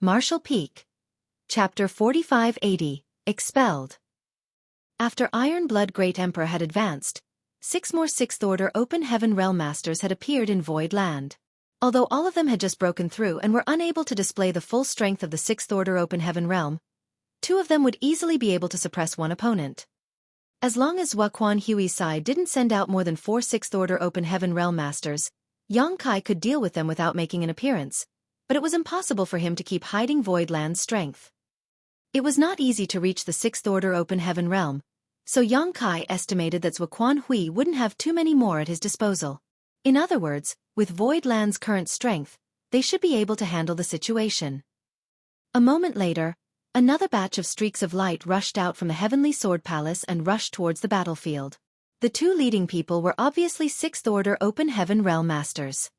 Martial Peak. Chapter 4580, Expelled. After Iron Blood Great Emperor had advanced, 6 more Sixth Order Open Heaven Realm Masters had appeared in Void Land. Although all of them had just broken through and were unable to display the full strength of the Sixth Order Open Heaven Realm, 2 of them would easily be able to suppress one opponent. As long as Xueqi's side didn't send out more than 4 Sixth Order Open Heaven Realm Masters, Xueqi could deal with them without making an appearance, but it was impossible for him to keep hiding Void Land's strength. It was not easy to reach the Sixth Order Open Heaven Realm, so Xueqi estimated that Xueqi wouldn't have too many more at his disposal. In other words, with Void Land's current strength, they should be able to handle the situation. A moment later, another batch of streaks of light rushed out from the Heavenly Sword Palace and rushed towards the battlefield. The 2 leading people were obviously Sixth Order Open Heaven Realm Masters.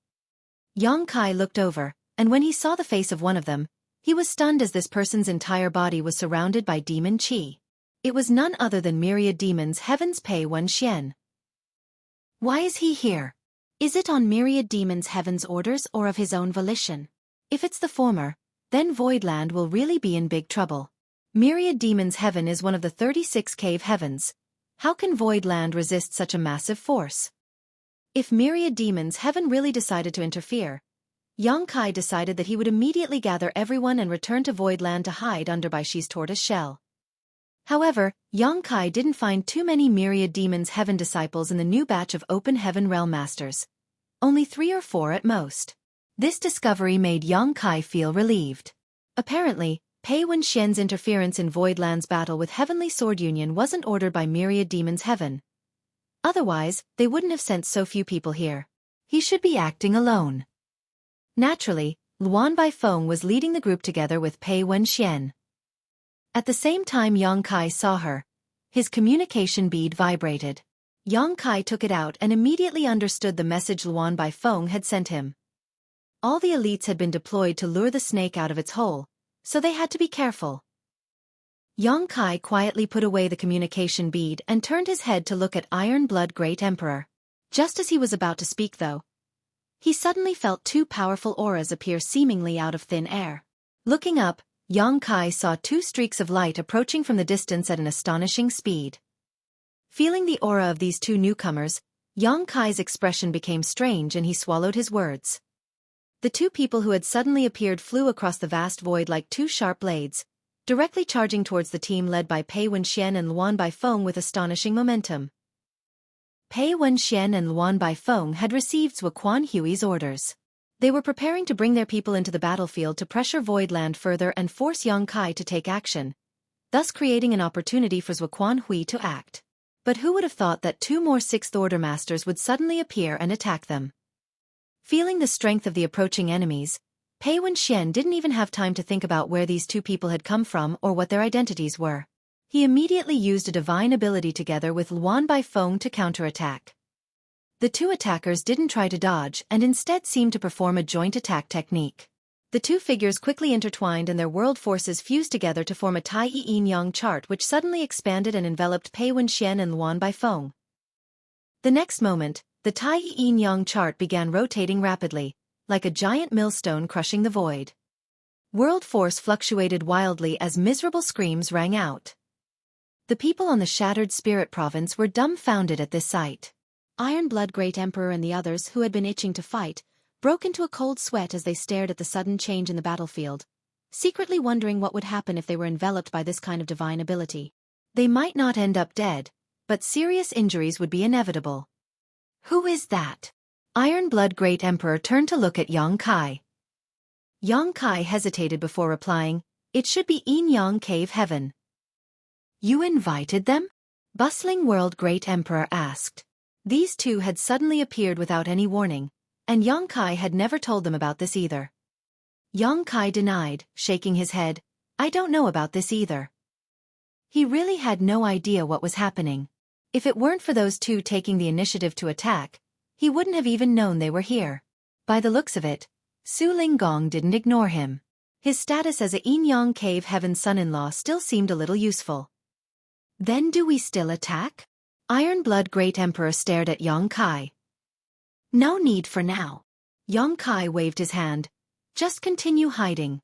Xueqi looked over, and when he saw the face of one of them, he was stunned as this person's entire body was surrounded by demon qi. It was none other than Myriad Demons Heaven's Pei Wenxian. Why is he here? Is it on Myriad Demons Heaven's orders or of his own volition? If it's the former, then Voidland will really be in big trouble. Myriad Demons Heaven is one of the 36 cave heavens. How can Voidland resist such a massive force? If Myriad Demons Heaven really decided to interfere, Xueqi decided that he would immediately gather everyone and return to Voidland to hide under Baishi's tortoise shell. However, Xueqi didn't find too many Myriad Demons Heaven disciples in the new batch of Open Heaven Realm Masters. Only 3 or 4 at most. This discovery made Xueqi feel relieved. Apparently, Pei Wenxian's interference in Voidland's battle with Heavenly Sword Union wasn't ordered by Myriad Demons Heaven. Otherwise, they wouldn't have sent so few people here. He should be acting alone. Naturally, Luan Baifeng was leading the group together with Pei Wenxian. At the same time Xueqi saw her, his communication bead vibrated. Xueqi took it out and immediately understood the message Luan Baifeng had sent him. All the elites had been deployed to lure the snake out of its hole, so they had to be careful. Xueqi quietly put away the communication bead and turned his head to look at Iron Blood Great Emperor. Just as he was about to speak though, he suddenly felt 2 powerful auras appear seemingly out of thin air. Looking up, Xueqi saw 2 streaks of light approaching from the distance at an astonishing speed. Feeling the aura of these 2 newcomers, Xueqi's expression became strange and he swallowed his words. The 2 people who had suddenly appeared flew across the vast void like 2 sharp blades, directly charging towards the team led by Pei Wenxian and Luan Baifeng with astonishing momentum. Pei Wenxian and Luan Baifeng had received Xueqi's orders. They were preparing to bring their people into the battlefield to pressure Voidland further and force Xueqi to take action, thus creating an opportunity for Xueqi to act. But who would have thought that 2 more Sixth Order Masters would suddenly appear and attack them? Feeling the strength of the approaching enemies, Pei Wenxian didn't even have time to think about where these 2 people had come from or what their identities were. He immediately used a divine ability together with Luan Baifeng to counterattack. The 2 attackers didn't try to dodge and instead seemed to perform a joint attack technique. The 2 figures quickly intertwined and their world forces fused together to form a Tai Yin Yang chart which suddenly expanded and enveloped Pei Wenxian and Luan Baifeng. The next moment, the Tai Yin Yang chart began rotating rapidly, like a giant millstone crushing the void. World force fluctuated wildly as miserable screams rang out. The people on the shattered spirit province were dumbfounded at this sight. Iron Blood Great Emperor and the others who had been itching to fight broke into a cold sweat as they stared at the sudden change in the battlefield, secretly wondering what would happen if they were enveloped by this kind of divine ability. They might not end up dead, but serious injuries would be inevitable. Who is that? Iron Blood Great Emperor turned to look at Xueqi. Xueqi hesitated before replying, "It should be Yin Yang Cave Heaven." "You invited them?" Bustling World Great Emperor asked. These 2 had suddenly appeared without any warning, and Xueqi had never told them about this either. Xueqi denied, shaking his head, "I don't know about this either." He really had no idea what was happening. If it weren't for those 2 taking the initiative to attack, he wouldn't have even known they were here. By the looks of it, Su Linggong didn't ignore him. His status as a Yin Yang Cave Heaven son-in-law still seemed a little useful. "Then do we still attack?" Iron Blood Great Emperor stared at Xueqi. "No need for now." Xueqi waved his hand. "Just continue hiding."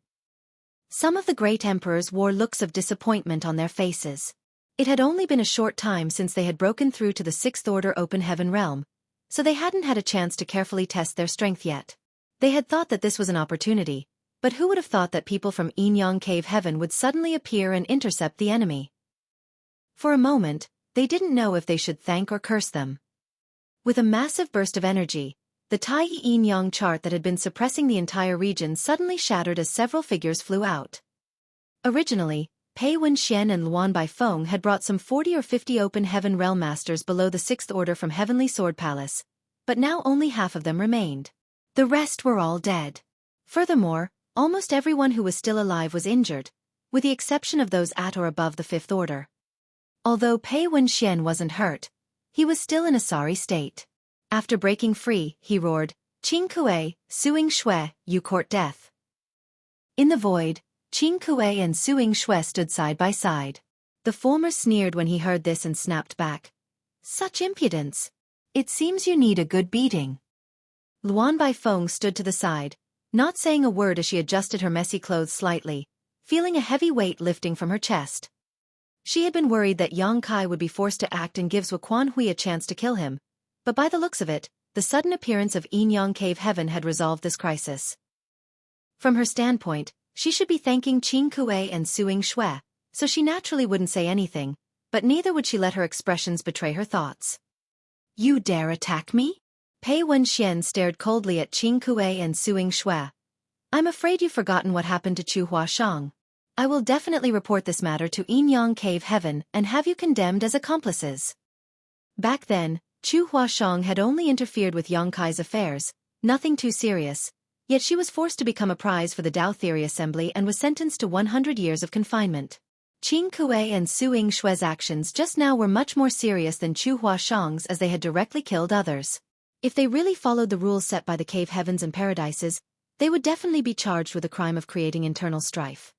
Some of the great emperors wore looks of disappointment on their faces. It had only been a short time since they had broken through to the Sixth Order Open Heaven realm, so they hadn't had a chance to carefully test their strength yet. They had thought that this was an opportunity, but who would have thought that people from Yin-Yang Cave Heaven would suddenly appear and intercept the enemy? For a moment, they didn't know if they should thank or curse them. With a massive burst of energy, the Tai Yin-Yang chart that had been suppressing the entire region suddenly shattered as several figures flew out. Originally, Pei Wenxian and Luan Baifeng had brought some 40 or 50 Open Heaven Realm Masters below the Sixth Order from Heavenly Sword Palace, but now only half of them remained. The rest were all dead. Furthermore, almost everyone who was still alive was injured, with the exception of those at or above the Fifth Order. Although Pei Wenxian wasn't hurt, he was still in a sorry state. After breaking free, he roared, "Qing Kuei, Suing Xue, you court death." In the void, Qing Kuei and Suing Xue stood side by side. The former sneered when he heard this and snapped back. "Such impudence! It seems you need a good beating." Luan Baifeng stood to the side, not saying a word as she adjusted her messy clothes slightly, feeling a heavy weight lifting from her chest. She had been worried that Yang Kai would be forced to act and give Xueqi Hui a chance to kill him, but by the looks of it, the sudden appearance of Yin-Yang Cave Heaven had resolved this crisis. From her standpoint, she should be thanking Qing Kuei and Suing Xue, so she naturally wouldn't say anything, but neither would she let her expressions betray her thoughts. "You dare attack me?" Pei Wenxian stared coldly at Qing Kuei and Suing Xue. "I'm afraid you've forgotten what happened to Chu Huashang. I will definitely report this matter to Yin-Yang Cave Heaven and have you condemned as accomplices." Back then, Chu Huashang had only interfered with Yang Kai's affairs, nothing too serious, yet she was forced to become a prize for the Tao Theory Assembly and was sentenced to 100 years of confinement. Qing Kuei and Suing Xue's actions just now were much more serious than Chu Huashang's, as they had directly killed others. If they really followed the rules set by the Cave Heavens and Paradises, they would definitely be charged with the crime of creating internal strife.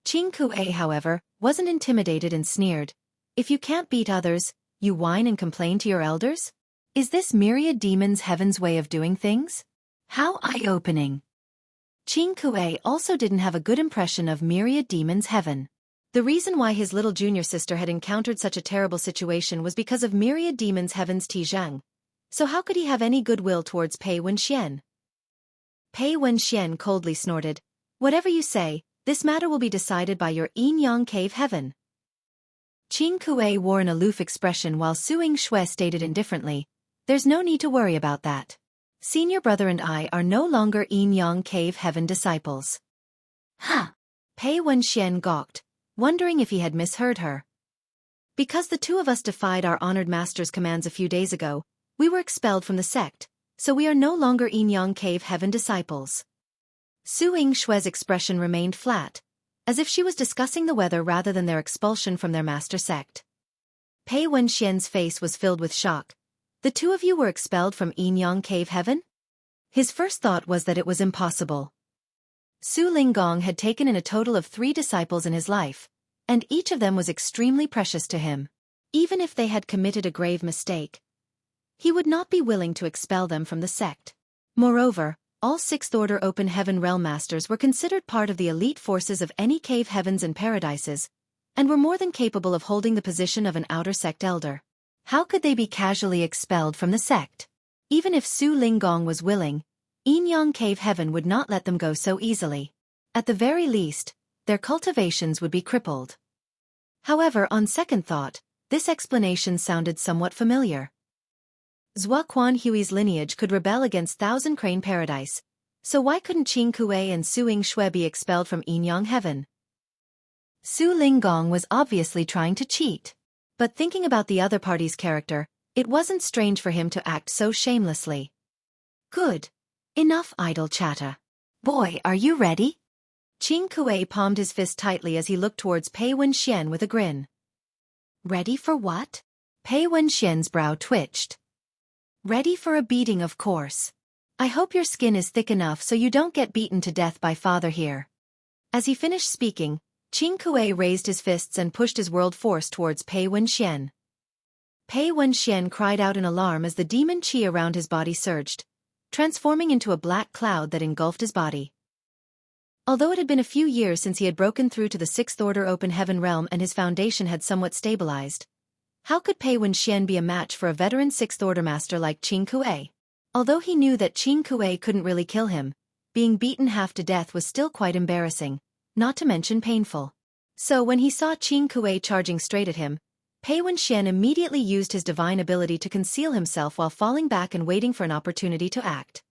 Qing Kuei, however, wasn't intimidated and sneered. "If you can't beat others, you whine and complain to your elders? Is this Myriad Demon's Heaven's way of doing things? How eye-opening." Qing Kuei also didn't have a good impression of Myriad Demon's Heaven. The reason why his little junior sister had encountered such a terrible situation was because of Myriad Demon's Heaven's Tizhang. So how could he have any goodwill towards Pei Wenxian? Pei Wenxian coldly snorted, "Whatever you say, this matter will be decided by your Yin-Yang Cave Heaven." Qing Kuei wore an aloof expression while Suing Xue stated indifferently, "There's no need to worry about that. Senior brother and I are no longer Yin-Yang Cave Heaven disciples." "Huh!" Pei Wenxian gawked, wondering if he had misheard her. "Because the two of us defied our honored master's commands a few days ago, we were expelled from the sect, so we are no longer Yin-Yang Cave Heaven disciples." Suing Xue's expression remained flat, as if she was discussing the weather rather than their expulsion from their master sect. Pei Wenxian's face was filled with shock. "The two of you were expelled from Yin-Yang Cave Heaven?" His first thought was that it was impossible. Su Linggong had taken in a total of 3 disciples in his life, and each of them was extremely precious to him. Even if they had committed a grave mistake, he would not be willing to expel them from the sect. Moreover, all Sixth Order Open Heaven Realm Masters were considered part of the elite forces of any Cave Heavens and Paradises, and were more than capable of holding the position of an outer sect elder. How could they be casually expelled from the sect? Even if Su Linggong was willing, Yin-Yang Cave Heaven would not let them go so easily. At the very least, their cultivations would be crippled. However, on second thought, this explanation sounded somewhat familiar. Xueqi Hui's lineage could rebel against Thousand Crane Paradise, so why couldn't Qing Kuei and Suing Xue be expelled from Yin-Yang Heaven? Su Linggong was obviously trying to cheat. But thinking about the other party's character, it wasn't strange for him to act so shamelessly. "Good. Enough idle chatter. Boy, are you ready?" Qing Kuei palmed his fist tightly as he looked towards Pei Wenxian with a grin. "Ready for what?" Pei Wenxian's brow twitched. "Ready for a beating, of course. I hope your skin is thick enough so you don't get beaten to death by father here." As he finished speaking, Qing Kuei raised his fists and pushed his world force towards Pei Wenxian. Pei Wenxian cried out in alarm as the demon qi around his body surged, transforming into a black cloud that engulfed his body. Although it had been a few years since he had broken through to the Sixth Order Open Heaven realm and his foundation had somewhat stabilized, how could Pei Wenxian be a match for a veteran Sixth Order master like Xueqi? Although he knew that Xueqi couldn't really kill him, being beaten half to death was still quite embarrassing, not to mention painful. So when he saw Xueqi charging straight at him, Pei Wenxian immediately used his divine ability to conceal himself while falling back and waiting for an opportunity to act.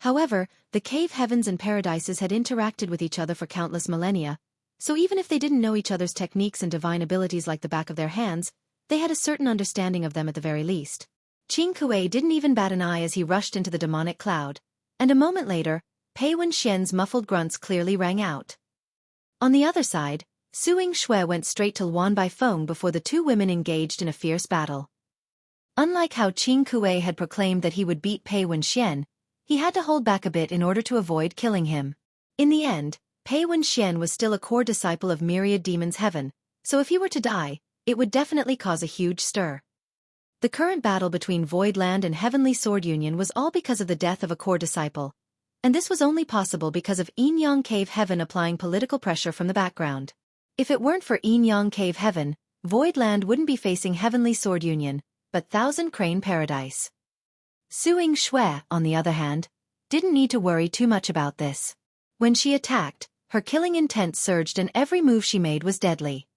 However, the cave heavens and paradises had interacted with each other for countless millennia, so even if they didn't know each other's techniques and divine abilities like the back of their hands, they had a certain understanding of them at the very least. Xueqi didn't even bat an eye as he rushed into the demonic cloud, and a moment later, Pei Wenxian's muffled grunts clearly rang out. On the other side, Xueqi went straight to Luan Baifeng before the two women engaged in a fierce battle. Unlike how Xueqi had proclaimed that he would beat Pei Wenxian, he had to hold back a bit in order to avoid killing him. In the end, Pei Wenxian was still a core disciple of Myriad Demons Heaven, so if he were to die, it would definitely cause a huge stir. The current battle between Voidland and Heavenly Sword Union was all because of the death of a core disciple, and this was only possible because of Yin Yang Cave Heaven applying political pressure from the background. If it weren't for Yin Yang Cave Heaven, Voidland wouldn't be facing Heavenly Sword Union, but Thousand Crane Paradise. Xueqi, on the other hand, didn't need to worry too much about this. When she attacked, her killing intent surged and every move she made was deadly.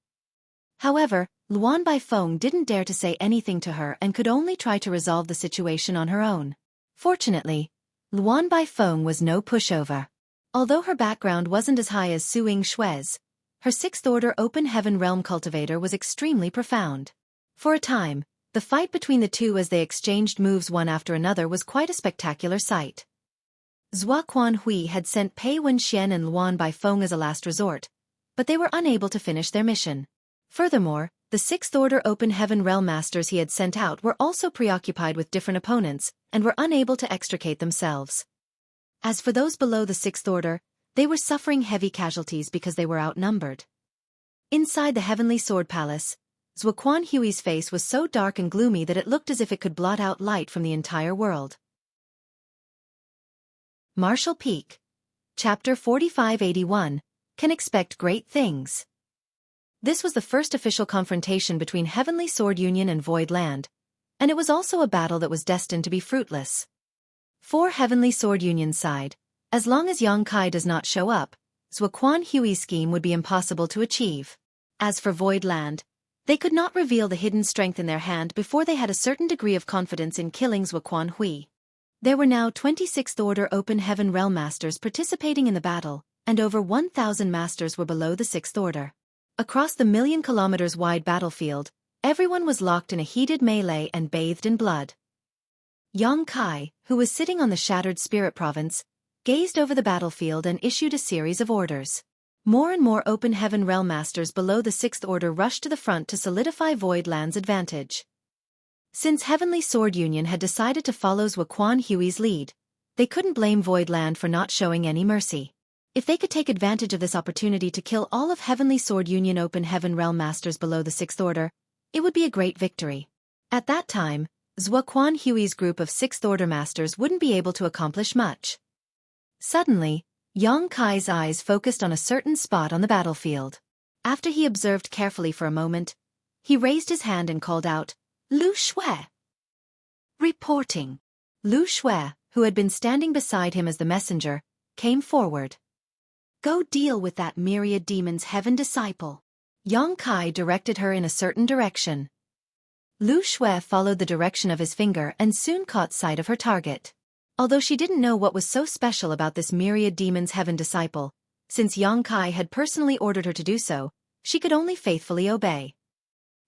However, Luan Baifeng didn't dare to say anything to her and could only try to resolve the situation on her own. Fortunately, Luan Baifeng was no pushover. Although her background wasn't as high as Xueqi's, her Sixth Order Open Heaven Realm cultivator was extremely profound. For a time, the fight between the two as they exchanged moves one after another was quite a spectacular sight. Xueqi had sent Pei Wenxian and Luan Baifeng as a last resort, but they were unable to finish their mission. Furthermore, the Sixth Order Open Heaven Realm Masters he had sent out were also preoccupied with different opponents and were unable to extricate themselves. As for those below the Sixth Order, they were suffering heavy casualties because they were outnumbered. Inside the Heavenly Sword Palace, Xueqi's face was so dark and gloomy that it looked as if it could blot out light from the entire world. Martial Peak. Chapter 4581, Can Expect Great Things. This was the first official confrontation between Heavenly Sword Union and Voidland, and it was also a battle that was destined to be fruitless. For Heavenly Sword Union's side, as long as Yang Kai does not show up, Xueqi's scheme would be impossible to achieve. As for Voidland, they could not reveal the hidden strength in their hand before they had a certain degree of confidence in killing Xueqi. There were now 26th Order Open Heaven Realm Masters participating in the battle, and over 1,000 masters were below the 6th Order. Across the million-kilometers-wide battlefield, everyone was locked in a heated melee and bathed in blood. Yang Kai, who was sitting on the shattered spirit province, gazed over the battlefield and issued a series of orders. More and more Open Heaven Realm Masters below the 6th Order rushed to the front to solidify Voidland's advantage. Since Heavenly Sword Union had decided to follow Xueqi's lead, they couldn't blame Voidland for not showing any mercy. If they could take advantage of this opportunity to kill all of Heavenly Sword Union Open Heaven Realm Masters below the 6th Order, it would be a great victory. At that time, Xueqi's group of 6th Order Masters wouldn't be able to accomplish much. Suddenly, Yang Kai's eyes focused on a certain spot on the battlefield. After he observed carefully for a moment, he raised his hand and called out, "Lu Xue!" Reporting. Lu Xue, who had been standing beside him as the messenger, came forward. "Go deal with that Myriad Demons Heaven disciple." Yang Kai directed her in a certain direction. Lu Xue followed the direction of his finger and soon caught sight of her target. Although she didn't know what was so special about this Myriad Demons Heaven disciple, since Yang Kai had personally ordered her to do so, she could only faithfully obey.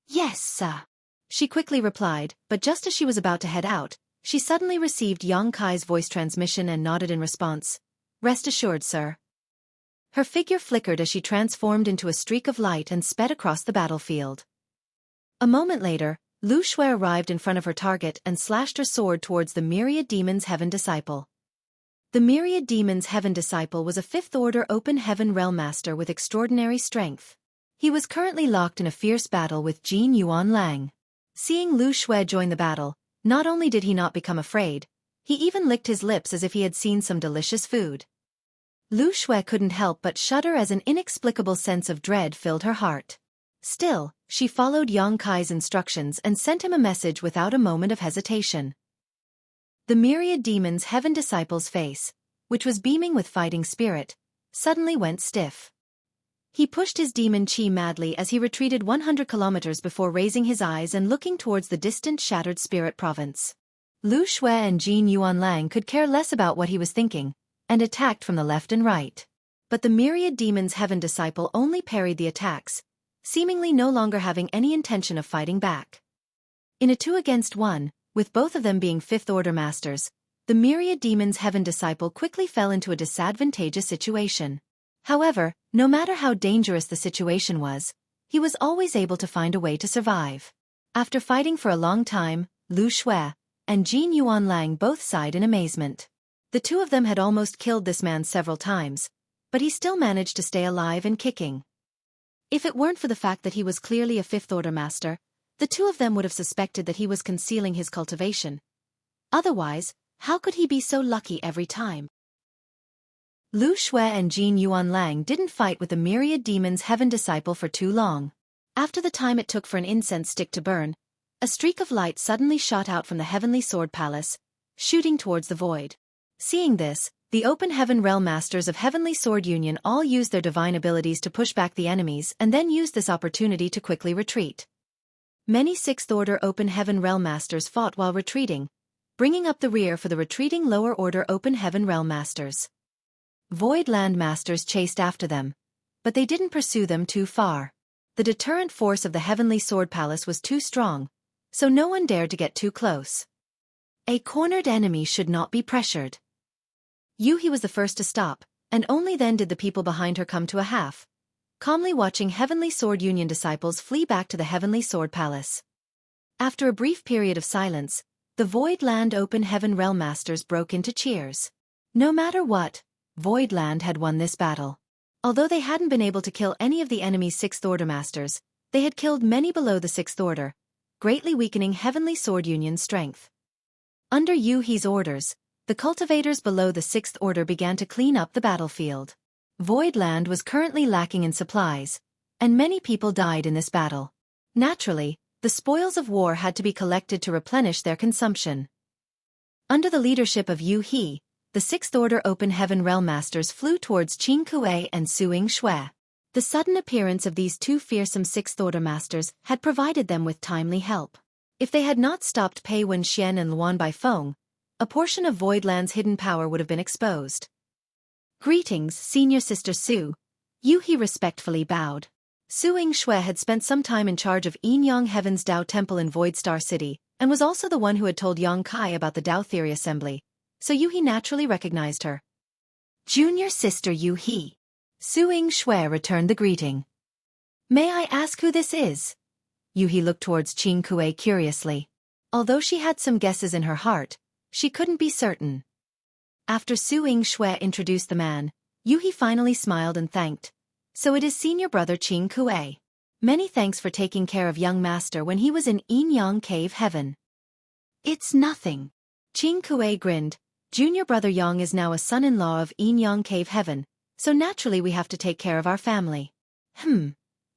"Yes, sir," she quickly replied, but just as she was about to head out, she suddenly received Yang Kai's voice transmission and nodded in response. "Rest assured, sir." Her figure flickered as she transformed into a streak of light and sped across the battlefield. A moment later, Lu Xue arrived in front of her target and slashed her sword towards the Myriad Demons Heaven disciple. The Myriad Demons Heaven disciple was a 5th Order Open Heaven Realm Master with extraordinary strength. He was currently locked in a fierce battle with Jin Yuan Lang. Seeing Lu Xue join the battle, not only did he not become afraid, he even licked his lips as if he had seen some delicious food. Xueqi couldn't help but shudder as an inexplicable sense of dread filled her heart. Still, she followed Yang Kai's instructions and sent him a message without a moment of hesitation. The myriad demon's heaven disciple's face, which was beaming with fighting spirit, suddenly went stiff. He pushed his demon chi madly as he retreated 100 kilometers before raising his eyes and looking towards the distant shattered spirit province. Xueqi and Jin Yuanlang could care less about what he was thinking, and attacked from the left and right. But the myriad demon's heaven disciple only parried the attacks, seemingly no longer having any intention of fighting back. In a 2-against-1, with both of them being fifth-order masters, the myriad demon's heaven disciple quickly fell into a disadvantageous situation. However, no matter how dangerous the situation was, he was always able to find a way to survive. After fighting for a long time, Xueqi and Jin Yuanlang both sighed in amazement. The two of them had almost killed this man several times, but he still managed to stay alive and kicking. If it weren't for the fact that he was clearly a fifth-order master, the two of them would have suspected that he was concealing his cultivation. Otherwise, how could he be so lucky every time? Xueqi and Jin Yuanlang didn't fight with the myriad demon's heaven disciple for too long. After the time it took for an incense stick to burn, a streak of light suddenly shot out from the heavenly sword palace, shooting towards the void. Seeing this, the open heaven realm masters of Heavenly Sword Union all used their divine abilities to push back the enemies and then used this opportunity to quickly retreat. Many sixth-order open heaven realm masters fought while retreating, bringing up the rear for the retreating lower-order open heaven realm masters. Void land masters chased after them, but they didn't pursue them too far. The deterrent force of the heavenly sword palace was too strong, so no one dared to get too close. A cornered enemy should not be pressured. Xueqi was the first to stop, and only then did the people behind her come to a half, calmly watching Heavenly Sword Union disciples flee back to the Heavenly Sword Palace. After a brief period of silence, the Void Land Open Heaven Realm Masters broke into cheers. No matter what, Void Land had won this battle. Although they hadn't been able to kill any of the enemy's sixth-order masters, they had killed many below the sixth order, greatly weakening Heavenly Sword Union's strength. Under Xueqi's orders, the cultivators below the sixth order began to clean up the battlefield. Voidland was currently lacking in supplies, and many people died in this battle. Naturally, the spoils of war had to be collected to replenish their consumption. Under the leadership of Xueqi, the sixth-order open heaven realm masters flew towards Xueqi and Xueqi. The sudden appearance of these two fearsome sixth-order masters had provided them with timely help. If they had not stopped Pei Wenxian and Luan Baifeng, a portion of Voidland's hidden power would have been exposed. Greetings, Senior Sister Su. Xueqi respectfully bowed. Xueqi had spent some time in charge of Yin-Yang Heaven's Dao Temple in Void Star City, and was also the one who had told Yang Kai about the Dao Theory Assembly, so Xueqi naturally recognized her. Junior Sister Xueqi. Xueqi returned the greeting. May I ask who this is? Xueqi looked towards Xueqi curiously. Although she had some guesses in her heart, she couldn't be certain. After Xueqi introduced the man, Xueqi finally smiled and thanked. So it is senior brother Xueqi. Many thanks for taking care of young master when he was in Yin-Yang Cave Heaven. It's nothing. Xueqi grinned. Junior brother Yang is now a son-in-law of Yin-Yang Cave Heaven, so naturally we have to take care of our family.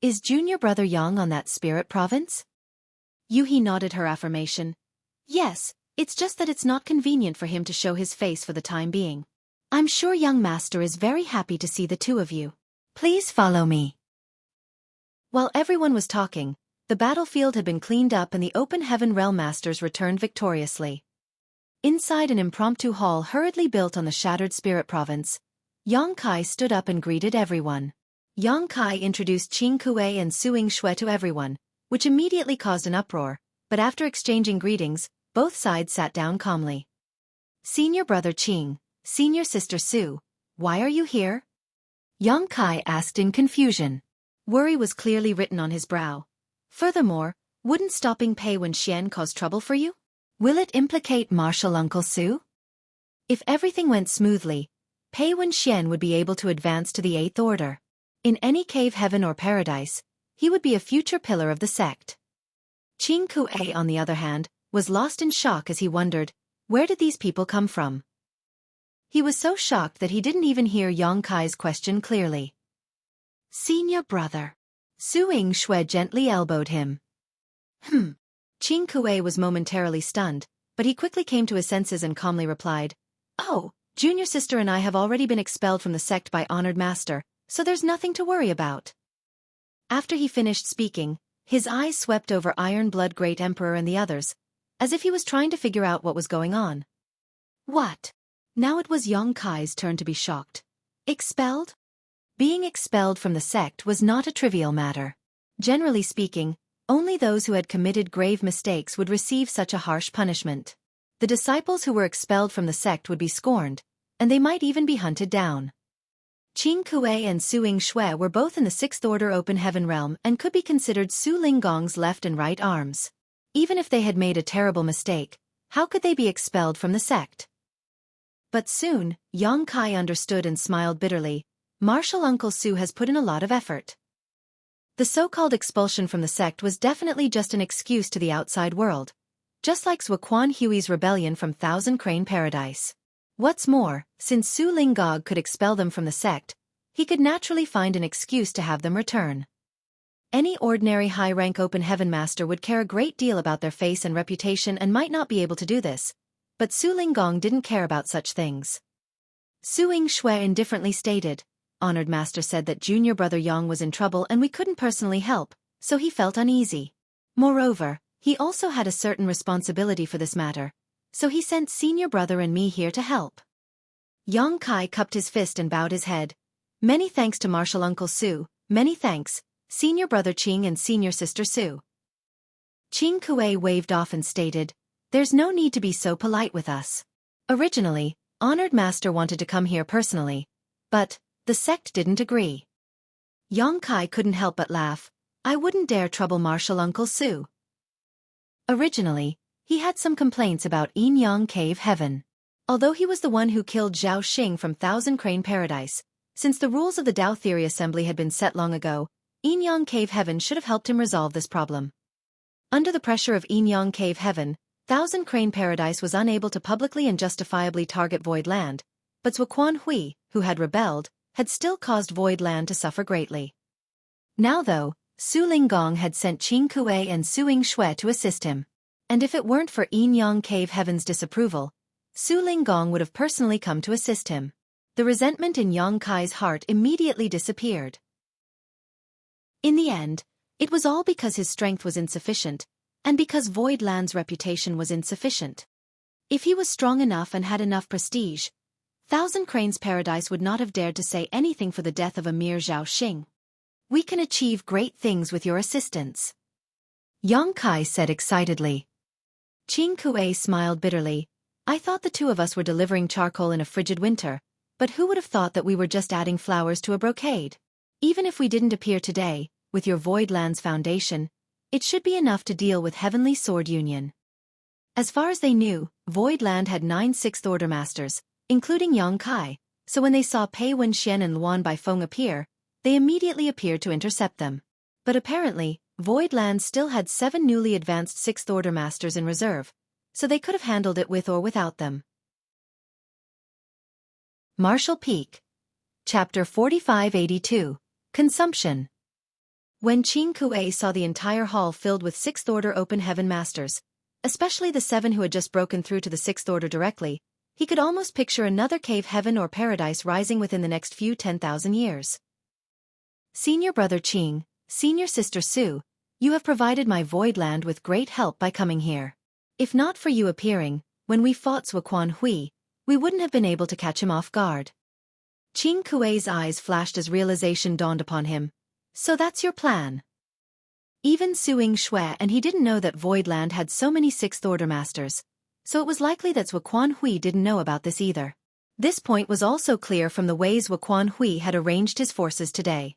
Is junior brother Yang on that spirit province? Xueqi nodded her affirmation. Yes. It's just that it's not convenient for him to show his face for the time being. I'm sure young master is very happy to see the two of you. Please follow me. While everyone was talking, the battlefield had been cleaned up and the open heaven realm masters returned victoriously. Inside an impromptu hall hurriedly built on the shattered spirit province, Yang Kai stood up and greeted everyone. Yang Kai introduced Xueqi and Xueqi to everyone, which immediately caused an uproar, but after exchanging greetings, both sides sat down calmly. Senior brother Qing, senior sister Su, why are you here? Yang Kai asked in confusion. Worry was clearly written on his brow. Furthermore, wouldn't stopping Pei Wenxian cause trouble for you? Will it implicate Martial Uncle Su? If everything went smoothly, Pei Wenxian would be able to advance to the 8th order. In any cave heaven or paradise, he would be a future pillar of the sect. Xueqi, on the other hand, was lost in shock as he wondered, where did these people come from? He was so shocked that he didn't even hear Yang Kai's question clearly. Senior brother. Xueqi gently elbowed him. Xueqi was momentarily stunned, but he quickly came to his senses and calmly replied, "Oh, junior sister and I have already been expelled from the sect by honored master, so there's nothing to worry about." After he finished speaking, his eyes swept over Iron Blood Great Emperor and the others, as if he was trying to figure out what was going on. What? Now it was Yang Kai's turn to be shocked. Expelled? Being expelled from the sect was not a trivial matter. Generally speaking, only those who had committed grave mistakes would receive such a harsh punishment. The disciples who were expelled from the sect would be scorned, and they might even be hunted down. Xueqi and Xueqi were both in the Sixth Order Open Heaven realm and could be considered Su Linggong's left and right arms. Even if they had made a terrible mistake, how could they be expelled from the sect? But soon, Yang Kai understood and smiled bitterly. Martial Uncle Su has put in a lot of effort. The so-called expulsion from the sect was definitely just an excuse to the outside world, just like Xueqi's rebellion from Thousand Crane Paradise. What's more, since Su Linggong could expel them from the sect, he could naturally find an excuse to have them return. Any ordinary high-rank Open Heaven Master would care a great deal about their face and reputation and might not be able to do this, but Su Linggong didn't care about such things. Xueqi indifferently stated, "Honored Master said that junior brother Yang was in trouble and we couldn't personally help, so he felt uneasy. Moreover, he also had a certain responsibility for this matter, so he sent senior brother and me here to help." Yang Kai cupped his fist and bowed his head. "Many thanks to Martial Uncle Su, many thanks, senior brother Qing and senior sister Su." Xueqi waved off and stated, "There's no need to be so polite with us. Originally, Honored Master wanted to come here personally, but the sect didn't agree." Yang Kai couldn't help but laugh. "I wouldn't dare trouble Martial Uncle Su." Originally, he had some complaints about Yin Yang Cave Heaven. Although he was the one who killed Zhao Xing from Thousand Crane Paradise, since the rules of the Tao Theory Assembly had been set long ago, Yin Yang Cave Heaven should have helped him resolve this problem. Under the pressure of Yin Yang Cave Heaven, Thousand Crane Paradise was unable to publicly and justifiably target Void Land, but Xueqi, who had rebelled, had still caused Void Land to suffer greatly. Now though, Su Linggong had sent Xueqi and Xueqi to assist him. And if it weren't for Yin Yang Cave Heaven's disapproval, Su Linggong would have personally come to assist him. The resentment in Yang Kai's heart immediately disappeared. In the end, it was all because his strength was insufficient, and because Void Land's reputation was insufficient. If he was strong enough and had enough prestige, Thousand Cranes Paradise would not have dared to say anything for the death of a mere Zhao Xing. "We can achieve great things with your assistance," Yang Kai said excitedly. Xueqi smiled bitterly. "I thought the two of us were delivering charcoal in a frigid winter, but who would have thought that we were just adding flowers to a brocade? Even if we didn't appear today, with your Void Land's foundation, it should be enough to deal with Heavenly Sword Union." As far as they knew, Void Land had 9 Sixth Order Masters, including Yang Kai, so when they saw Pei Wenxian and Luan Baifeng appear, they immediately appeared to intercept them. But apparently, Void Land still had 7 newly advanced Sixth Order Masters in reserve, so they could have handled it with or without them. Martial Peak. Chapter 4582. Consumption. When Xueqi saw the entire hall filled with Sixth Order Open Heaven Masters, especially the 7 who had just broken through to the Sixth Order directly, he could almost picture another cave heaven or paradise rising within the next few 10,000 years. "Senior brother Qing, senior sister Su, you have provided my Void Land with great help by coming here. If not for you appearing, when we fought Xueqi, we wouldn't have been able to catch him off guard." Xueqi's eyes flashed as realization dawned upon him. "So that's your plan." Even Xueqi and he didn't know that Void Land had so many Sixth Order Masters, so it was likely that Xueqi didn't know about this either. This point was also clear from the ways Xueqi had arranged his forces today.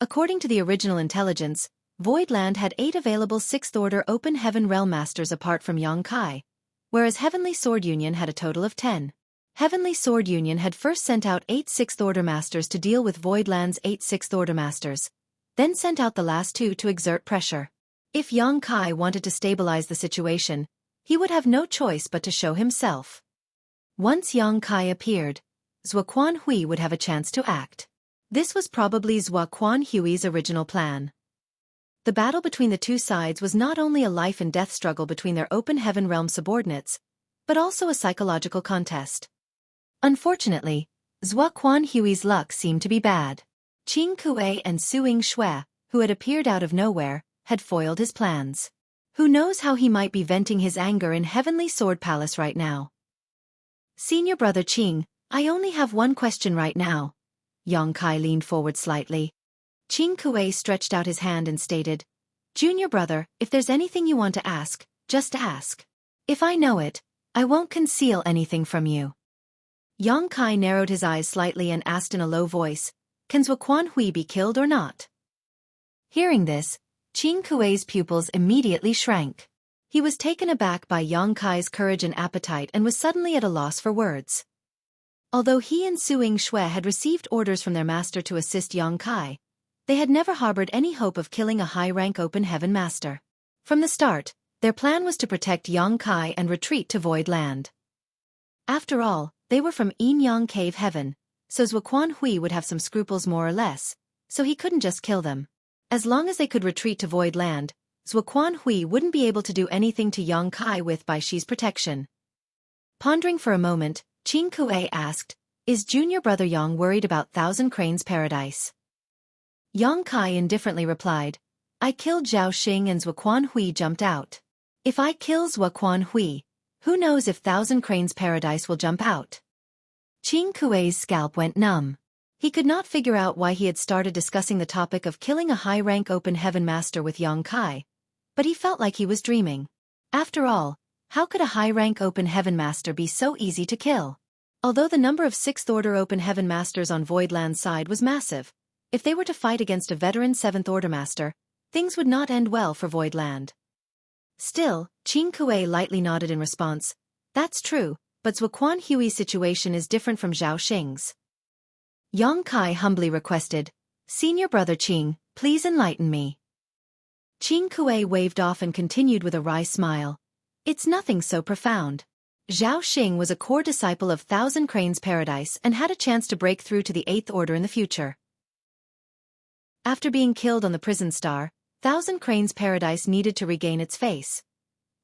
According to the original intelligence, Void Land had 8 available Sixth Order Open Heaven Realm Masters apart from Yang Kai, whereas Heavenly Sword Union had a total of 10. Heavenly Sword Union had first sent out 8 Sixth Order Masters to deal with Void Land's 8 Sixth Order Masters, then sent out the last 2 to exert pressure. If Yang Kai wanted to stabilize the situation, he would have no choice but to show himself. Once Yang Kai appeared, Xueqi Hui would have a chance to act. This was probably Xueqi Hui's original plan. The battle between the two sides was not only a life-and-death struggle between their open heaven realm subordinates, but also a psychological contest. Unfortunately, Xueqi Hui's luck seemed to be bad. Qing Kuei and Suing Xue, who had appeared out of nowhere, had foiled his plans. Who knows how he might be venting his anger in Heavenly Sword Palace right now. Senior brother Qing, I only have one question right now. Yang Kai leaned forward slightly. Qing Kuei stretched out his hand and stated, Junior brother, if there's anything you want to ask, just ask. If I know it, I won't conceal anything from you. Yang Kai narrowed his eyes slightly and asked in a low voice, Can Xueqi Hui be killed or not? Hearing this, Qing Kuei's pupils immediately shrank. He was taken aback by Yang Kai's courage and appetite and was suddenly at a loss for words. Although he and Suing Xue had received orders from their master to assist Yang Kai, they had never harbored any hope of killing a high-rank open heaven master. From the start, their plan was to protect Yang Kai and retreat to Void Land. After all, they were from Yin Yang Cave Heaven, so Xueqi Hui would have some scruples more or less, so he couldn't just kill them. As long as they could retreat to Void Land, Xueqi Hui wouldn't be able to do anything to Yang Kai with Bai Shi's protection. Pondering for a moment, Qing Kuei asked, Is junior brother Yang worried about Thousand Cranes Paradise? Yang Kai indifferently replied, I killed Zhao Xing and Xueqi Hui jumped out. If I kill Xueqi Hui, who knows if Thousand Cranes Paradise will jump out? Qing Kuei's scalp went numb. He could not figure out why he had started discussing the topic of killing a high-rank open heaven master with Yang Kai, but he felt like he was dreaming. After all, how could a high-rank open heaven master be so easy to kill? Although the number of 6th Order open heaven masters on Voidland's side was massive, if they were to fight against a veteran 7th Order master, things would not end well for Voidland. Still, Qing Kuei lightly nodded in response. That's true, but Xueqi Hui's situation is different from Zhao Xing's. Yang Kai humbly requested, Senior brother Qing, please enlighten me. Qing Kuei waved off and continued with a wry smile. It's nothing so profound. Zhao Xing was a core disciple of Thousand Cranes Paradise and had a chance to break through to the 8th Order in the future. After being killed on the prison star, Thousand Cranes Paradise needed to regain its face.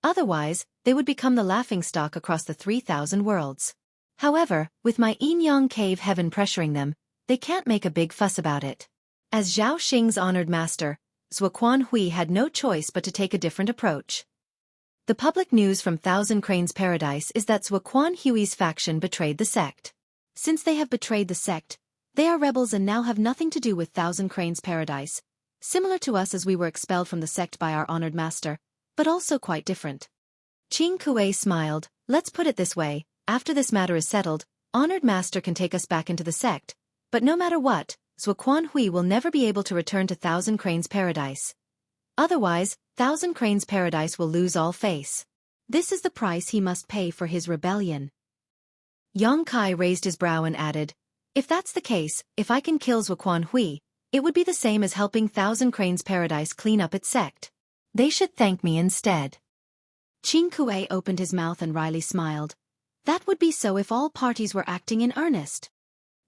Otherwise, they would become the laughingstock across the 3,000 worlds. However, with my Yin Yang Cave Heaven pressuring them, they can't make a big fuss about it. As Zhao Xing's honored master, Xueqi Hui had no choice but to take a different approach. The public news from Thousand Cranes Paradise is that Xueqi Hui's faction betrayed the sect. Since they have betrayed the sect, they are rebels and now have nothing to do with Thousand Cranes Paradise, similar to us as we were expelled from the sect by our honored master, but also quite different. Qing Kuei smiled, let's put it this way, after this matter is settled, honored master can take us back into the sect, but no matter what, Xueqi Hui will never be able to return to Thousand Cranes Paradise. Otherwise, Thousand Cranes Paradise will lose all face. This is the price he must pay for his rebellion. Yang Kai raised his brow and added, If that's the case, if I can kill Xueqi Hui, it would be the same as helping Thousand Cranes Paradise clean up its sect. They should thank me instead. Qing Kuei opened his mouth and wryly smiled. That would be so if all parties were acting in earnest.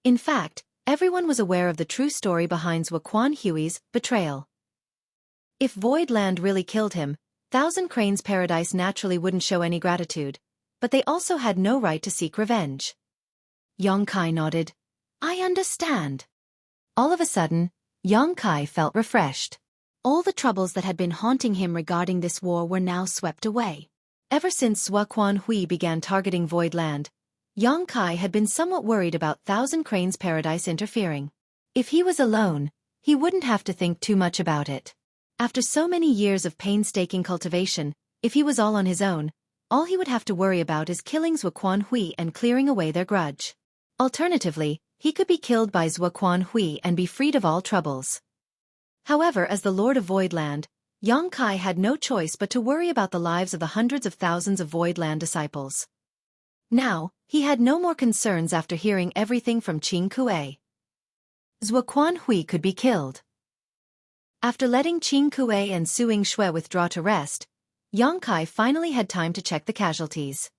In fact, everyone was aware of the true story behind Xueqi Hui's betrayal. If Voidland really killed him, Thousand Cranes Paradise naturally wouldn't show any gratitude, but they also had no right to seek revenge. Yang Kai nodded. I understand. All of a sudden, Yang Kai felt refreshed. All the troubles that had been haunting him regarding this war were now swept away. Ever since Xueqi Hui began targeting Voidland, Yang Kai had been somewhat worried about Thousand Cranes Paradise interfering. If he was alone, he wouldn't have to think too much about it. After so many years of painstaking cultivation, if he was all on his own, all he would have to worry about is killing Xueqi Hui and clearing away their grudge. Alternatively, he could be killed by Xueqi Hui and be freed of all troubles. However, as the Lord of Voidland, Yang Kai had no choice but to worry about the lives of the hundreds of thousands of Voidland disciples. Now, he had no more concerns after hearing everything from Qing Kuei. Xueqi Hui could be killed. After letting Qing Kuei and Suing Xue withdraw to rest, Yang Kai finally had time to check the casualties.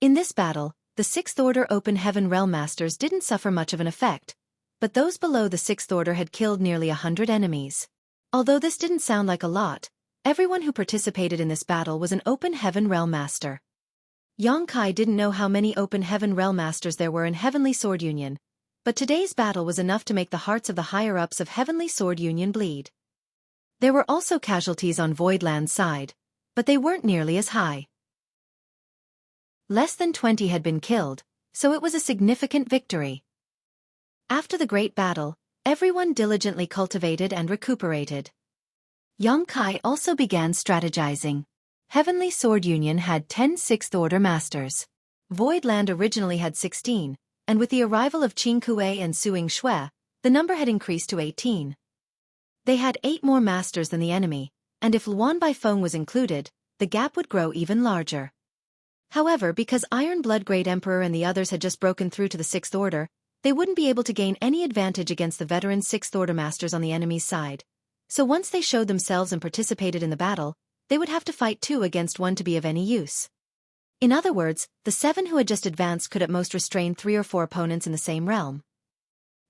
In this battle, the Sixth Order Open Heaven Realm Masters didn't suffer much of an effect, but those below the Sixth Order had killed nearly 100 enemies. Although this didn't sound like a lot, everyone who participated in this battle was an Open Heaven Realm Master. Xueqi didn't know how many Open Heaven Realm Masters there were in Heavenly Sword Union, but today's battle was enough to make the hearts of the higher-ups of Heavenly Sword Union bleed. There were also casualties on Voidland's side, but they weren't nearly as high. Less than 20 had been killed, so it was a significant victory. After the great battle, everyone diligently cultivated and recuperated. Xueqi also began strategizing. Heavenly Sword Union had 10 Sixth Order Masters. Voidland originally had 16, and with the arrival of Xueqi and Xueqi, the number had increased to 18. They had 8 more masters than the enemy, and if Luan Baifeng was included, the gap would grow even larger. However, because Iron Blood Great Emperor and the others had just broken through to the Sixth Order, they wouldn't be able to gain any advantage against the veteran Sixth Order Masters on the enemy's side. So once they showed themselves and participated in the battle, they would have to fight 2 against 1 to be of any use. In other words, the 7 who had just advanced could at most restrain 3 or 4 opponents in the same realm.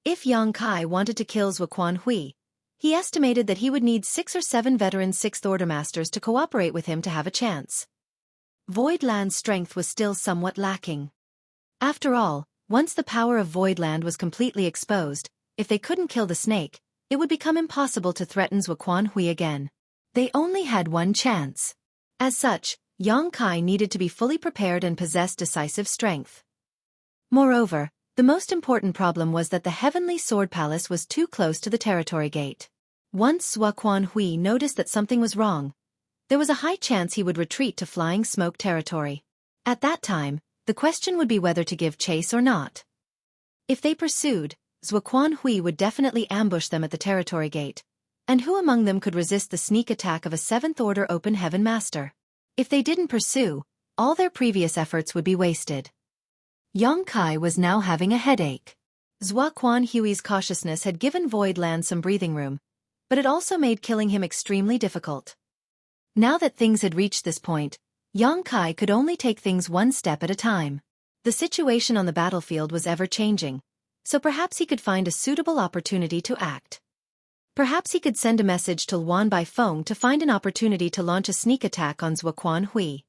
If Xueqi wanted to kill Xueqi, he estimated that he would need 6 or 7 veteran Sixth Order Masters to cooperate with him to have a chance. Voidland's strength was still somewhat lacking. After all, once the power of Voidland was completely exposed, if they couldn't kill the snake, it would become impossible to threaten Xueqi again. They only had one chance. As such, Xueqi needed to be fully prepared and possess decisive strength. Moreover, the most important problem was that the Heavenly Sword Palace was too close to the territory gate. Once Xueqi noticed that something was wrong, there was a high chance he would retreat to Flying Smoke territory. At that time, the question would be whether to give chase or not. If they pursued, Xueqi would definitely ambush them at the territory gate, and who among them could resist the sneak attack of a 7th Order Open Heaven Master? If they didn't pursue, all their previous efforts would be wasted. Xueqi was now having a headache. Xueqi's cautiousness had given Voidland some breathing room, but it also made killing him extremely difficult. Now that things had reached this point, Xueqi could only take things one step at a time. The situation on the battlefield was ever-changing, so perhaps he could find a suitable opportunity to act. Perhaps he could send a message to Luan Baifeng to find an opportunity to launch a sneak attack on Xueqi.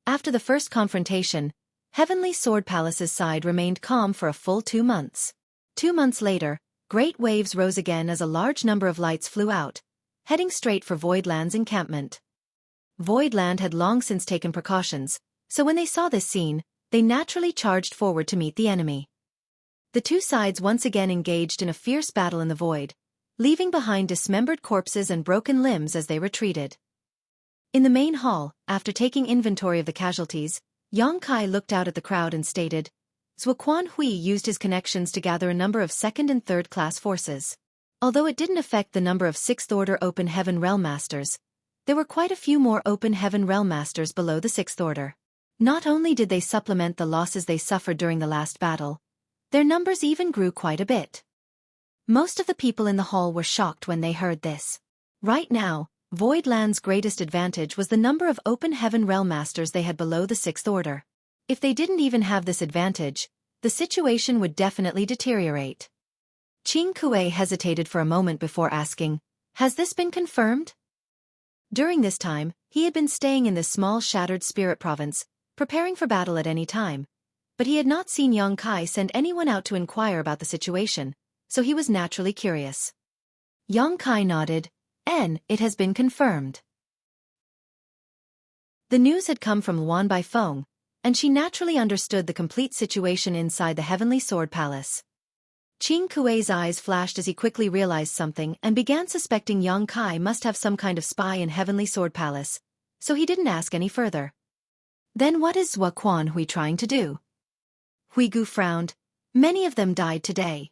After the first confrontation, Heavenly Sword Palace's side remained calm for a full 2 months. 2 months later, great waves rose again as a large number of lights flew out, heading straight for Voidland's encampment. Voidland had long since taken precautions, so when they saw this scene, they naturally charged forward to meet the enemy. The two sides once again engaged in a fierce battle in the void, leaving behind dismembered corpses and broken limbs as they retreated. In the main hall, after taking inventory of the casualties, Xueqi looked out at the crowd and stated, Xueqi used his connections to gather a number of 2nd and 3rd class forces. Although it didn't affect the number of 6th Order Open Heaven Realm Masters, there were quite a few more Open Heaven Realm Masters below the 6th Order. Not only did they supplement the losses they suffered during the last battle, their numbers even grew quite a bit. Most of the people in the hall were shocked when they heard this. Right now, Voidland's greatest advantage was the number of Open Heaven Realm Masters they had below the 6th Order. If they didn't even have this advantage, the situation would definitely deteriorate. Xueqi hesitated for a moment before asking, "Has this been confirmed?" During this time, he had been staying in this small shattered spirit province, preparing for battle at any time, but he had not seen Xueqi send anyone out to inquire about the situation, so he was naturally curious. Xueqi nodded, "It has been confirmed." The news had come from Luan Baifeng, and she naturally understood the complete situation inside the Heavenly Sword Palace. Xueqi's eyes flashed as he quickly realized something and began suspecting Xueqi must have some kind of spy in Heavenly Sword Palace, so he didn't ask any further. "Then what is Xueqi trying to do?" Huigu frowned. "Many of them died today."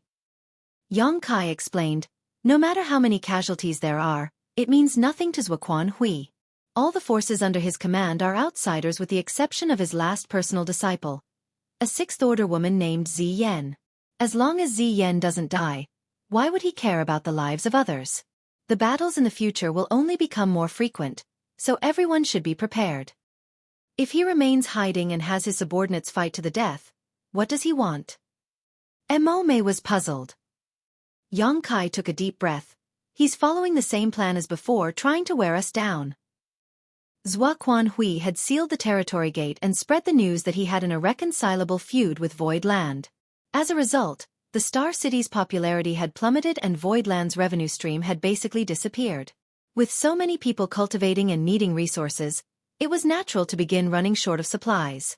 Xueqi explained, "No matter how many casualties there are, it means nothing to Xueqi. All the forces under his command are outsiders with the exception of his last personal disciple, a 6th Order woman named Ziyan. As long as Ziyan doesn't die, why would he care about the lives of others? The battles in the future will only become more frequent, so everyone should be prepared." If he remains hiding and has his subordinates fight to the death, what does he want? Mo Mei was puzzled. Yang Kai took a deep breath. He's following the same plan as before, trying to wear us down. Xueqi had sealed the territory gate and spread the news that he had an irreconcilable feud with Void Land. As a result, the Star City's popularity had plummeted and Void Land's revenue stream had basically disappeared. With so many people cultivating and needing resources, it was natural to begin running short of supplies.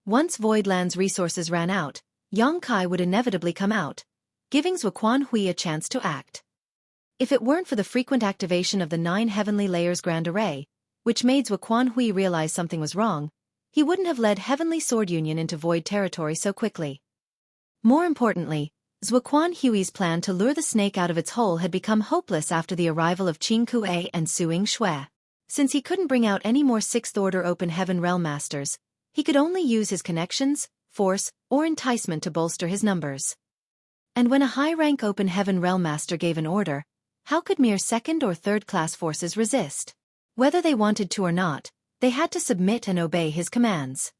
Once Void Land's resources ran out, Yang Kai would inevitably come out, giving Xueqi a chance to act. If it weren't for the frequent activation of the 9 Heavenly Layers Grand Array, which made Xueqi realize something was wrong, he wouldn't have led Heavenly Sword Union into Void territory so quickly. More importantly, Xueqi's plan to lure the snake out of its hole had become hopeless after the arrival of Xueqi and Xueqi. Since he couldn't bring out any more 6th Order Open Heaven Realm Masters, he could only use his connections, force, or enticement to bolster his numbers. And when a high-rank Open Heaven Realm Master gave an order, how could mere 2nd or 3rd class forces resist? Whether they wanted to or not, they had to submit and obey his commands.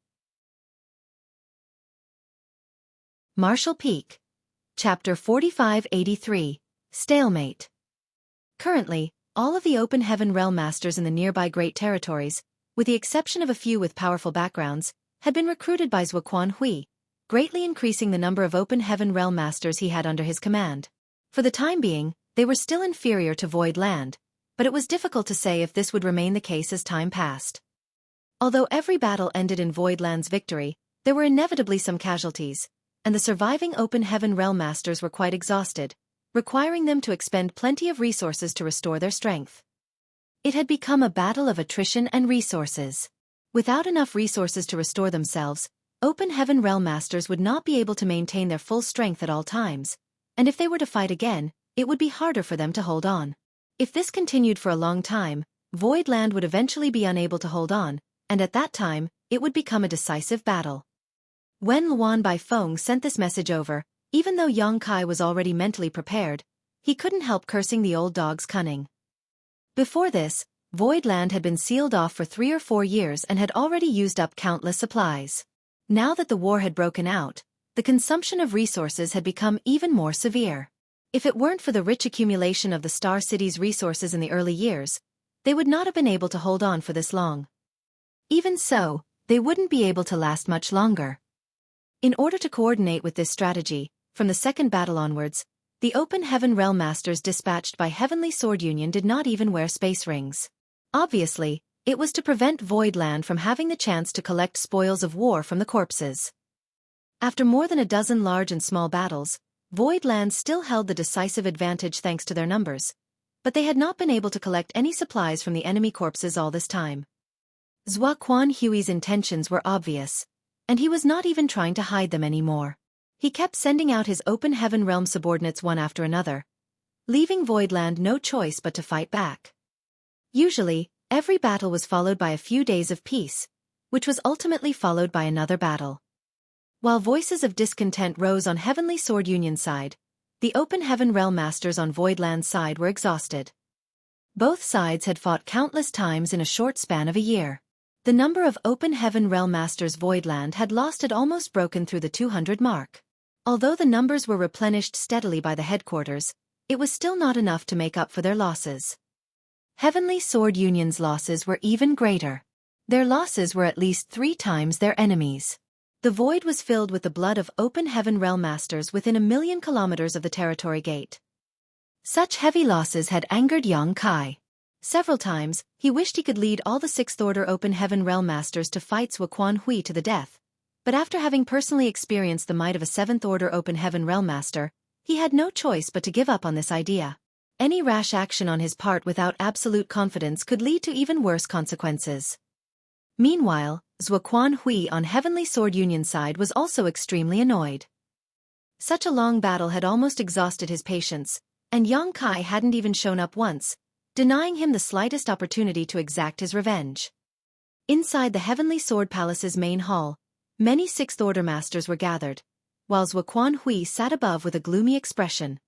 Marshall Peak. Chapter 4583. Stalemate. Currently, all of the Open Heaven Realm Masters in the nearby Great Territories, with the exception of a few with powerful backgrounds, had been recruited by Xueqi, greatly increasing the number of Open Heaven Realm Masters he had under his command. For the time being, they were still inferior to Void Land, but it was difficult to say if this would remain the case as time passed. Although every battle ended in Void Land's victory, there were inevitably some casualties, and the surviving Open Heaven Realm Masters were quite exhausted, requiring them to expend plenty of resources to restore their strength. It had become a battle of attrition and resources. Without enough resources to restore themselves, Open Heaven Realm Masters would not be able to maintain their full strength at all times, and if they were to fight again, it would be harder for them to hold on. If this continued for a long time, Void Land would eventually be unable to hold on, and at that time, it would become a decisive battle. When Luan Baifeng sent this message over, even though Yang Kai was already mentally prepared, he couldn't help cursing the old dog's cunning. Before this, Void Land had been sealed off for 3 or 4 years and had already used up countless supplies. Now that the war had broken out, the consumption of resources had become even more severe. If it weren't for the rich accumulation of the Star City's resources in the early years, they would not have been able to hold on for this long. Even so, they wouldn't be able to last much longer. In order to coordinate with this strategy, from the second battle onwards, the Open Heaven Realm Masters dispatched by Heavenly Sword Union did not even wear space rings. Obviously, it was to prevent Void Land from having the chance to collect spoils of war from the corpses. After more than a dozen large and small battles, Void Land still held the decisive advantage thanks to their numbers, but they had not been able to collect any supplies from the enemy corpses all this time. Xueqi's intentions were obvious, and he was not even trying to hide them anymore. He kept sending out his Open Heaven Realm subordinates one after another, leaving Void Land no choice but to fight back. Usually, every battle was followed by a few days of peace, which was ultimately followed by another battle. While voices of discontent rose on Heavenly Sword Union's side, the Open Heaven Realm Masters on Void Land's side were exhausted. Both sides had fought countless times in a short span of a year. The number of Open Heaven Realm Masters Void Land had lost had almost broken through the 200 mark. Although the numbers were replenished steadily by the headquarters, it was still not enough to make up for their losses. Heavenly Sword Union's losses were even greater. Their losses were at least 3 times their enemies'. The void was filled with the blood of Open Heaven Realm Masters within 1,000,000 kilometers of the territory gate. Such heavy losses had angered Yang Kai. Several times, he wished he could lead all the 6th Order Open Heaven Realm Masters to fight Xueqi to the death, but after having personally experienced the might of a 7th Order Open Heaven Realm Master, he had no choice but to give up on this idea. Any rash action on his part without absolute confidence could lead to even worse consequences. Meanwhile, Xueqi on Heavenly Sword Union's side was also extremely annoyed. Such a long battle had almost exhausted his patience, and Yang Kai hadn't even shown up once, denying him the slightest opportunity to exact his revenge. Inside the Heavenly Sword Palace's main hall, many 6th Order Masters were gathered, while Xueqi sat above with a gloomy expression.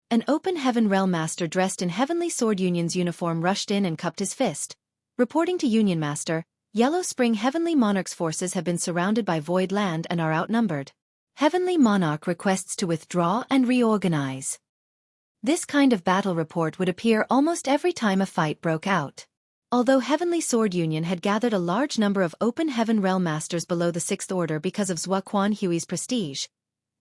An Open Heaven Realm Master dressed in Heavenly Sword Union's uniform rushed in and cupped his fist, Reporting to Union Master, Yellow Spring Heavenly Monarch's forces have been surrounded by Void Land and are outnumbered. Heavenly Monarch requests to withdraw and reorganize. This kind of battle report would appear almost every time a fight broke out. Although Heavenly Sword Union had gathered a large number of Open Heaven Realm Masters below the Sixth Order because of Xueqi's prestige,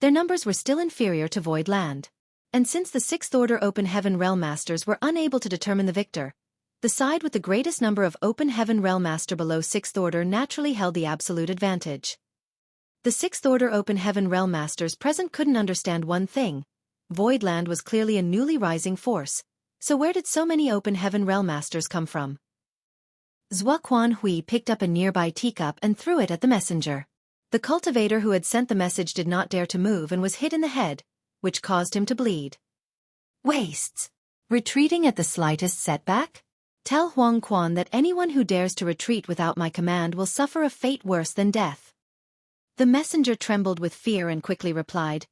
their numbers were still inferior to Void Land. And since the Sixth Order Open Heaven Realm Masters were unable to determine the victor, the side with the greatest number of Open Heaven Realm Master below Sixth Order naturally held the absolute advantage. The Sixth Order Open Heaven Realm Masters present couldn't understand one thing. Void Land was clearly a newly rising force, so where did so many Open Heaven Realm Masters come from? Xueqi picked up a nearby teacup and threw it at the messenger. The cultivator who had sent the message did not dare to move and was hit in the head, which caused him to bleed. Wastes. Retreating at the slightest setback? Tell Xueqi that anyone who dares to retreat without my command will suffer a fate worse than death. The messenger trembled with fear and quickly replied,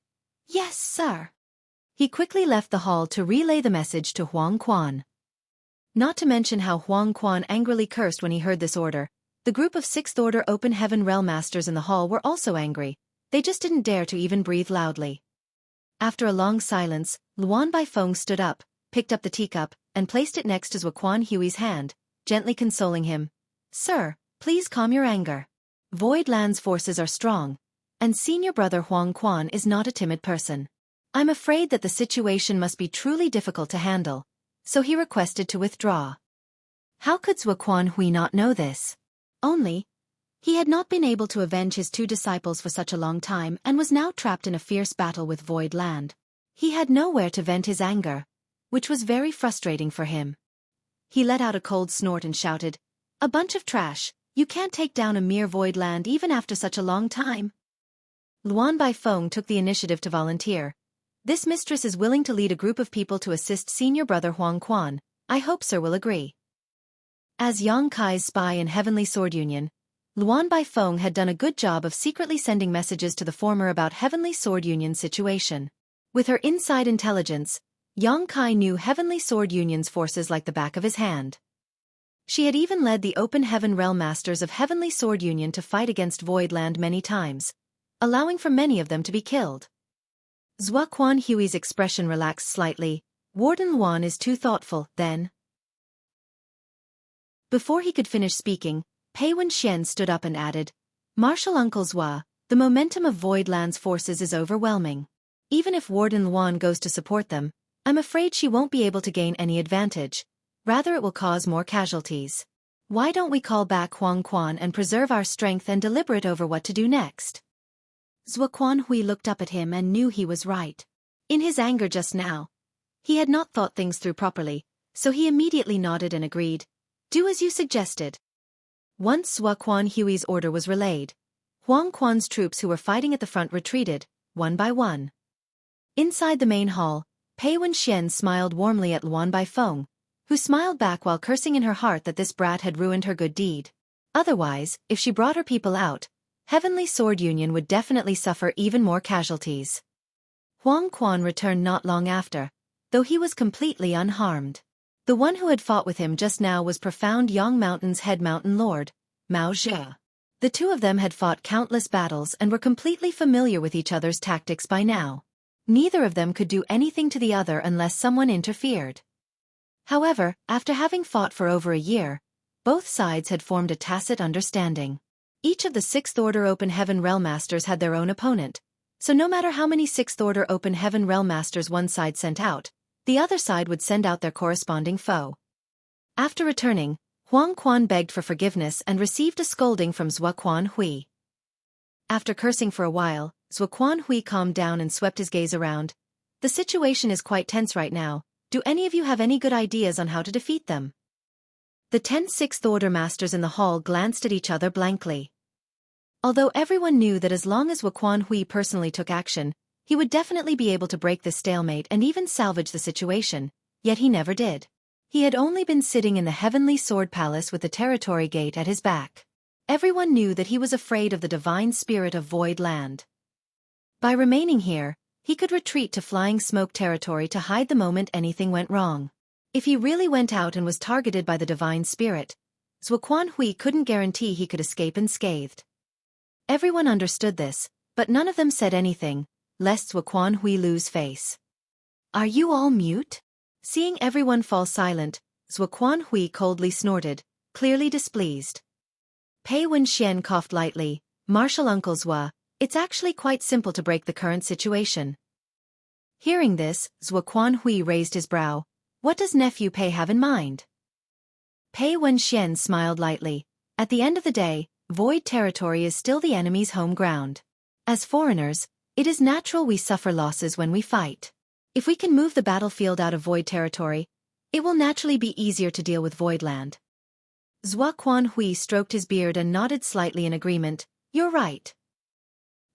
"Yes, sir." He quickly left the hall to relay the message to Xueqi. Not to mention how Xueqi angrily cursed when he heard this order, the group of Sixth Order Open Heaven Realm Masters in the hall were also angry. They just didn't dare to even breathe loudly. After a long silence, Luan Baifeng stood up, picked up the teacup, and placed it next to Xueqi's hand, gently consoling him. "Sir, please calm your anger. Void Land's forces are strong, and senior brother Xueqi is not a timid person. I'm afraid that the situation must be truly difficult to handle, so he requested to withdraw." How could Xueqi not know this? Only, he had not been able to avenge his two disciples for such a long time and was now trapped in a fierce battle with Void Land. He had nowhere to vent his anger, which was very frustrating for him. He let out a cold snort and shouted, "A bunch of trash, you can't take down a mere Void Land even after such a long time." Luan Baifeng took the initiative to volunteer. "This mistress is willing to lead a group of people to assist senior brother Xueqi. I hope sir will agree." As Yang Kai's spy in Heavenly Sword Union, Luan Baifeng had done a good job of secretly sending messages to the former about Heavenly Sword Union's situation. With her inside intelligence, Yang Kai knew Heavenly Sword Union's forces like the back of his hand. She had even led the Open Heaven Realm Masters of Heavenly Sword Union to fight against Void Land many times, allowing for many of them to be killed. Xueqi's expression relaxed slightly. "Warden Luan is too thoughtful, then." Before he could finish speaking, Pei Wenxian stood up and added, "Marshal Uncle Zhua, the momentum of Void Land's forces is overwhelming. Even if Warden Luan goes to support them, I'm afraid she won't be able to gain any advantage. Rather it will cause more casualties. Why don't we call back Xueqi and preserve our strength and deliberate over what to do next?" Xueqi looked up at him and knew he was right. In his anger just now, he had not thought things through properly, so he immediately nodded and agreed. "Do as you suggested." Once Xueqi's order was relayed, Xueqi's troops who were fighting at the front retreated, one by one. Inside the main hall, Pei Wenxian smiled warmly at Luan Baifeng, who smiled back while cursing in her heart that this brat had ruined her good deed. Otherwise, if she brought her people out, Heavenly Sword Union would definitely suffer even more casualties. Xueqi returned not long after, though he was completely unharmed. The one who had fought with him just now was Profound Yang Mountain's head mountain lord, Mao Zhe. The two of them had fought countless battles and were completely familiar with each other's tactics by now. Neither of them could do anything to the other unless someone interfered. However, after having fought for over a year, both sides had formed a tacit understanding. Each of the Sixth Order Open Heaven Realm Masters had their own opponent, so no matter how many Sixth Order Open Heaven Realm Masters one side sent out, the other side would send out their corresponding foe. After returning, Xueqi begged for forgiveness and received a scolding from Xueqi. After cursing for a while, Xueqi calmed down and swept his gaze around. "The situation is quite tense right now. Do any of you have any good ideas on how to defeat them?" The 10 Sixth Order Masters in the hall glanced at each other blankly. Although everyone knew that as long as Xueqi personally took action, he would definitely be able to break this stalemate and even salvage the situation, yet he never did. He had only been sitting in the Heavenly Sword Palace with the territory gate at his back. Everyone knew that he was afraid of the divine spirit of Void Land. By remaining here, he could retreat to Flying Smoke territory to hide the moment anything went wrong. If he really went out and was targeted by the divine spirit, Xueqi Hui couldn't guarantee he could escape unscathed. Everyone understood this, but none of them said anything, lest Xueqi Hui lose face. Are you all mute? Seeing everyone fall silent, Xueqi Hui coldly snorted, clearly displeased. Pei Wenxian coughed lightly. Martial Uncle Zhua, it's actually quite simple to break the current situation. Hearing this, Xueqi Hui raised his brow. What does nephew Pei have in mind? Pei Wenxian smiled lightly. At the end of the day, void territory is still the enemy's home ground. As foreigners, it is natural we suffer losses when we fight. If we can move the battlefield out of void territory, it will naturally be easier to deal with void land. Xueqi Hui stroked his beard and nodded slightly in agreement. You're right.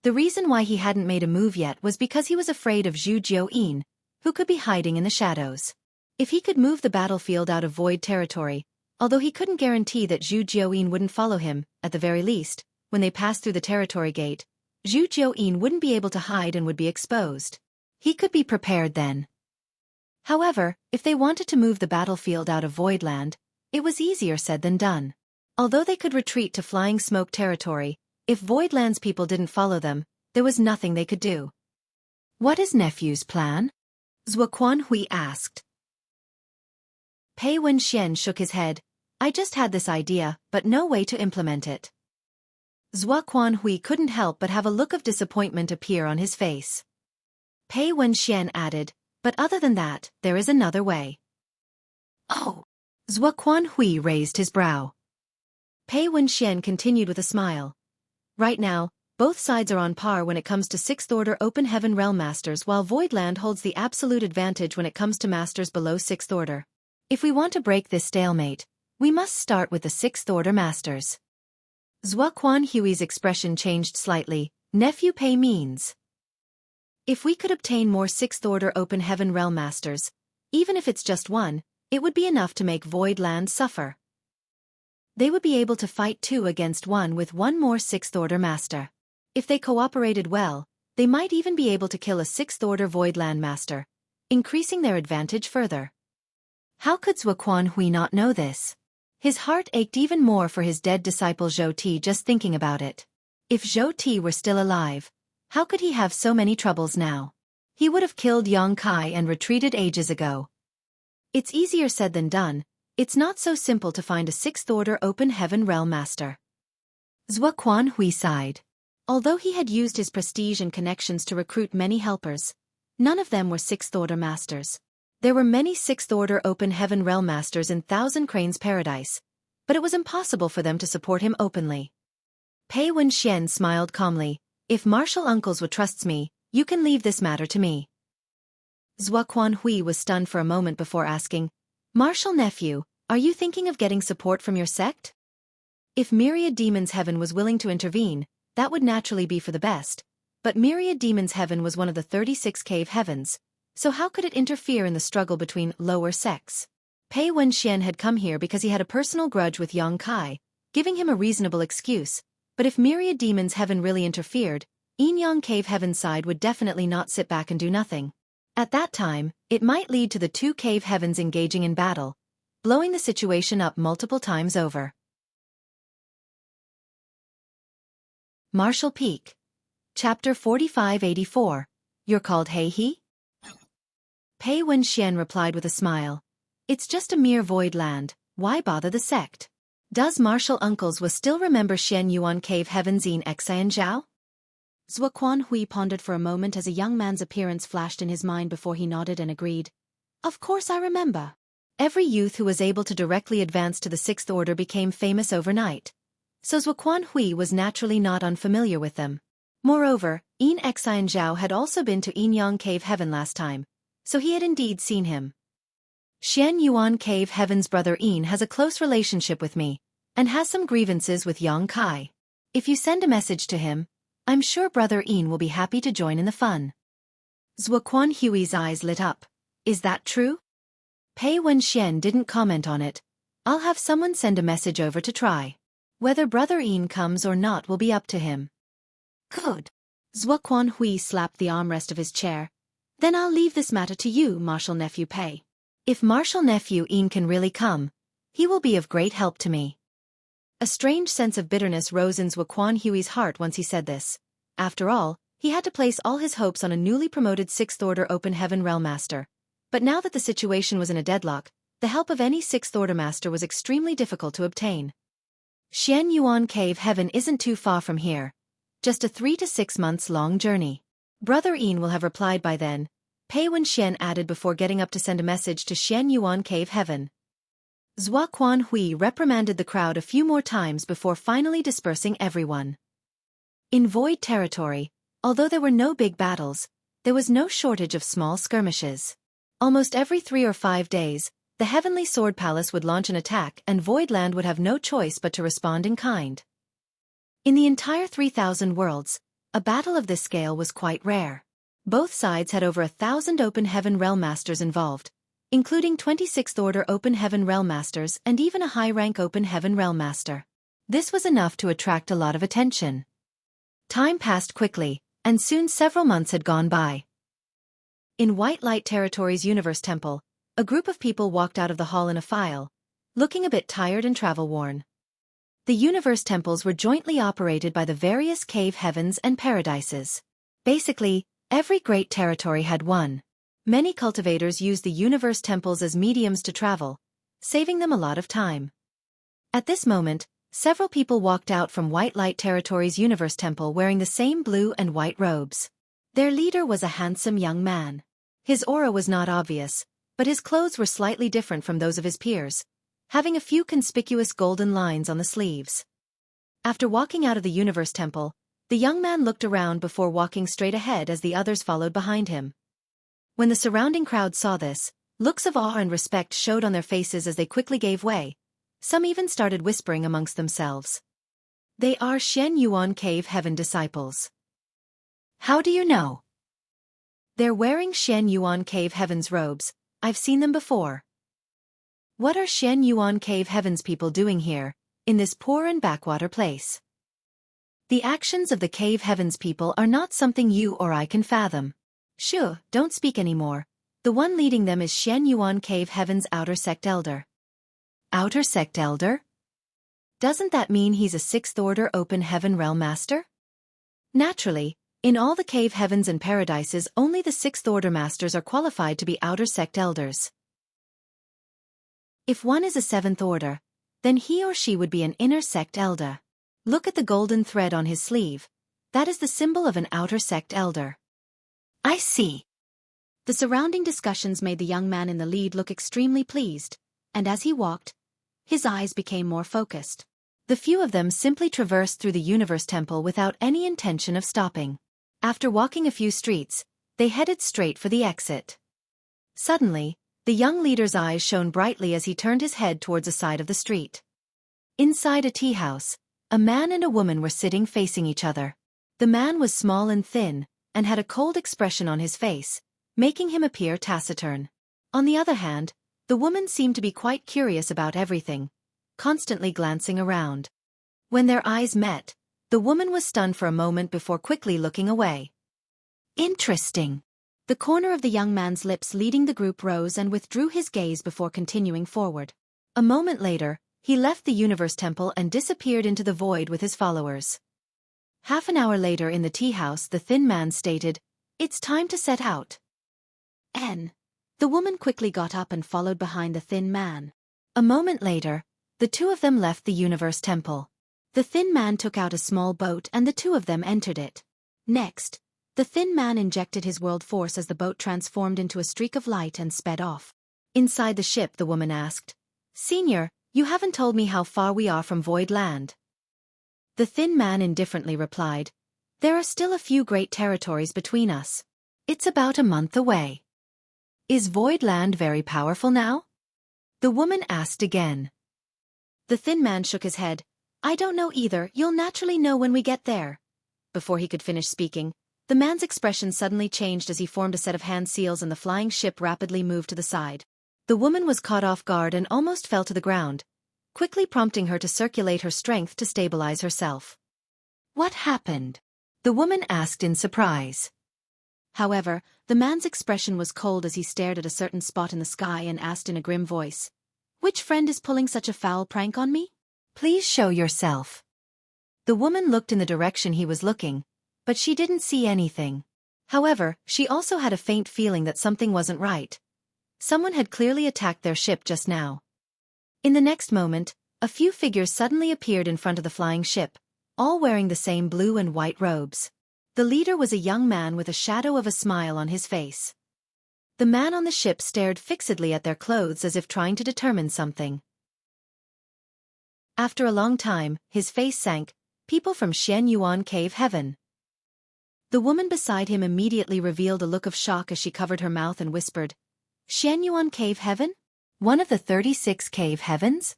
The reason why he hadn't made a move yet was because he was afraid of Zhu Jiuyin, who could be hiding in the shadows. If he could move the battlefield out of void territory, although he couldn't guarantee that Zhu Jiuyin wouldn't follow him, at the very least, when they passed through the territory gate, Zhu Jiuyin wouldn't be able to hide and would be exposed. He could be prepared then. However, if they wanted to move the battlefield out of void land, it was easier said than done. Although they could retreat to Flying Smoke territory, if Voidland's people didn't follow them, there was nothing they could do. What is nephew's plan? Xueqi Hui asked. Pei Wenxian shook his head. I just had this idea, but no way to implement it. Xueqi Hui couldn't help but have a look of disappointment appear on his face. Pei Wenxian added, but other than that, there is another way. Oh! Xueqi Hui raised his brow. Pei Wenxian continued with a smile. Right now, both sides are on par when it comes to 6th Order Open Heaven Realm Masters, while Voidland holds the absolute advantage when it comes to Masters below 6th Order. If we want to break this stalemate, we must start with the 6th Order Masters. Xueqi Hui's expression changed slightly. Nephew Pei means. If we could obtain more 6th Order Open Heaven Realm Masters, even if it's just one, it would be enough to make Voidland suffer. They would be able to fight 2 against 1 with one more 6th Order Master. If they cooperated well, they might even be able to kill a 6th Order Voidland Master, increasing their advantage further. How could Xueqi Hui not know this? His heart ached even more for his dead disciple Xueqi just thinking about it. If Xueqi were still alive, how could he have so many troubles now? He would have killed Yang Kai and retreated ages ago. It's easier said than done. It's not so simple to find a 6th Order Open Heaven Realm Master. Xueqi Hui sighed. Although he had used his prestige and connections to recruit many helpers, none of them were 6th Order Masters. There were many 6th Order Open Heaven Realm Masters in Thousand Cranes Paradise, but it was impossible for them to support him openly. Pei Wenxian smiled calmly. If Martial Uncles would trust me, you can leave this matter to me. Xueqi Hui was stunned for a moment before asking, Martial Nephew, are you thinking of getting support from your sect? If Myriad Demons Heaven was willing to intervene, that would naturally be for the best, but Myriad Demons Heaven was one of the 36 cave heavens, so how could it interfere in the struggle between lower sects? Pei Wenxian had come here because he had a personal grudge with Yang Kai, giving him a reasonable excuse, but if Myriad Demons Heaven really interfered, Yin Yang Cave Heaven side would definitely not sit back and do nothing. At that time, it might lead to the 2 cave heavens engaging in battle, blowing the situation up multiple times over. Martial Peak. Chapter 4584. You're called Heihe? Pei Wenxian replied with a smile. It's just a mere void land, why bother the sect? Does Martial Uncles was still remember Shen Yuan Cave Heavens in Xian Zhao? Xueqi Hui pondered for a moment as a young man's appearance flashed in his mind before he nodded and agreed. Of course I remember. Every youth who was able to directly advance to the 6th Order became famous overnight. So Xueqi Hui was naturally not unfamiliar with them. Moreover, Yin Xian Zhao had also been to Yin Yang Cave Heaven last time, so he had indeed seen him. Shen Yuan Cave Heaven's brother Yin has a close relationship with me, and has some grievances with Yang Kai. If you send a message to him, I'm sure brother Yin will be happy to join in the fun. Xueqi Hui's eyes lit up. Is that true? Pei Wenxian didn't comment on it. I'll have someone send a message over to try. Whether brother Yin comes or not will be up to him. Good. Xueqi Hui slapped the armrest of his chair. Then I'll leave this matter to you, Martial Nephew Pei. If Martial Nephew Yin can really come, he will be of great help to me. A strange sense of bitterness rose in Xueqi's heart once he said this. After all, he had to place all his hopes on a newly promoted 6th Order Open Heaven Realm Master. But now that the situation was in a deadlock, the help of any 6th Order Master was extremely difficult to obtain. Xueqi Cave Heaven isn't too far from here. Just a 3 to 6 months long journey. Brother Ian will have replied by then, Pei Wenxian added before getting up to send a message to Xueqi Cave Heaven. Xueqi reprimanded the crowd a few more times before finally dispersing everyone. In Void Territory, although there were no big battles, there was no shortage of small skirmishes. Almost every 3 or 5 days, the Heavenly Sword Palace would launch an attack and Voidland would have no choice but to respond in kind. In the entire 3,000 worlds, a battle of this scale was quite rare. Both sides had over 1,000 Open Heaven Realm Masters involved, including 26th Order Open Heaven Realm Masters and even a high-rank Open Heaven Realm Master. This was enough to attract a lot of attention. Time passed quickly, and soon several months had gone by. In White Light Territory's Universe Temple, a group of people walked out of the hall in a file, looking a bit tired and travel-worn. The Universe Temples were jointly operated by the various cave heavens and paradises. Basically, every great territory had one. Many cultivators used the Universe Temples as mediums to travel, saving them a lot of time. At this moment, several people walked out from White Light Territory's Universe Temple wearing the same blue and white robes. Their leader was a handsome young man. His aura was not obvious, but his clothes were slightly different from those of his peers, having a few conspicuous golden lines on the sleeves. After walking out of the Universe Temple, the young man looked around before walking straight ahead as the others followed behind him. When the surrounding crowd saw this, looks of awe and respect showed on their faces as they quickly gave way. Some even started whispering amongst themselves. They are Xueqi Cave Heaven disciples. How do you know? They're wearing Xueqi Cave Heaven's robes. I've seen them before. What are Xueqi Cave Heaven's people doing here, in this poor and backwater place? The actions of the Cave Heaven's people are not something you or I can fathom. Shoo, don't speak anymore. The one leading them is Xueqi Cave Heaven's Outer Sect Elder. Outer Sect Elder? Doesn't that mean he's a 6th Order Open Heaven Realm Master? Naturally, in all the Cave Heavens and Paradises only the 6th Order Masters are qualified to be Outer Sect Elders. If one is a 7th Order, then he or she would be an Inner Sect Elder. Look at the golden thread on his sleeve. That is the symbol of an Outer Sect Elder. I see. The surrounding discussions made the young man in the lead look extremely pleased, and as he walked, his eyes became more focused. The few of them simply traversed through the Universe Temple without any intention of stopping. After walking a few streets, they headed straight for the exit. Suddenly, the young leader's eyes shone brightly as he turned his head towards a side of the street. Inside a tea house, a man and a woman were sitting facing each other. The man was small and thin, and had a cold expression on his face, making him appear taciturn. On the other hand, the woman seemed to be quite curious about everything, constantly glancing around. When their eyes met, the woman was stunned for a moment before quickly looking away. Interesting. The corner of the young man's lips leading the group rose and withdrew his gaze before continuing forward. A moment later, he left the Universe Temple and disappeared into the void with his followers. Half an hour later in the tea house the thin man stated, "It's time to set out." The woman quickly got up and followed behind the thin man. A moment later, the two of them left the Universe Temple. The thin man took out a small boat and the two of them entered it. Next, the thin man injected his world force as the boat transformed into a streak of light and sped off. Inside the ship the woman asked, "Senior, you haven't told me how far we are from Void Land." The thin man indifferently replied, "There are still a few great territories between us. It's about a month away." "Is Void Land very powerful now?" the woman asked again. The thin man shook his head. "I don't know either, you'll naturally know when we get there." Before he could finish speaking, the man's expression suddenly changed as he formed a set of hand seals and the flying ship rapidly moved to the side. The woman was caught off guard and almost fell to the ground, quickly prompting her to circulate her strength to stabilize herself. "What happened?" the woman asked in surprise. However, the man's expression was cold as he stared at a certain spot in the sky and asked in a grim voice, "Which friend is pulling such a foul prank on me?" Please show yourself. The woman looked in the direction he was looking, but she didn't see anything. However, she also had a faint feeling that something wasn't right. Someone had clearly attacked their ship just now. In the next moment, a few figures suddenly appeared in front of the flying ship, all wearing the same blue and white robes. The leader was a young man with a shadow of a smile on his face. The man on the ship stared fixedly at their clothes as if trying to determine something. After a long time, his face sank. People from Xueqi Cave Heaven. The woman beside him immediately revealed a look of shock as she covered her mouth and whispered, Xueqi Cave Heaven? One of the 36 cave heavens?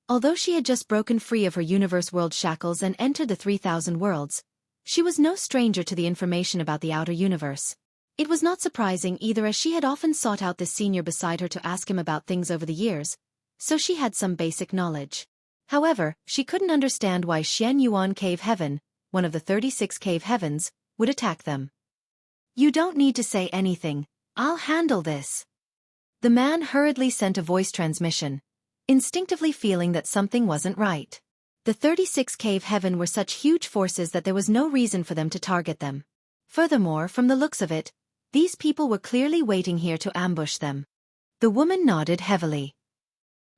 Although she had just broken free of her universe world shackles and entered the 3,000 worlds, she was no stranger to the information about the outer universe. It was not surprising either, as she had often sought out this senior beside her to ask him about things over the years, so she had some basic knowledge. However, she couldn't understand why Xueqi Cave Heaven, one of the 36 cave heavens, would attack them. You don't need to say anything, I'll handle this. The man hurriedly sent a voice transmission, instinctively feeling that something wasn't right. The 36 cave heaven were such huge forces that there was no reason for them to target them. Furthermore, from the looks of it, these people were clearly waiting here to ambush them. The woman nodded heavily.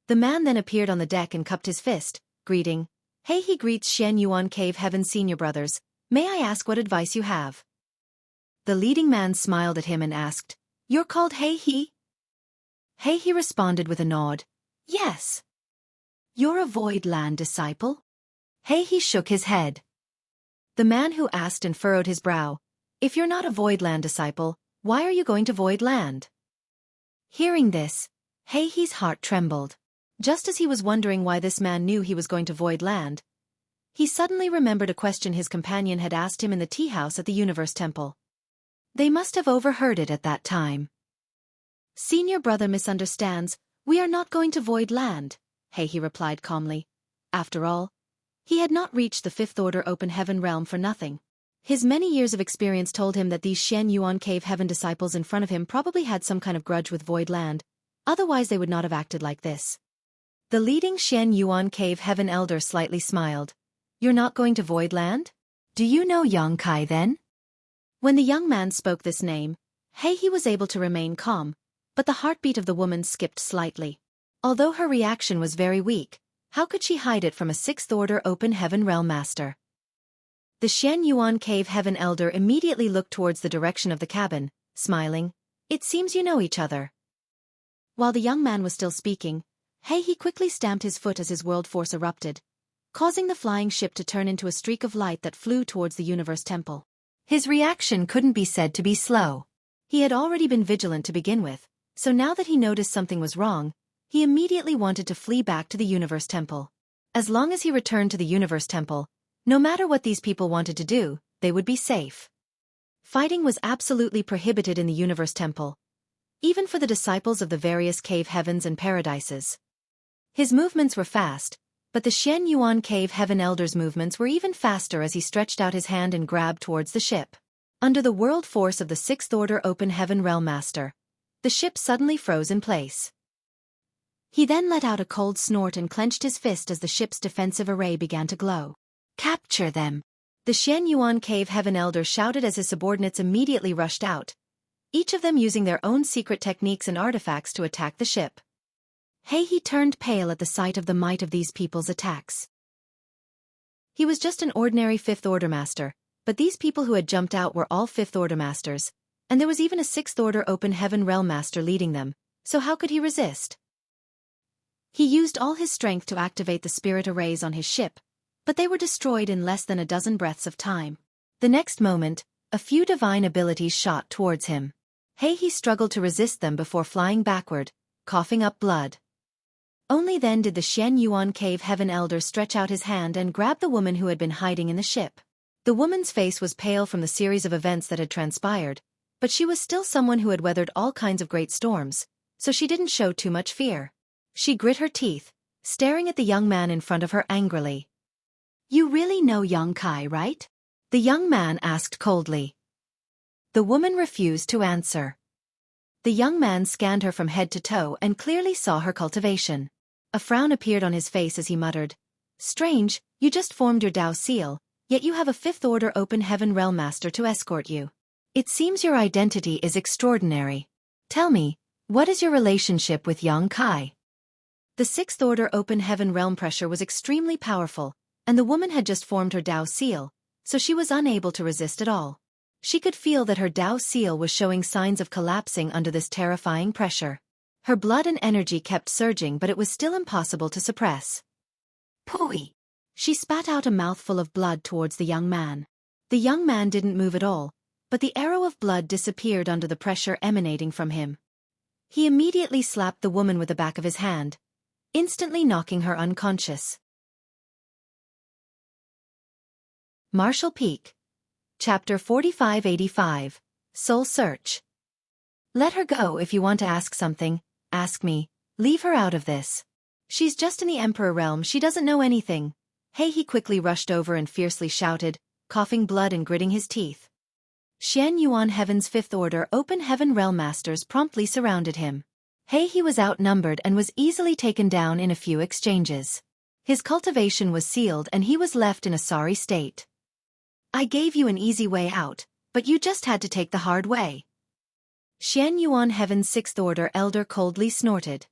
The man then appeared on the deck and cupped his fist, greeting, Hey, he greets Xueqi Cave Heaven senior brothers, may I ask what advice you have? The leading man smiled at him and asked, You're called Hey He? Hey He responded with a nod, Yes. You're a Void Land disciple? Hey He shook his head. The man who asked and furrowed his brow, If you're not a Void Land disciple, why are you going to Void Land? Hearing this, Hey He's heart trembled. Just as he was wondering why this man knew he was going to Void Land, he suddenly remembered a question his companion had asked him in the tea house at the Universe Temple. They must have overheard it at that time. Senior brother misunderstands, we are not going to Void Land, Hey He replied calmly. After all, he had not reached the Fifth Order Open Heaven realm for nothing. His many years of experience told him that these Xueqi Cave Heaven disciples in front of him probably had some kind of grudge with Void Land, otherwise they would not have acted like this. The leading Xueqi Cave Heaven elder slightly smiled. You're not going to Void Land? Do you know Xueqi then? When the young man spoke this name, Hey He was able to remain calm, but the heartbeat of the woman skipped slightly. Although her reaction was very weak, how could she hide it from a Sixth Order Open Heaven Realm Master? The Xueqi Cave Heaven elder immediately looked towards the direction of the cabin, smiling, It seems you know each other. While the young man was still speaking, Hey He quickly stamped his foot as his world force erupted, causing the flying ship to turn into a streak of light that flew towards the Universe Temple. His reaction couldn't be said to be slow. He had already been vigilant to begin with, so now that he noticed something was wrong, he immediately wanted to flee back to the Universe Temple. As long as he returned to the Universe Temple, no matter what these people wanted to do, they would be safe. Fighting was absolutely prohibited in the Universe Temple, even for the disciples of the various cave heavens and paradises. His movements were fast, but the Xueqi Cave Heaven elder's movements were even faster as he stretched out his hand and grabbed towards the ship. Under the world force of the Sixth Order Open Heaven Realm Master, the ship suddenly froze in place. He then let out a cold snort and clenched his fist as the ship's defensive array began to glow. Capture them! The Xueqi Cave Heaven elder shouted as his subordinates immediately rushed out, each of them using their own secret techniques and artifacts to attack the ship. Hey He turned pale at the sight of the might of these people's attacks. He was just an ordinary Fifth Order Master, but these people who had jumped out were all Fifth Order Masters, and there was even a Sixth Order Open Heaven Realm Master leading them, so how could he resist? He used all his strength to activate the spirit arrays on his ship, but they were destroyed in less than a dozen breaths of time. The next moment, a few divine abilities shot towards him. Hey He struggled to resist them before flying backward, coughing up blood. Only then did the Xueqi Cave Heaven elder stretch out his hand and grab the woman who had been hiding in the ship. The woman's face was pale from the series of events that had transpired, but she was still someone who had weathered all kinds of great storms, so she didn't show too much fear. She grit her teeth, staring at the young man in front of her angrily. You really know Xueqi, right? The young man asked coldly. The woman refused to answer. The young man scanned her from head to toe and clearly saw her cultivation. A frown appeared on his face as he muttered, Strange, you just formed your Dao seal, yet you have a fifth-order open heaven realm master to escort you. It seems your identity is extraordinary. Tell me, what is your relationship with Yang Kai? The sixth-order open heaven realm pressure was extremely powerful, and the woman had just formed her Dao seal, so she was unable to resist at all. She could feel that her Dao seal was showing signs of collapsing under this terrifying pressure. Her blood and energy kept surging, but it was still impossible to suppress. Pooey! She spat out a mouthful of blood towards the young man. The young man didn't move at all, but the arrow of blood disappeared under the pressure emanating from him. He immediately slapped the woman with the back of his hand, instantly knocking her unconscious. Marshall Peak. Chapter 4585. Soul Search. Let her go. If you want to ask something, ask me. Leave her out of this. She's just in the Emperor realm, she doesn't know anything. Hey, he quickly rushed over and fiercely shouted, coughing blood and gritting his teeth. Xian Yuan Heaven's Fifth Order Open Heaven Realm Masters promptly surrounded him. Hey, he was outnumbered and was easily taken down in a few exchanges. His cultivation was sealed and he was left in a sorry state. I gave you an easy way out, but you just had to take the hard way. Xian Yuan Heaven's Sixth Order Elder coldly snorted.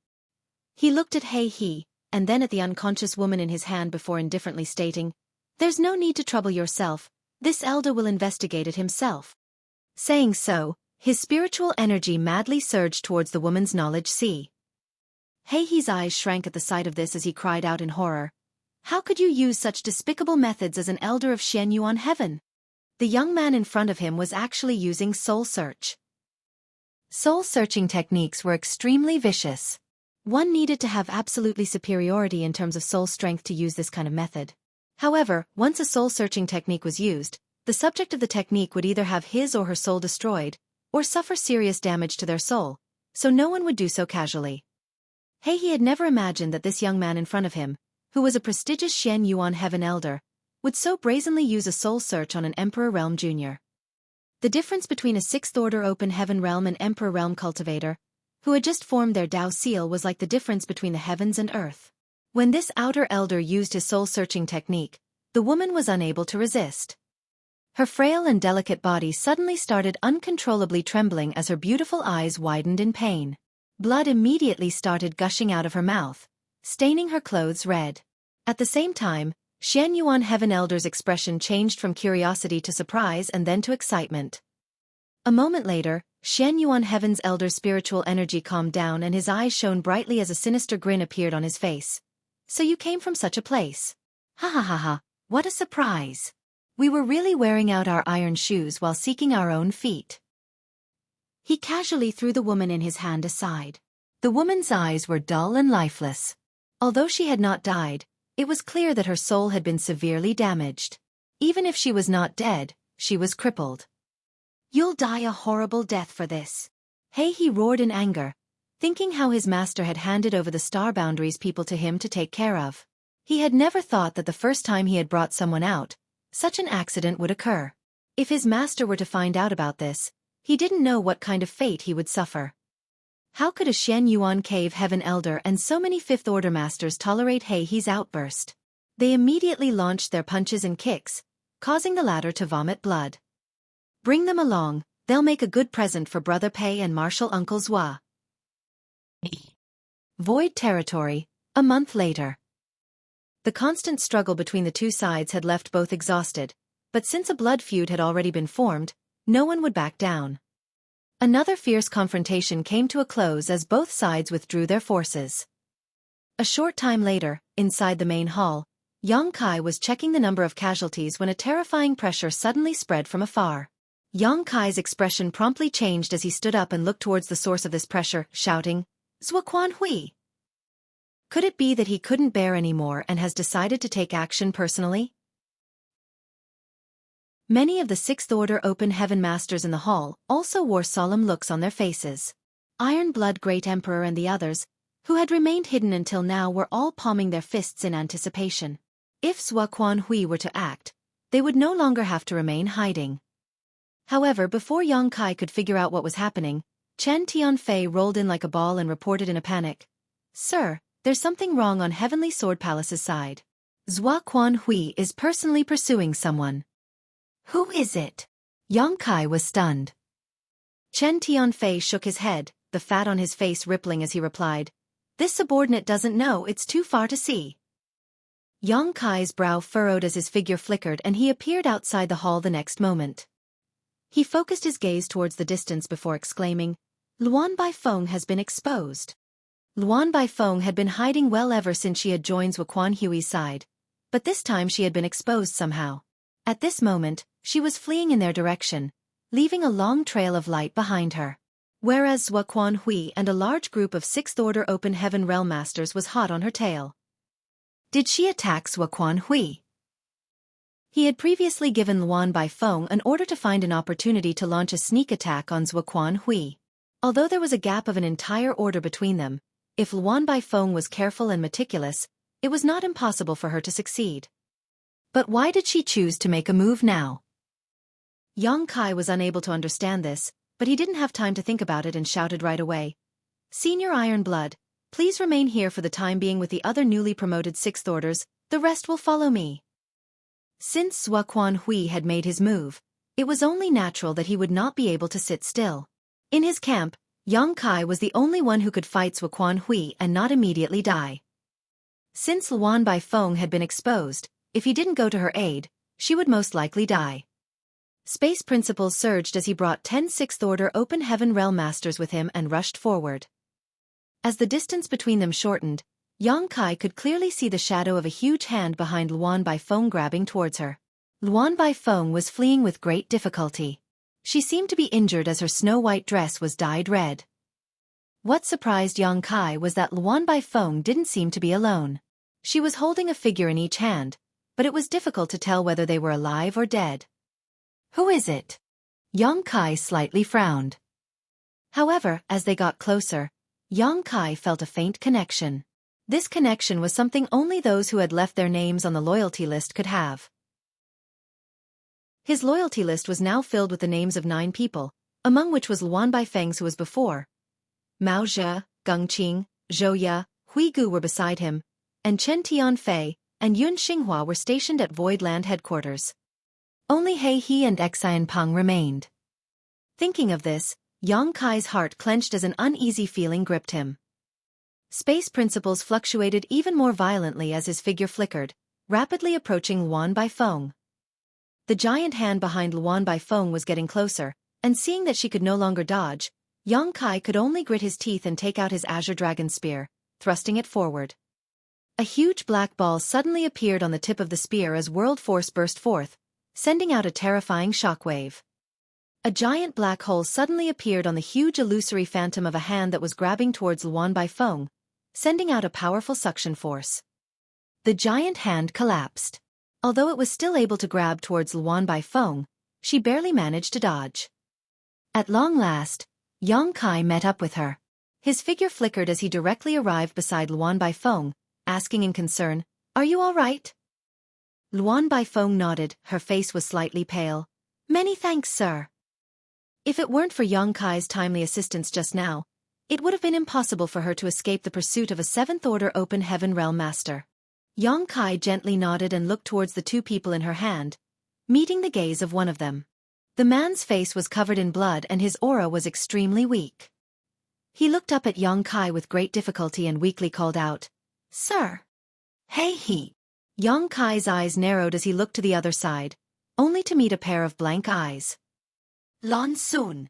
He looked at He, and then at the unconscious woman in his hand before indifferently stating, "There's no need to trouble yourself, this elder will investigate it himself." Saying so, his spiritual energy madly surged towards the woman's knowledge sea. Hei's eyes shrank at the sight of this as he cried out in horror. How could you use such despicable methods as an elder of Xian Yuan Heaven? The young man in front of him was actually using soul search. Soul-searching techniques were extremely vicious. One needed to have absolutely superiority in terms of soul strength to use this kind of method. However, once a soul-searching technique was used, the subject of the technique would either have his or her soul destroyed, or suffer serious damage to their soul, so no one would do so casually. He had never imagined that this young man in front of him, who was a prestigious Xian Yuan Heaven elder, would so brazenly use a soul search on an Emperor Realm Junior. The difference between a sixth-order open heaven realm and Emperor Realm cultivator, who had just formed their Dao seal, was like the difference between the heavens and earth. When this outer elder used his soul-searching technique, the woman was unable to resist. Her frail and delicate body suddenly started uncontrollably trembling as her beautiful eyes widened in pain. Blood immediately started gushing out of her mouth, staining her clothes red. At the same time, Xian Yuan Heaven Elder's expression changed from curiosity to surprise and then to excitement. A moment later, Xian Yuan Heaven's Elder's spiritual energy calmed down and his eyes shone brightly as a sinister grin appeared on his face. So you came from such a place? Ha ha ha ha, what a surprise! We were really wearing out our iron shoes while seeking our own feet. He casually threw the woman in his hand aside. The woman's eyes were dull and lifeless. Although she had not died, it was clear that her soul had been severely damaged. Even if she was not dead, she was crippled. You'll die a horrible death for this. He roared in anger, thinking how his master had handed over the Star Boundaries people to him to take care of. He had never thought that the first time he had brought someone out, such an accident would occur. If his master were to find out about this, he didn't know what kind of fate he would suffer. How could a Xian Yuan Cave Heaven Elder and so many Fifth Order Masters tolerate Hei's outburst? They immediately launched their punches and kicks, causing the latter to vomit blood. Bring them along, they'll make a good present for Brother Pei and Martial Uncle Zhua. Void Territory, a month later. The constant struggle between the two sides had left both exhausted, but since a blood feud had already been formed, no one would back down. Another fierce confrontation came to a close as both sides withdrew their forces. A short time later, inside the main hall, Yang Kai was checking the number of casualties when a terrifying pressure suddenly spread from afar. Yang Kai's expression promptly changed as he stood up and looked towards the source of this pressure, shouting, Xueqi! Could it be that he couldn't bear anymore and has decided to take action personally? Many of the Sixth Order Open Heaven Masters in the hall also wore solemn looks on their faces. Iron Blood Great Emperor and the others, who had remained hidden until now, were all palming their fists in anticipation. If Xueqi were to act, they would no longer have to remain hiding. However, before Yang Kai could figure out what was happening, Chen Tianfei rolled in like a ball and reported in a panic. Sir, there's something wrong on Heavenly Sword Palace's side. Xueqi is personally pursuing someone. Who is it? Yang Kai was stunned. Chen Tianfei shook his head, the fat on his face rippling as he replied, "This subordinate doesn't know, it's too far to see." Yang Kai's brow furrowed as his figure flickered and he appeared outside the hall the next moment. He focused his gaze towards the distance before exclaiming, "Luan Baifeng has been exposed." Luan Baifeng had been hiding well ever since she had joined Xueqi's side, but this time she had been exposed somehow. At this moment, she was fleeing in their direction, leaving a long trail of light behind her. Whereas Xueqi and a large group of 6th Order Open Heaven Realm Masters was hot on her tail. Did she attack Xueqi? He had previously given Luan Baifeng an order to find an opportunity to launch a sneak attack on Xueqi. Although there was a gap of an entire order between them, if Luan Baifeng was careful and meticulous, it was not impossible for her to succeed. But why did she choose to make a move now? Yang Kai was unable to understand this, but he didn't have time to think about it and shouted right away, "Senior Iron Blood, please remain here for the time being with the other newly promoted 6th Orders, the rest will follow me." Since Xueqi had made his move, it was only natural that he would not be able to sit still. In his camp, Yang Kai was the only one who could fight Xueqi and not immediately die. Since Luan Baifeng had been exposed, if he didn't go to her aid, she would most likely die. Space Principles surged as he brought 10 6th Order Open Heaven Realm Masters with him and rushed forward. As the distance between them shortened, Yang Kai could clearly see the shadow of a huge hand behind Luan Baifeng grabbing towards her. Luan Baifeng was fleeing with great difficulty. She seemed to be injured as her snow-white dress was dyed red. What surprised Yang Kai was that Luan Baifeng didn't seem to be alone. She was holding a figure in each hand, but it was difficult to tell whether they were alive or dead. Who is it? Yang Kai slightly frowned. However, as they got closer, Yang Kai felt a faint connection. This connection was something only those who had left their names on the loyalty list could have. His loyalty list was now filled with the names of 9 people, among which was Luan Baifeng's who was before. Mao Zhe, Gengqing, Zhou Ye, Hui Gu were beside him, and Chen Tianfei and Yun Xinghua were stationed at Void Land headquarters. Only He and Xian Peng remained. Thinking of this, Yang Kai's heart clenched as an uneasy feeling gripped him. Space Principles fluctuated even more violently as his figure flickered, rapidly approaching Luan Baifeng. The giant hand behind Luan Baifeng was getting closer, and seeing that she could no longer dodge, Yang Kai could only grit his teeth and take out his Azure Dragon Spear, thrusting it forward. A huge black ball suddenly appeared on the tip of the spear as World Force burst forth, sending out a terrifying shockwave. A giant black hole suddenly appeared on the huge illusory phantom of a hand that was grabbing towards Luan Baifeng, sending out a powerful suction force. The giant hand collapsed. Although it was still able to grab towards Luan Baifeng, she barely managed to dodge. At long last, Yang Kai met up with her. His figure flickered as he directly arrived beside Luan Baifeng, asking in concern, "Are you all right?" Luan Baifeng nodded, her face was slightly pale. "Many thanks, sir." If it weren't for Yang Kai's timely assistance just now, it would have been impossible for her to escape the pursuit of a 7th Order Open Heaven Realm Master. Yang Kai gently nodded and looked towards the 2 people in her hand, meeting the gaze of one of them. The man's face was covered in blood and his aura was extremely weak. He looked up at Yang Kai with great difficulty and weakly called out, "Sir." He. Yang Kai's eyes narrowed as he looked to the other side, only to meet a pair of blank eyes. Lan Sun.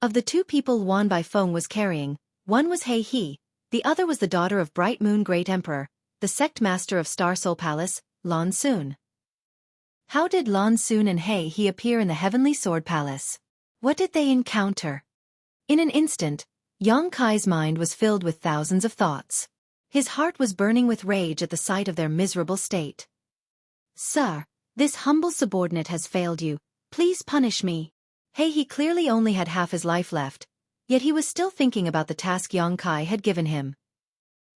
Of the 2 people Luan Baifeng was carrying, one was He, the other was the daughter of Bright Moon Great Emperor, the sect master of Star Soul Palace, Lan Sun. How did Lan Sun and He appear in the Heavenly Sword Palace? What did they encounter? In an instant, Yang Kai's mind was filled with thousands of thoughts. His heart was burning with rage at the sight of their miserable state. "Sir, this humble subordinate has failed you. Please punish me." He clearly only had half his life left, yet he was still thinking about the task Yang Kai had given him.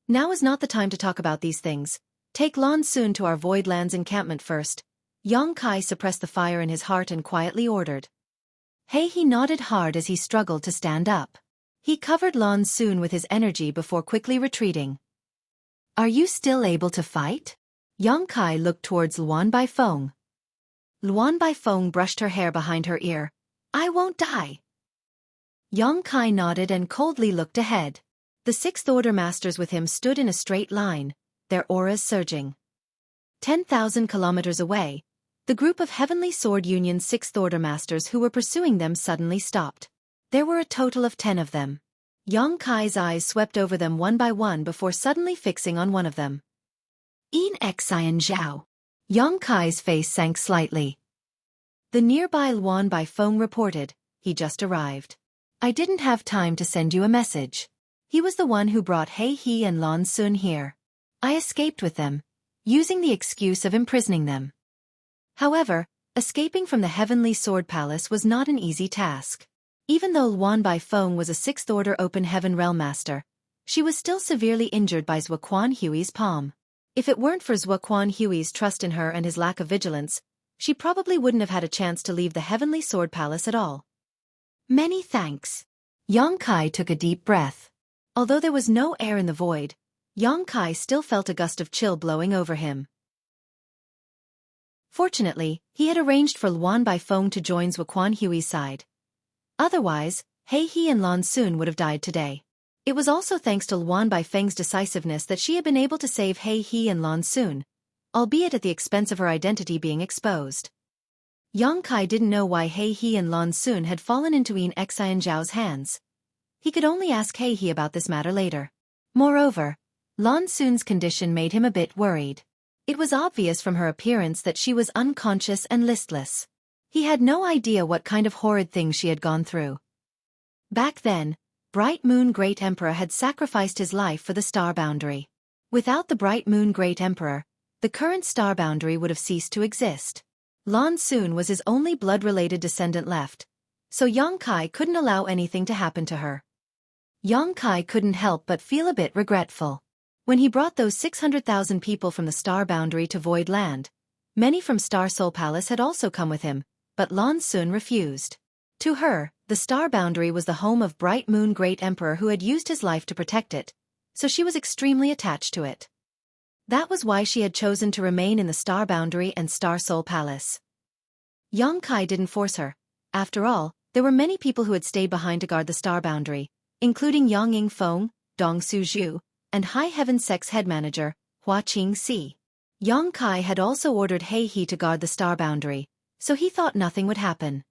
"Now is not the time to talk about these things. Take Lan Sun to our Void Lands encampment first." Yang Kai suppressed the fire in his heart and quietly ordered. He nodded hard as he struggled to stand up. He covered Lan Sun with his energy before quickly retreating. "Are you still able to fight?" Yang Kai looked towards Luan Baifeng. Luan Baifeng brushed her hair behind her ear. I won't die. Yang Kai nodded and coldly looked ahead. The Sixth Order Masters with him stood in a straight line, their auras surging. 10,000 kilometers away, the group of Heavenly Sword Union's Sixth Order Masters who were pursuing them suddenly stopped. There were a total of 10 of them. Yang Kai's eyes swept over them one by one before suddenly fixing on one of them. In Xian Zhao. Yang Kai's face sank slightly. The nearby Luan Baifeng reported, he just arrived. I didn't have time to send you a message. He was the one who brought He He and Lan Sun here. I escaped with them, using the excuse of imprisoning them. However, escaping from the Heavenly Sword Palace was not an easy task. Even though Luan Baifeng was a Sixth Order Open Heaven Realm Master, she was still severely injured by Xueqi Hui's palm. If it weren't for Xueqi Hui's trust in her and his lack of vigilance, she probably wouldn't have had a chance to leave the Heavenly Sword Palace at all. Many thanks. Yang Kai took a deep breath. Although there was no air in the void, Yang Kai still felt a gust of chill blowing over him. Fortunately, he had arranged for Luan Baifeng to join Xueqi Hui's side. Otherwise, He He and Lan Sun would have died today. It was also thanks to Luan Baifeng's decisiveness that she had been able to save He He and Lan Sun, albeit at the expense of her identity being exposed. Yang Kai didn't know why He He and Lan Sun had fallen into In Xian Zhao's hands. He could only ask He He about this matter later. Moreover, Lan Sun's condition made him a bit worried. It was obvious from her appearance that she was unconscious and listless. He had no idea what kind of horrid things she had gone through. Back then, Bright Moon Great Emperor had sacrificed his life for the Star Boundary. Without the Bright Moon Great Emperor, the current Star Boundary would have ceased to exist. Lan Sun was his only blood-related descendant left, so Yang Kai couldn't allow anything to happen to her. Yang Kai couldn't help but feel a bit regretful. When he brought those 600,000 people from the Star Boundary to Void Land, many from Star Soul Palace had also come with him, but Lan Sun refused. To her, the Star Boundary was the home of Bright Moon Great Emperor who had used his life to protect it, so she was extremely attached to it. That was why she had chosen to remain in the Star Boundary and Star Soul Palace. Yang Kai didn't force her. After all, there were many people who had stayed behind to guard the Star Boundary, including Yang Yingfeng, Dong Suzhu, and High Heaven Sect's head manager, Hua Qingxi. Yang Kai had also ordered He He to guard the Star Boundary, so he thought nothing would happen.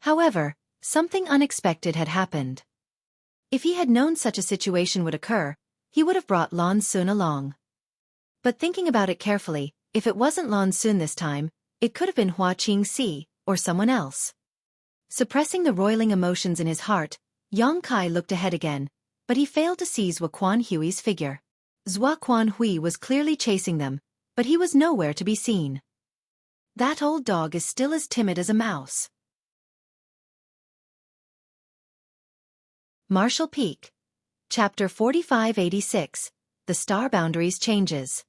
However, something unexpected had happened. If he had known such a situation would occur, he would have brought Lan Sun along. But thinking about it carefully, if it wasn't Lan Sun this time, it could have been Hua Qingxi, or someone else. Suppressing the roiling emotions in his heart, Yang Kai looked ahead again, but he failed to see Xueqi Hui's figure. Xueqi Hui was clearly chasing them, but he was nowhere to be seen. That old dog is still as timid as a mouse. Marshall Peak. Chapter 4586, The Star Boundaries Changes.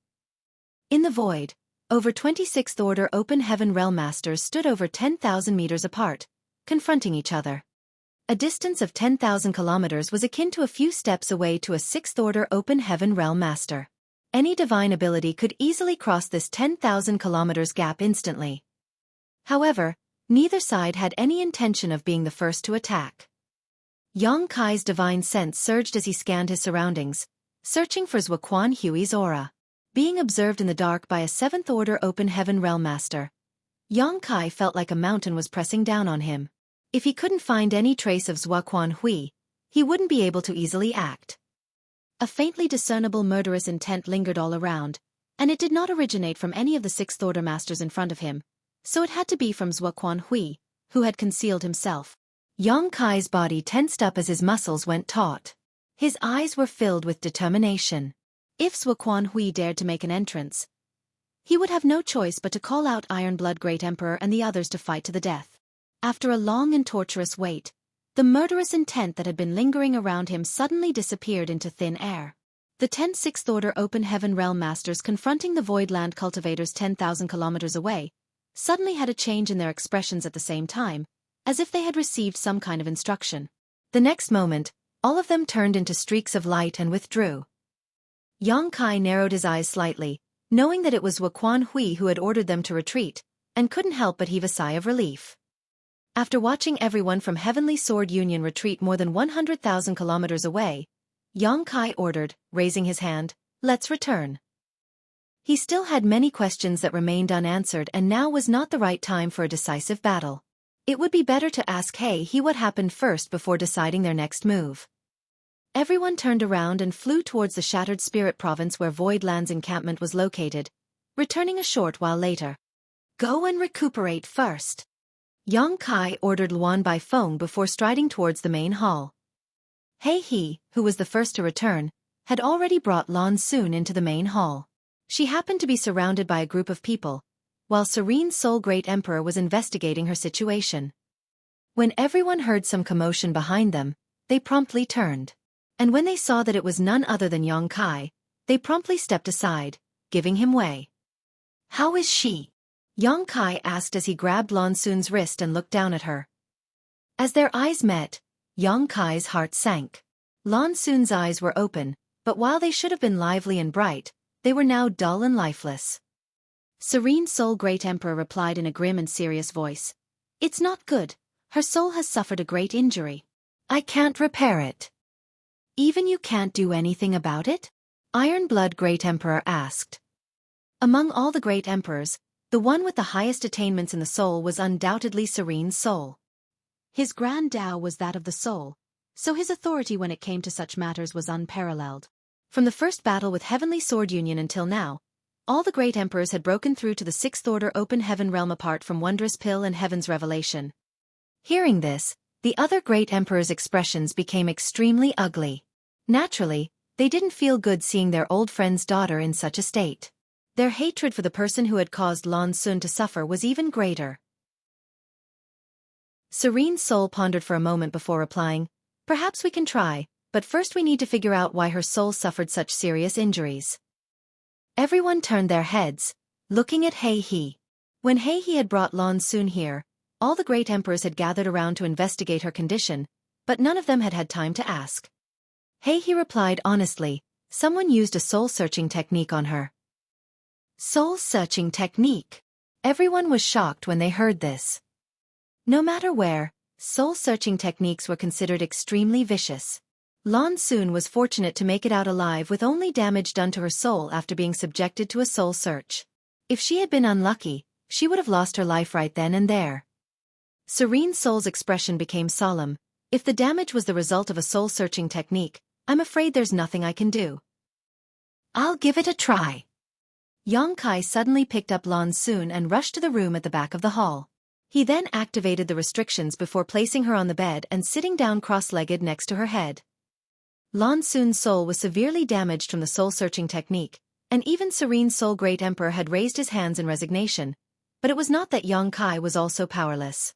In the void, over 26th Order Open Heaven Realm Masters stood over 10,000 meters apart, confronting each other. A distance of 10,000 kilometers was akin to a few steps away to a 6th Order Open Heaven Realm Master. Any divine ability could easily cross this 10,000 kilometers gap instantly. However, neither side had any intention of being the first to attack. Yang Kai's divine sense surged as he scanned his surroundings, searching for Xueqi Hui's aura. Being observed in the dark by a 7th Order Open Heaven Realm Master, Yang Kai felt like a mountain was pressing down on him. If he couldn't find any trace of Xueqi Hui, he wouldn't be able to easily act. A faintly discernible murderous intent lingered all around, and it did not originate from any of the 6th Order Masters in front of him, so it had to be from Xueqi Hui, who had concealed himself. Yang Kai's body tensed up as his muscles went taut. His eyes were filled with determination. If Xueqi Hui dared to make an entrance, he would have no choice but to call out Iron Blood Great Emperor and the others to fight to the death. After a long and torturous wait, the murderous intent that had been lingering around him suddenly disappeared into thin air. The 10 6th Order Open Heaven Realm Masters confronting the Void Land cultivators 10,000 kilometers away suddenly had a change in their expressions at the same time, as if they had received some kind of instruction. The next moment, all of them turned into streaks of light and withdrew. Yang Kai narrowed his eyes slightly, knowing that it was Xueqi who had ordered them to retreat, and couldn't help but heave a sigh of relief. After watching everyone from Heavenly Sword Union retreat more than 100,000 kilometers away, Xueqi ordered, raising his hand, "Let's return." He still had many questions that remained unanswered, and now was not the right time for a decisive battle. It would be better to ask He what happened first before deciding their next move. Everyone turned around and flew towards the Shattered Spirit Province where Voidland's encampment was located, returning a short while later. "Go and recuperate first," Xueqi ordered Luan by phone before striding towards the main hall. He, who was the first to return, had already brought Lan Xun into the main hall. She happened to be surrounded by a group of people, while Serene Soul Great Emperor was investigating her situation. When everyone heard some commotion behind them, they promptly turned. And when they saw that it was none other than Xueqi, they promptly stepped aside, giving him way. "How is she?" Xueqi asked as he grabbed Lan Xun's wrist and looked down at her. As their eyes met, Xueqi's heart sank. Lan Xun's eyes were open, but while they should have been lively and bright, they were now dull and lifeless. Serene Soul Great Emperor replied in a grim and serious voice. "It's not good. Her soul has suffered a great injury. I can't repair it." "Even you can't do anything about it?" Iron Blood Great Emperor asked. Among all the great emperors, the one with the highest attainments in the soul was undoubtedly Serene Soul. His grand Tao was that of the soul, so his authority when it came to such matters was unparalleled. From the first battle with Heavenly Sword Union until now, all the great emperors had broken through to the Sixth Order Open Heaven realm apart from Wondrous Pill and Heaven's Revelation. Hearing this, the other great emperors' expressions became extremely ugly. Naturally, they didn't feel good seeing their old friend's daughter in such a state. Their hatred for the person who had caused Lan Xun to suffer was even greater. Serene Soul pondered for a moment before replying, "Perhaps we can try, but first we need to figure out why her soul suffered such serious injuries." Everyone turned their heads, looking at He. When He had brought Lan Xun here, all the great emperors had gathered around to investigate her condition, but none of them had had time to ask. He replied honestly, "Someone used a soul-searching technique on her." Soul-searching technique? Everyone was shocked when they heard this. No matter where, soul-searching techniques were considered extremely vicious. Lan Xun was fortunate to make it out alive with only damage done to her soul after being subjected to a soul search. If she had been unlucky, she would have lost her life right then and there. Serene Soul's expression became solemn. "If the damage was the result of a soul-searching technique, I'm afraid there's nothing I can do." "I'll give it a try." Xueqi suddenly picked up Lan Xun and rushed to the room at the back of the hall. He then activated the restrictions before placing her on the bed and sitting down cross-legged next to her head. Lan Xun's soul was severely damaged from the soul-searching technique, and even Serene Soul Great Emperor had raised his hands in resignation, but it was not that Xueqi was also powerless.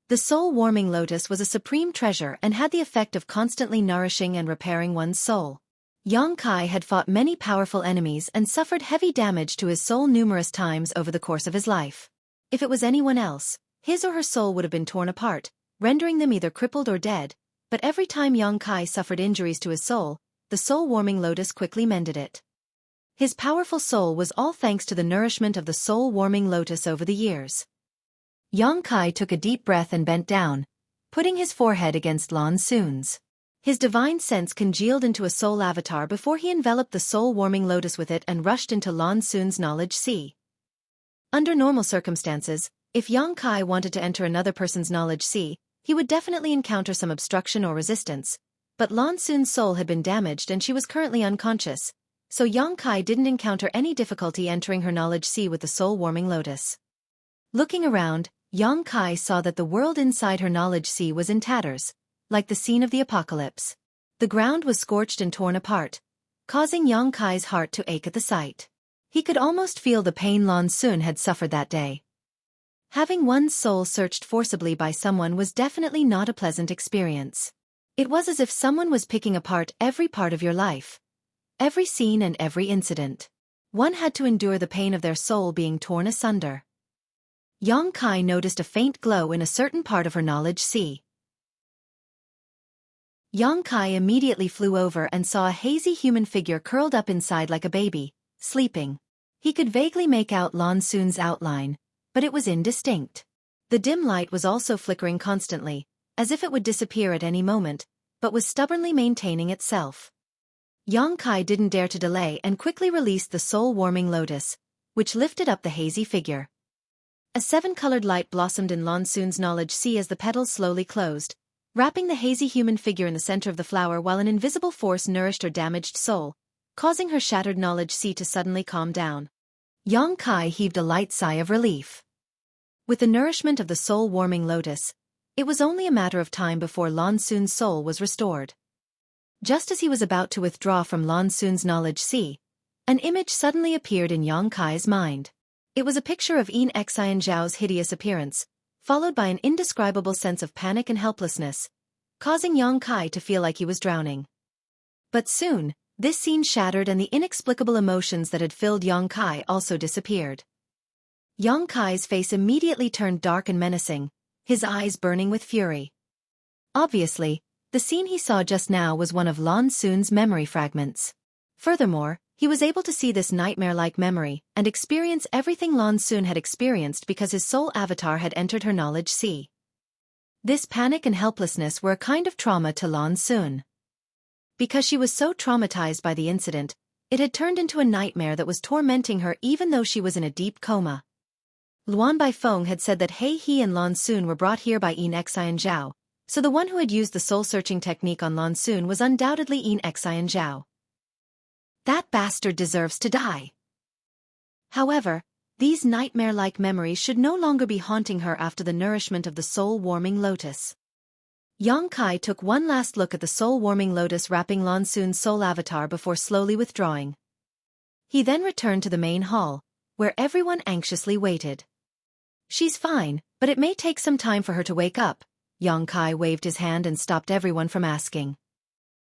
The soul-warming lotus was a supreme treasure and had the effect of constantly nourishing and repairing one's soul. Xueqi had fought many powerful enemies and suffered heavy damage to his soul numerous times over the course of his life. If it was anyone else, his or her soul would have been torn apart, rendering them either crippled or dead, but every time Xueqi suffered injuries to his soul, the soul-warming lotus quickly mended it. His powerful soul was all thanks to the nourishment of the soul-warming lotus over the years. Xueqi took a deep breath and bent down, putting his forehead against Lan Xun's. His divine sense congealed into a soul avatar before he enveloped the soul-warming lotus with it and rushed into Lan Xun's knowledge sea. Under normal circumstances, if Xueqi wanted to enter another person's knowledge sea, he would definitely encounter some obstruction or resistance, but Lan Xun's soul had been damaged and she was currently unconscious, so Xueqi didn't encounter any difficulty entering her knowledge sea with the soul-warming lotus. Looking around, Xueqi saw that the world inside her knowledge sea was in tatters, like the scene of the apocalypse. The ground was scorched and torn apart, causing Xueqi's heart to ache at the sight. He could almost feel the pain Lan Xun had suffered that day. Having one's soul searched forcibly by someone was definitely not a pleasant experience. It was as if someone was picking apart every part of your life, every scene and every incident. One had to endure the pain of their soul being torn asunder. Xueqi noticed a faint glow in a certain part of her knowledge sea. Xueqi immediately flew over and saw a hazy human figure curled up inside like a baby, sleeping. He could vaguely make out Lan Xun's outline, but it was indistinct. The dim light was also flickering constantly, as if it would disappear at any moment, but was stubbornly maintaining itself. Yang Kai didn't dare to delay and quickly released the soul-warming lotus, which lifted up the hazy figure. A seven-colored light blossomed in Lan Xun's knowledge sea as the petals slowly closed, wrapping the hazy human figure in the center of the flower while an invisible force nourished her damaged soul, causing her shattered knowledge sea to suddenly calm down. Yang Kai heaved a light sigh of relief. With the nourishment of the soul-warming lotus, it was only a matter of time before Lan Xun's soul was restored. Just as he was about to withdraw from Lan Xun's knowledge sea, an image suddenly appeared in Yang Kai's mind. It was a picture of Yin Xian Zhao's hideous appearance, followed by an indescribable sense of panic and helplessness, causing Yang Kai to feel like he was drowning. But soon, this scene shattered and the inexplicable emotions that had filled Yang Kai also disappeared. Yang Kai's face immediately turned dark and menacing, his eyes burning with fury. Obviously, the scene he saw just now was one of Lan Xun's memory fragments. Furthermore, he was able to see this nightmare-like memory and experience everything Lan Xun had experienced because his soul avatar had entered her knowledge sea. This panic and helplessness were a kind of trauma to Lan Xun. Because she was so traumatized by the incident, it had turned into a nightmare that was tormenting her even though she was in a deep coma. Luan Baifeng had said that He and Lan Xun were brought here by Yin Xian Zhao, so the one who had used the soul-searching technique on Lan Xun was undoubtedly Yin Xian Zhao. That bastard deserves to die. However, these nightmare-like memories should no longer be haunting her after the nourishment of the soul-warming lotus. Yang Kai took one last look at the soul-warming lotus wrapping Lan Xun's soul avatar before slowly withdrawing. He then returned to the main hall, where everyone anxiously waited. "She's fine, but it may take some time for her to wake up." Yang Kai waved his hand and stopped everyone from asking.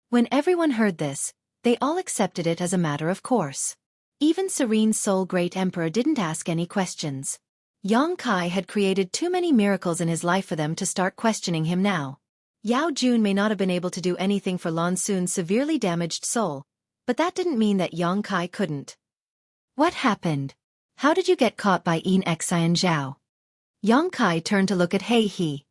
When everyone heard this, they all accepted it as a matter of course. Even Serene Soul Great Emperor didn't ask any questions. Yang Kai had created too many miracles in his life for them to start questioning him now. Yao Jun may not have been able to do anything for Lan Xun's severely damaged soul, but that didn't mean that Yang Kai couldn't. "What happened? How did you get caught by Yin Xian Zhao?" Yang Kai turned to look at He.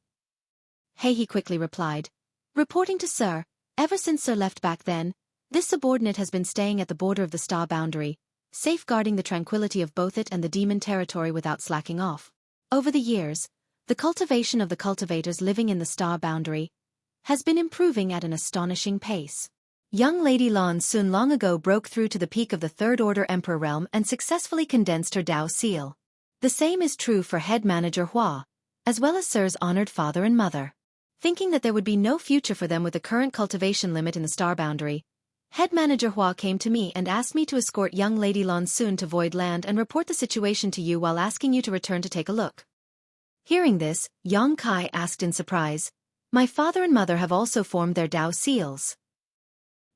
He quickly replied, "Reporting to Sir, ever since Sir left back then, this subordinate has been staying at the border of the star boundary, safeguarding the tranquility of both it and the demon territory without slacking off. Over the years, the cultivation of the cultivators living in the star boundary has been improving at an astonishing pace. Young Lady Lan Xun long ago broke through to the peak of the Third Order Emperor realm and successfully condensed her Dao seal. The same is true for head manager Hua, as well as Sir's honored father and mother. Thinking that there would be no future for them with the current cultivation limit in the star boundary, head manager Hua came to me and asked me to escort young Lady Lan Xun to Void Land and report the situation to you while asking you to return to take a look." Hearing this, Yang Kai asked in surprise, "My father and mother have also formed their Dao seals."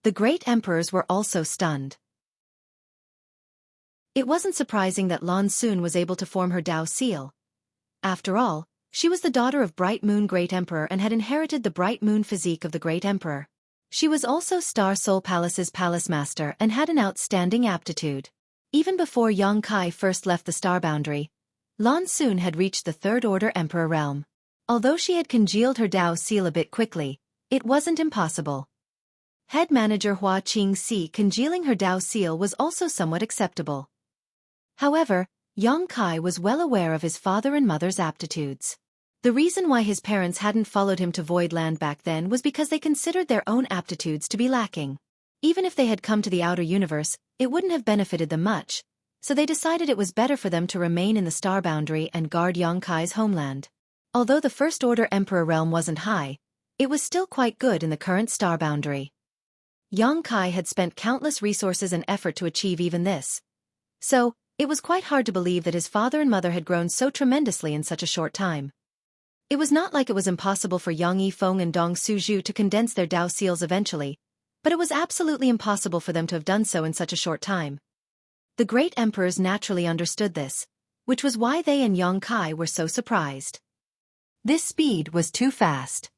The great emperors were also stunned. It wasn't surprising that Lan Xun was able to form her Dao seal. After all, she was the daughter of Bright Moon Great Emperor and had inherited the Bright Moon physique of the Great Emperor. She was also Star Soul Palace's palace master and had an outstanding aptitude. Even before Yang Kai first left the star boundary, Lan Xun had reached the Third Order Emperor realm. Although she had congealed her Dao seal a bit quickly, it wasn't impossible. Head manager Hua Qingxi congealing her Dao seal was also somewhat acceptable. However, Yang Kai was well aware of his father and mother's aptitudes. The reason why his parents hadn't followed him to Void Land back then was because they considered their own aptitudes to be lacking. Even if they had come to the outer universe, it wouldn't have benefited them much, so they decided it was better for them to remain in the star boundary and guard Yang Kai's homeland. Although the First Order Emperor realm wasn't high, it was still quite good in the current star boundary. Yang Kai had spent countless resources and effort to achieve even this. So, it was quite hard to believe that his father and mother had grown so tremendously in such a short time. It was not like it was impossible for Yang Yifeng and Dong Suzhu to condense their Dao seals eventually, but it was absolutely impossible for them to have done so in such a short time. The great emperors naturally understood this, which was why they and Yang Kai were so surprised. This speed was too fast.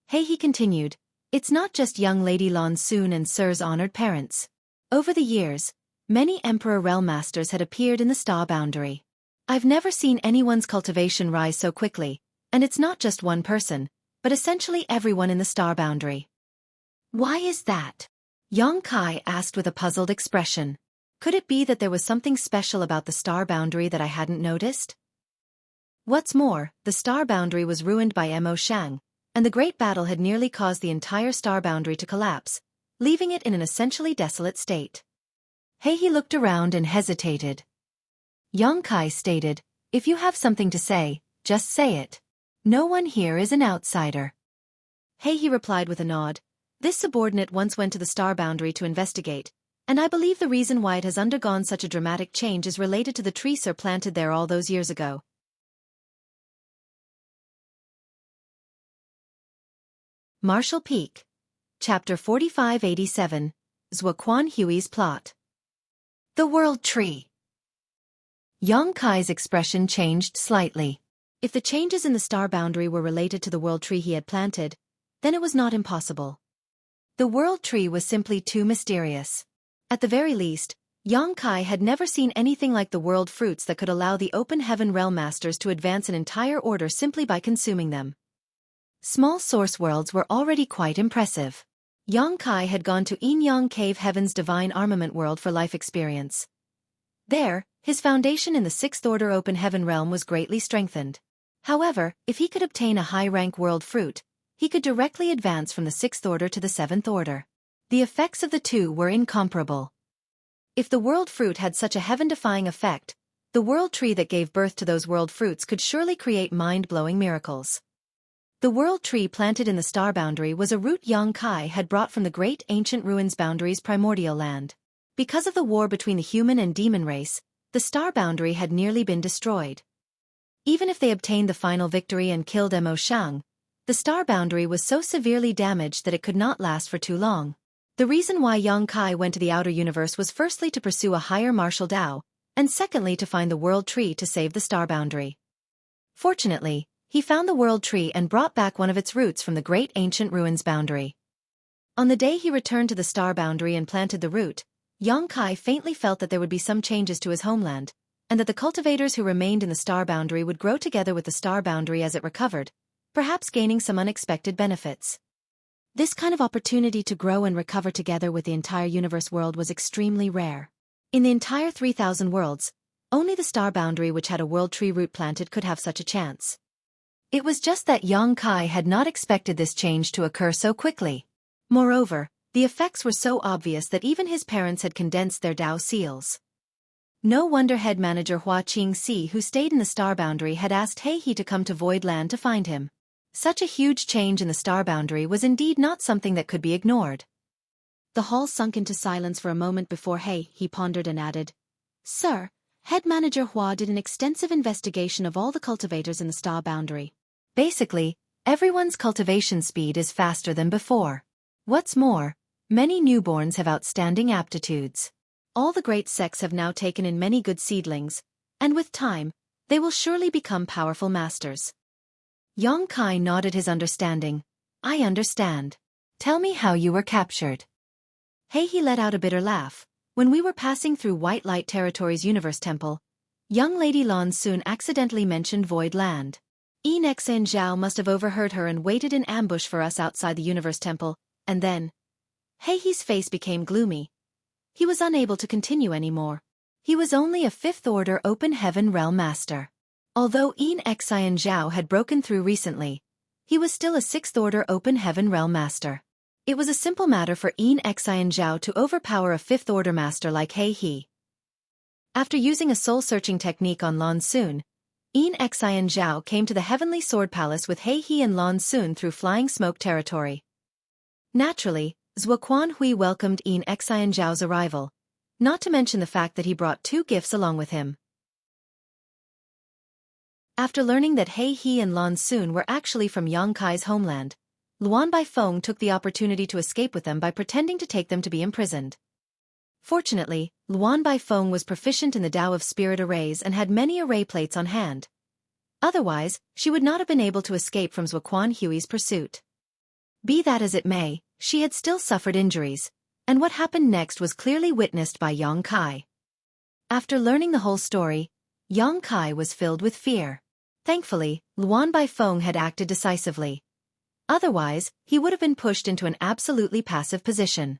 He continued, "It's not just young Lady Lan Xun and Sir's honored parents. Over the years, many Emperor Realm Masters had appeared in the star boundary. I've never seen anyone's cultivation rise so quickly, and it's not just one person, but essentially everyone in the star boundary. Why is that? Xueqi asked with a puzzled expression. Could it be that there was something special about the star boundary that I hadn't noticed? What's more, the star boundary was ruined by Mo Shang, and the great battle had nearly caused the entire star boundary to collapse, leaving it in an essentially desolate state. He looked around and hesitated. Xueqi stated, "If you have something to say, just say it. No one here is an outsider." He replied with a nod. "This subordinate once went to the star boundary to investigate, and I believe the reason why it has undergone such a dramatic change is related to the tree sir planted there all those years ago." Martial Peak. Chapter 4587, Xueqi's Plot. The World Tree. Xueqi's expression changed slightly. If the changes in the star boundary were related to the world tree he had planted, then it was not impossible. The world tree was simply too mysterious. At the very least, Xueqi had never seen anything like the world fruits that could allow the open heaven realm masters to advance an entire order simply by consuming them. Small source worlds were already quite impressive. Xueqi had gone to Enyang Cave Heaven's divine armament world for life experience. There, his foundation in the Sixth Order Open Heaven realm was greatly strengthened. However, if he could obtain a high-rank world fruit, he could directly advance from the Sixth Order to the Seventh Order. The effects of the two were incomparable. If the world fruit had such a heaven-defying effect, the world tree that gave birth to those world fruits could surely create mind-blowing miracles. The world tree planted in the star boundary was a root Xueqi had brought from the great ancient ruins boundary's primordial land. Because of the war between the human and demon race, the star boundary had nearly been destroyed. Even if they obtained the final victory and killed Mo Shang, the star boundary was so severely damaged that it could not last for too long. The reason why Xueqi went to the outer universe was firstly to pursue a higher martial Dao, and secondly to find the world tree to save the star boundary. Fortunately, he found the world tree and brought back one of its roots from the great ancient ruins boundary. On the day he returned to the star boundary and planted the root, Xueqi faintly felt that there would be some changes to his homeland, and that the cultivators who remained in the star boundary would grow together with the star boundary as it recovered, perhaps gaining some unexpected benefits. This kind of opportunity to grow and recover together with the entire universe world was extremely rare. In the entire 3,000 worlds, only the star boundary which had a world tree root planted could have such a chance. It was just that Xueqi had not expected this change to occur so quickly. Moreover, the effects were so obvious that even his parents had condensed their Dao seals. No wonder head manager Hua Qingxi, who stayed in the star boundary, had asked He to come to Void Land to find him. Such a huge change in the star boundary was indeed not something that could be ignored. The hall sunk into silence for a moment before he pondered and added, "Sir, head manager Hua did an extensive investigation of all the cultivators in the star boundary. Basically, everyone's cultivation speed is faster than before. What's more, many newborns have outstanding aptitudes. All the great sects have now taken in many good seedlings, and with time, they will surely become powerful masters." Xueqi nodded his understanding. "I understand. Tell me how you were captured." He let out a bitter laugh. "When we were passing through White Light Territory's Universe Temple, young Lady Lan Xun accidentally mentioned Void Land. Enexin Zhao must have overheard her and waited in ambush for us outside the Universe Temple, and then..." He's face became gloomy. He was unable to continue anymore. He was only a Fifth Order Open Heaven Realm Master. Although Enexin Zhao had broken through recently, he was still a Sixth Order Open Heaven Realm Master. It was a simple matter for Enexin Zhao to overpower a Fifth Order Master like He. After using a soul-searching technique on Lan Xun, Enexin Zhao came to the Heavenly Sword Palace with He and Lan Xun through Flying Smoke territory. Naturally, Xueqi welcomed Enexin Zhao's arrival, not to mention the fact that he brought 2 gifts along with him. After learning that He and Lan Xun were actually from Xueqi's homeland, Luan Baifeng took the opportunity to escape with them by pretending to take them to be imprisoned. Fortunately, Luan Baifeng was proficient in the Tao of Spirit arrays and had many array plates on hand. Otherwise, she would not have been able to escape from Xueqi's pursuit. Be that as it may, she had still suffered injuries, And what happened next was clearly witnessed by Yang Kai. After learning the whole story, Yang Kai was filled with fear. Thankfully, Luan Baifeng had acted decisively. Otherwise, he would have been pushed into an absolutely passive position.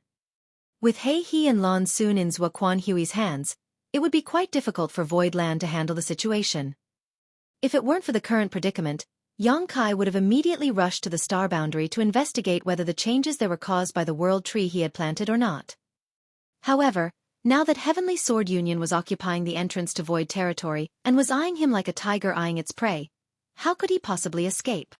With He He and Lan Xun in Xueqi's hands, it would be quite difficult for Voidland to handle the situation. If it weren't for the current predicament, Yang Kai would have immediately rushed to the star boundary to investigate whether the changes there were caused by the world tree he had planted or not. However, now that Heavenly Sword Union was occupying the entrance to Void territory and was eyeing him like a tiger eyeing its prey, how could he possibly escape?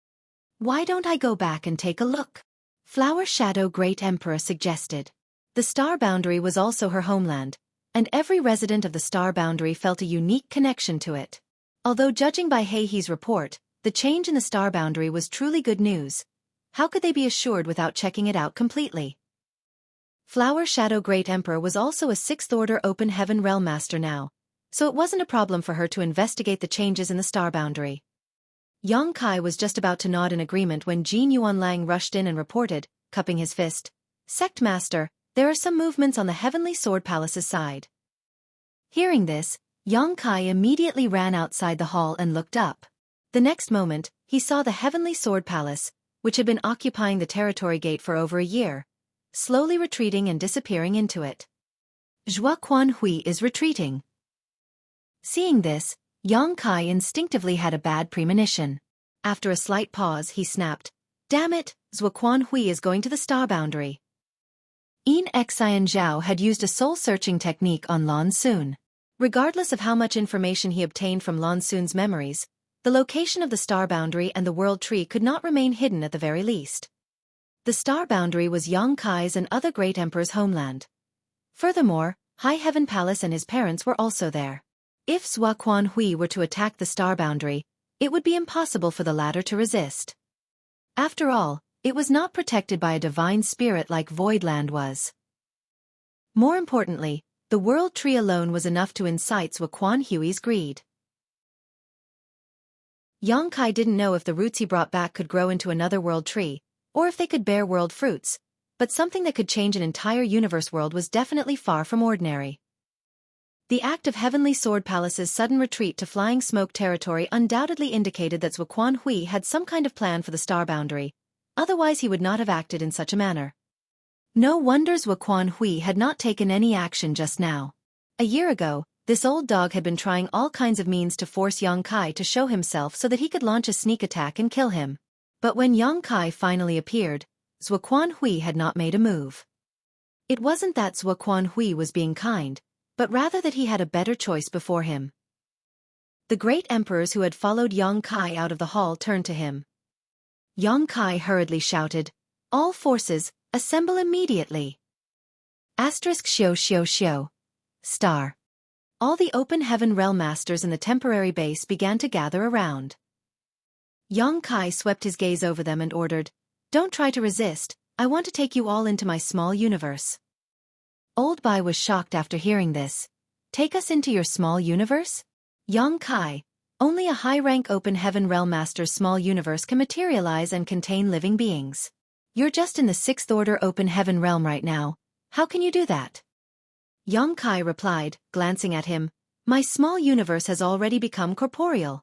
Why don't I go back and take a look? Flower Shadow Great Emperor suggested. The star boundary was also her homeland, and every resident of the star boundary felt a unique connection to it. Although judging by He He's report, the change in the star boundary was truly good news, how could they be assured without checking it out completely? Flower Shadow Great Emperor was also a 6th Order Open Heaven Realm Master now, so it wasn't a problem for her to investigate the changes in the star boundary. Yang Kai was just about to nod in agreement when Jin Yuanlang rushed in and reported, cupping his fist, "Sect Master, there are some movements on the Heavenly Sword Palace's side." Hearing this, Yang Kai immediately ran outside the hall and looked up. The next moment, he saw the Heavenly Sword Palace, which had been occupying the territory gate for over a year, slowly retreating and disappearing into it. Xueqi is retreating. Seeing this, Yang Kai instinctively had a bad premonition. After a slight pause, he snapped, "Damn it, Xueqi is going to the star boundary." Xian Zhao had used a soul-searching technique on Lan Xun. Regardless of how much information he obtained from Lan Xun's memories, the location of the star boundary and the world tree could not remain hidden at the very least. The star boundary was Yang Kai's and other great emperors' homeland. Furthermore, High Heaven Palace and his parents were also there. If Xueqi were to attack the star boundary, it would be impossible for the latter to resist. After all, it was not protected by a divine spirit like Voidland was. More importantly, the world tree alone was enough to incite Xueqi's greed. Yang Kai didn't know if the roots he brought back could grow into another world tree, or if they could bear world fruits, but something that could change an entire universe world was definitely far from ordinary. The act of Heavenly Sword Palace's sudden retreat to Flying Smoke territory undoubtedly indicated that Xueqi had some kind of plan for the star boundary, otherwise he would not have acted in such a manner. No wonder Xueqi had not taken any action just now. A year ago, this old dog had been trying all kinds of means to force Yang Kai to show himself so that he could launch a sneak attack and kill him. But when Yang Kai finally appeared, Xueqi had not made a move. It wasn't that Xueqi was being kind, but rather that he had a better choice before him. The great emperors who had followed Yang Kai out of the hall turned to him. Yang Kai hurriedly shouted, "All forces, assemble immediately!" ********** Star. All the Open Heaven Realm Masters in the temporary base began to gather around. Yang Kai swept his gaze over them and ordered, "Don't try to resist, I want to take you all into my small universe." Old Bai was shocked after hearing this. "Take us into your small universe?" Yang Kai, only a high-rank Open Heaven Realm Master's small universe can materialize and contain living beings. You're just in the 6th Order Open Heaven Realm right now, how can you do that? Yang Kai replied, glancing at him, "My small universe has already become corporeal."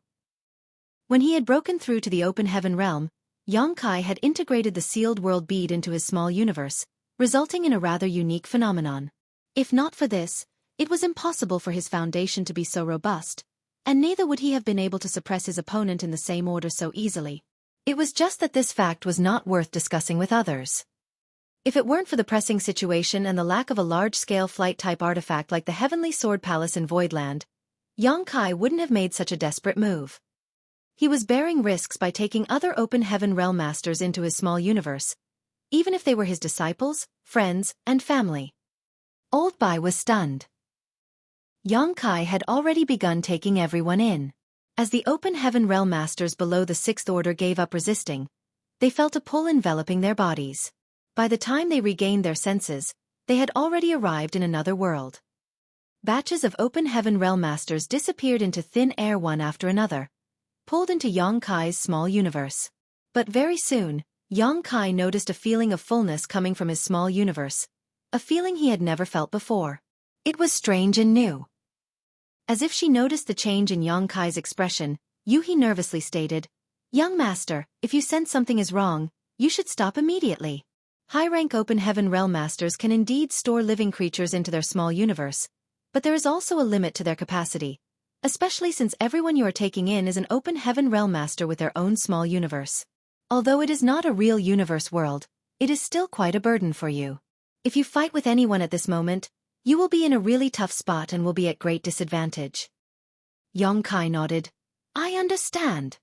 When he had broken through to the Open Heaven Realm, Yang Kai had integrated the sealed world bead into his small universe, resulting in a rather unique phenomenon. If not for this, it was impossible for his foundation to be so robust, and neither would he have been able to suppress his opponent in the same order so easily. It was just that this fact was not worth discussing with others. If it weren't for the pressing situation and the lack of a large-scale flight-type artifact like the Heavenly Sword Palace in Voidland, Yang Kai wouldn't have made such a desperate move. He was bearing risks by taking other Open Heaven Realm Masters into his small universe, even if they were his disciples, friends, and family. Old Bai was stunned. Yang Kai had already begun taking everyone in. As the Open Heaven Realm Masters below the 6th Order gave up resisting, they felt a pull enveloping their bodies. By the time they regained their senses, they had already arrived in another world. Batches of Open Heaven Realm Masters disappeared into thin air one after another, pulled into Yang Kai's small universe. But very soon, Yang Kai noticed a feeling of fullness coming from his small universe, a feeling he had never felt before. It was strange and new. As if she noticed the change in Yang Kai's expression, Yuhi nervously stated, "Young master, if you sense something is wrong, you should stop immediately." High-rank open heaven realm masters can indeed store living creatures into their small universe, but there is also a limit to their capacity, especially since everyone you are taking in is an open heaven realm master with their own small universe. Although it is not a real universe world, it is still quite a burden for you. If you fight with anyone at this moment, you will be in a really tough spot and will be at great disadvantage. Yang Kai nodded. I understand.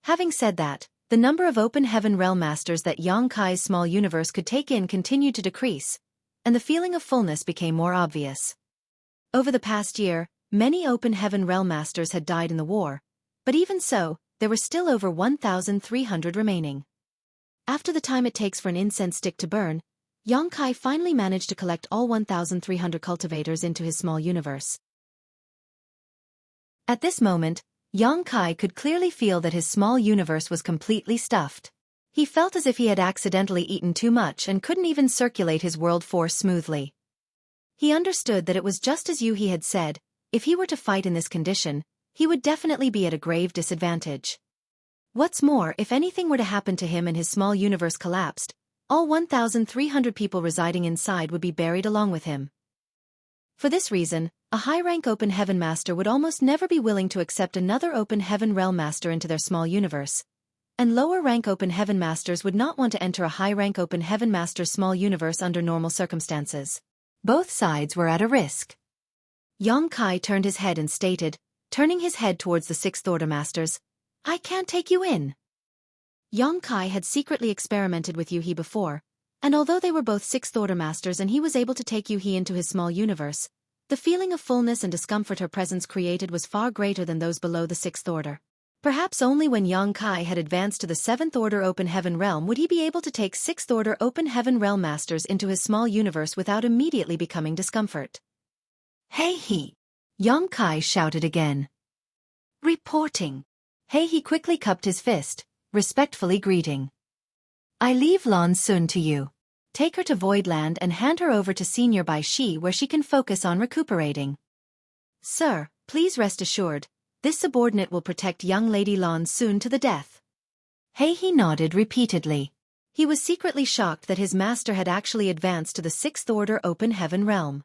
Having said that, the number of open heaven realm masters that Yang Kai's small universe could take in continued to decrease, and the feeling of fullness became more obvious. Over the past year, many open heaven realm masters had died in the war, but even so, there were still over 1,300 remaining. After the time it takes for an incense stick to burn, Yang Kai finally managed to collect all 1,300 cultivators into his small universe. At this moment, Yang Kai could clearly feel that his small universe was completely stuffed. He felt as if he had accidentally eaten too much and couldn't even circulate his world force smoothly. He understood that it was just as Yuhi had said, if he were to fight in this condition, he would definitely be at a grave disadvantage. What's more, if anything were to happen to him and his small universe collapsed, all 1,300 people residing inside would be buried along with him. For this reason, a high-rank open heaven master would almost never be willing to accept another open heaven realm master into their small universe, and lower-rank open heaven masters would not want to enter a high-rank open heaven master's small universe under normal circumstances. Both sides were at a risk. Yang Kai turned his head and stated, turning his head towards the Sixth Order masters, I can't take you in. Yang Kai had secretly experimented with Yuhi before, and although they were both Sixth Order masters and he was able to take Yuhi into his small universe, the feeling of fullness and discomfort her presence created was far greater than those below the Sixth Order. Perhaps only when Yang Kai had advanced to the Seventh Order Open Heaven Realm would he be able to take Sixth Order Open Heaven Realm Masters into his small universe without immediately becoming discomfort. Hey he! Yang Kai shouted again. Reporting. Hey he quickly cupped his fist, respectfully greeting. I leave Lan Sun to you. Take her to Voidland and hand her over to Senior Bai Shi where she can focus on recuperating. Sir, please rest assured, this subordinate will protect young Lady Lan Sun to the death. Hey he nodded repeatedly. He was secretly shocked that his master had actually advanced to the Sixth Order Open Heaven Realm.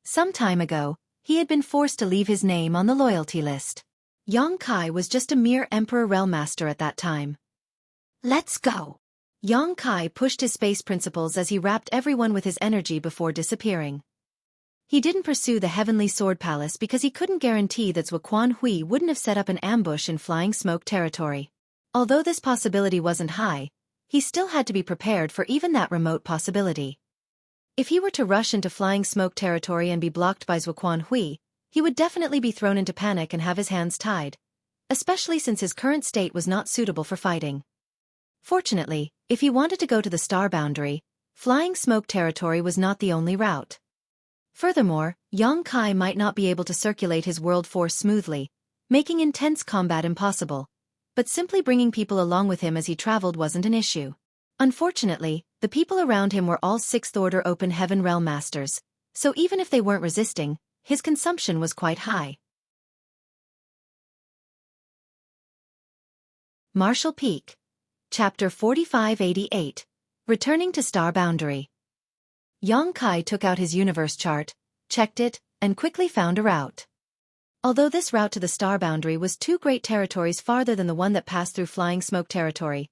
Some time ago, he had been forced to leave his name on the loyalty list. Yang Kai was just a mere Emperor Realm Master at that time. Let's go! Yang Kai pushed his space principles as he wrapped everyone with his energy before disappearing. He didn't pursue the Heavenly Sword Palace because he couldn't guarantee that Xueqi wouldn't have set up an ambush in Flying Smoke territory. Although this possibility wasn't high, he still had to be prepared for even that remote possibility. If he were to rush into Flying Smoke territory and be blocked by Xueqi, he would definitely be thrown into panic and have his hands tied, especially since his current state was not suitable for fighting. Fortunately, if he wanted to go to the Star Boundary, Flying Smoke territory was not the only route. Furthermore, Yang Kai might not be able to circulate his world force smoothly, making intense combat impossible, but simply bringing people along with him as he traveled wasn't an issue. Unfortunately, the people around him were all Sixth Order Open Heaven Realm Masters, so even if they weren't resisting, his consumption was quite high. Marshall Peak. Chapter 4588. Returning to Star Boundary. Yang Kai took out his universe chart, checked it, and quickly found a route. Although this route to the Star Boundary was 2 great territories farther than the one that passed through Flying Smoke territory,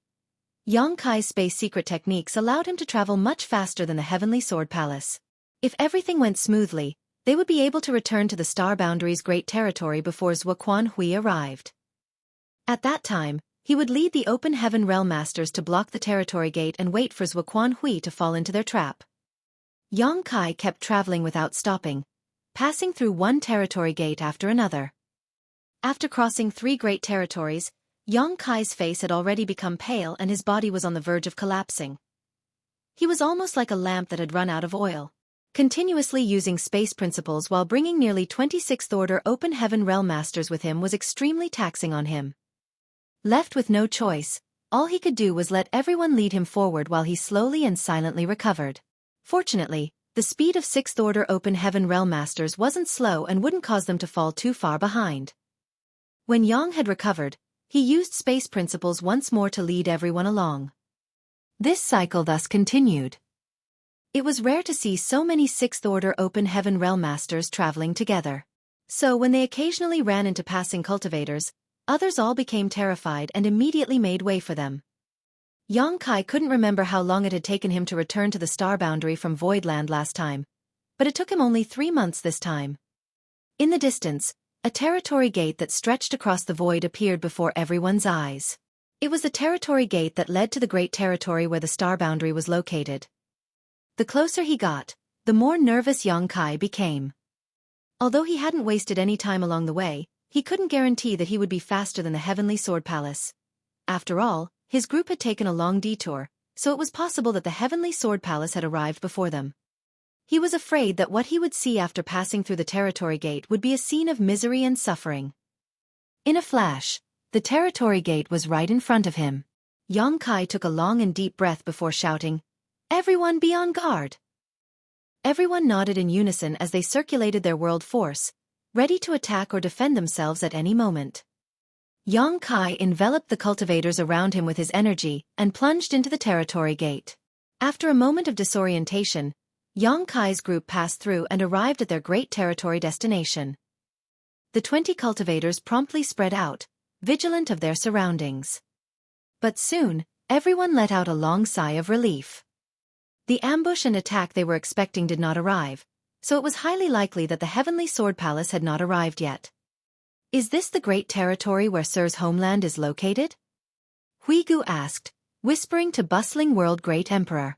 Yang Kai's space secret techniques allowed him to travel much faster than the Heavenly Sword Palace. If everything went smoothly, they would be able to return to the Star Boundary's great territory before Xueqi arrived. At that time, he would lead the Open Heaven Realm Masters to block the territory gate and wait for Xueqi to fall into their trap. Yang Kai kept traveling without stopping, passing through one territory gate after another. After crossing 3 great territories, Yang Kai's face had already become pale and his body was on the verge of collapsing. He was almost like a lamp that had run out of oil. Continuously using space principles while bringing nearly 26th Order Open Heaven Realm Masters with him was extremely taxing on him. Left with no choice, all he could do was let everyone lead him forward while he slowly and silently recovered. Fortunately, the speed of Sixth-Order Open Heaven Realm Masters wasn't slow and wouldn't cause them to fall too far behind. When Yang had recovered, he used space principles once more to lead everyone along. This cycle thus continued. It was rare to see so many Sixth-Order Open Heaven Realm Masters traveling together. So when they occasionally ran into passing cultivators, others all became terrified and immediately made way for them. Yang Kai couldn't remember how long it had taken him to return to the star boundary from Voidland last time, but it took him only 3 months this time. In the distance, a territory gate that stretched across the void appeared before everyone's eyes. It was the territory gate that led to the great territory where the star boundary was located. The closer he got, the more nervous Yang Kai became. Although he hadn't wasted any time along the way, he couldn't guarantee that he would be faster than the Heavenly Sword Palace. After all, his group had taken a long detour, so it was possible that the Heavenly Sword Palace had arrived before them. He was afraid that what he would see after passing through the territory gate would be a scene of misery and suffering. In a flash, the territory gate was right in front of him. Yang Kai took a long and deep breath before shouting, "Everyone be on guard!" Everyone nodded in unison as they circulated their world force, ready to attack or defend themselves at any moment. Yang Kai enveloped the cultivators around him with his energy and plunged into the territory gate. After a moment of disorientation, Yang Kai's group passed through and arrived at their great territory destination. The 20 cultivators promptly spread out, vigilant of their surroundings. But soon, everyone let out a long sigh of relief. The ambush and attack they were expecting did not arrive, so it was highly likely that the Heavenly Sword Palace had not arrived yet. Is this the great territory where Sir's homeland is located? Xueqi asked, whispering to Bustling World Great Emperor.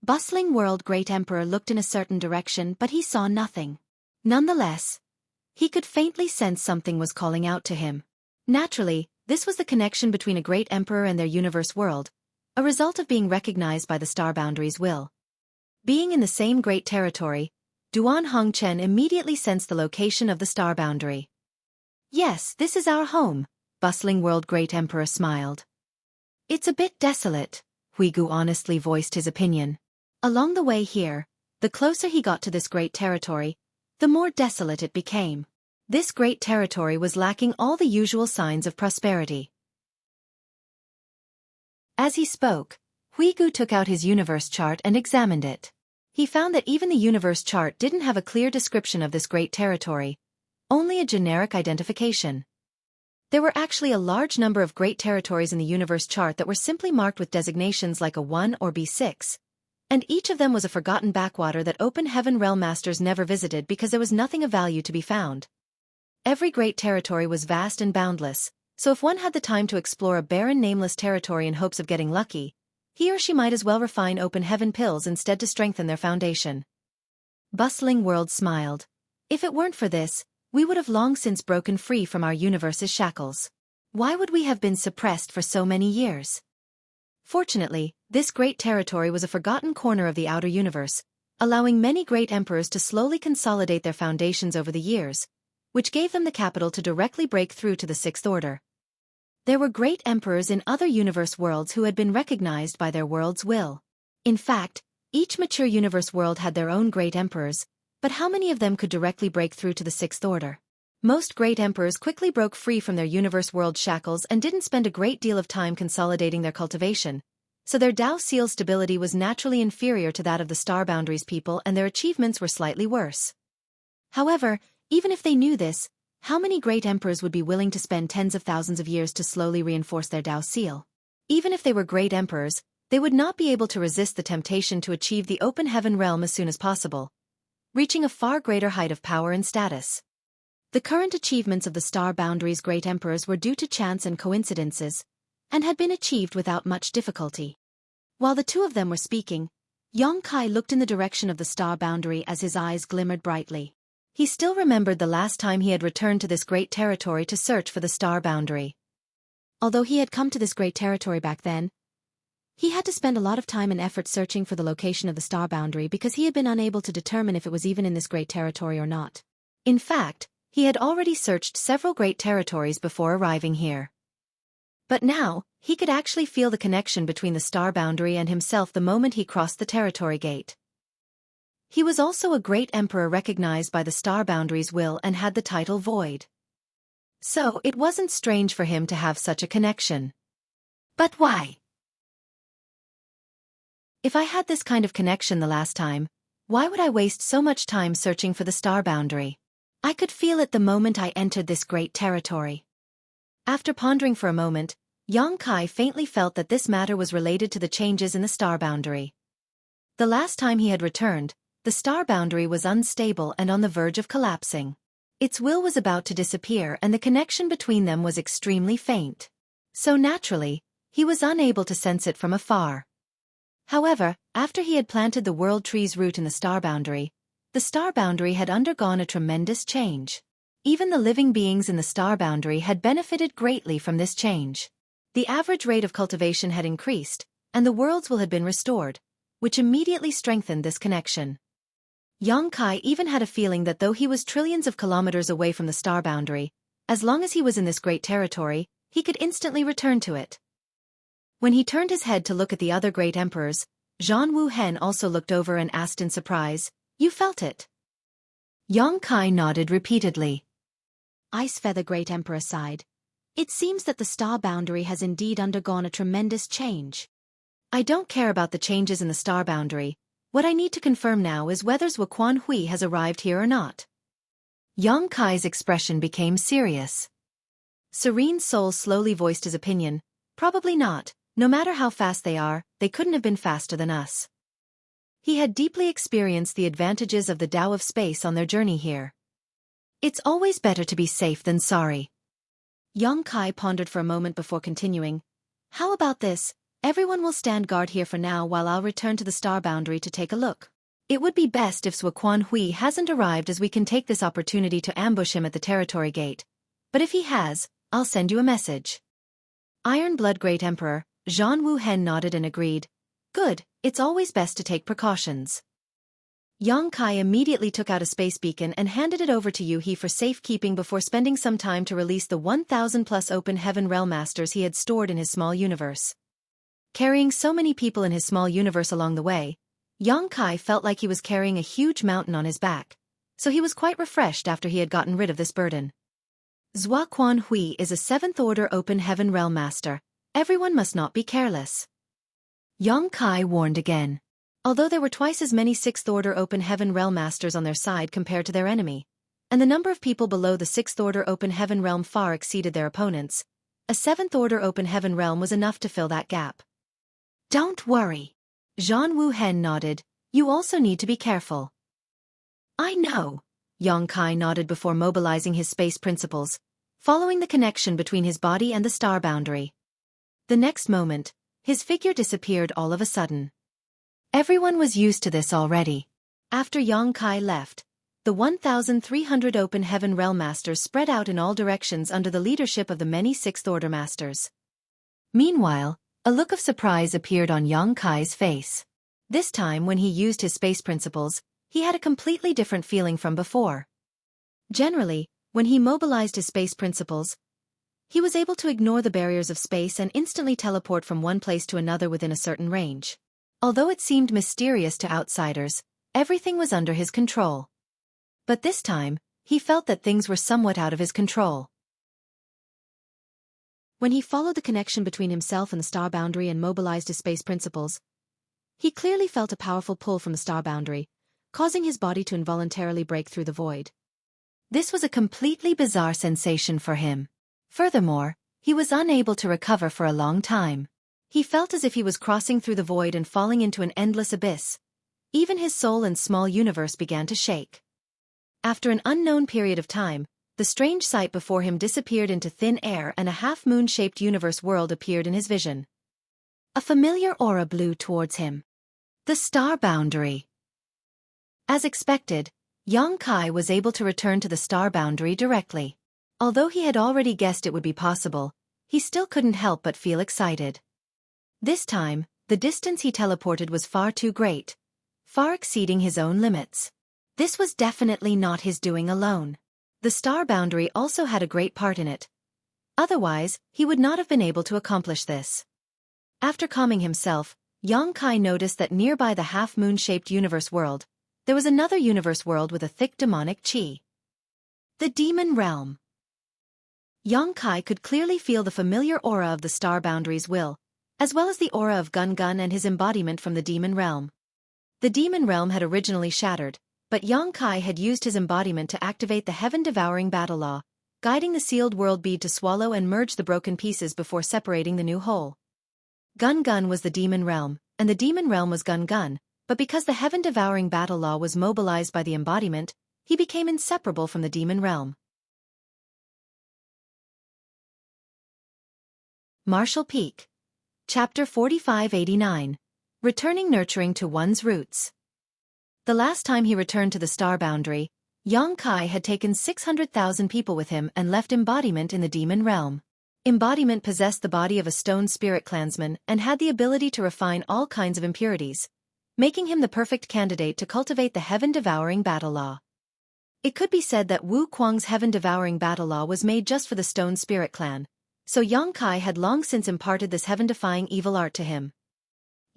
Bustling World Great Emperor looked in a certain direction but he saw nothing. Nonetheless, he could faintly sense something was calling out to him. Naturally, this was the connection between a great emperor and their universe world, a result of being recognized by the star boundary's will. Being in the same great territory, Duan Hongchen immediately sensed the location of the star boundary. Yes, this is our home, Bustling World Great Emperor smiled. It's a bit desolate, Xueqi honestly voiced his opinion. Along the way here, the closer he got to this great territory, the more desolate it became. This great territory was lacking all the usual signs of prosperity. As he spoke, Xueqi took out his universe chart and examined it. He found that even the universe chart didn't have a clear description of this great territory, only a generic identification. There were actually a large number of great territories in the universe chart that were simply marked with designations like a 1 or B6, and each of them was a forgotten backwater that Open Heaven Realm Masters never visited because there was nothing of value to be found. Every great territory was vast and boundless, so if one had the time to explore a barren nameless territory in hopes of getting lucky, he or she might as well refine Open Heaven pills instead to strengthen their foundation. Bustling World smiled. If it weren't for this, we would have long since broken free from our universe's shackles. Why would we have been suppressed for so many years? Fortunately, this great territory was a forgotten corner of the outer universe, allowing many great emperors to slowly consolidate their foundations over the years, which gave them the capital to directly break through to the Sixth Order. There were great emperors in other universe worlds who had been recognized by their world's will. In fact, each mature universe world had their own great emperors, but how many of them could directly break through to the Sixth Order? Most great emperors quickly broke free from their universe world shackles and didn't spend a great deal of time consolidating their cultivation, so their Dao Seal stability was naturally inferior to that of the Star Boundaries people and their achievements were slightly worse. However, even if they knew this, how many great emperors would be willing to spend tens of thousands of years to slowly reinforce their Dao Seal? Even if they were great emperors, they would not be able to resist the temptation to achieve the Open Heaven realm as soon as possible, reaching a far greater height of power and status. The current achievements of the Star Boundaries' great emperors were due to chance and coincidences, and had been achieved without much difficulty. While the two of them were speaking, Yang Kai looked in the direction of the Star Boundary as his eyes glimmered brightly. He still remembered the last time he had returned to this great territory to search for the Star Boundary. Although he had come to this great territory back then, he had to spend a lot of time and effort searching for the location of the Star Boundary because he had been unable to determine if it was even in this great territory or not. In fact, he had already searched several great territories before arriving here. But now, he could actually feel the connection between the Star Boundary and himself the moment he crossed the territory gate. He was also a great emperor recognized by the star boundary's will and had the title Void. So it wasn't strange for him to have such a connection. But why? If I had this kind of connection the last time, why would I waste so much time searching for the star boundary? I could feel it the moment I entered this great territory. After pondering for a moment, Xueqi faintly felt that this matter was related to the changes in the star boundary. The last time he had returned, the star boundary was unstable and on the verge of collapsing. Its will was about to disappear and the connection between them was extremely faint. So naturally, he was unable to sense it from afar. However, after he had planted the world tree's root in the star boundary had undergone a tremendous change. Even the living beings in the star boundary had benefited greatly from this change. The average rate of cultivation had increased, and the world's will had been restored, which immediately strengthened this connection. Xueqi even had a feeling that though he was trillions of kilometers away from the star boundary, as long as he was in this great territory, he could instantly return to it. When he turned his head to look at the other great emperors, Zhan Wuhen also looked over and asked in surprise, "You felt it?" Xueqi nodded repeatedly. Ice Feather Great Emperor sighed. "It seems that the star boundary has indeed undergone a tremendous change. I don't care about the changes in the star boundary. What I need to confirm now is whether Xueqi has arrived here or not." Xueqi's expression became serious. Serene Soul slowly voiced his opinion. "Probably not. No matter how fast they are, they couldn't have been faster than us." He had deeply experienced the advantages of the Tao of space on their journey here. It's always better to be safe than sorry. Xueqi pondered for a moment before continuing. "How about this? Everyone will stand guard here for now while I'll return to the star boundary to take a look. It would be best if Xueqi hasn't arrived, as we can take this opportunity to ambush him at the territory gate. But if he has, I'll send you a message." Iron Blood Great Emperor, Zhan Wuhen nodded and agreed. "Good, it's always best to take precautions." Xueqi immediately took out a space beacon and handed it over to Yuhi for safekeeping before spending some time to release the 1,000+ open heaven realm masters he had stored in his small universe. Carrying so many people in his small universe along the way, Xueqi felt like he was carrying a huge mountain on his back, so he was quite refreshed after he had gotten rid of this burden. Xueqi is a 7th order open heaven realm master. Everyone must not be careless. Xueqi warned again. Although there were twice as many 6th order open heaven realm masters on their side compared to their enemy, and the number of people below the 6th order open heaven realm far exceeded their opponents, a 7th order open heaven realm was enough to fill that gap. "Don't worry." Zhan Wuhen nodded. "You also need to be careful." "I know." Xueqi nodded before mobilizing his space principles, following the connection between his body and the star boundary. The next moment, his figure disappeared all of a sudden. Everyone was used to this already. After Xueqi left, the 1,300 open heaven realm masters spread out in all directions under the leadership of the many 6th order masters. Meanwhile, a look of surprise appeared on Xueqi's face. This time when he used his space principles, he had a completely different feeling from before. Generally, when he mobilized his space principles, he was able to ignore the barriers of space and instantly teleport from one place to another within a certain range. Although it seemed mysterious to outsiders, everything was under his control. But this time, he felt that things were somewhat out of his control. When he followed the connection between himself and the star boundary and mobilized his space principles, he clearly felt a powerful pull from the star boundary, causing his body to involuntarily break through the void. This was a completely bizarre sensation for him. Furthermore, he was unable to recover for a long time. He felt as if he was crossing through the void and falling into an endless abyss. Even his soul and small universe began to shake. After an unknown period of time, the strange sight before him disappeared into thin air and a half-moon-shaped universe world appeared in his vision. A familiar aura blew towards him. The star boundary. As expected, Xueqi was able to return to the star boundary directly. Although he had already guessed it would be possible, he still couldn't help but feel excited. This time, the distance he teleported was far too great, far exceeding his own limits. This was definitely not his doing alone. The star boundary also had a great part in it. Otherwise, he would not have been able to accomplish this. After calming himself, Xueqi noticed that nearby the half-moon-shaped universe world, there was another universe world with a thick demonic qi. The Demon Realm. Xueqi could clearly feel the familiar aura of the Star Boundary's will, as well as the aura of Gun Gun and his embodiment from the Demon Realm. The Demon Realm had originally shattered, but Xueqi had used his embodiment to activate the heaven-devouring battle law, guiding the sealed world bead to swallow and merge the broken pieces before separating the new whole. Gun Gun was the Demon Realm, and the Demon Realm was Gun Gun, but because the heaven-devouring battle law was mobilized by the embodiment, he became inseparable from the Demon Realm. Martial Peak. Chapter 4589. Returning Nurturing to One's Roots. The last time he returned to the Star Boundary, Xueqi had taken 600,000 people with him and left Embodiment in the Demon Realm. Embodiment possessed the body of a stone spirit clansman and had the ability to refine all kinds of impurities, making him the perfect candidate to cultivate the heaven-devouring battle law. It could be said that Wu Kuang's heaven-devouring battle law was made just for the stone spirit clan, so Xueqi had long since imparted this heaven-defying evil art to him.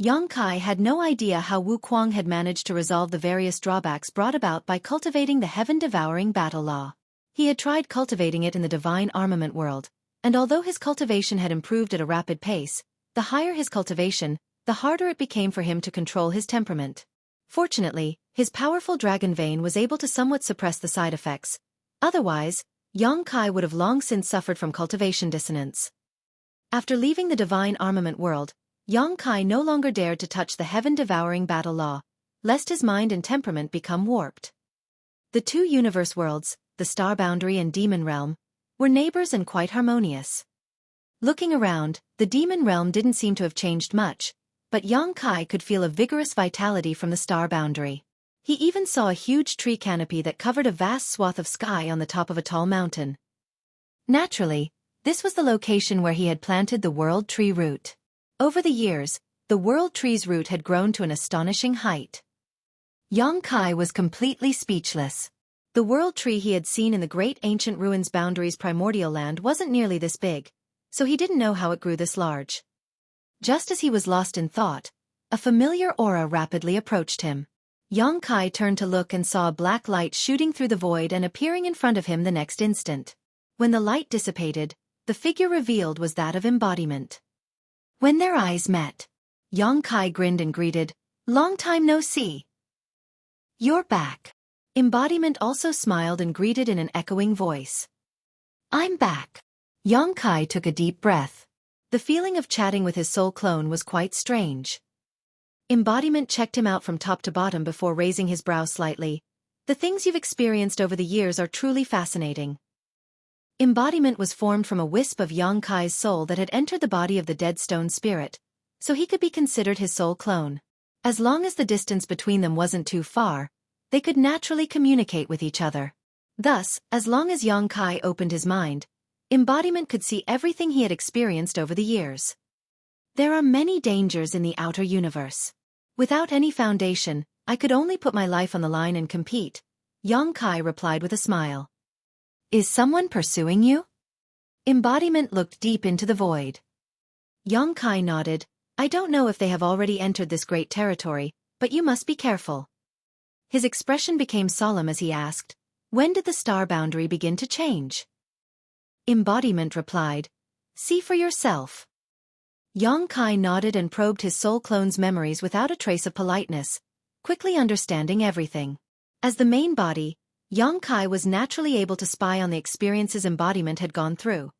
Xueqi had no idea how Wu Kuang had managed to resolve the various drawbacks brought about by cultivating the heaven-devouring battle law. He had tried cultivating it in the divine armament world, and although his cultivation had improved at a rapid pace, the higher his cultivation, the harder it became for him to control his temperament. Fortunately, his powerful dragon vein was able to somewhat suppress the side effects. Otherwise, Xueqi would have long since suffered from cultivation dissonance. After leaving the divine armament world, Xueqi no longer dared to touch the heaven-devouring battle law, lest his mind and temperament become warped. The two universe worlds, the Star Boundary and Demon Realm, were neighbors and quite harmonious. Looking around, the Demon Realm didn't seem to have changed much, but Xueqi could feel a vigorous vitality from the Star Boundary. He even saw a huge tree canopy that covered a vast swath of sky on the top of a tall mountain. Naturally, this was the location where he had planted the World Tree root. Over the years, the World Tree's root had grown to an astonishing height. Xueqi was completely speechless. The World Tree he had seen in the great ancient ruins Boundary's primordial land wasn't nearly this big, so he didn't know how it grew this large. Just as he was lost in thought, a familiar aura rapidly approached him. Xueqi turned to look and saw a black light shooting through the void and appearing in front of him the next instant. When the light dissipated, the figure revealed was that of Embodiment. When their eyes met, Xueqi grinned and greeted, "Long time no see. You're back." Embodiment also smiled and greeted in an echoing voice. "I'm back." Xueqi took a deep breath. The feeling of chatting with his soul clone was quite strange. Embodiment checked him out from top to bottom before raising his brow slightly. "The things you've experienced over the years are truly fascinating." Embodiment was formed from a wisp of Xueqi's soul that had entered the body of the dead stone spirit, so he could be considered his soul clone. As long as the distance between them wasn't too far, they could naturally communicate with each other. Thus, as long as Xueqi opened his mind, Embodiment could see everything he had experienced over the years. "There are many dangers in the outer universe. Without any foundation, I could only put my life on the line and compete," Xueqi replied with a smile. "Is someone pursuing you?" Embodiment looked deep into the void. Xueqi nodded. "I don't know if they have already entered this great territory, but you must be careful." His expression became solemn as he asked, "When did the Star Boundary begin to change?" Embodiment replied, "See for yourself." Xueqi nodded and probed his soul clone's memories without a trace of politeness, quickly understanding everything. As the main body, Xueqi was naturally able to spy on the experiences Embodiment had gone through.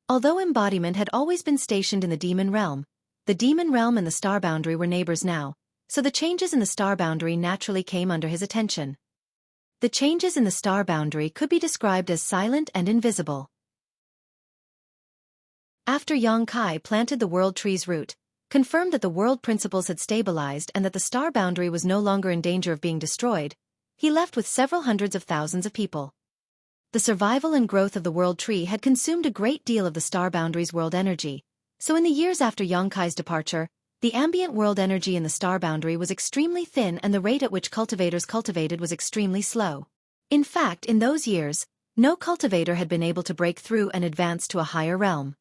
Although Embodiment had always been stationed in the Demon Realm and the Star Boundary were neighbors now, so the changes in the Star Boundary naturally came under his attention. The changes in the Star Boundary could be described as silent and invisible. After Xueqi planted the World Tree's root, confirmed that the world principles had stabilized and that the Star Boundary was no longer in danger of being destroyed, he left with several hundreds of thousands of people. The survival and growth of the World Tree had consumed a great deal of the Star Boundary's world energy, so in the years after Xueqi's departure, the ambient world energy in the Star Boundary was extremely thin and the rate at which cultivators cultivated was extremely slow. In fact, in those years, no cultivator had been able to break through and advance to a higher realm.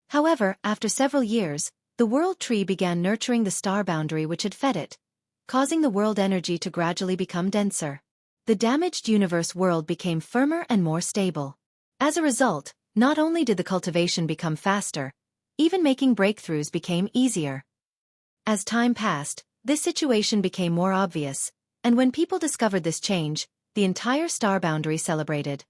However, after several years, the World Tree began nurturing the Star Boundary which had fed it, causing the world energy to gradually become denser. The damaged universe world became firmer and more stable. As a result, not only did the cultivation become faster, even making breakthroughs became easier. As time passed, this situation became more obvious, and when people discovered this change, the entire star boundary celebrated.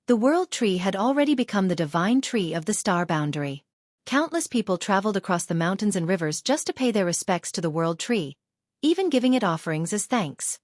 The world tree had already become the divine tree of the star boundary. Countless people traveled across the mountains and rivers just to pay their respects to the world tree, even giving it offerings as thanks.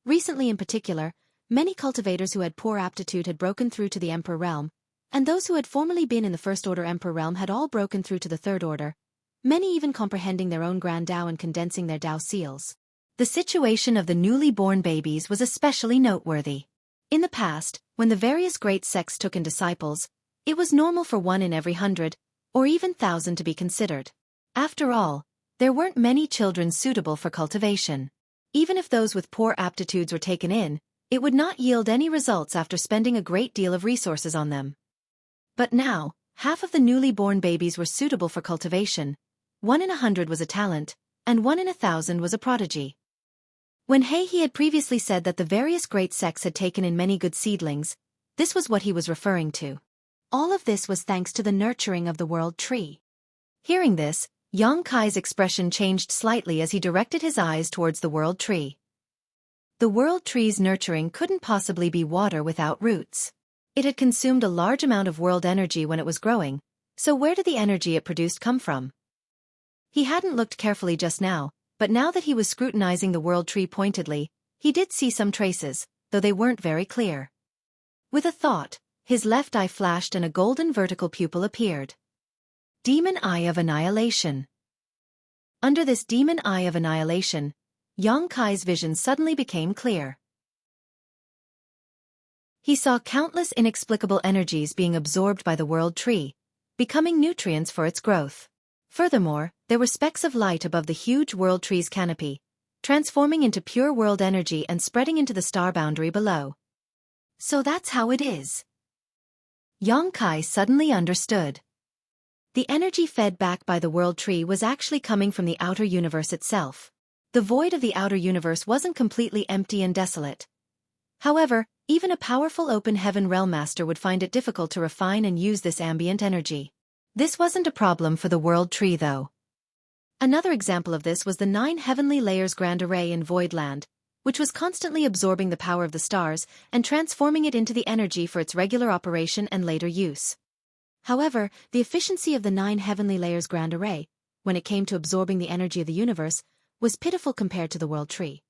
Recently in particular, many cultivators who had poor aptitude had broken through to the Emperor realm, and those who had formerly been in the First Order Emperor realm had all broken through to the Third Order, many even comprehending their own grand Tao and condensing their Tao seals. The situation of the newly born babies was especially noteworthy. In the past, when the various great sects took in disciples, it was normal for 1 in every 100, or even 1,000 to be considered. After all, there weren't many children suitable for cultivation. Even if those with poor aptitudes were taken in, it would not yield any results after spending a great deal of resources on them. But now, half of the newly born babies were suitable for cultivation, 1 in 100 was a talent, and 1 in 1,000 was a prodigy. When He had previously said that the various great sects had taken in many good seedlings, this was what he was referring to. All of this was thanks to the nurturing of the world tree. Hearing this, Yang Kai's expression changed slightly as he directed his eyes towards the world tree. The world tree's nurturing couldn't possibly be water without roots. It had consumed a large amount of world energy when it was growing, so where did the energy it produced come from? He hadn't looked carefully just now, but now that he was scrutinizing the world tree pointedly, he did see some traces, though they weren't very clear. With a thought, his left eye flashed and a golden vertical pupil appeared. Demon Eye of Annihilation. Under this Demon Eye of Annihilation, Yang Kai's vision suddenly became clear. He saw countless inexplicable energies being absorbed by the world tree, becoming nutrients for its growth. Furthermore, there were specks of light above the huge world tree's canopy, transforming into pure world energy and spreading into the star boundary below. So that's how it is. Yang Kai suddenly understood. The energy fed back by the world tree was actually coming from the outer universe itself. The void of the outer universe wasn't completely empty and desolate. However, even a powerful open heaven realm master would find it difficult to refine and use this ambient energy. This wasn't a problem for the world tree though. Another example of this was the 9 heavenly layers grand array in Voidland, which was constantly absorbing the power of the stars and transforming it into the energy for its regular operation and later use. However, the efficiency of the 9 heavenly layers grand array, when it came to absorbing the energy of the universe, was pitiful compared to the world tree.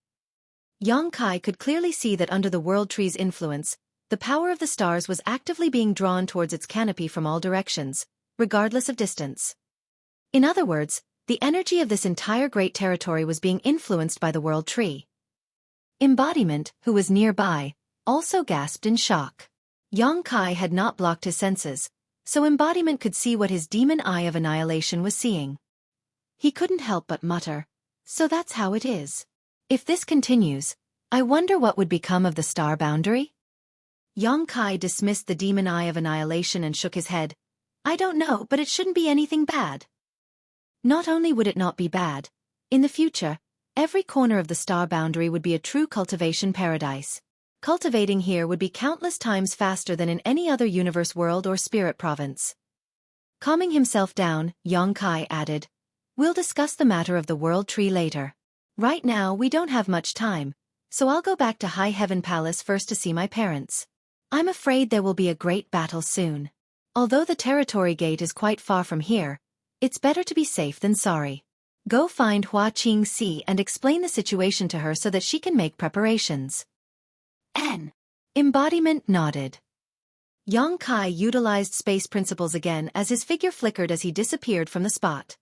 Yang Kai could clearly see that under the world tree's influence, the power of the stars was actively being drawn towards its canopy from all directions, regardless of distance. In other words, the energy of this entire great territory was being influenced by the world tree. Embodiment, who was nearby, also gasped in shock. Yang Kai had not blocked his senses, so Embodiment could see what his demon eye of annihilation was seeing. He couldn't help but mutter, "So that's how it is. If this continues, I wonder what would become of the star boundary?" Yang Kai dismissed the demon eye of annihilation and shook his head. "I don't know, but it shouldn't be anything bad." Not only would it not be bad, in the future, every corner of the star boundary would be a true cultivation paradise. Cultivating here would be countless times faster than in any other universe world or spirit province. Calming himself down, Yang Kai added, "We'll discuss the matter of the world tree later. Right now we don't have much time, so I'll go back to High Heaven Palace first to see my parents. I'm afraid there will be a great battle soon. Although the territory gate is quite far from here, it's better to be safe than sorry. Go find Xueqi and explain the situation to her so that she can make preparations." Embodiment nodded. Yang Kai utilized space principles again as his figure flickered as he disappeared from the spot.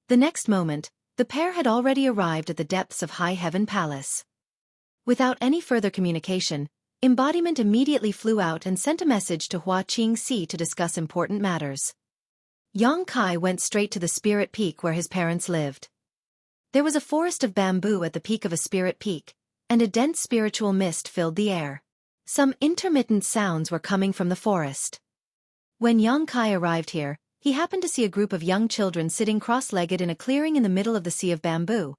The next moment, the pair had already arrived at the depths of High Heaven Palace. Without any further communication, Embodiment immediately flew out and sent a message to Xueqi to discuss important matters. Yang Kai went straight to the Spirit Peak where his parents lived. There was a forest of bamboo at the peak of a spirit peak, and a dense spiritual mist filled the air. Some intermittent sounds were coming from the forest. When Yang Kai arrived here, he happened to see a group of young children sitting cross-legged in a clearing in the middle of the sea of bamboo,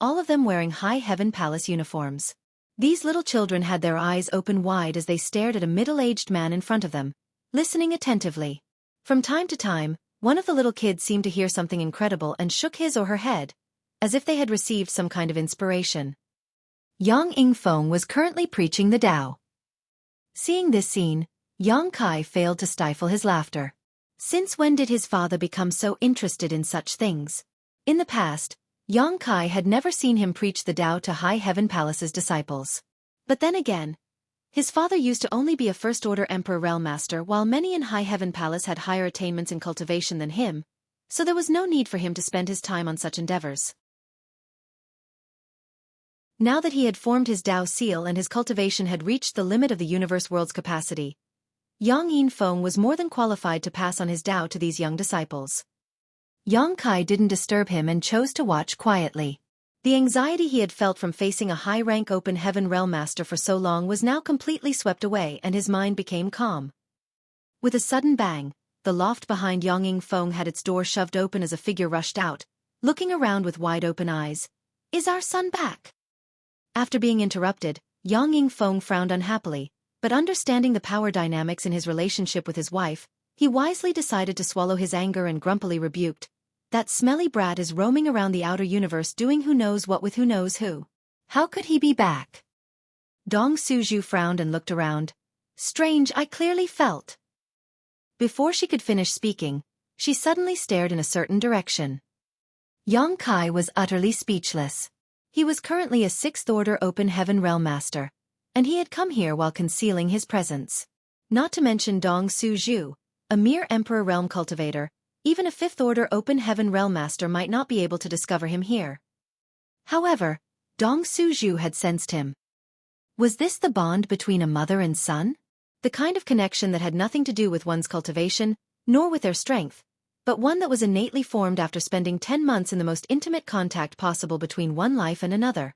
all of them wearing high heaven palace uniforms. These little children had their eyes open wide as they stared at a middle-aged man in front of them, listening attentively. From time to time, one of the little kids seemed to hear something incredible and shook his or her head, as if they had received some kind of inspiration. Yang Yingfeng was currently preaching the Tao. Seeing this scene, Yang Kai failed to stifle his laughter. Since when did his father become so interested in such things? In the past, Yang Kai had never seen him preach the Tao to High Heaven Palace's disciples. But then again, his father used to only be a first-order Emperor Realm Master, while many in High Heaven Palace had higher attainments in cultivation than him, so there was no need for him to spend his time on such endeavors. Now that he had formed his Tao seal and his cultivation had reached the limit of the universe world's capacity, Yang Yinfeng was more than qualified to pass on his Tao to these young disciples. Yang Kai didn't disturb him and chose to watch quietly. The anxiety he had felt from facing a high-rank open heaven realm master for so long was now completely swept away and his mind became calm. With a sudden bang, the loft behind Yang Yingfeng had its door shoved open as a figure rushed out, looking around with wide-open eyes. "Is our son back?" After being interrupted, Yang Yingfeng frowned unhappily, but understanding the power dynamics in his relationship with his wife, he wisely decided to swallow his anger and grumpily rebuked, "That smelly brat is roaming around the outer universe doing who knows what with who knows who. How could he be back?" Dong Suju frowned and looked around. "Strange, I clearly felt." Before she could finish speaking, she suddenly stared in a certain direction. Yang Kai was utterly speechless. He was currently a sixth-order open heaven realm master, and he had come here while concealing his presence. Not to mention Dong Suju, a mere emperor realm cultivator, even a fifth-order open heaven realm master might not be able to discover him here. However, Dong Suju had sensed him. Was this the bond between a mother and son? The kind of connection that had nothing to do with one's cultivation, nor with their strength, but one that was innately formed after spending 10 months in the most intimate contact possible between one life and another.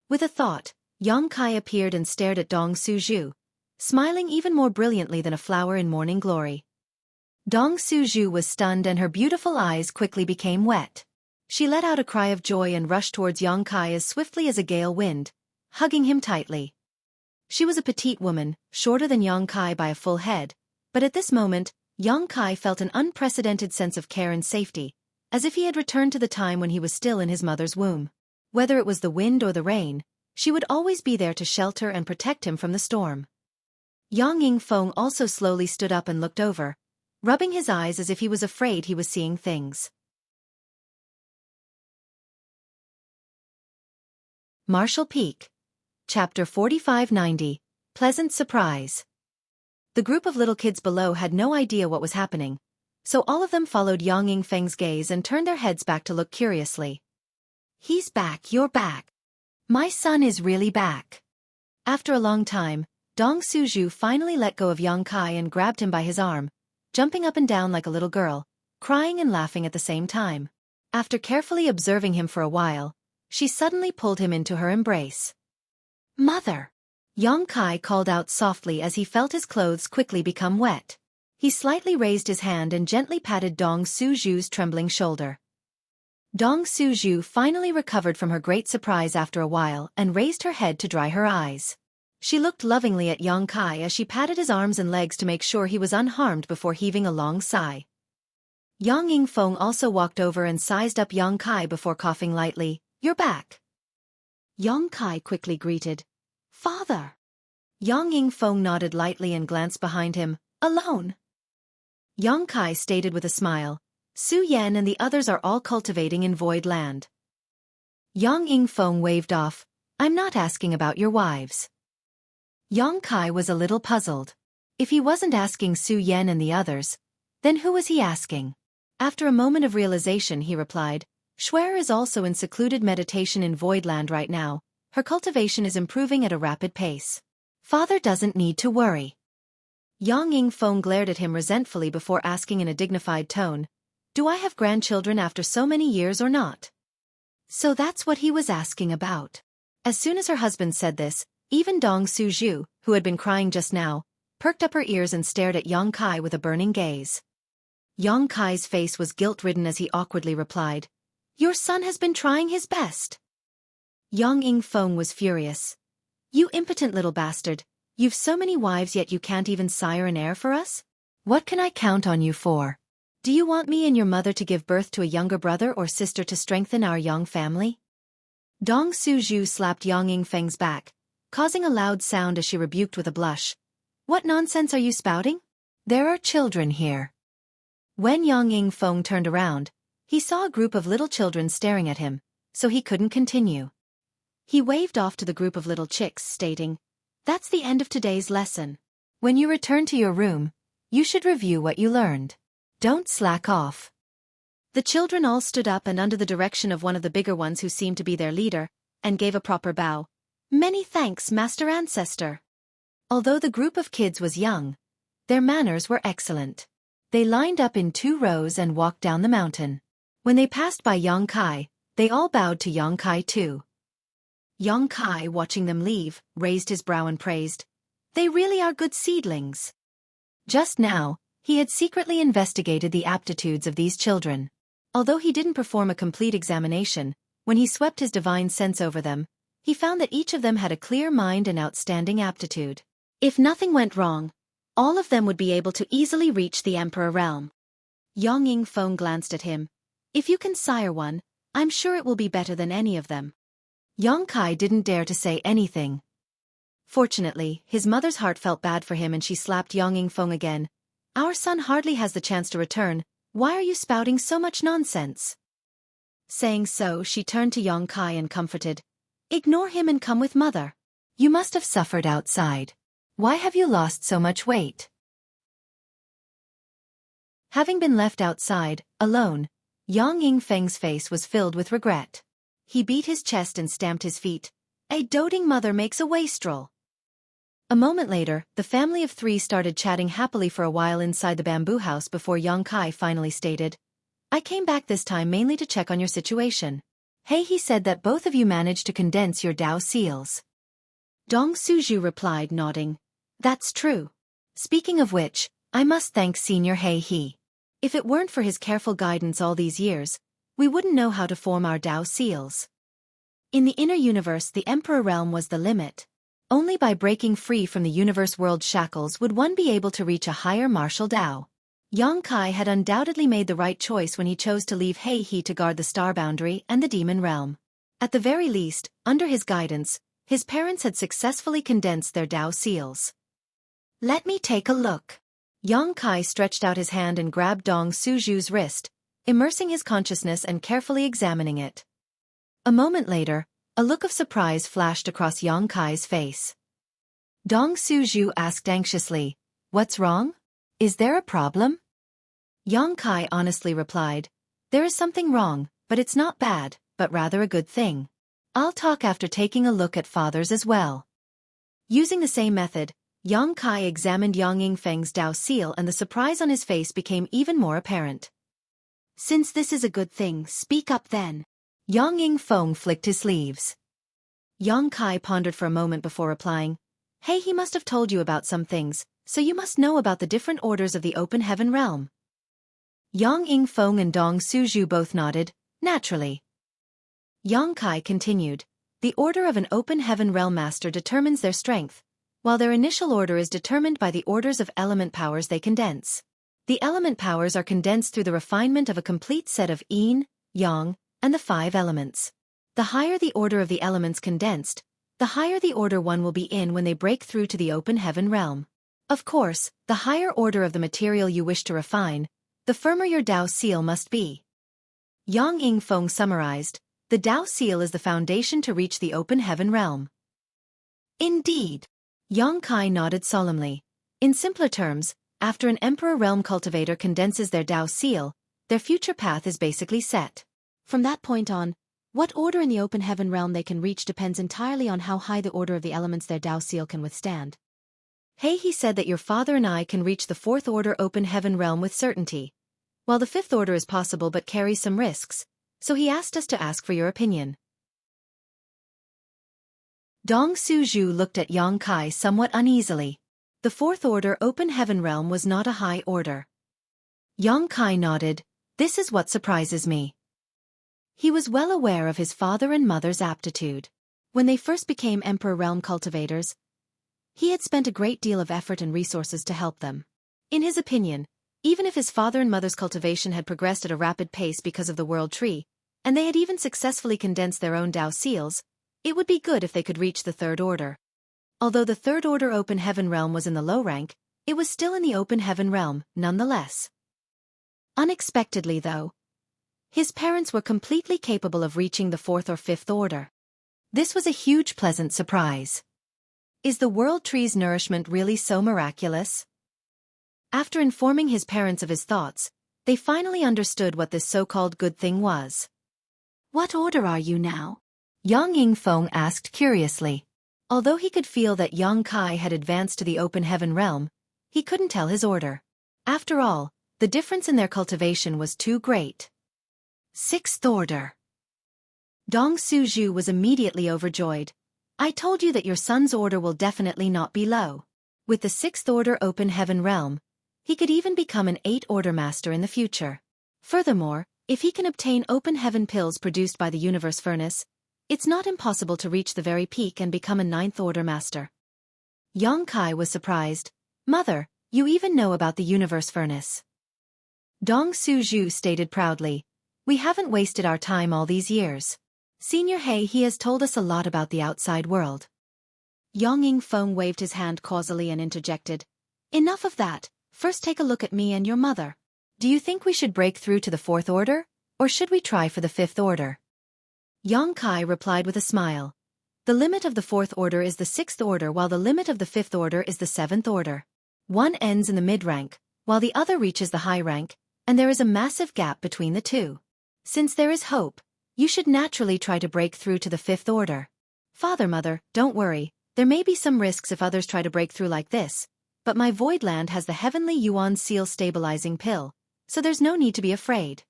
With a thought, Yang Kai appeared and stared at Dong Suju, smiling even more brilliantly than a flower in morning glory. Dong Suju was stunned and her beautiful eyes quickly became wet. She let out a cry of joy and rushed towards Yang Kai as swiftly as a gale wind, hugging him tightly. She was a petite woman, shorter than Yang Kai by a full head, but at this moment, Yang Kai felt an unprecedented sense of care and safety, as if he had returned to the time when he was still in his mother's womb. Whether it was the wind or the rain, she would always be there to shelter and protect him from the storm. Yang Yingfeng also slowly stood up and looked over, rubbing his eyes as if he was afraid he was seeing things. Martial Peak. Chapter 4590, Pleasant Surprise. The group of little kids below had no idea what was happening, so all of them followed Yang Yingfeng's gaze and turned their heads back to look curiously. "He's back, you're back. My son is really back." After a long time, Dong Suju finally let go of Yang Kai and grabbed him by his arm, jumping up and down like a little girl, crying and laughing at the same time. After carefully observing him for a while, she suddenly pulled him into her embrace. "Mother!" Yang Kai called out softly as he felt his clothes quickly become wet. He slightly raised his hand and gently patted Dong Suju's trembling shoulder. Dong Suju finally recovered from her great surprise after a while and raised her head to dry her eyes. She looked lovingly at Yang Kai as she patted his arms and legs to make sure he was unharmed before heaving a long sigh. Yang Yingfeng also walked over and sized up Yang Kai before coughing lightly. "You're back." Yang Kai quickly greeted, "Father." Yang Yingfeng nodded lightly and glanced behind him. "Alone?" Yang Kai stated with a smile, "Su Yan and the others are all cultivating in Void Land." Yang Yingfeng waved off, "I'm not asking about your wives." Yang Kai was a little puzzled. If he wasn't asking Su Yan and the others, then who was he asking? After a moment of realization he replied, "Xueqi is also in secluded meditation in Voidland right now. Her cultivation is improving at a rapid pace. Father doesn't need to worry." Yang Yingfeng glared at him resentfully before asking in a dignified tone, "Do I have grandchildren after so many years or not?" So that's what he was asking about. As soon as her husband said this, even Dong Suju, who had been crying just now, perked up her ears and stared at Yang Kai with a burning gaze. Yang Kai's face was guilt-ridden as he awkwardly replied, Your son has been trying his best. Yang Yingfeng was furious. You impotent little bastard, you've so many wives yet you can't even sire an heir for us? What can I count on you for? Do you want me and your mother to give birth to a younger brother or sister to strengthen our Yang family? Dong Suzhu slapped Yang Yingfeng's back, causing a loud sound as she rebuked with a blush. What nonsense are you spouting? There are children here. When Yang Yingfeng turned around, he saw a group of little children staring at him, so he couldn't continue. He waved off to the group of little chicks, stating, That's the end of today's lesson. When you return to your room, you should review what you learned. Don't slack off. The children all stood up and under the direction of one of the bigger ones who seemed to be their leader, and gave a proper bow. Many thanks, Master Ancestor. Although the group of kids was young, their manners were excellent. They lined up in 2 rows and walked down the mountain. When they passed by Yang Kai, they all bowed to Yang Kai too. Yang Kai, watching them leave, raised his brow and praised, They really are good seedlings. Just now, he had secretly investigated the aptitudes of these children. Although he didn't perform a complete examination, when he swept his divine sense over them, he found that each of them had a clear mind and outstanding aptitude. If nothing went wrong, all of them would be able to easily reach the Emperor realm. Yang Yingfeng glanced at him. If you can sire one, I'm sure it will be better than any of them. Yang Kai didn't dare to say anything. Fortunately, his mother's heart felt bad for him and she slapped Yang Yingfeng again. Our son hardly has the chance to return, why are you spouting so much nonsense? Saying so, she turned to Yang Kai and comforted. Ignore him and come with mother. You must have suffered outside. Why have you lost so much weight? Having been left outside, alone, Yang Yingfeng's face was filled with regret. He beat his chest and stamped his feet. A doting mother makes a wastrel. A moment later, the family of 3 started chatting happily for a while inside the bamboo house before Yang Kai finally stated, I came back this time mainly to check on your situation. Hey, he said that both of you managed to condense your Dao seals. Dong Suzhu replied, nodding. That's true. Speaking of which, I must thank Senior Hei He. If it weren't for his careful guidance all these years, we wouldn't know how to form our Dao seals. In the inner universe, the Emperor realm was the limit. Only by breaking free from the universe world shackles would one be able to reach a higher martial Dao. Yang Kai had undoubtedly made the right choice when he chose to leave Hei He to guard the star boundary and the demon realm. At the very least, under his guidance, his parents had successfully condensed their Dao seals. Let me take a look. Yang Kai stretched out his hand and grabbed Dong Suzhu's wrist, immersing his consciousness and carefully examining it. A moment later, a look of surprise flashed across Yang Kai's face. Dong Suzhu asked anxiously, What's wrong? Is there a problem? Yang Kai honestly replied, There is something wrong, but it's not bad, but rather a good thing. I'll talk after taking a look at father's as well. Using the same method, Yang Kai examined Yang Yingfeng's Dao seal and the surprise on his face became even more apparent. Since this is a good thing, speak up then. Yang Yingfeng flicked his sleeves. Yang Kai pondered for a moment before replying, Hey, he must have told you about some things, so you must know about the different orders of the open heaven realm. Yang Yingfeng and Dong Suzhu both nodded, naturally. Yang Kai continued, The order of an open heaven realm master determines their strength, while their initial order is determined by the orders of element powers they condense. The element powers are condensed through the refinement of a complete set of yin, yang, and the 5 elements. The higher the order of the elements condensed, the higher the order one will be in when they break through to the open heaven realm. Of course, the higher order of the material you wish to refine, the firmer your Dao seal must be. Yang Yingfeng summarized, the Dao seal is the foundation to reach the open heaven realm. Indeed. Yang Kai nodded solemnly. In simpler terms, after an Emperor realm cultivator condenses their Dao seal, their future path is basically set. From that point on, what order in the open heaven realm they can reach depends entirely on how high the order of the elements their Dao seal can withstand. Hey, he said that your father and I can reach the 4th order open heaven realm with certainty, while the 5th order is possible but carries some risks, so he asked us to ask for your opinion. Dong Suzhu looked at Yang Kai somewhat uneasily. The 4th order open heaven realm was not a high order. Yang Kai nodded, This is what surprises me. He was well aware of his father and mother's aptitude. When they first became Emperor Realm cultivators, he had spent a great deal of effort and resources to help them. In his opinion, even if his father and mother's cultivation had progressed at a rapid pace because of the World Tree, and they had even successfully condensed their own Dao seals, it would be good if they could reach the Third Order. Although the Third Order Open Heaven Realm was in the low rank, it was still in the Open Heaven Realm, nonetheless. Unexpectedly, though, his parents were completely capable of reaching the Fourth or Fifth Order. This was a huge pleasant surprise. Is the World Tree's nourishment really so miraculous? After informing his parents of his thoughts, they finally understood what this so-called good thing was. "What order are you now?" Yang Yingfeng asked curiously. Although he could feel that Yang Kai had advanced to the Open Heaven Realm, he couldn't tell his order. After all, the difference in their cultivation was too great. Sixth Order. Dong Suzhu was immediately overjoyed. "I told you that your son's order will definitely not be low. With the Sixth Order Open Heaven Realm, he could even become an 8th Order Master in the future. Furthermore, if he can obtain Open Heaven pills produced by the Universe Furnace, it's not impossible to reach the very peak and become a 9th Order Master." Yang Kai was surprised. "Mother, you even know about the Universe Furnace." Dong Suzhu stated proudly, "We haven't wasted our time all these years. Senior he has told us a lot about the outside world." Yang Yingfeng waved his hand causally and interjected, "Enough of that, first take a look at me and your mother. Do you think we should break through to the Fourth Order, or should we try for the Fifth Order?" Yang Kai replied with a smile. "The limit of the Fourth Order is the Sixth Order, while the limit of the Fifth Order is the Seventh Order. One ends in the mid-rank, while the other reaches the high rank, and there is a massive gap between the two. Since there is hope, you should naturally try to break through to the Fifth Order. Mother, don't worry, there may be some risks if others try to break through like this, but my Void Land has the Heavenly Yuan Seal stabilizing pill, so there's no need to be afraid."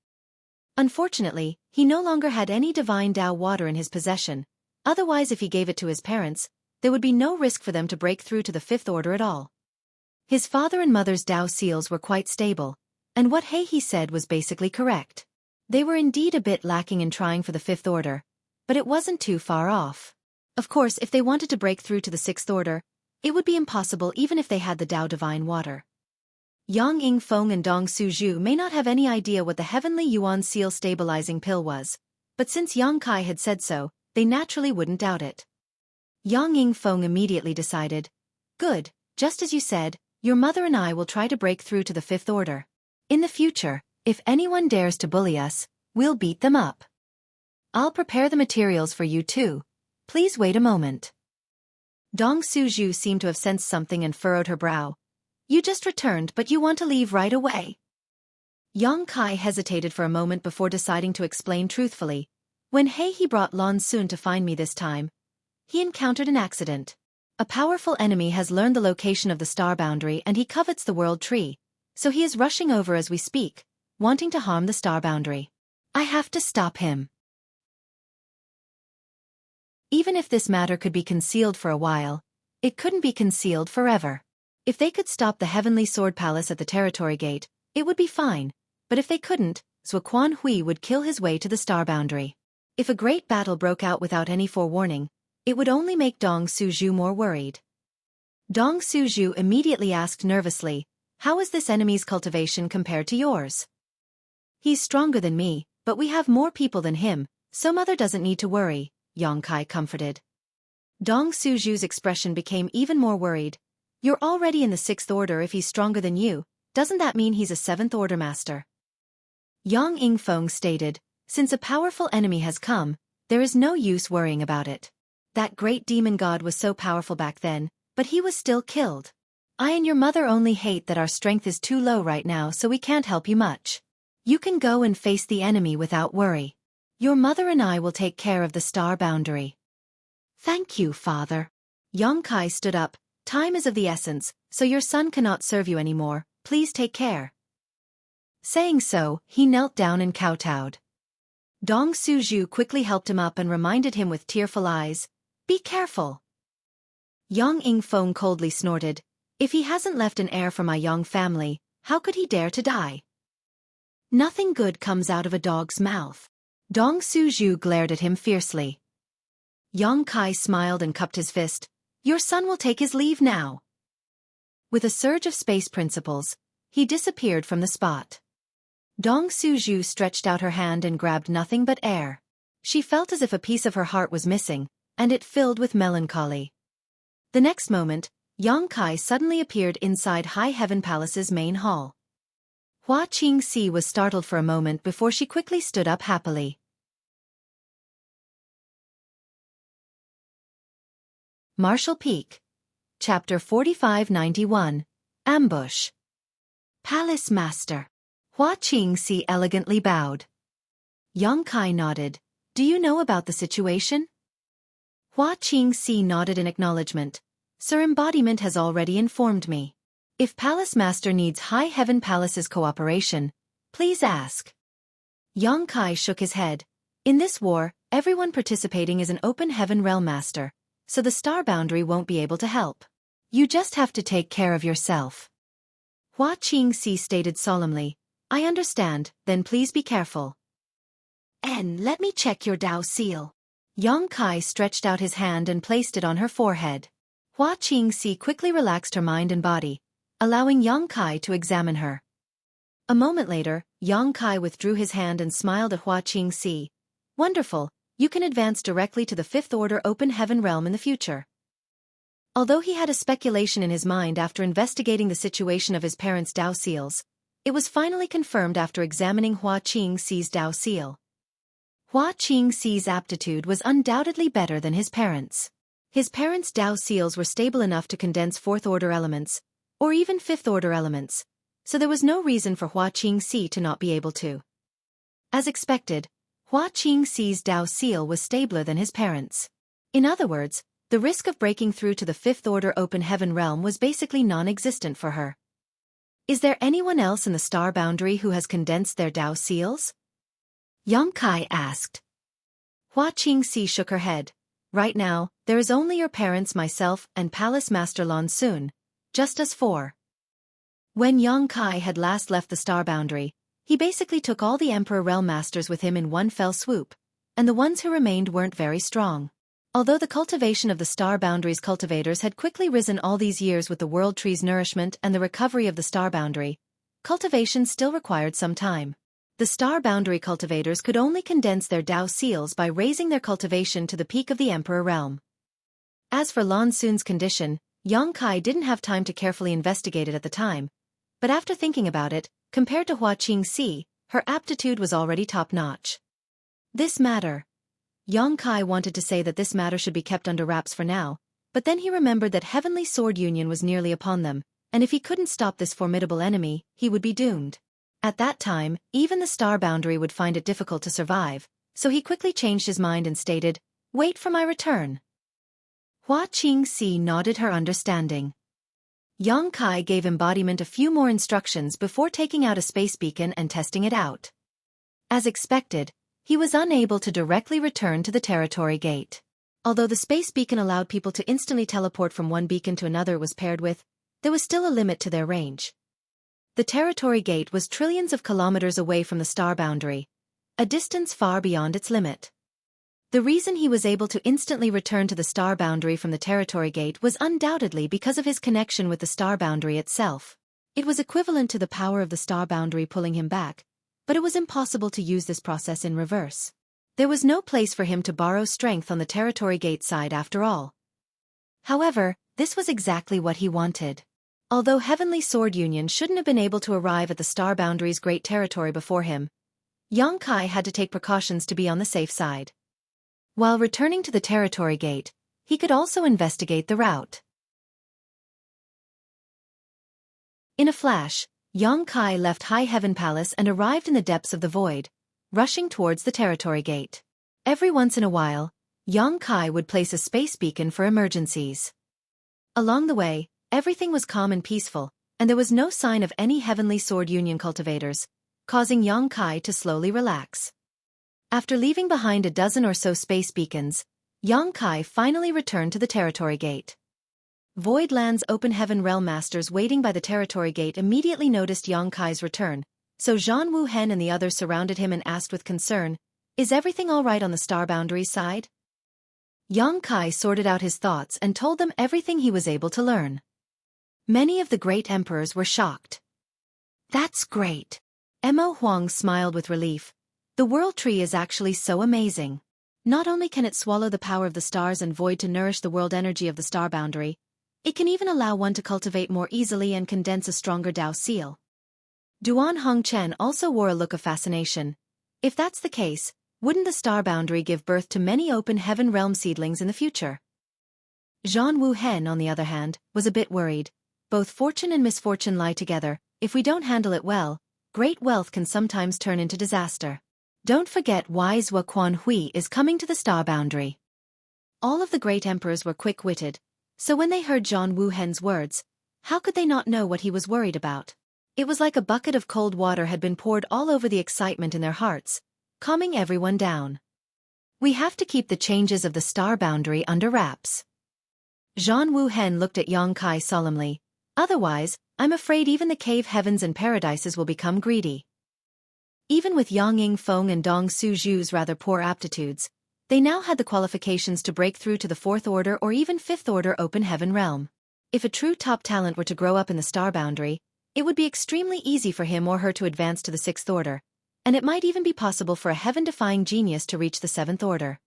Unfortunately, he no longer had any divine Dao water in his possession, otherwise if he gave it to his parents, there would be no risk for them to break through to the Fifth Order at all. His father and mother's Dao seals were quite stable, and what he said was basically correct. They were indeed a bit lacking in trying for the Fifth Order, but it wasn't too far off. Of course, if they wanted to break through to the Sixth Order, it would be impossible even if they had the Dao Divine Water. Yang Yingfeng and Dong Suzhu may not have any idea what the Heavenly Yuan Seal stabilizing pill was, but since Yang Kai had said so, they naturally wouldn't doubt it. Yang Yingfeng immediately decided, "Good, just as you said, your mother and I will try to break through to the Fifth Order. In the future, if anyone dares to bully us, we'll beat them up. I'll prepare the materials for you too. Please wait a moment." Dong Suzhu seemed to have sensed something and furrowed her brow. "You just returned, but you want to leave right away?" Yang Kai hesitated for a moment before deciding to explain truthfully. "When he brought Lan Sun to find me this time, he encountered an accident. A powerful enemy has learned the location of the star boundary and he covets the World Tree, so he is rushing over as we speak, wanting to harm the star boundary. I have to stop him." Even if this matter could be concealed for a while, it couldn't be concealed forever. If they could stop the Heavenly Sword Palace at the Territory Gate, it would be fine, but if they couldn't, Xueqi would kill his way to the star boundary. If a great battle broke out without any forewarning, it would only make Dong Suzhu more worried. Dong Suzhu immediately asked nervously, "How is this enemy's cultivation compared to yours?" "He's stronger than me, but we have more people than him, so mother doesn't need to worry," Yang Kai comforted. Dong Suzhu's expression became even more worried. "You're already in the Sixth Order. If he's stronger than you, doesn't that mean he's a Seventh Order Master?" Yang Yingfeng stated, "Since a powerful enemy has come, there is no use worrying about it. That great demon god was so powerful back then, but he was still killed. I and your mother only hate that our strength is too low right now, so we can't help you much. You can go and face the enemy without worry. Your mother and I will take care of the star boundary." "Thank you, father." Yang Kai stood up. "Time is of the essence, so your son cannot serve you anymore. Please take care." Saying so, he knelt down and kowtowed. Dong Suzhu quickly helped him up and reminded him with tearful eyes, "Be careful." Yang Yingfeng coldly snorted, "If he hasn't left an heir for my Yang family, how could he dare to die? Nothing good comes out of a dog's mouth." Dong Suju glared at him fiercely. Yang Kai smiled and cupped his fist. Your son will take his leave now. With a surge of space principles, he disappeared from the spot. Dong Suju stretched out her hand and grabbed nothing but air. She felt as if a piece of her heart was missing, and it filled with melancholy. The next moment, Yang Kai suddenly appeared inside High Heaven Palace's main hall. Hua Qingxi was startled for a moment before she quickly stood up happily. Martial Peak. Chapter 4591. Ambush. Palace Master. Hua Qingxi elegantly bowed. Yang Kai nodded. Do you know about the situation? Hua Qingxi nodded in acknowledgement. Sir Embodiment has already informed me. If Palace Master needs High Heaven Palace's cooperation, please ask. Yang Kai shook his head. In this war, everyone participating is an Open Heaven Realm Master, so the Star Boundary won't be able to help. You just have to take care of yourself. Hua Qingxi stated solemnly. I understand, then please be careful. And let me check your Dao seal. Yang Kai stretched out his hand and placed it on her forehead. Hua Qingxi quickly relaxed her mind and body, allowing Yang Kai to examine her. A moment later, Yang Kai withdrew his hand and smiled at Hua Qingxi. Wonderful, you can advance directly to the Fifth Order Open Heaven Realm in the future. Although he had a speculation in his mind after investigating the situation of his parents' Dao seals, it was finally confirmed after examining Hua Qingxi's Dao seal. Hua Qingxi's aptitude was undoubtedly better than his parents'. His parents' Dao seals were stable enough to condense fourth-order elements, or even fifth-order elements, so there was no reason for Hua Qingxi to not be able to. As expected, Hua Qingxi's Dao seal was stabler than his parents'. In other words, the risk of breaking through to the fifth-order Open Heaven Realm was basically non-existent for her. Is there anyone else in the Star Boundary who has condensed their Dao seals? Yang Kai asked. Hua Qingxi shook her head. Right now, there is only your parents, myself, and Palace Master Lan Sun, just us four. When Yang Kai had last left the Star Boundary, he basically took all the Emperor Realm Masters with him in one fell swoop, and the ones who remained weren't very strong. Although the cultivation of the Star Boundary's cultivators had quickly risen all these years with the World Tree's nourishment and the recovery of the Star Boundary, cultivation still required some time. The Star Boundary cultivators could only condense their Dao seals by raising their cultivation to the peak of the Emperor Realm. As for Lan Sun's condition, Yang Kai didn't have time to carefully investigate it at the time, but after thinking about it, compared to Hua Qingxi, her aptitude was already top-notch. This matter. Yang Kai wanted to say that this matter should be kept under wraps for now, but then he remembered that Heavenly Sword Union was nearly upon them, and if he couldn't stop this formidable enemy, he would be doomed. At that time, even the Star Boundary would find it difficult to survive, so he quickly changed his mind and stated, "Wait for my return." Hua Qingxi nodded her understanding. Yang Kai gave Embodiment a few more instructions before taking out a space beacon and testing it out. As expected, he was unable to directly return to the territory gate. Although the space beacon allowed people to instantly teleport from one beacon to another it was paired with, there was still a limit to their range. The territory gate was trillions of kilometers away from the Star Boundary, a distance far beyond its limit. The reason he was able to instantly return to the Star Boundary from the territory gate was undoubtedly because of his connection with the Star Boundary itself. It was equivalent to the power of the Star Boundary pulling him back, but it was impossible to use this process in reverse. There was no place for him to borrow strength on the territory gate side after all. However, this was exactly what he wanted. Although Heavenly Sword Union shouldn't have been able to arrive at the Star Boundary's great territory before him, Yang Kai had to take precautions to be on the safe side. While returning to the territory gate, he could also investigate the route. In a flash, Yang Kai left High Heaven Palace and arrived in the depths of the void, rushing towards the territory gate. Every once in a while, Yang Kai would place a space beacon for emergencies. Along the way, everything was calm and peaceful, and there was no sign of any Heavenly Sword Union cultivators, causing Yang Kai to slowly relax. After leaving behind a dozen or so space beacons, Yang Kai finally returned to the territory gate. Voidland's Open Heaven Realm Masters waiting by the territory gate immediately noticed Yang Kai's return, so Zhan Wuhen and the others surrounded him and asked with concern, Is everything all right on the star boundaries side? Yang Kai sorted out his thoughts and told them everything he was able to learn. Many of the great emperors were shocked. That's great. Mo Huang smiled with relief. The world tree is actually so amazing. Not only can it swallow the power of the stars and void to nourish the world energy of the star boundary, it can even allow one to cultivate more easily and condense a stronger Dao seal. Duan Hongchen also wore a look of fascination. If that's the case, wouldn't the star boundary give birth to many open heaven realm seedlings in the future? Zhan Wuhen, on the other hand, was a bit worried. Both fortune and misfortune lie together. If we don't handle it well, great wealth can sometimes turn into disaster. Don't forget wise Quan Hui is coming to the star boundary. All of the great emperors were quick-witted, so when they heard Zhan Wuhen's words, how could they not know what he was worried about? It was like a bucket of cold water had been poured all over the excitement in their hearts, calming everyone down. We have to keep the changes of the star boundary under wraps. Zhan Wuhen looked at Yang Kai solemnly. Otherwise, I'm afraid even the cave heavens and paradises will become greedy. Even with Yang Yingfeng and Dong Suzhu's rather poor aptitudes, they now had the qualifications to break through to the 4th order or even 5th order open heaven realm. If a true top talent were to grow up in the star boundary, it would be extremely easy for him or her to advance to the 6th order, and it might even be possible for a heaven-defying genius to reach the 7th order.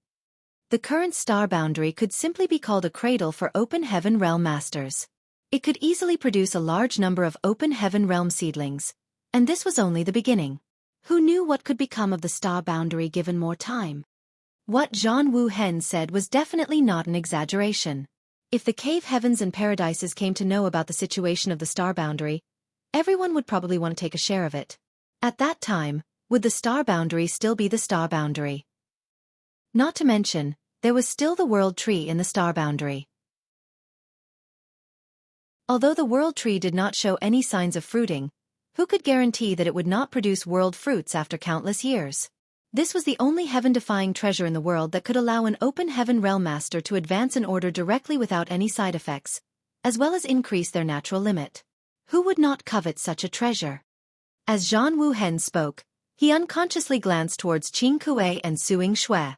The current star boundary could simply be called a cradle for open heaven realm masters. It could easily produce a large number of open heaven realm seedlings, and this was only the beginning. Who knew what could become of the star boundary given more time? What Zhan Wuhen said was definitely not an exaggeration. If the cave heavens and paradises came to know about the situation of the star boundary, everyone would probably want to take a share of it. At that time, would the star boundary still be the star boundary? Not to mention, there was still the world tree in the star boundary. Although the world tree did not show any signs of fruiting, who could guarantee that it would not produce world fruits after countless years? This was the only heaven-defying treasure in the world that could allow an open heaven realm master to advance an order directly without any side effects, as well as increase their natural limit. Who would not covet such a treasure? As Zhan Wuhen spoke, he unconsciously glanced towards Qing Kuei and Suing Xue.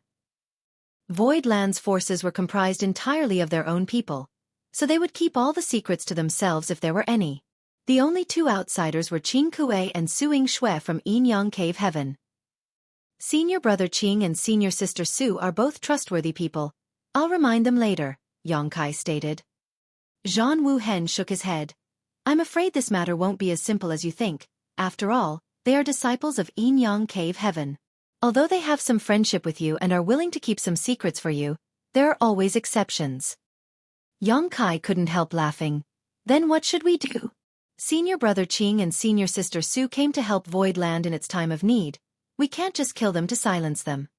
Void Land's forces were comprised entirely of their own people, so they would keep all the secrets to themselves if there were any. The only two outsiders were Qing Kuei and Suing Xue from Yin Yang Cave Heaven. Senior brother Qing and senior sister Su are both trustworthy people. I'll remind them later, Yang Kai stated. Zhan Wuhen shook his head. I'm afraid this matter won't be as simple as you think. After all, they are disciples of Yin Yang Cave Heaven. Although they have some friendship with you and are willing to keep some secrets for you, there are always exceptions. Yang Kai couldn't help laughing. Then what should we do? Senior brother Qing and senior sister Su came to help Void Land in its time of need. We can't just kill them to silence them.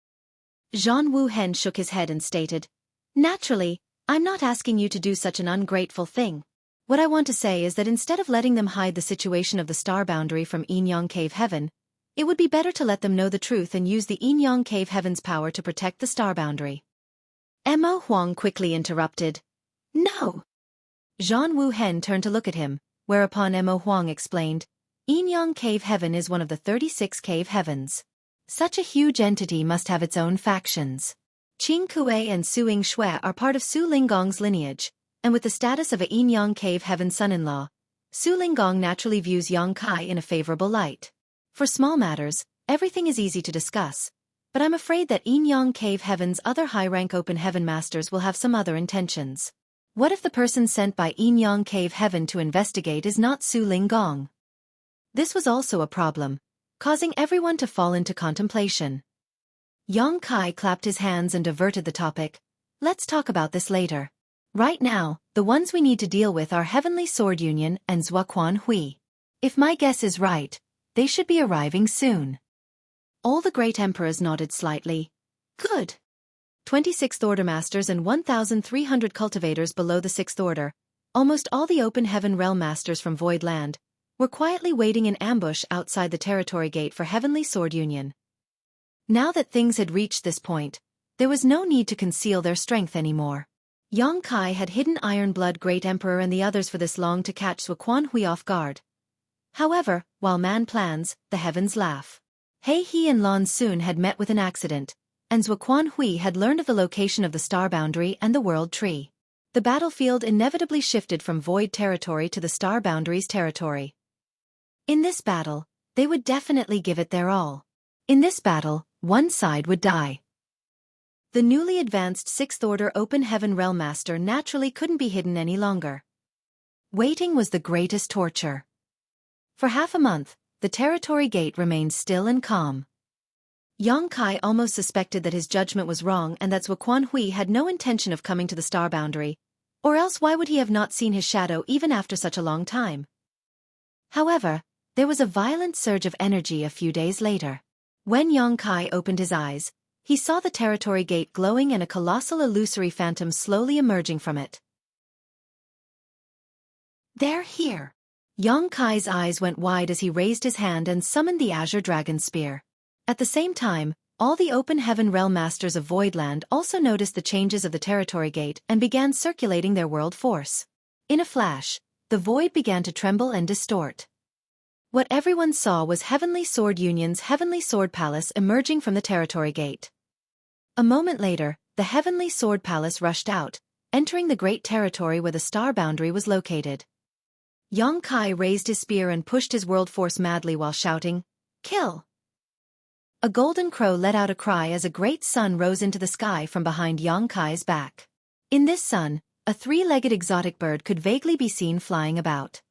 Zhan Wuhen shook his head and stated, Naturally, I'm not asking you to do such an ungrateful thing. What I want to say is that instead of letting them hide the situation of the star boundary from Yin Yang Cave Heaven, it would be better to let them know the truth and use the Yin Yang Cave Heaven's power to protect the star boundary. Mo Huang quickly interrupted. No! Zhan Wuhen turned to look at him, whereupon Mo Huang explained, Yin Yang Cave Heaven is one of the 36 cave heavens. Such a huge entity must have its own factions. Qing Kuei and Suing Xue are part of Su Linggong's lineage, and with the status of a Yin Yang Cave Heaven son-in-law, Su Linggong naturally views Yang Kai in a favorable light. For small matters, everything is easy to discuss, but I'm afraid that Yin Yang Cave Heaven's other high-rank open heaven masters will have some other intentions. What if the person sent by Yin Yang Cave Heaven to investigate is not Su Linggong? This was also a problem, causing everyone to fall into contemplation. Yang Kai clapped his hands and diverted the topic. Let's talk about this later. Right now, the ones we need to deal with are Heavenly Sword Union and Xueqi Hui. If my guess is right, they should be arriving soon. All the great emperors nodded slightly. Good. 26th Order Masters and 1,300 cultivators below the 6th Order, almost all the open heaven realm masters from Void Land, were quietly waiting in ambush outside the territory gate for Heavenly Sword Union. Now that things had reached this point, there was no need to conceal their strength anymore. Yang Kai had hidden Iron Blood Great Emperor and the others for this long to catch Xueqi Hui off guard. However, while man plans, the heavens laugh. He and Lan Xun had met with an accident, and Xueqi had learned of the location of the star boundary and the world tree. The battlefield inevitably shifted from void territory to the star boundary's territory. In this battle, they would definitely give it their all. In this battle, one side would die. The newly advanced 6th Order Open Heaven Realm Master naturally couldn't be hidden any longer. Waiting was the greatest torture. For half a month, the territory gate remained still and calm. Yang Kai almost suspected that his judgment was wrong and that Xueqi had no intention of coming to the star boundary, or else why would he have not seen his shadow even after such a long time? However, there was a violent surge of energy a few days later. When Yang Kai opened his eyes, he saw the territory gate glowing and a colossal illusory phantom slowly emerging from it. "They're here." Yang Kai's eyes went wide as he raised his hand and summoned the Azure Dragon Spear. At the same time, all the Open Heaven Realm Masters of Voidland also noticed the changes of the territory gate and began circulating their world force. In a flash, the void began to tremble and distort. What everyone saw was Heavenly Sword Union's Heavenly Sword Palace emerging from the territory gate. A moment later, the Heavenly Sword Palace rushed out, entering the great territory where the star boundary was located. Yang Kai raised his spear and pushed his world force madly while shouting, "Kill!" A golden crow let out a cry as a great sun rose into the sky from behind Yang Kai's back. In this sun, a three-legged exotic bird could vaguely be seen flying about.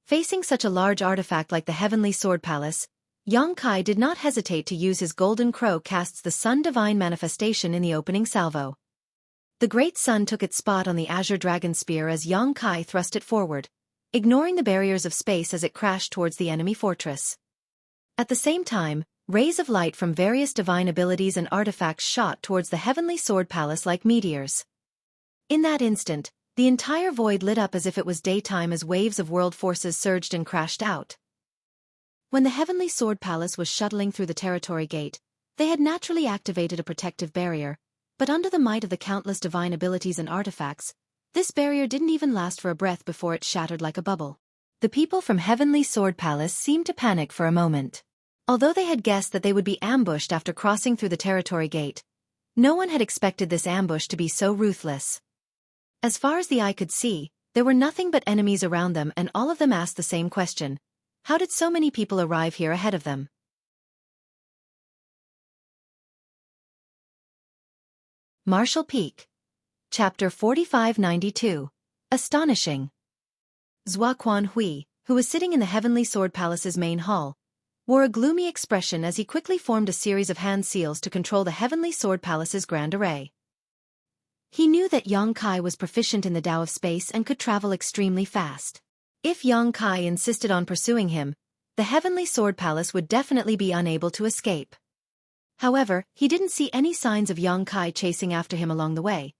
Facing such a large artifact like the Heavenly Sword Palace, Yang Kai did not hesitate to use his golden crow casts the Sun Divine Manifestation in the opening salvo. The great sun took its spot on the Azure Dragon Spear as Yang Kai thrust it forward, ignoring the barriers of space as it crashed towards the enemy fortress. At the same time, rays of light from various divine abilities and artifacts shot towards the Heavenly Sword Palace like meteors. In that instant, the entire void lit up as if it was daytime as waves of world forces surged and crashed out. When the Heavenly Sword Palace was shuttling through the territory gate, they had naturally activated a protective barrier, but under the might of the countless divine abilities and artifacts, this barrier didn't even last for a breath before it shattered like a bubble. The people from Heavenly Sword Palace seemed to panic for a moment. Although they had guessed that they would be ambushed after crossing through the territory gate, no one had expected this ambush to be so ruthless. As far as the eye could see, there were nothing but enemies around them, and all of them asked the same question: how did so many people arrive here ahead of them? Martial Peak. Chapter 4592. Astonishing. Xueqi, who was sitting in the Heavenly Sword Palace's main hall, wore a gloomy expression as he quickly formed a series of hand seals to control the Heavenly Sword Palace's grand array. He knew that Yang Kai was proficient in the Tao of space and could travel extremely fast. If Yang Kai insisted on pursuing him, the Heavenly Sword Palace would definitely be unable to escape. However, he didn't see any signs of Yang Kai chasing after him along the way,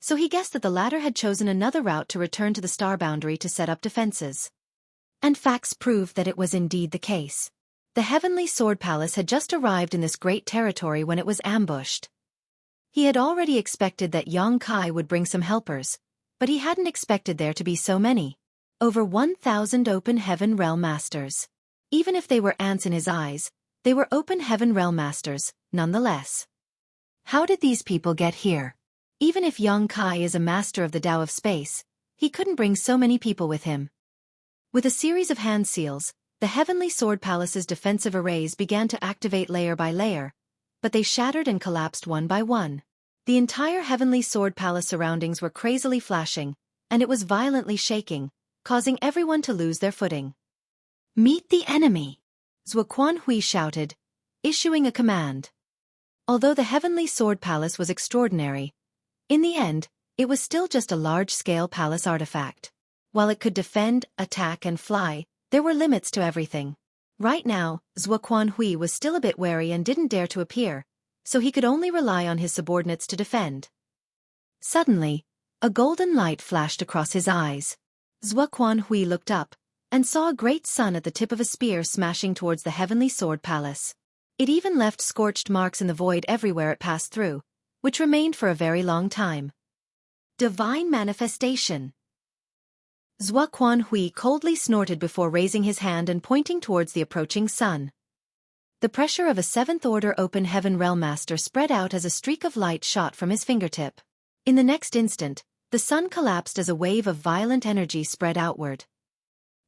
so he guessed that the latter had chosen another route to return to the star boundary to set up defenses. And facts proved that it was indeed the case. The Heavenly Sword Palace had just arrived in this great territory when it was ambushed. He had already expected that Yang Kai would bring some helpers, but he hadn't expected there to be so many. Over 1,000 Open Heaven Realm Masters. Even if they were ants in his eyes, they were Open Heaven Realm Masters, nonetheless. How did these people get here? Even if Yang Kai is a master of the Tao of space, he couldn't bring so many people with him. With a series of hand seals, the Heavenly Sword Palace's defensive arrays began to activate layer by layer, but they shattered and collapsed one by one. The entire Heavenly Sword Palace surroundings were crazily flashing, and it was violently shaking, causing everyone to lose their footing. "Meet the enemy!" Xueqi shouted, issuing a command. Although the Heavenly Sword Palace was extraordinary, in the end, it was still just a large-scale palace artifact. While it could defend, attack and fly, there were limits to everything. Right now, Xueqi was still a bit wary and didn't dare to appear, so he could only rely on his subordinates to defend. Suddenly, a golden light flashed across his eyes. Xueqi looked up, and saw a great sun at the tip of a spear smashing towards the Heavenly Sword Palace. It even left scorched marks in the void everywhere it passed through, which remained for a very long time. Divine Manifestation. Xueqi coldly snorted before raising his hand and pointing towards the approaching sun. The pressure of a 7th-order open heaven realm master spread out as a streak of light shot from his fingertip. In the next instant, the sun collapsed as a wave of violent energy spread outward.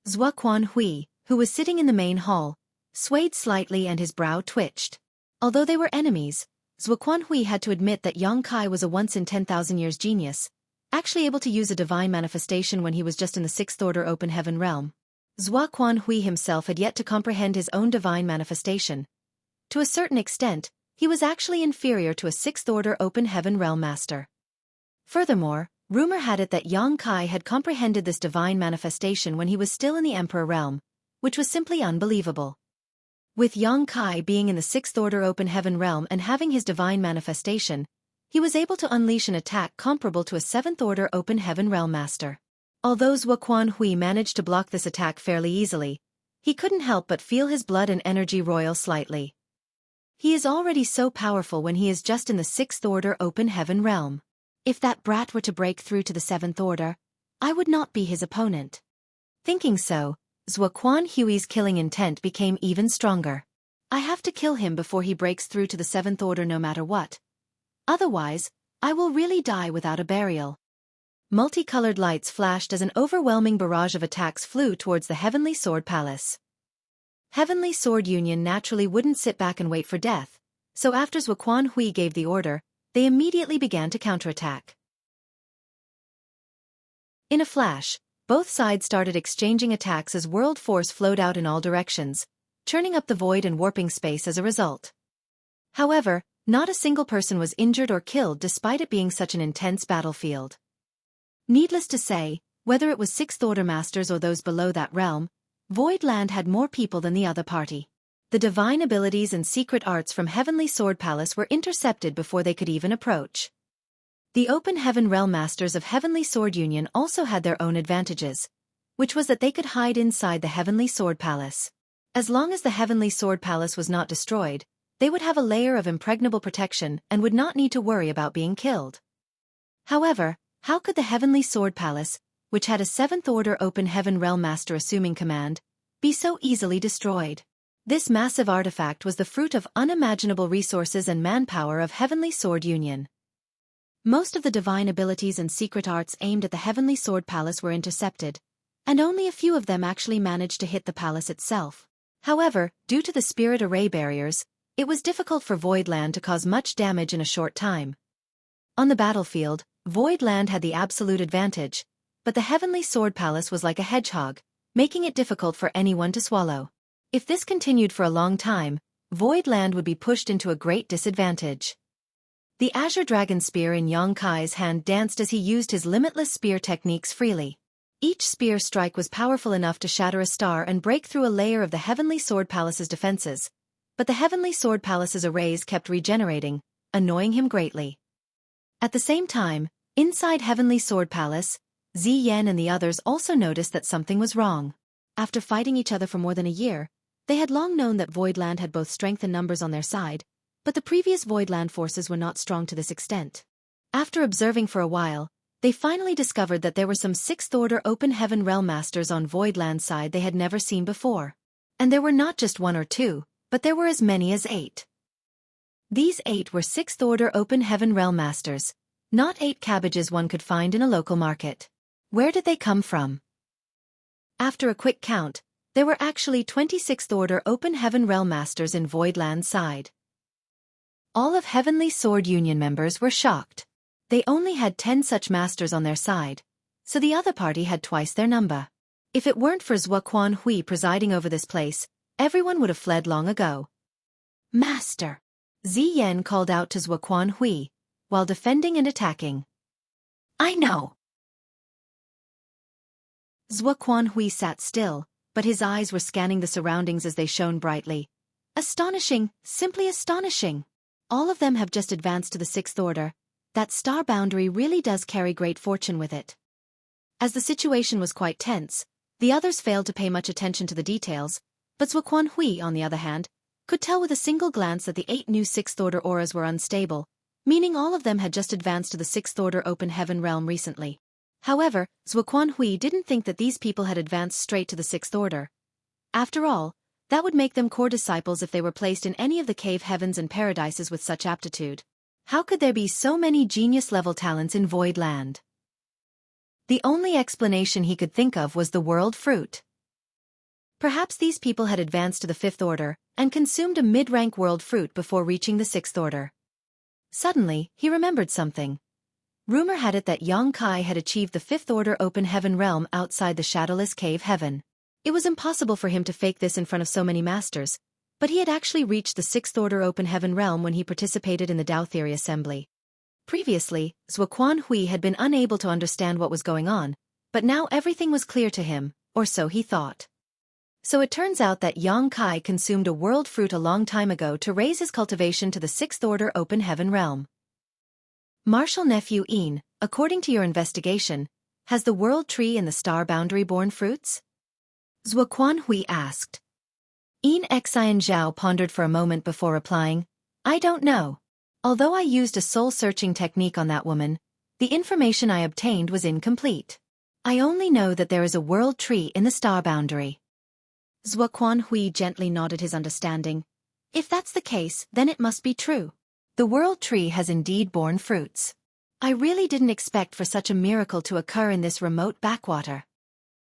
Xueqi, who was sitting in the main hall, swayed slightly and his brow twitched. Although they were enemies, Xueqi had to admit that Yang Kai was a once-in-10,000 years genius, actually able to use a divine manifestation when he was just in the 6th-order open heaven realm. Xueqi himself had yet to comprehend his own divine manifestation. To a certain extent, he was actually inferior to a 6th-order open heaven realm master. Furthermore, rumor had it that Yang Kai had comprehended this divine manifestation when he was still in the Emperor realm, which was simply unbelievable. With Yang Kai being in the 6th-order open heaven realm and having his divine manifestation, he was able to unleash an attack comparable to a 7th-order open heaven realm master. Although Xueqi managed to block this attack fairly easily, he couldn't help but feel his blood and energy roil slightly. He is already so powerful when he is just in the 6th-order open heaven realm. If that brat were to break through to the 7th order, I would not be his opponent. Thinking so, Xueqi's killing intent became even stronger. I have to kill him before he breaks through to the 7th order no matter what. Otherwise, I will really die without a burial. Multicolored lights flashed as an overwhelming barrage of attacks flew towards the Heavenly Sword Palace. Heavenly Sword Union naturally wouldn't sit back and wait for death, so after Xueqi gave the order, they immediately began to counterattack. In a flash, both sides started exchanging attacks as world force flowed out in all directions, churning up the void and warping space as a result. However, not a single person was injured or killed despite it being such an intense battlefield. Needless to say, whether it was 6th-order masters or those below that realm, Voidland had more people than the other party. The divine abilities and secret arts from Heavenly Sword Palace were intercepted before they could even approach. The Open Heaven Realm Masters of Heavenly Sword Union also had their own advantages, which was that they could hide inside the Heavenly Sword Palace. As long as the Heavenly Sword Palace was not destroyed, they would have a layer of impregnable protection and would not need to worry about being killed. However, how could the Heavenly Sword Palace, which had a 7th-order Open Heaven Realm Master assuming command, be so easily destroyed? This massive artifact was the fruit of unimaginable resources and manpower of Heavenly Sword Union. Most of the divine abilities and secret arts aimed at the Heavenly Sword Palace were intercepted, and only a few of them actually managed to hit the palace itself. However, due to the spirit array barriers, it was difficult for Voidland to cause much damage in a short time. On the battlefield, Voidland had the absolute advantage, but the Heavenly Sword Palace was like a hedgehog, making it difficult for anyone to swallow. If this continued for a long time, Voidland would be pushed into a great disadvantage. The Azure Dragon Spear in Yang Kai's hand danced as he used his limitless spear techniques freely. Each spear strike was powerful enough to shatter a star and break through a layer of the Heavenly Sword Palace's defenses, but the Heavenly Sword Palace's arrays kept regenerating, annoying him greatly. At the same time, inside Heavenly Sword Palace, Ziyan and the others also noticed that something was wrong. After fighting each other for more than a year, they had long known that Voidland had both strength and numbers on their side, but the previous Voidland forces were not strong to this extent. After observing for a while, they finally discovered that there were some 6th-order Open Heaven Realm Masters on Voidland's side they had never seen before. And there were not just 1 or 2, but there were as many as 8. These 8 were 6th-order Open Heaven Realm Masters, not 8 cabbages one could find in a local market. Where did they come from? After a quick count, there were actually 26th-order Open Heaven Realm Masters in Voidland's side. All of Heavenly Sword Union members were shocked. They only had 10 such masters on their side, so the other party had twice their number. If it weren't for Xueqi presiding over this place, everyone would have fled long ago. Master! Ziyan called out to Xueqi, while defending and attacking. I know! Xueqi sat still, but his eyes were scanning the surroundings as they shone brightly. Astonishing, simply astonishing! All of them have just advanced to the 6th order. That star boundary really does carry great fortune with it. As the situation was quite tense, the others failed to pay much attention to the details, but Xueqi, on the other hand, could tell with a single glance that the 8 new 6th order auras were unstable, meaning all of them had just advanced to the 6th order Open Heaven realm recently. However, Xueqi didn't think that these people had advanced straight to the 6th order. After all, That would make them core disciples if they were placed in any of the cave heavens and paradises with such aptitude. How could there be so many genius-level talents in Void Land? The only explanation he could think of was the world fruit. Perhaps these people had advanced to the 5th order and consumed a mid-rank world fruit before reaching the 6th order. Suddenly, he remembered something. Rumor had it that Xueqi had achieved the 5th order open heaven realm outside the shadowless cave heaven. It was impossible for him to fake this in front of so many masters, but he had actually reached the 6th order open heaven realm when he participated in the Tao Theory Assembly. Previously, Xueqi had been unable to understand what was going on, but now everything was clear to him, or so he thought. So it turns out that Xueqi consumed a world fruit a long time ago to raise his cultivation to the 6th order open heaven realm. Martial nephew Ian, according to your investigation, has the world tree and the star boundary borne fruits? Xueqi asked. Ian Xian Zhao pondered for a moment before replying, I don't know. Although I used a soul-searching technique on that woman, the information I obtained was incomplete. I only know that there is a world tree in the star boundary. Xueqi gently nodded his understanding. If that's the case, then it must be true. The world tree has indeed borne fruits. I really didn't expect for such a miracle to occur in this remote backwater.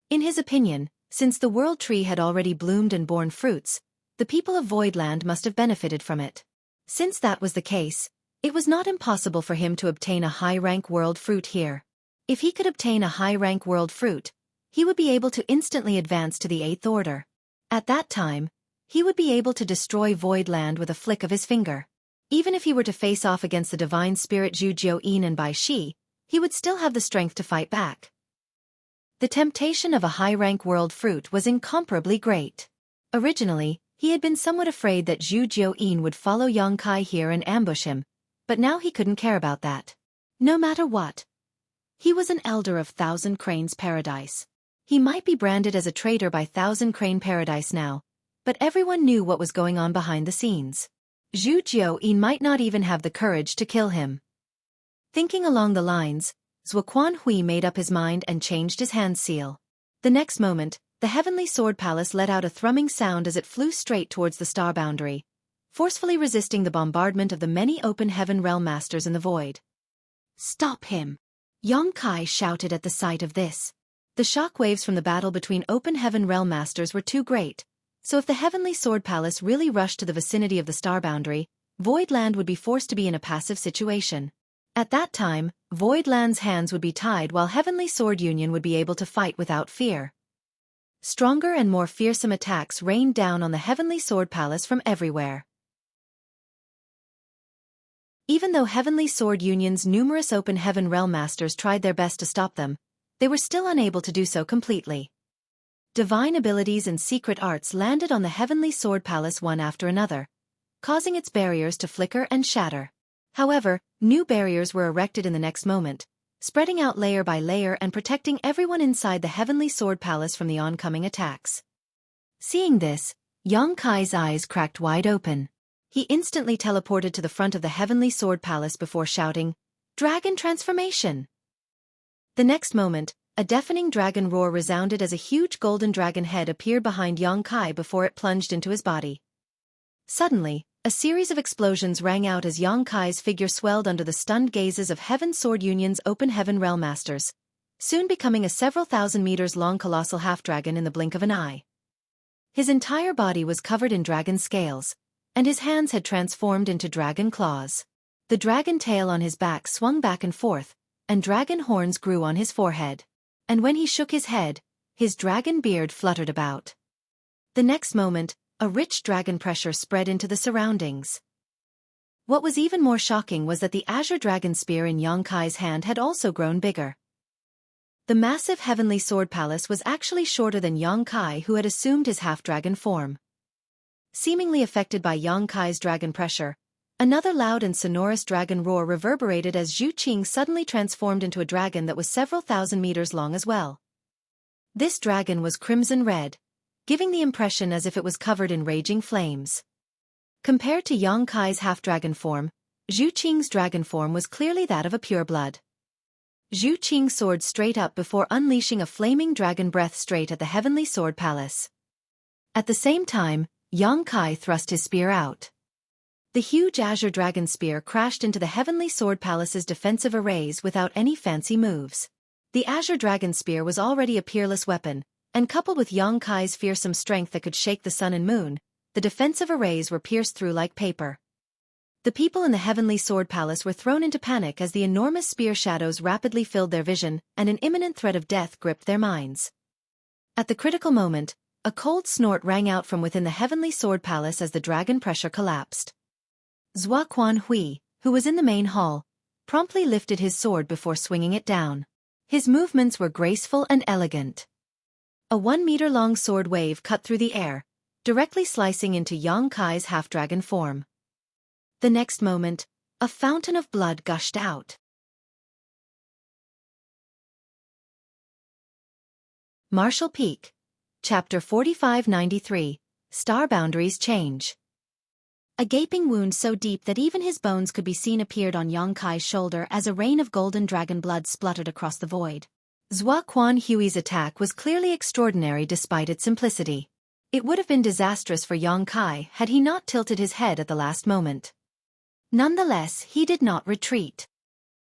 In his opinion, since the world tree had already bloomed and borne fruits, the people of Voidland must have benefited from it. Since that was the case, it was not impossible for him to obtain a high-rank world fruit here. If he could obtain a high-rank world fruit, he would be able to instantly advance to the 8th order. At that time, he would be able to destroy Voidland with a flick of his finger. Even if he were to face off against the divine spirit Zhu Yin and Bai Shi, he would still have the strength to fight back. The temptation of a high-rank world fruit was incomparably great. Originally, he had been somewhat afraid that Zhu Yin would follow Xueqi here and ambush him, but now he couldn't care about that. No matter what. He was an elder of Thousand Cranes Paradise. He might be branded as a traitor by Thousand Crane Paradise now, but everyone knew what was going on behind the scenes. Zhu Yin might not even have the courage to kill him. Thinking along the lines, Xueqi made up his mind and changed his hand seal. The next moment, the Heavenly Sword Palace let out a thrumming sound as it flew straight towards the star boundary, forcefully resisting the bombardment of the many open heaven realm masters in the void. Stop him! Xueqi shouted at the sight of this. The shockwaves from the battle between open heaven realm masters were too great, so if the Heavenly Sword Palace really rushed to the vicinity of the star boundary, Voidland would be forced to be in a passive situation. At that time, Voidland's hands would be tied while Heavenly Sword Union would be able to fight without fear. Stronger and more fearsome attacks rained down on the Heavenly Sword Palace from everywhere. Even though Heavenly Sword Union's numerous open heaven realm masters tried their best to stop them, they were still unable to do so completely. Divine abilities and secret arts landed on the Heavenly Sword Palace one after another, causing its barriers to flicker and shatter. However, new barriers were erected in the next moment, spreading out layer by layer and protecting everyone inside the Heavenly Sword Palace from the oncoming attacks. Seeing this, Xueqi's eyes cracked wide open. He instantly teleported to the front of the Heavenly Sword Palace before shouting, "Dragon transformation!" The next moment, a deafening dragon roar resounded as a huge golden dragon head appeared behind Xueqi before it plunged into his body. Suddenly, a series of explosions rang out as Xueqi's figure swelled under the stunned gazes of Heaven Sword Union's open heaven realm masters, soon becoming a several thousand meters long colossal half-dragon in the blink of an eye. His entire body was covered in dragon scales, and his hands had transformed into dragon claws. The dragon tail on his back swung back and forth, and dragon horns grew on his forehead. And when he shook his head, his dragon beard fluttered about. The next moment, a rich dragon pressure spread into the surroundings. What was even more shocking was that the azure dragon spear in Xueqi's hand had also grown bigger. The massive Heavenly Sword Palace was actually shorter than Xueqi, who had assumed his half-dragon form. Seemingly affected by Xueqi's dragon pressure, another loud and sonorous dragon roar reverberated as Zhu Qing suddenly transformed into a dragon that was several thousand meters long as well. This dragon was crimson red, giving the impression as if it was covered in raging flames. Compared to Xueqi's half-dragon form, Zhu Qing's dragon form was clearly that of a pureblood. Zhu Qing soared straight up before unleashing a flaming dragon breath straight at the Heavenly Sword Palace. At the same time, Yang Kai thrust his spear out. The huge azure dragon spear crashed into the Heavenly Sword Palace's defensive arrays without any fancy moves. The azure dragon spear was already a peerless weapon, and coupled with Yang Kai's fearsome strength that could shake the sun and moon, the defensive arrays were pierced through like paper. The people in the Heavenly Sword Palace were thrown into panic as the enormous spear shadows rapidly filled their vision and an imminent threat of death gripped their minds. At the critical moment, a cold snort rang out from within the Heavenly Sword Palace as the dragon pressure collapsed. Xueqi, who was in the main hall, promptly lifted his sword before swinging it down. His movements were graceful and elegant. A 1-meter-long sword wave cut through the air, directly slicing into Yang Kai's half-dragon form. The next moment, a fountain of blood gushed out. Martial Peak. Chapter 4593. Star Boundaries Change. A gaping wound so deep that even his bones could be seen appeared on Yang Kai's shoulder as a rain of golden dragon blood spluttered across the void. Xueqi's attack was clearly extraordinary despite its simplicity. It would have been disastrous for Yang Kai had he not tilted his head at the last moment. Nonetheless, he did not retreat.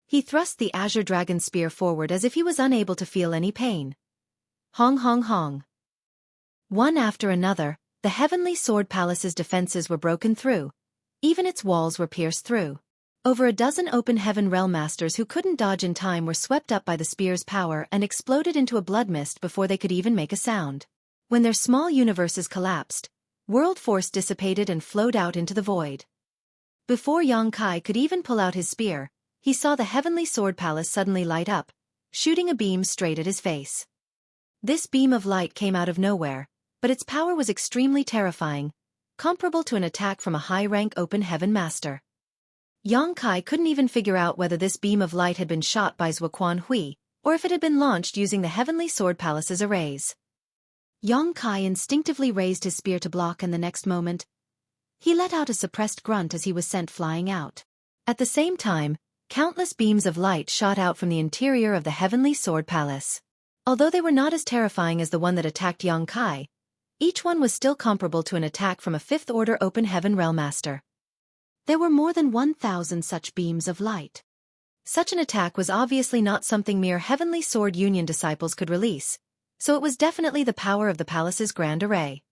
He thrust the azure dragon spear forward as if he was unable to feel any pain. Hong hong hong. One after another, the Heavenly Sword Palace's defenses were broken through. Even its walls were pierced through. Over a dozen open heaven realm masters who couldn't dodge in time were swept up by the spear's power and exploded into a blood mist before they could even make a sound. When their small universes collapsed, world force dissipated and flowed out into the void. Before Yang Kai could even pull out his spear, he saw the Heavenly Sword Palace suddenly light up, shooting a beam straight at his face. This beam of light came out of nowhere, but its power was extremely terrifying, comparable to an attack from a high-rank open heaven master. Yang Kai couldn't even figure out whether this beam of light had been shot by Xueqi, or if it had been launched using the Heavenly Sword Palace's arrays. Yang Kai instinctively raised his spear to block, and the next moment, he let out a suppressed grunt as he was sent flying out. At the same time, countless beams of light shot out from the interior of the Heavenly Sword Palace. Although they were not as terrifying as the one that attacked Yang Kai, each one was still comparable to an attack from a fifth-order open heaven realm master. There were more than 1,000 such beams of light. Such an attack was obviously not something mere Heavenly Sword Union disciples could release, so it was definitely the power of the palace's grand array.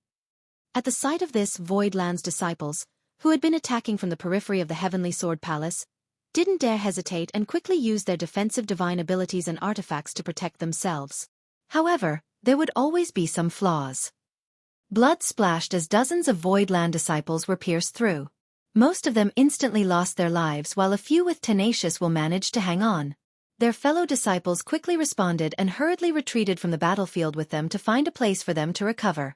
At the sight of this, Voidland's disciples, who had been attacking from the periphery of the Heavenly Sword Palace, didn't dare hesitate and quickly used their defensive divine abilities and artifacts to protect themselves. However, there would always be some flaws. Blood splashed as dozens of Voidland disciples were pierced through. Most of them instantly lost their lives, while a few with tenacious will managed to hang on. Their fellow disciples quickly responded and hurriedly retreated from the battlefield with them to find a place for them to recover.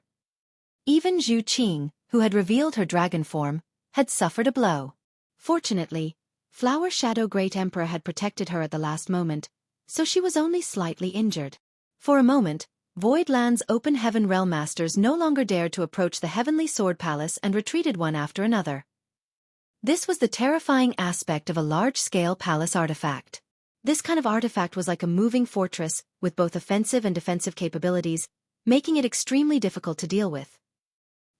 Even Xueqi, who had revealed her dragon form, had suffered a blow. Fortunately, Flower Shadow Great Emperor had protected her at the last moment, so she was only slightly injured. For a moment, Voidland's open heaven realm masters no longer dared to approach the Heavenly Sword Palace and retreated one after another. This was the terrifying aspect of a large-scale palace artifact. This kind of artifact was like a moving fortress, with both offensive and defensive capabilities, making it extremely difficult to deal with.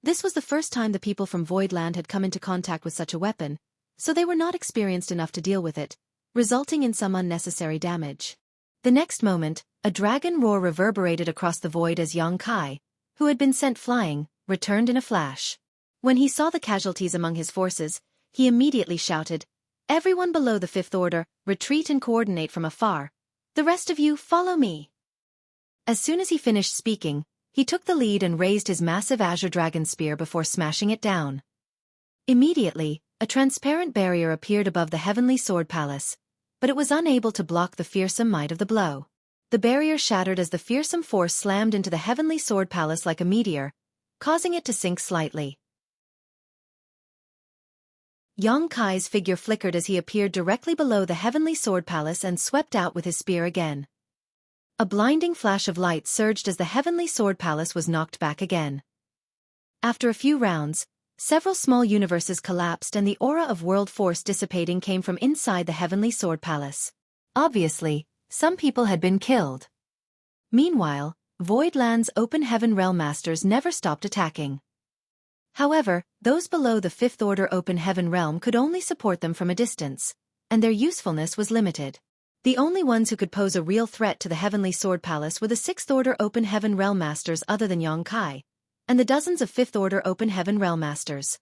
This was the first time the people from Voidland had come into contact with such a weapon, so they were not experienced enough to deal with it, resulting in some unnecessary damage. The next moment, a dragon roar reverberated across the void as Yang Kai, who had been sent flying, returned in a flash. When he saw the casualties among his forces, he immediately shouted, "Everyone below the Fifth Order, retreat and coordinate from afar. The rest of you, follow me." As soon as he finished speaking, he took the lead and raised his massive azure dragon spear before smashing it down. Immediately, a transparent barrier appeared above the Heavenly Sword Palace, but it was unable to block the fearsome might of the blow. The barrier shattered as the fearsome force slammed into the Heavenly Sword Palace like a meteor, causing it to sink slightly. Yang Kai's figure flickered as he appeared directly below the Heavenly Sword Palace and swept out with his spear again. A blinding flash of light surged as the Heavenly Sword Palace was knocked back again. After a few rounds, several small universes collapsed and the aura of world force dissipating came from inside the Heavenly Sword Palace. Obviously, some people had been killed. Meanwhile, Voidland's Open Heaven Realm Masters never stopped attacking. However, those below the 5th Order Open Heaven Realm could only support them from a distance, and their usefulness was limited. The only ones who could pose a real threat to the Heavenly Sword Palace were the 6th Order Open Heaven Realm Masters other than Xueqi, and the dozens of 5th Order Open Heaven Realm Masters.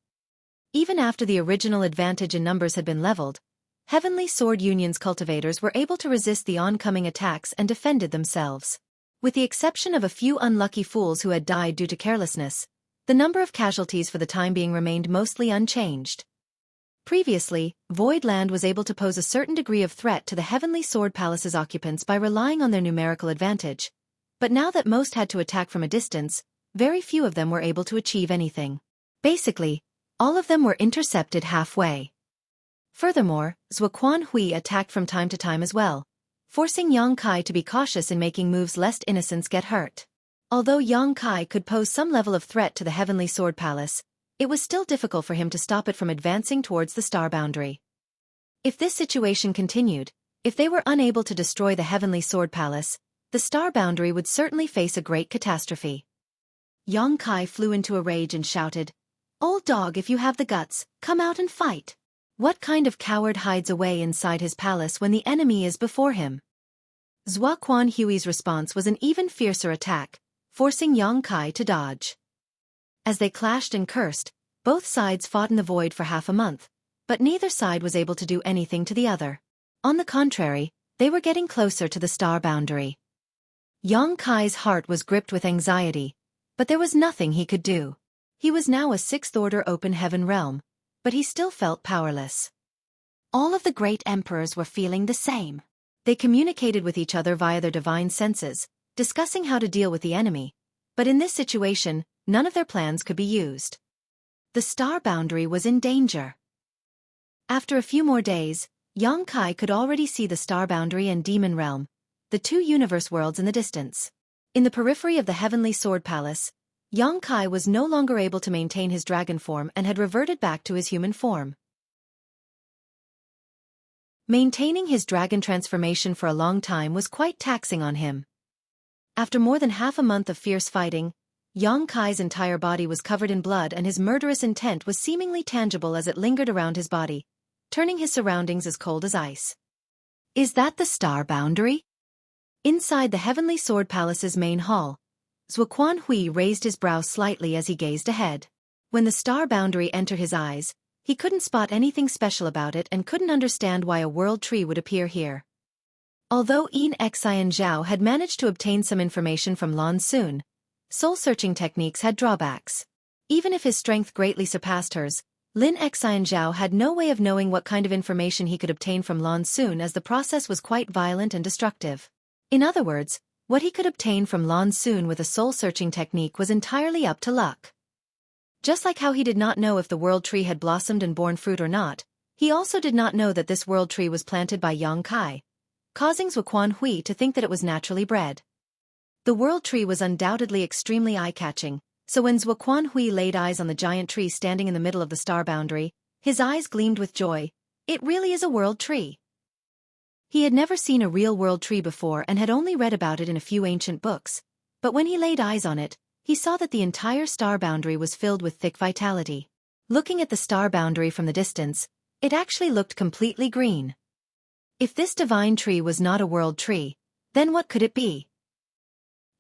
Even after the original advantage in numbers had been leveled, Heavenly Sword Union's cultivators were able to resist the oncoming attacks and defended themselves. With the exception of a few unlucky fools who had died due to carelessness, the number of casualties for the time being remained mostly unchanged. Previously, Voidland was able to pose a certain degree of threat to the Heavenly Sword Palace's occupants by relying on their numerical advantage, but now that most had to attack from a distance, very few of them were able to achieve anything. Basically, all of them were intercepted halfway. Furthermore, Xueqi attacked from time to time as well, forcing Xueqi to be cautious in making moves lest innocents get hurt. Although Xueqi could pose some level of threat to the Heavenly Sword Palace, it was still difficult for him to stop it from advancing towards the star boundary. If this situation continued, if they were unable to destroy the Heavenly Sword Palace, the star boundary would certainly face a great catastrophe. Xueqi flew into a rage and shouted, "Old dog, if you have the guts, come out and fight. What kind of coward hides away inside his palace when the enemy is before him?" Xueqi's response was an even fiercer attack, forcing Xueqi to dodge. As they clashed and cursed, both sides fought in the void for half a month, but neither side was able to do anything to the other. On the contrary, they were getting closer to the star boundary. Xueqi's heart was gripped with anxiety, but there was nothing he could do. He was now a 6th Order Open Heaven realm, but he still felt powerless. All of the great emperors were feeling the same. They communicated with each other via their divine senses, discussing how to deal with the enemy, but in this situation, none of their plans could be used. The star boundary was in danger. After a few more days, Xueqi could already see the star boundary and demon realm, the two universe worlds in the distance. In the periphery of the Heavenly Sword Palace, Xueqi was no longer able to maintain his dragon form and had reverted back to his human form. Maintaining his dragon transformation for a long time was quite taxing on him. After more than half a month of fierce fighting, Xueqi's entire body was covered in blood and his murderous intent was seemingly tangible as it lingered around his body, turning his surroundings as cold as ice. Is that the star boundary? Inside the Heavenly Sword Palace's main hall, Xueqi raised his brow slightly as he gazed ahead. When the star boundary entered his eyes, he couldn't spot anything special about it and couldn't understand why a world tree would appear here. Although Xueqi Zhao had managed to obtain some information from Lan Xun, soul-searching techniques had drawbacks. Even if his strength greatly surpassed hers, Xueqi Zhao had no way of knowing what kind of information he could obtain from Lan Xun as the process was quite violent and destructive. In other words, what he could obtain from Lan Xun with a soul-searching technique was entirely up to luck. Just like how he did not know if the world tree had blossomed and borne fruit or not, he also did not know that this world tree was planted by Xueqi, causing Xueqi to think that it was naturally bred. The world tree was undoubtedly extremely eye-catching, so when Xueqi laid eyes on the giant tree standing in the middle of the star boundary, his eyes gleamed with joy. It really is a world tree. He had never seen a real world tree before and had only read about it in a few ancient books, but when he laid eyes on it, he saw that the entire star boundary was filled with thick vitality. Looking at the star boundary from the distance, it actually looked completely green. If this divine tree was not a world tree, then what could it be?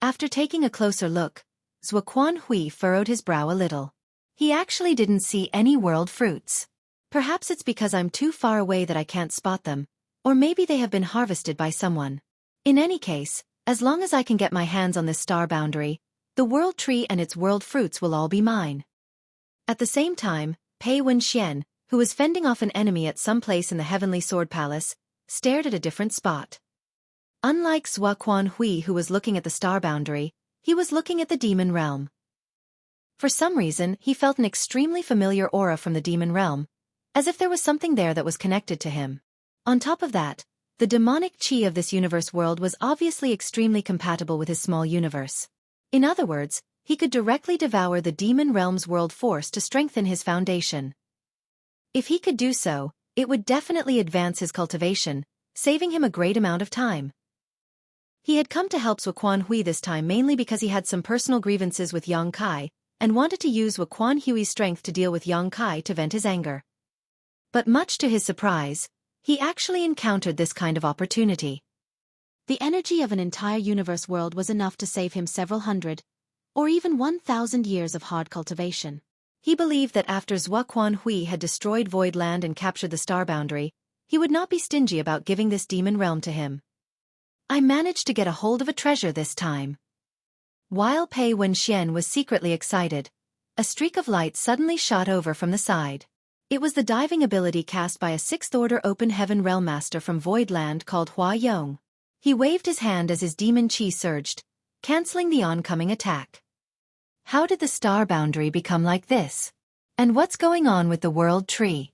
After taking a closer look, Xueqi furrowed his brow a little. He actually didn't see any world fruits. Perhaps it's because I'm too far away that I can't spot them, or maybe they have been harvested by someone. In any case, as long as I can get my hands on this star boundary, the world tree and its world fruits will all be mine. At the same time, Pei Wenxian, who was fending off an enemy at some place in the Heavenly Sword Palace, stared at a different spot. Unlike Xueqi, who was looking at the star boundary, he was looking at the demon realm. For some reason, he felt an extremely familiar aura from the demon realm, as if there was something there that was connected to him. On top of that, the demonic chi of this universe world was obviously extremely compatible with his small universe. In other words, he could directly devour the demon realm's world force to strengthen his foundation. If he could do so, it would definitely advance his cultivation, saving him a great amount of time. He had come to help Xueqi this time mainly because he had some personal grievances with Yang Kai, and wanted to use Xueqi's strength to deal with Yang Kai to vent his anger. But much to his surprise, he actually encountered this kind of opportunity. The energy of an entire universe world was enough to save him several hundred, or even 1,000 years of hard cultivation. He believed that after Xueqi had destroyed Void Land and captured the star boundary, he would not be stingy about giving this demon realm to him. I managed to get a hold of a treasure this time. While Pei Wenxian was secretly excited, a streak of light suddenly shot over from the side. It was the diving ability cast by a 6th-order Open Heaven Realm Master from Void Land called Hua Yong. He waved his hand as his demon chi surged, canceling the oncoming attack. How did the star boundary become like this? And what's going on with the World Tree?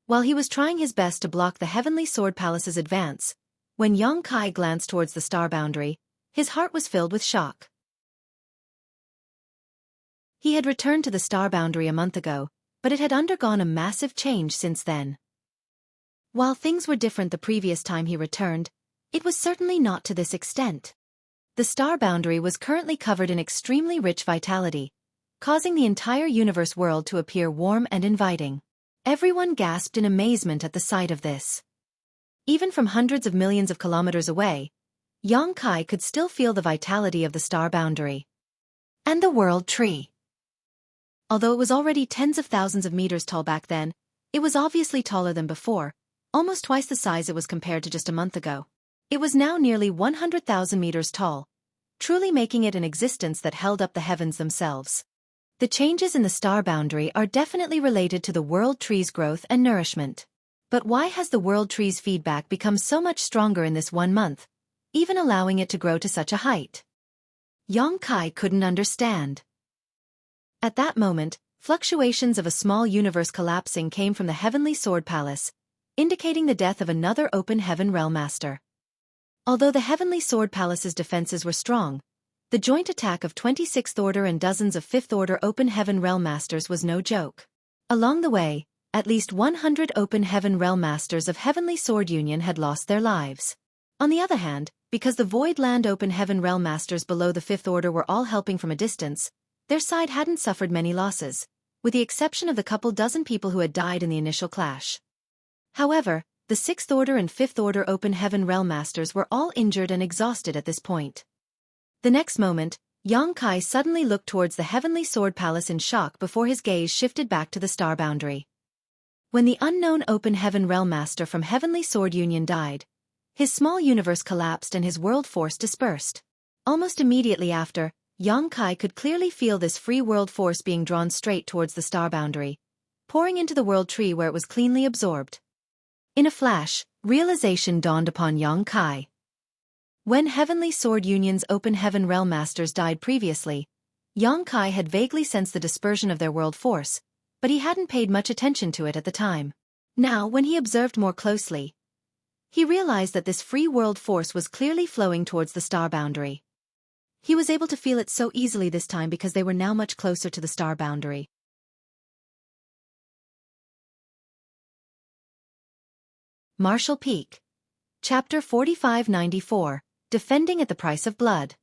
While he was trying his best to block the Heavenly Sword Palace's advance, when Yang Kai glanced towards the star boundary, his heart was filled with shock. He had returned to the star boundary a month ago, but it had undergone a massive change since then. While things were different the previous time he returned, it was certainly not to this extent. The star boundary was currently covered in extremely rich vitality, causing the entire universe world to appear warm and inviting. Everyone gasped in amazement at the sight of this. Even from hundreds of millions of kilometers away, Yang Kai could still feel the vitality of the star boundary. And the World Tree. Although it was already tens of thousands of meters tall back then, it was obviously taller than before, almost twice the size it was compared to just a month ago. It was now nearly 100,000 meters tall, truly making it an existence that held up the heavens themselves. The changes in the star boundary are definitely related to the World Tree's growth and nourishment. But why has the World Tree's feedback become so much stronger in this 1 month, even allowing it to grow to such a height? Yang Kai couldn't understand. At that moment, fluctuations of a small universe collapsing came from the Heavenly Sword Palace, indicating the death of another Open Heaven Realm Master. Although the Heavenly Sword Palace's defenses were strong, the joint attack of 26th Order and dozens of 5th Order Open Heaven Realm Masters was no joke. Along the way, at least 100 Open Heaven Realm Masters of Heavenly Sword Union had lost their lives. On the other hand, because the Void Land Open Heaven Realm Masters below the 5th Order were all helping from a distance, their side hadn't suffered many losses, with the exception of the couple dozen people who had died in the initial clash. However, the 6th Order and 5th Order Open Heaven Realm Masters were all injured and exhausted at this point. The next moment, Yang Kai suddenly looked towards the Heavenly Sword Palace in shock before his gaze shifted back to the star boundary. When the unknown Open Heaven Realm Master from Heavenly Sword Union died, his small universe collapsed and his world force dispersed. Almost immediately after, Yang Kai could clearly feel this free world force being drawn straight towards the star boundary, pouring into the World Tree where it was cleanly absorbed. In a flash, realization dawned upon Yang Kai. When Heavenly Sword Union's Open Heaven Realm Masters died previously, Yang Kai had vaguely sensed the dispersion of their world force, but he hadn't paid much attention to it at the time. Now, when he observed more closely, he realized that this free world force was clearly flowing towards the star boundary. He was able to feel it so easily this time because they were now much closer to the star boundary. Martial Peak. Chapter 4594, Defending at the Price of Blood.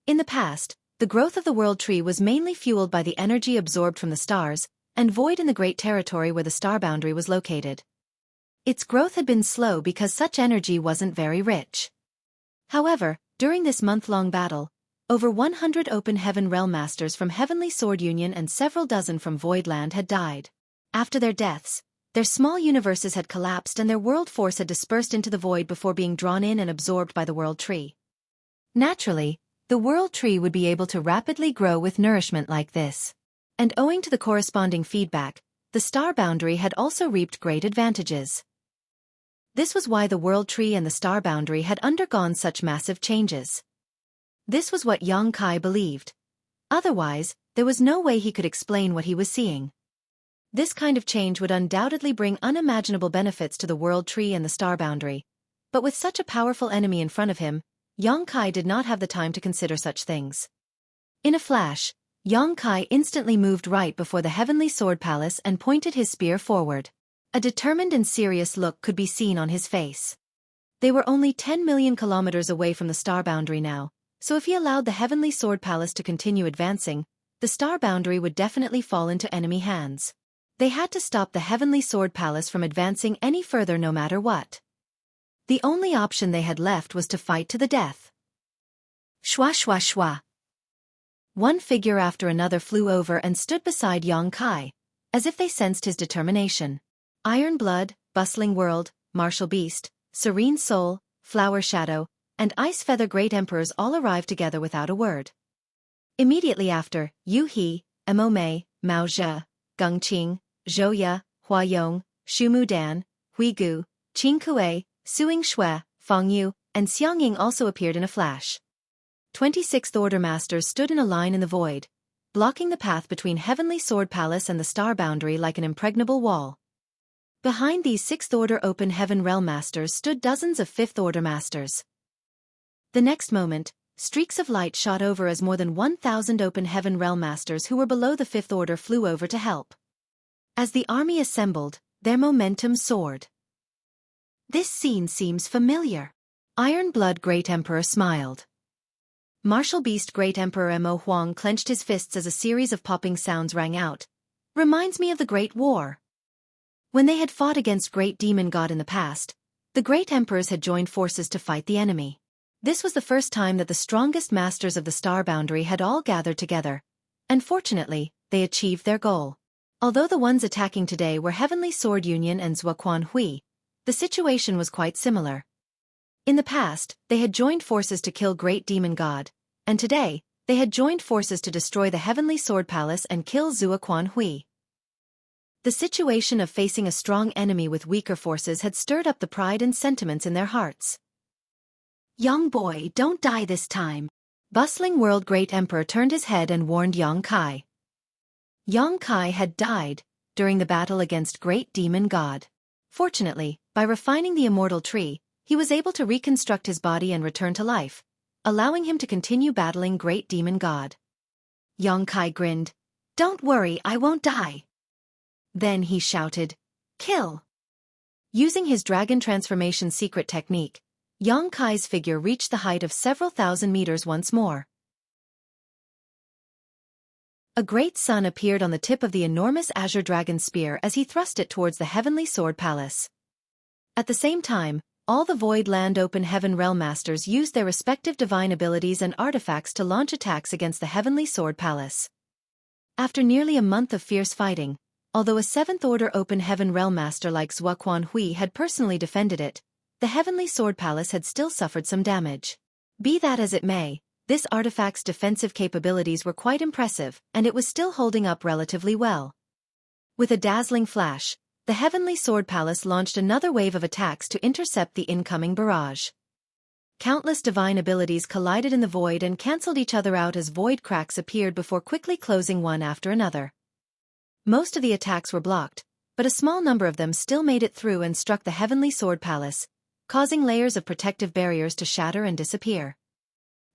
In the past, the growth of the World Tree was mainly fueled by the energy absorbed from the stars and void in the great territory where the star boundary was located. Its growth had been slow because such energy wasn't very rich. However, during this month-long battle, over 100 Open Heaven Realm Masters from Heavenly Sword Union and several dozen from Void Land had died. After their deaths, their small universes had collapsed and their world force had dispersed into the void before being drawn in and absorbed by the World Tree. Naturally, the World Tree would be able to rapidly grow with nourishment like this. And owing to the corresponding feedback, the star boundary had also reaped great advantages. This was why the World Tree and the star boundary had undergone such massive changes. This was what Yang Kai believed. Otherwise, there was no way he could explain what he was seeing. This kind of change would undoubtedly bring unimaginable benefits to the World Tree and the star boundary. But with such a powerful enemy in front of him, Yang Kai did not have the time to consider such things. In a flash, Yang Kai instantly moved right before the Heavenly Sword Palace and pointed his spear forward. A determined and serious look could be seen on his face. They were only 10 million kilometers away from the star boundary now, so if he allowed the Heavenly Sword Palace to continue advancing, the star boundary would definitely fall into enemy hands. They had to stop the Heavenly Sword Palace from advancing any further no matter what. The only option they had left was to fight to the death. Shwa shwa shwa. One figure after another flew over and stood beside Yang Kai, as if they sensed his determination. Iron Blood, Bustling World, Martial Beast, Serene Soul, Flower Shadow, and Ice Feather Great Emperors all arrived together without a word. Immediately after, Yu He, Mo Mei, Mao Zhe, Geng Qing, Zhou Ye, Hua Yong, Xu Mudan, Hui Gu, Qin Kuei, Suing Shui, Fang Yu, and Xiang Ying also appeared in a flash. 26th Order Masters stood in a line in the void, blocking the path between Heavenly Sword Palace and the star boundary like an impregnable wall. Behind these 6th Order Open Heaven Realm Masters stood dozens of 5th Order Masters. The next moment, streaks of light shot over as more than 1,000 Open Heaven Realm Masters who were below the 5th Order flew over to help. As the army assembled, their momentum soared. This scene seems familiar. Iron Blood Great Emperor smiled. Martial Beast Great Emperor Mo Huang clenched his fists as a series of popping sounds rang out. Reminds me of the Great War. When they had fought against Great Demon God in the past, the Great Emperors had joined forces to fight the enemy. This was the first time that the strongest masters of the star boundary had all gathered together, and fortunately, they achieved their goal. Although the ones attacking today were Heavenly Sword Union and Xueqi Hui, the situation was quite similar. In the past, they had joined forces to kill Great Demon God, and today, they had joined forces to destroy the Heavenly Sword Palace and kill Xueqi Hui. The situation of facing a strong enemy with weaker forces had stirred up the pride and sentiments in their hearts. Young boy, don't die this time. Bustling World Great Emperor turned his head and warned Yang Kai. Yang Kai had died during the battle against Great Demon God. Fortunately, by refining the immortal tree, he was able to reconstruct his body and return to life, allowing him to continue battling Great Demon God. Yang Kai grinned. Don't worry, I won't die. Then he shouted, Kill! Using his dragon transformation secret technique, Yang Kai's figure reached the height of several thousand meters once more. A great sun appeared on the tip of the enormous azure dragon spear as he thrust it towards the Heavenly Sword Palace. At the same time, all the Void Land Open Heaven Realm Masters used their respective divine abilities and artifacts to launch attacks against the Heavenly Sword Palace. After nearly a month of fierce fighting, although a 7th Order Open Heaven Realm Master like Xueqi Hui had personally defended it, the Heavenly Sword Palace had still suffered some damage. Be that as it may, this artifact's defensive capabilities were quite impressive, and it was still holding up relatively well. With a dazzling flash, the Heavenly Sword Palace launched another wave of attacks to intercept the incoming barrage. Countless divine abilities collided in the void and cancelled each other out as void cracks appeared before quickly closing one after another. Most of the attacks were blocked, but a small number of them still made it through and struck the Heavenly Sword Palace, causing layers of protective barriers to shatter and disappear.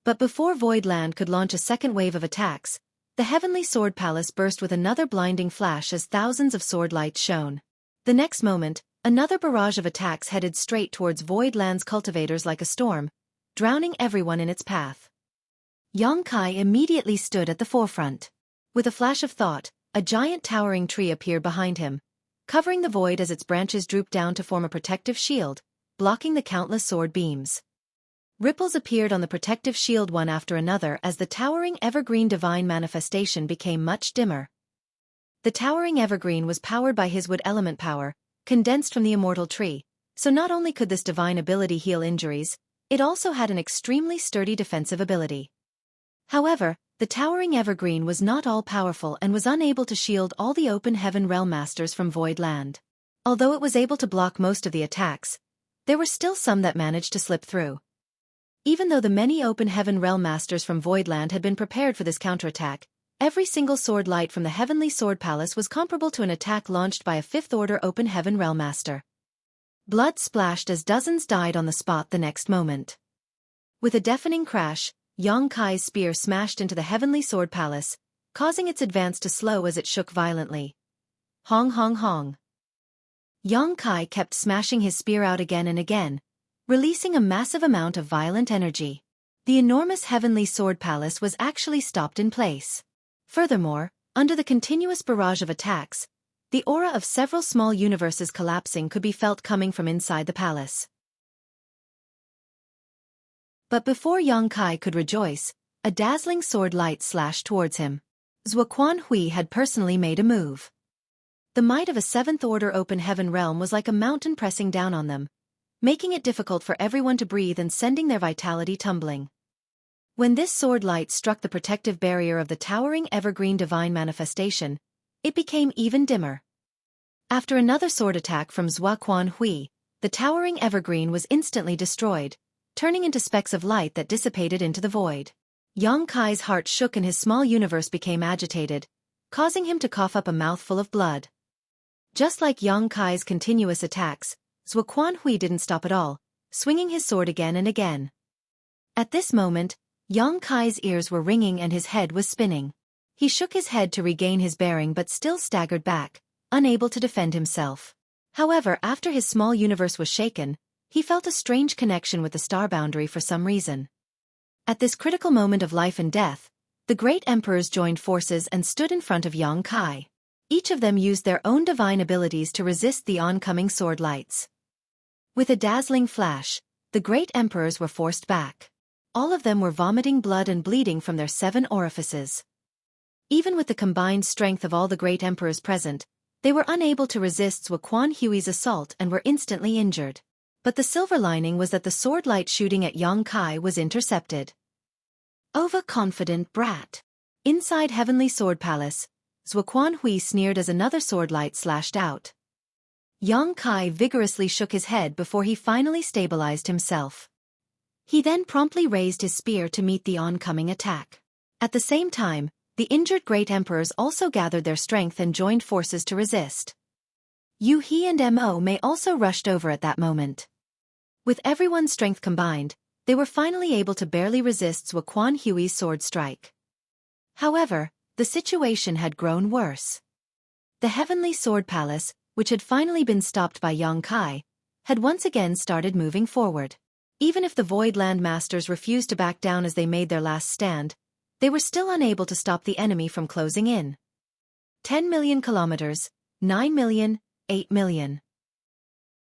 But before Void Land could launch a second wave of attacks, the Heavenly Sword Palace burst with another blinding flash as thousands of sword lights shone. The next moment, another barrage of attacks headed straight towards Void Land's cultivators like a storm, drowning everyone in its path. Yang Kai immediately stood at the forefront. With a flash of thought, a giant towering tree appeared behind him, covering the void as its branches drooped down to form a protective shield, blocking the countless sword beams. Ripples appeared on the protective shield one after another as the towering evergreen divine manifestation became much dimmer. The towering evergreen was powered by his wood element power, condensed from the immortal tree, so not only could this divine ability heal injuries, it also had an extremely sturdy defensive ability. However, the towering evergreen was not all-powerful and was unable to shield all the Open Heaven Realm Masters from Void Land. Although it was able to block most of the attacks, there were still some that managed to slip through. Even though the many Open Heaven Realm Masters from Voidland had been prepared for this counterattack, every single sword light from the Heavenly Sword Palace was comparable to an attack launched by a 5th Order Open Heaven Realm Master. Blood splashed as dozens died on the spot the next moment. With a deafening crash, Yang Kai's spear smashed into the Heavenly Sword Palace, causing its advance to slow as it shook violently. Hong hong hong. Yang Kai kept smashing his spear out again and again, releasing a massive amount of violent energy. The enormous heavenly sword palace was actually stopped in place. Furthermore, under the continuous barrage of attacks, the aura of several small universes collapsing could be felt coming from inside the palace. But before Xueqi could rejoice, a dazzling sword light slashed towards him. Xueqi had personally made a move. The might of a seventh-order open heaven realm was like a mountain pressing down on them, making it difficult for everyone to breathe and sending their vitality tumbling. When this sword light struck the protective barrier of the towering evergreen divine manifestation, it became even dimmer. After another sword attack from Xueqi, the towering evergreen was instantly destroyed, turning into specks of light that dissipated into the void. Xueqi's heart shook and his small universe became agitated, causing him to cough up a mouthful of blood. Just like Xueqi's continuous attacks, Xueqi didn't stop at all, swinging his sword again and again. At this moment, Xueqi's ears were ringing and his head was spinning. He shook his head to regain his bearing but still staggered back, unable to defend himself. However, after his small universe was shaken, he felt a strange connection with the star boundary for some reason. At this critical moment of life and death, the great emperors joined forces and stood in front of Xueqi. Each of them used their own divine abilities to resist the oncoming sword lights. With a dazzling flash, the great emperors were forced back. All of them were vomiting blood and bleeding from their 7 orifices. Even with the combined strength of all the great emperors present, they were unable to resist Xueqi's assault and were instantly injured. But the silver lining was that the sword light shooting at Xueqi was intercepted. Overconfident brat. Inside Heavenly Sword Palace, Xueqi sneered as another sword light slashed out. Xueqi vigorously shook his head before he finally stabilized himself. He then promptly raised his spear to meet the oncoming attack. At the same time, the injured great emperors also gathered their strength and joined forces to resist. He and Mo May also rushed over at that moment. With everyone's strength combined, they were finally able to barely resist Xueqi's sword strike. However, the situation had grown worse. The Heavenly Sword Palace, which had finally been stopped by Xueqi, had once again started moving forward. Even if the Voidland Masters refused to back down as they made their last stand, they were still unable to stop the enemy from closing in. 10 million kilometers, 9 million, 8 million.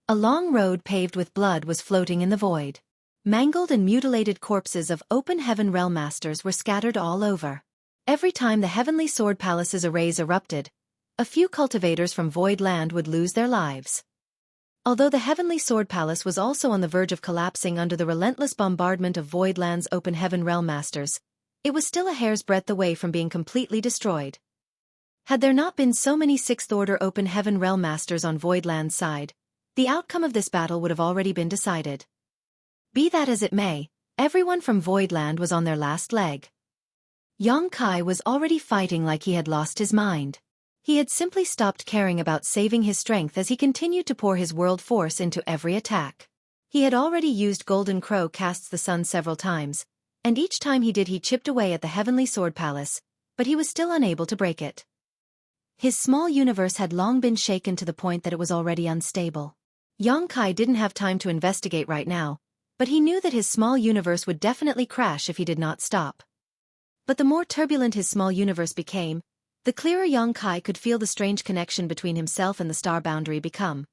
A long road paved with blood was floating in the void. Mangled and mutilated corpses of open heaven realm masters were scattered all over. Every time the Heavenly Sword Palace's arrays erupted, a few cultivators from Void Land would lose their lives. Although the Heavenly Sword Palace was also on the verge of collapsing under the relentless bombardment of Void Land's open heaven realm masters, it was still a hair's breadth away from being completely destroyed. Had there not been so many Sixth-Order open heaven realm masters on Void Land's side, the outcome of this battle would have already been decided. Be that as it may, everyone from Void Land was on their last leg. Xueqi was already fighting like he had lost his mind. He had simply stopped caring about saving his strength as he continued to pour his world force into every attack. He had already used Golden Crow casts the sun several times, and each time he did he chipped away at the Heavenly Sword Palace, but he was still unable to break it. His small universe had long been shaken to the point that it was already unstable. Xueqi didn't have time to investigate right now, but he knew that his small universe would definitely crash if he did not stop. But the more turbulent his small universe became, the clearer Xueqi could feel the strange connection between himself and the star boundary become.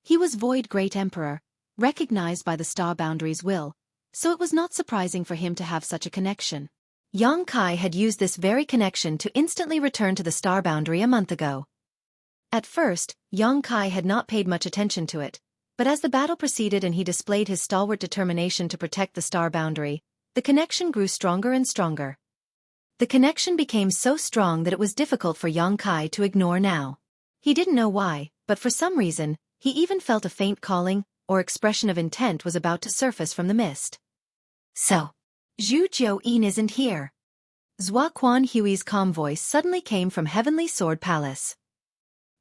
He was Void Great Emperor, recognized by the star boundary's will, so it was not surprising for him to have such a connection. Xueqi had used this very connection to instantly return to the star boundary a month ago. At first, Xueqi had not paid much attention to it, but as the battle proceeded and he displayed his stalwart determination to protect the star boundary, the connection grew stronger and stronger. The connection became so strong that it was difficult for Xueqi to ignore now. He didn't know why, but for some reason, he even felt a faint calling or expression of intent was about to surface from the mist. So, Xueqi isn't here. Xueqi's calm voice suddenly came from Heavenly Sword Palace.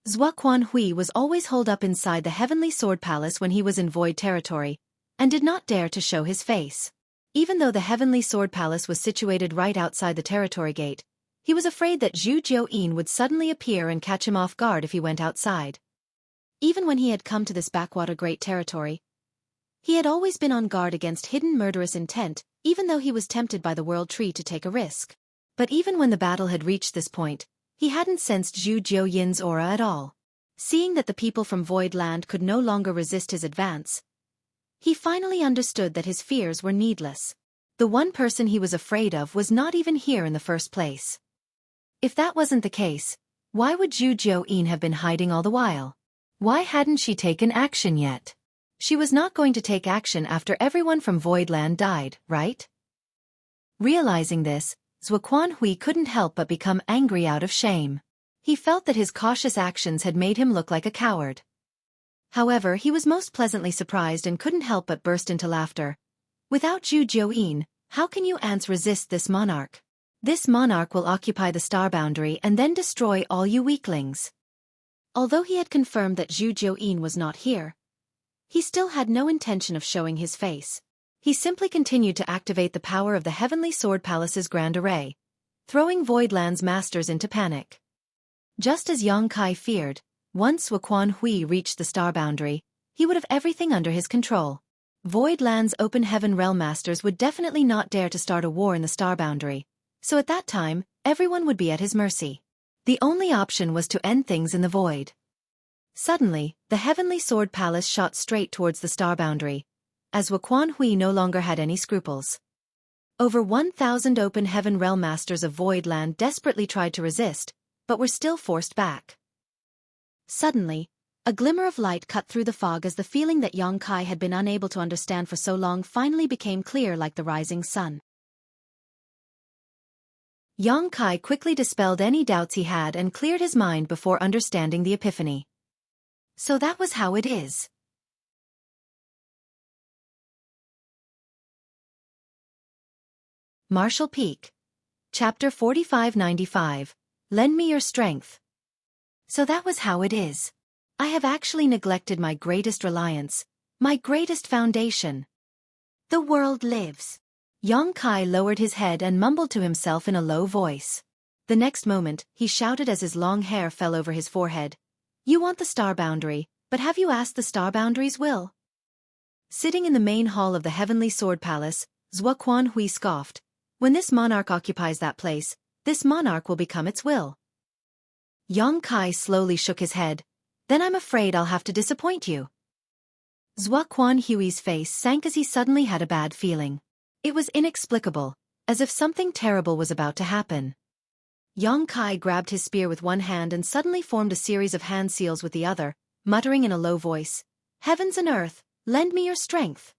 Xueqi was always holed up inside the Heavenly Sword Palace when he was in Void territory, and did not dare to show his face. Even though the Heavenly Sword Palace was situated right outside the territory gate, he was afraid that Xueqi would suddenly appear and catch him off guard if he went outside. Even when he had come to this backwater great territory, he had always been on guard against hidden murderous intent, even though he was tempted by the World Tree to take a risk. But even when the battle had reached this point, he hadn't sensed Zhu Jiuyin's aura at all. Seeing that the people from Void Land could no longer resist his advance, he finally understood that his fears were needless. The one person he was afraid of was not even here in the first place. If that wasn't the case, why would Zhu Jiuyin have been hiding all the while? Why hadn't she taken action yet? She was not going to take action after everyone from Voidland died, right? Realizing this, Xueqi couldn't help but become angry out of shame. He felt that his cautious actions had made him look like a coward. However, he was most pleasantly surprised and couldn't help but burst into laughter. Without Zhu Jiuyin, how can you ants resist this monarch? This monarch will occupy the star boundary and then destroy all you weaklings. Although he had confirmed that Zhu Jiuyin was not here, he still had no intention of showing his face. He simply continued to activate the power of the Heavenly Sword Palace's Grand Array, throwing Voidland's masters into panic. Just as Yang Kai feared, once Xueqi reached the star boundary, he would have everything under his control. Voidland's Open Heaven Realm Masters would definitely not dare to start a war in the star boundary, so at that time, everyone would be at his mercy. The only option was to end things in the void. Suddenly, the Heavenly Sword Palace shot straight towards the star boundary, as Xueqi no longer had any scruples. Over 1,000 Open Heaven Realm Masters of Voidland desperately tried to resist, but were still forced back. Suddenly, a glimmer of light cut through the fog as the feeling that Yang Kai had been unable to understand for so long finally became clear like the rising sun. Yang Kai quickly dispelled any doubts he had and cleared his mind before understanding the epiphany. So that was how it is. Martial Peak. Chapter 4595. Lend me your strength. So that was how it is. I have actually neglected my greatest reliance, my greatest foundation. The world lives. Yang Kai lowered his head and mumbled to himself in a low voice. The next moment, he shouted as his long hair fell over his forehead. You want the star boundary, but have you asked the star boundary's will? Sitting in the main hall of the Heavenly Sword Palace, Xueqi scoffed. When this monarch occupies that place, this monarch will become its will. Yang Kai slowly shook his head. Then I'm afraid I'll have to disappoint you. Xueqi's face sank as he suddenly had a bad feeling. It was inexplicable, as if something terrible was about to happen. Yang Kai grabbed his spear with one hand and suddenly formed a series of hand seals with the other, muttering in a low voice, Heavens and earth, lend me your strength.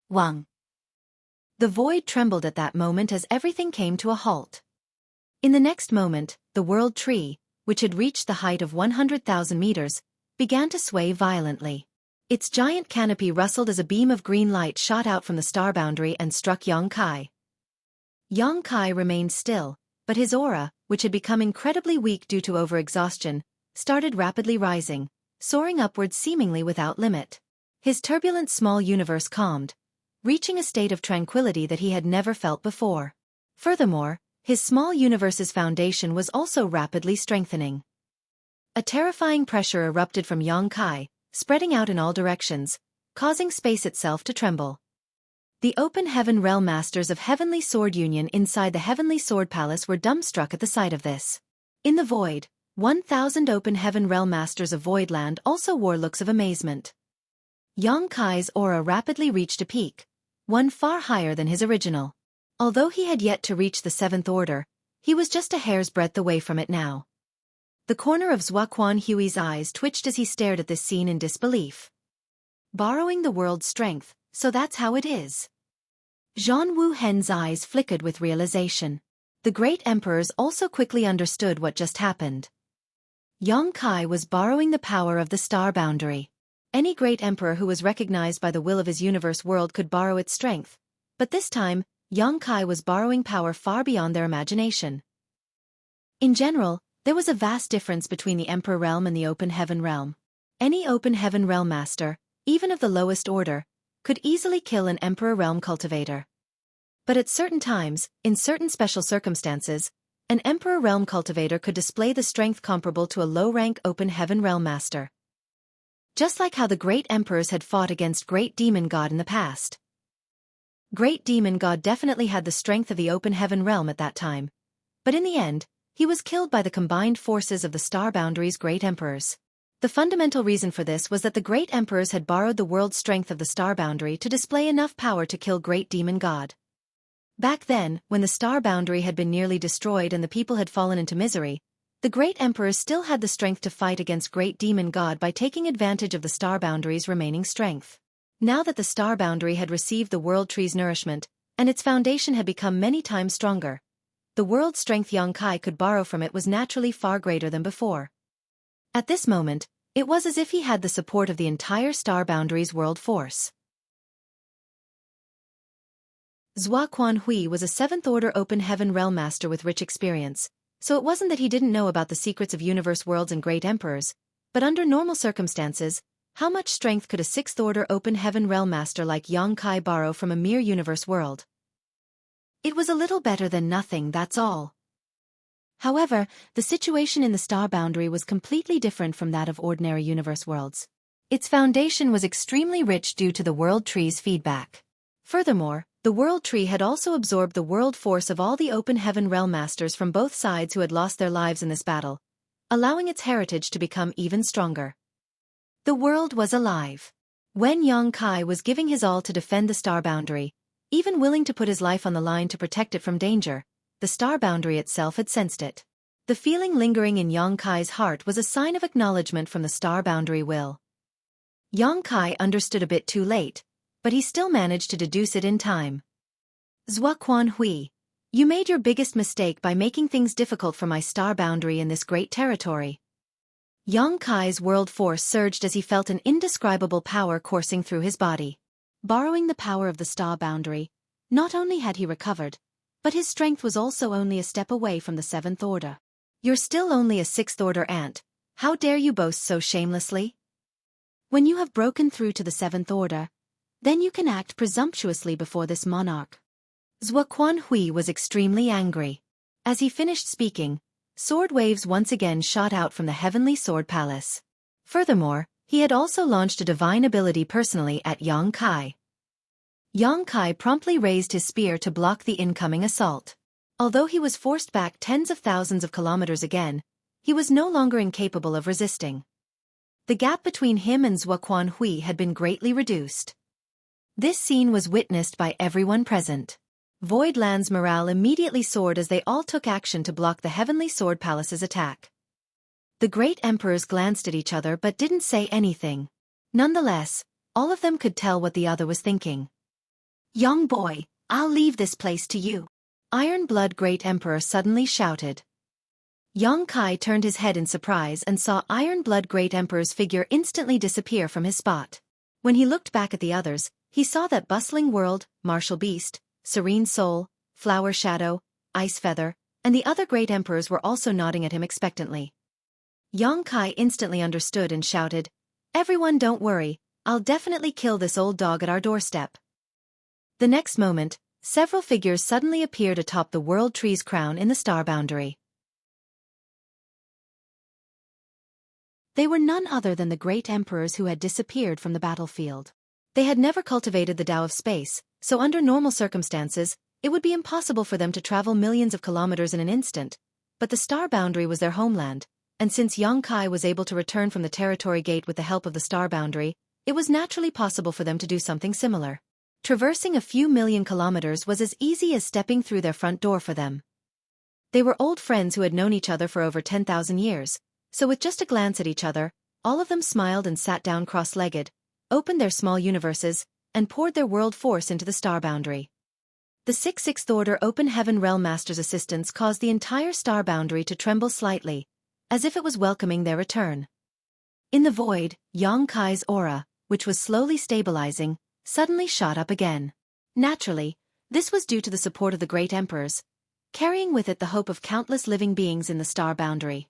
Wang. The void trembled at that moment as everything came to a halt. In the next moment, the World Tree, which had reached the height of 100,000 meters, began to sway violently. Its giant canopy rustled as a beam of green light shot out from the star boundary and struck Yang Kai. Yang Kai remained still, but his aura, which had become incredibly weak due to overexhaustion, started rapidly rising, soaring upwards seemingly without limit. His turbulent small universe calmed, reaching a state of tranquility that he had never felt before. Furthermore, his small universe's foundation was also rapidly strengthening. A terrifying pressure erupted from Yang Kai, spreading out in all directions, causing space itself to tremble. The Open Heaven Realm Masters of Heavenly Sword Union inside the Heavenly Sword Palace were dumbstruck at the sight of this. In the void, 1,000 Open Heaven Realm Masters of Voidland also wore looks of amazement. Yang Kai's aura rapidly reached a peak, one far higher than his original. Although he had yet to reach the seventh order, he was just a hair's breadth away from it now. The corner of Xueqi's eyes twitched as he stared at this scene in disbelief. Borrowing the world's strength, so that's how it is. Zhan Wuhen's eyes flickered with realization. The great emperors also quickly understood what just happened. Yang Kai was borrowing the power of the star boundary. Any great emperor who was recognized by the will of his universe world could borrow its strength, but this time, Yang Kai was borrowing power far beyond their imagination. In general, there was a vast difference between the Emperor Realm and the Open Heaven Realm. Any Open Heaven Realm Master, even of the lowest order, could easily kill an Emperor Realm Cultivator. But at certain times, in certain special circumstances, an Emperor Realm Cultivator could display the strength comparable to a low-rank Open Heaven Realm Master. just like how the great emperors had fought against Great Demon God in the past. Great Demon God definitely had the strength of the open heaven realm at that time, but in the end, he was killed by the combined forces of the Star Boundary's great emperors. The fundamental reason for this was that the great emperors had borrowed the world's strength of the Star Boundary to display enough power to kill Great Demon God. Back then, when the Star Boundary had been nearly destroyed and the people had fallen into misery, the great emperors still had the strength to fight against Great Demon God by taking advantage of the Star Boundary's remaining strength. Now that the Star Boundary had received the World Tree's nourishment, and its foundation had become many times stronger, the world strength Xueqi could borrow from it was naturally far greater than before. At this moment, it was as if he had the support of the entire Star Boundary's world force. Xueqi was a 7th Order Open Heaven Realm Master with rich experience, so it wasn't that he didn't know about the secrets of universe worlds and great emperors, but under normal circumstances, how much strength could a 6th Order Open Heaven Realm Master like Xueqi borrow from a mere universe world? It was a little better than nothing, that's all. However, the situation in the Star Boundary was completely different from that of ordinary universe worlds. Its foundation was extremely rich due to the World Tree's feedback. Furthermore, the World Tree had also absorbed the world force of all the Open Heaven Realm Masters from both sides who had lost their lives in this battle, allowing its heritage to become even stronger. The world was alive. When Xueqi was giving his all to defend the Star Boundary, even willing to put his life on the line to protect it from danger, the Star Boundary itself had sensed it. The feeling lingering in Xueqi's heart was a sign of acknowledgement from the Star Boundary will. Xueqi understood a bit too late, but he still managed to deduce it in time. Xueqi, you made your biggest mistake by making things difficult for my Star Boundary in this great territory. Xueqi's world force surged as he felt an indescribable power coursing through his body. Borrowing the power of the Star Boundary, not only had he recovered, but his strength was also only a step away from the 7th Order. You're still only a 6th Order ant. How dare you boast so shamelessly? When you have broken through to the 7th Order, then you can act presumptuously before this monarch. Xueqi was extremely angry. As he finished speaking, sword waves once again shot out from the Heavenly Sword Palace. Furthermore, he had also launched a divine ability personally at Xueqi. Xueqi promptly raised his spear to block the incoming assault. Although he was forced back tens of thousands of kilometers again, he was no longer incapable of resisting. The gap between him and Xueqi had been greatly reduced. This scene was witnessed by everyone present. Voidland's morale immediately soared as they all took action to block the Heavenly Sword Palace's attack. The great emperors glanced at each other but didn't say anything. Nonetheless, all of them could tell what the other was thinking. Young boy, I'll leave this place to you. Iron Blood Great Emperor suddenly shouted. Xueqi turned his head in surprise and saw Iron Blood Great Emperor's figure instantly disappear from his spot. When he looked back at the others, he saw that Bustling World, Martial Beast, Serene Soul, Flower Shadow, Ice Feather, and the other great emperors were also nodding at him expectantly. Xueqi instantly understood and shouted, "Everyone don't worry, I'll definitely kill this old dog at our doorstep." The next moment, several figures suddenly appeared atop the World Tree's crown in the Star Boundary. They were none other than the great emperors who had disappeared from the battlefield. They had never cultivated the Tao of space, so under normal circumstances, it would be impossible for them to travel millions of kilometers in an instant, but the Star Boundary was their homeland, and since Xueqi was able to return from the territory gate with the help of the Star Boundary, it was naturally possible for them to do something similar. Traversing a few million kilometers was as easy as stepping through their front door for them. They were old friends who had known each other for over 10,000 years, so with just a glance at each other, all of them smiled and sat down cross-legged, opened their small universes, and poured their world force into the Star Boundary. The 6th Order Open Heaven Realm Master's assistance caused the entire Star Boundary to tremble slightly, as if it was welcoming their return. In the void, Xueqi's aura, which was slowly stabilizing, suddenly shot up again. Naturally, this was due to the support of the great emperors, carrying with it the hope of countless living beings in the Star Boundary.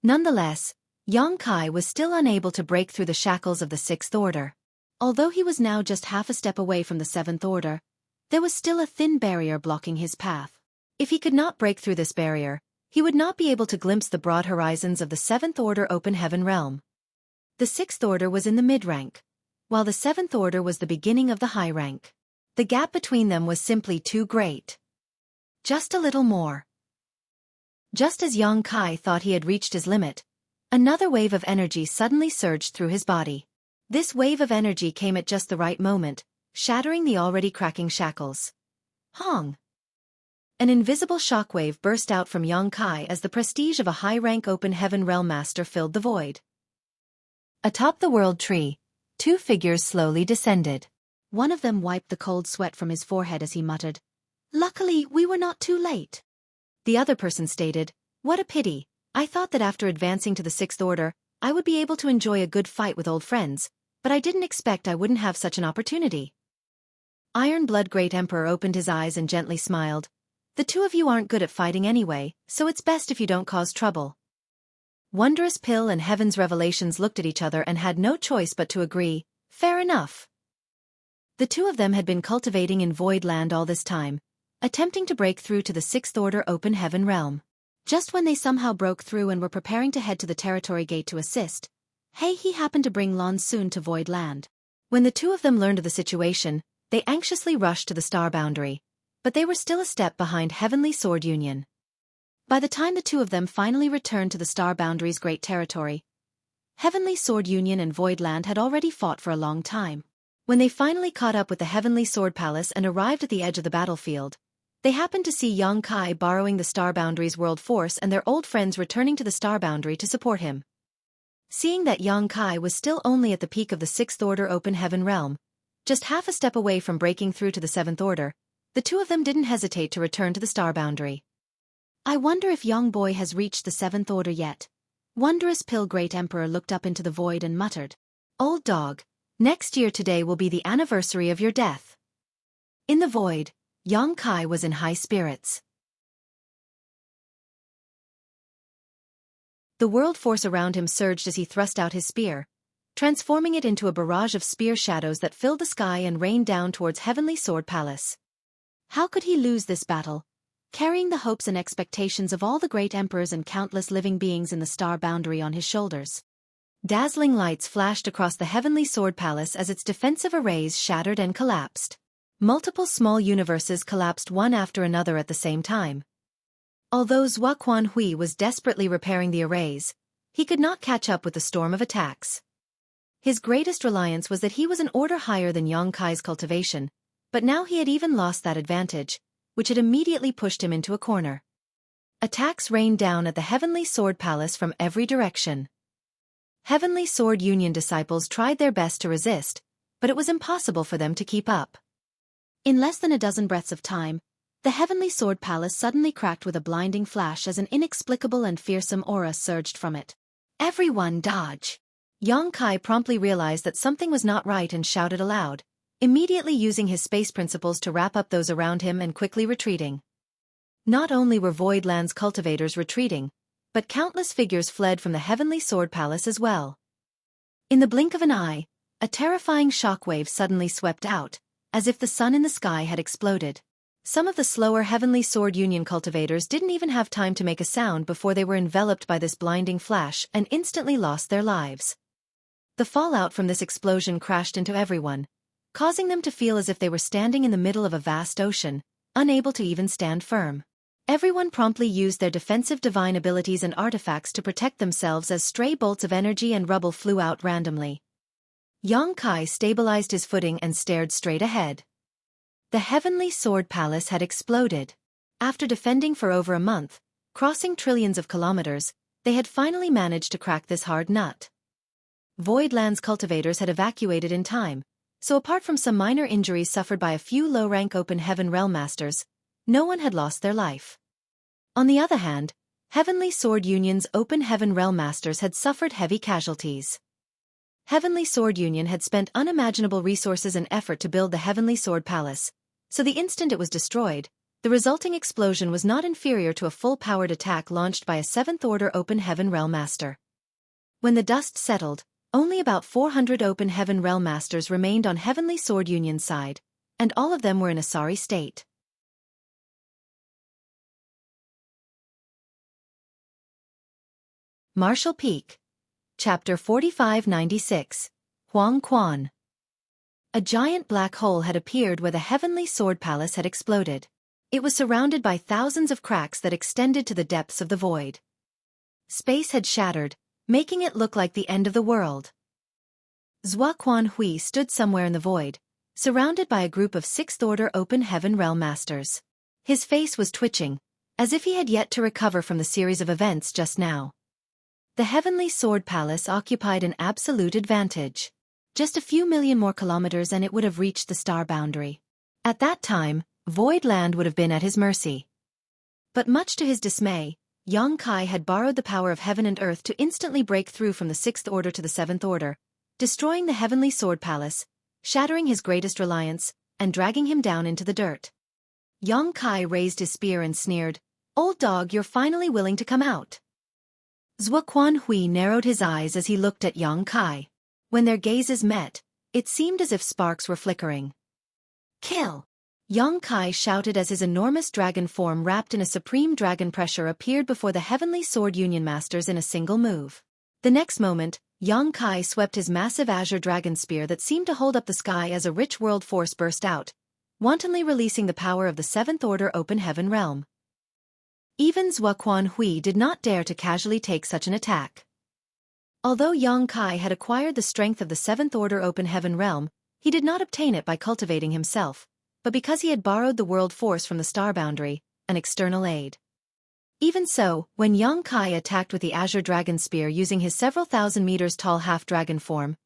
Nonetheless, Xueqi was still unable to break through the shackles of the 6th Order. Although he was now just half a step away from the 7th Order, there was still a thin barrier blocking his path. If he could not break through this barrier, he would not be able to glimpse the broad horizons of the 7th Order Open Heaven realm. The Sixth Order was in the mid-rank, while the Seventh Order was the beginning of the high rank. The gap between them was simply too great. Just a little more. Just as Yang Kai thought he had reached his limit, another wave of energy suddenly surged through his body. This wave of energy came at just the right moment, shattering the already cracking shackles. Hong! An invisible shockwave burst out from Yang Kai as the prestige of a high-rank open heaven realm master filled the void. Atop the world tree, two figures slowly descended. One of them wiped the cold sweat from his forehead as he muttered, "Luckily, we were not too late." The other person stated, "What a pity. I thought that after advancing to the Sixth Order, I would be able to enjoy a good fight with old friends, but I didn't expect I wouldn't have such an opportunity." Iron Blood Great Emperor opened his eyes and gently smiled. "The two of you aren't good at fighting anyway, so it's best if you don't cause trouble." Wondrous Pill and Heaven's Revelations looked at each other and had no choice but to agree, fair enough. The two of them had been cultivating in Void Land all this time, attempting to break through to the Sixth Order open heaven realm. Just when they somehow broke through and were preparing to head to the territory gate to assist, he happened to bring Monsoon to Void Land. When the two of them learned of the situation, they anxiously rushed to the star boundary, but they were still a step behind Heavenly Sword Union. By the time the two of them finally returned to the star boundary's great territory, Heavenly Sword Union and Void Land had already fought for a long time. When they finally caught up with the Heavenly Sword Palace and arrived at the edge of the battlefield, they happened to see Yang Kai borrowing the star boundary's world force and their old friends returning to the star boundary to support him. Seeing that Yang Kai was still only at the peak of the Sixth Order open heaven realm, just half a step away from breaking through to the Seventh Order, the two of them didn't hesitate to return to the star boundary. "I wonder if Young Boy has reached the Seventh Order yet." Wondrous Pill Great Emperor looked up into the void and muttered, "Old dog, next year today will be the anniversary of your death." In the void, Yang Kai was in high spirits. The world force around him surged as he thrust out his spear, transforming it into a barrage of spear shadows that filled the sky and rained down towards Heavenly Sword Palace. How could he lose this battle, carrying the hopes and expectations of all the great emperors and countless living beings in the star boundary on his shoulders? Dazzling lights flashed across the Heavenly Sword Palace as its defensive arrays shattered and collapsed. Multiple small universes collapsed one after another at the same time. Although Xueqi was desperately repairing the arrays, he could not catch up with the storm of attacks. His greatest reliance was that he was an order higher than Yang Kai's cultivation, but now he had even lost that advantage, which had immediately pushed him into a corner. Attacks rained down at the Heavenly Sword Palace from every direction. Heavenly Sword Union disciples tried their best to resist, but it was impossible for them to keep up. In less than a dozen breaths of time, the Heavenly Sword Palace suddenly cracked with a blinding flash as an inexplicable and fearsome aura surged from it. "Everyone dodge!" Yang Kai promptly realized that something was not right and shouted aloud, immediately using his space principles to wrap up those around him and quickly retreating. Not only were Voidland's cultivators retreating, but countless figures fled from the Heavenly Sword Palace as well. In the blink of an eye, a terrifying shockwave suddenly swept out, as if the sun in the sky had exploded. Some of the slower Heavenly Sword Union cultivators didn't even have time to make a sound before they were enveloped by this blinding flash and instantly lost their lives. The fallout from this explosion crashed into everyone, causing them to feel as if they were standing in the middle of a vast ocean, unable to even stand firm. Everyone promptly used their defensive divine abilities and artifacts to protect themselves as stray bolts of energy and rubble flew out randomly. Yang Kai stabilized his footing and stared straight ahead. The Heavenly Sword Palace had exploded. After defending for over a month, crossing trillions of kilometers, they had finally managed to crack this hard nut. Voidland's cultivators had evacuated in time, so apart from some minor injuries suffered by a few low-rank open heaven realm masters, no one had lost their life. On the other hand, Heavenly Sword Union's open heaven realm masters had suffered heavy casualties. Heavenly Sword Union had spent unimaginable resources and effort to build the Heavenly Sword Palace, so the instant it was destroyed, the resulting explosion was not inferior to a full-powered attack launched by a Seventh Order open heaven realm master. When the dust settled, only about 400 open heaven realm masters remained on Heavenly Sword Union's side, and all of them were in a sorry state. Marshall Peak. Chapter 4596. Huang Quan. A giant black hole had appeared where the Heavenly Sword Palace had exploded. It was surrounded by thousands of cracks that extended to the depths of the void. Space had shattered, making it look like the end of the world. Xueqi stood somewhere in the void, surrounded by a group of Sixth-Order Open Heaven Realm Masters. His face was twitching, as if he had yet to recover from the series of events just now. The Heavenly Sword Palace occupied an absolute advantage. Just a few million more kilometers and it would have reached the star boundary. At that time, Void Land would have been at his mercy. But much to his dismay, Xueqi had borrowed the power of heaven and earth to instantly break through from the Sixth Order to the Seventh Order, destroying the Heavenly Sword Palace, shattering his greatest reliance, and dragging him down into the dirt. Xueqi raised his spear and sneered, "Old dog, you're finally willing to come out." Xueqi narrowed his eyes as he looked at Xueqi. When their gazes met, it seemed as if sparks were flickering. "Kill!" Xueqi shouted as his enormous dragon form wrapped in a supreme dragon pressure appeared before the Heavenly Sword Union Masters in a single move. The next moment, Xueqi swept his massive azure dragon spear that seemed to hold up the sky as a rich world force burst out, wantonly releasing the power of the Seventh Order Open Heaven Realm. Even Xueqi did not dare to casually take such an attack. Although Xueqi had acquired the strength of the Seventh Order Open Heaven Realm, he did not obtain it by cultivating himself, but because he had borrowed the world force from the star boundary, an external aid. Even so, when Xueqi attacked with the azure dragon spear using his several thousand meters tall half-dragon form,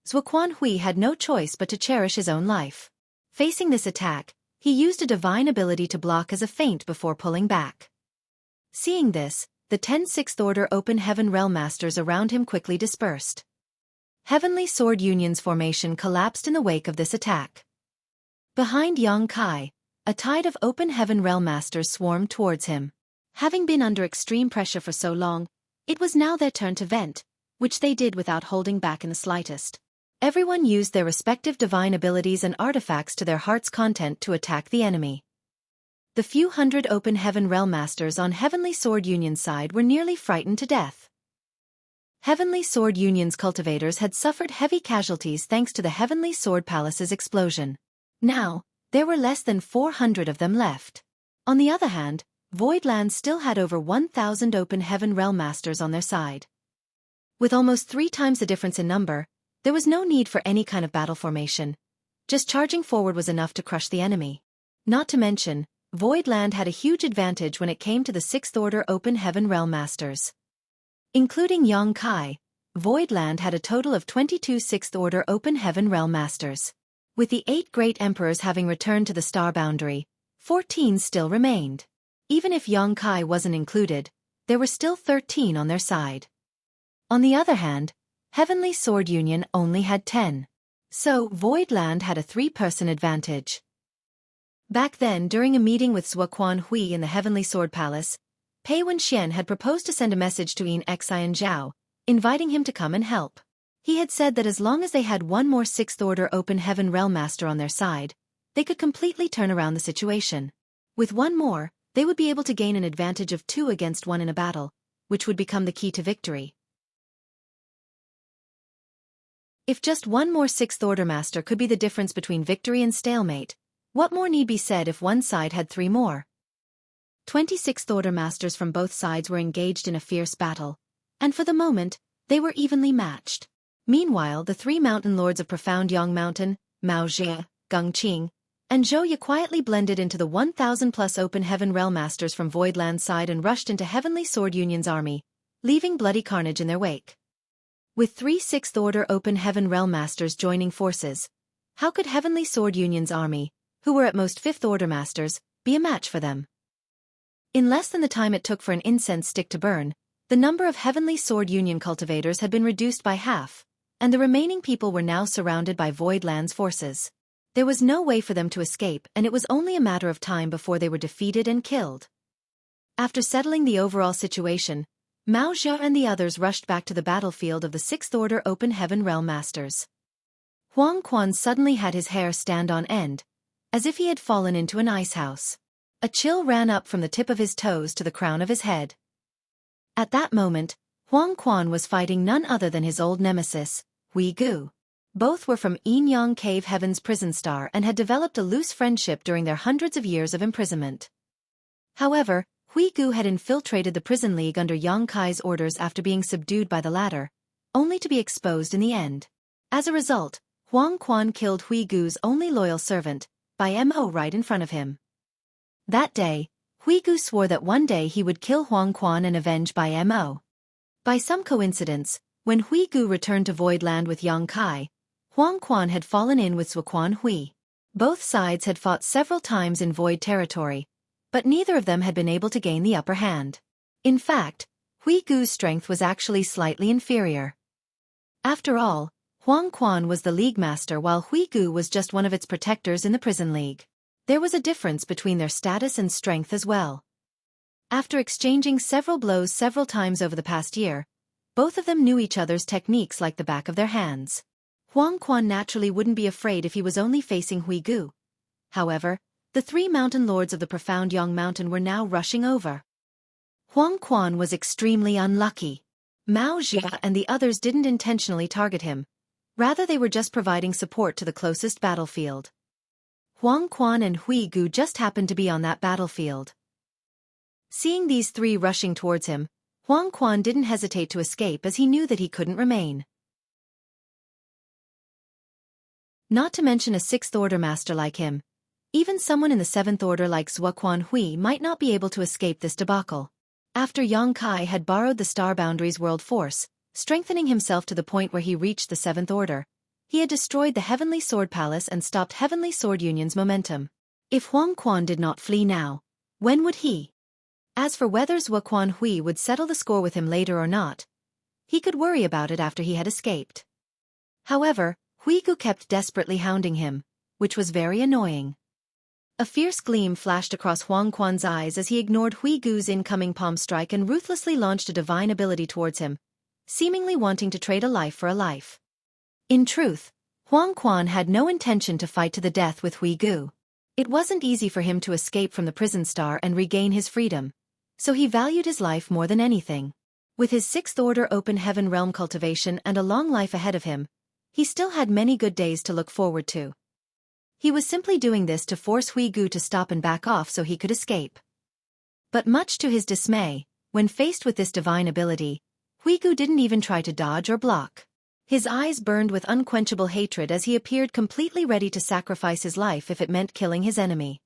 Xueqi had no choice but to cherish his own life. Facing this attack, he used a divine ability to block as a feint before pulling back. Seeing this, the 10 Sixth Order Open Heaven Realm Masters around him quickly dispersed. Heavenly Sword Union's formation collapsed in the wake of this attack. Behind Xueqi, a tide of Open Heaven Realm Masters swarmed towards him. Having been under extreme pressure for so long, it was now their turn to vent, which they did without holding back in the slightest. Everyone used their respective divine abilities and artifacts to their heart's content to attack the enemy. The few hundred Open Heaven Realm Masters on Heavenly Sword Union's side were nearly frightened to death. Heavenly Sword Union's cultivators had suffered heavy casualties thanks to the Heavenly Sword Palace's explosion. Now, there were less than 400 of them left. On the other hand, Voidland still had over 1,000 Open Heaven Realm Masters on their side. With almost 3 times the difference in number, there was no need for any kind of battle formation. Just charging forward was enough to crush the enemy. Not to mention, Voidland had a huge advantage when it came to the Sixth Order Open Heaven Realm Masters. Including Xueqi, Voidland had a total of 22 Sixth Order Open Heaven Realm Masters. With the 8 Great Emperors having returned to the star boundary, 14 still remained. Even if Xueqi wasn't included, there were still 13 on their side. On the other hand, Heavenly Sword Union only had 10. So, Voidland had a 3-person advantage. Back then, during a meeting with Xueqi in the Heavenly Sword Palace, Pei Wenxian had proposed to send a message to Yin Xi and Zhao, inviting him to come and help. He had said that as long as they had one more Sixth Order Open Heaven Realm Master on their side, they could completely turn around the situation. With one more, they would be able to gain an advantage of 2 against 1 in a battle, which would become the key to victory. If just one more Sixth Order Master could be the difference between victory and stalemate, what more need be said if one side had 3 more? 20 Sixth Order Masters from both sides were engaged in a fierce battle, and for the moment, they were evenly matched. Meanwhile, the 3 Mountain Lords of Profound Yang Mountain, Mao Jie, Geng Qing, and Zhou Ye quietly blended into the 1,000-plus Open Heaven Realm Masters from Voidland's side and rushed into Heavenly Sword Union's army, leaving bloody carnage in their wake. With 3 Sixth Order Open Heaven Realm Masters joining forces, how could Heavenly Sword Union's army, who were at most 5th Order Masters, be a match for them? In less than the time it took for an incense stick to burn, the number of Heavenly Sword Union cultivators had been reduced by half, and the remaining people were now surrounded by Voidland's forces. There was no way for them to escape, and it was only a matter of time before they were defeated and killed. After settling the overall situation, Mao Jie and the others rushed back to the battlefield of the Sixth Order Open Heaven Realm Masters. Huang Quan suddenly had his hair stand on end, as if he had fallen into an ice house. A chill ran up from the tip of his toes to the crown of his head. At that moment, Huang Quan was fighting none other than his old nemesis, Gu. Both were from Yin Cave Heaven's prison star and had developed a loose friendship during their hundreds of years of imprisonment. However, Gu had infiltrated the prison league under Yang Kai's orders after being subdued by the latter, only to be exposed in the end. As a result, Huang Quan killed Gu's only loyal servant, by Mo right in front of him. That day, Gu swore that one day he would kill Huang Quan and avenge by Mo. By some coincidence, when Gu returned to Void Land with Yang Kai, Huang Quan had fallen in with Xueqi. Both sides had fought several times in Void territory, but neither of them had been able to gain the upper hand. In fact, Gu's strength was actually slightly inferior. After all, Huang Quan was the league master while Gu was just one of its protectors in the prison league. There was a difference between their status and strength as well. After exchanging several blows several times over the past year, both of them knew each other's techniques like the back of their hands. Huang Quan naturally wouldn't be afraid if he was only facing Gu. However, the three mountain lords of the profound Yang Mountain were now rushing over. Huang Quan was extremely unlucky. Mao Jia and the others didn't intentionally target him. Rather, they were just providing support to the closest battlefield. Huang Quan and Gu just happened to be on that battlefield. Seeing these three rushing towards him, Huang Quan didn't hesitate to escape as he knew that he couldn't remain. Not to mention a sixth order master like him. Even someone in the seventh order like Xueqi might not be able to escape this debacle. After Yang Kai had borrowed the Star Boundaries world force, strengthening himself to the point where he reached the seventh order, he had destroyed the Heavenly Sword Palace and stopped Heavenly Sword Union's momentum. If Huang Quan did not flee now, when would he? As for whether Xueqi would settle the score with him later or not, he could worry about it after he had escaped. However, Gu kept desperately hounding him, which was very annoying. A fierce gleam flashed across Huang Quan's eyes as he ignored Gu's incoming palm strike and ruthlessly launched a divine ability towards him, seemingly wanting to trade a life for a life. In truth, Huang Quan had no intention to fight to the death with Gu. It wasn't easy for him to escape from the prison star and regain his freedom, so he valued his life more than anything. With his sixth order open heaven realm cultivation and a long life ahead of him, he still had many good days to look forward to. He was simply doing this to force Gu to stop and back off so he could escape. But much to his dismay, when faced with this divine ability, Gu didn't even try to dodge or block. His eyes burned with unquenchable hatred as he appeared completely ready to sacrifice his life if it meant killing his enemy.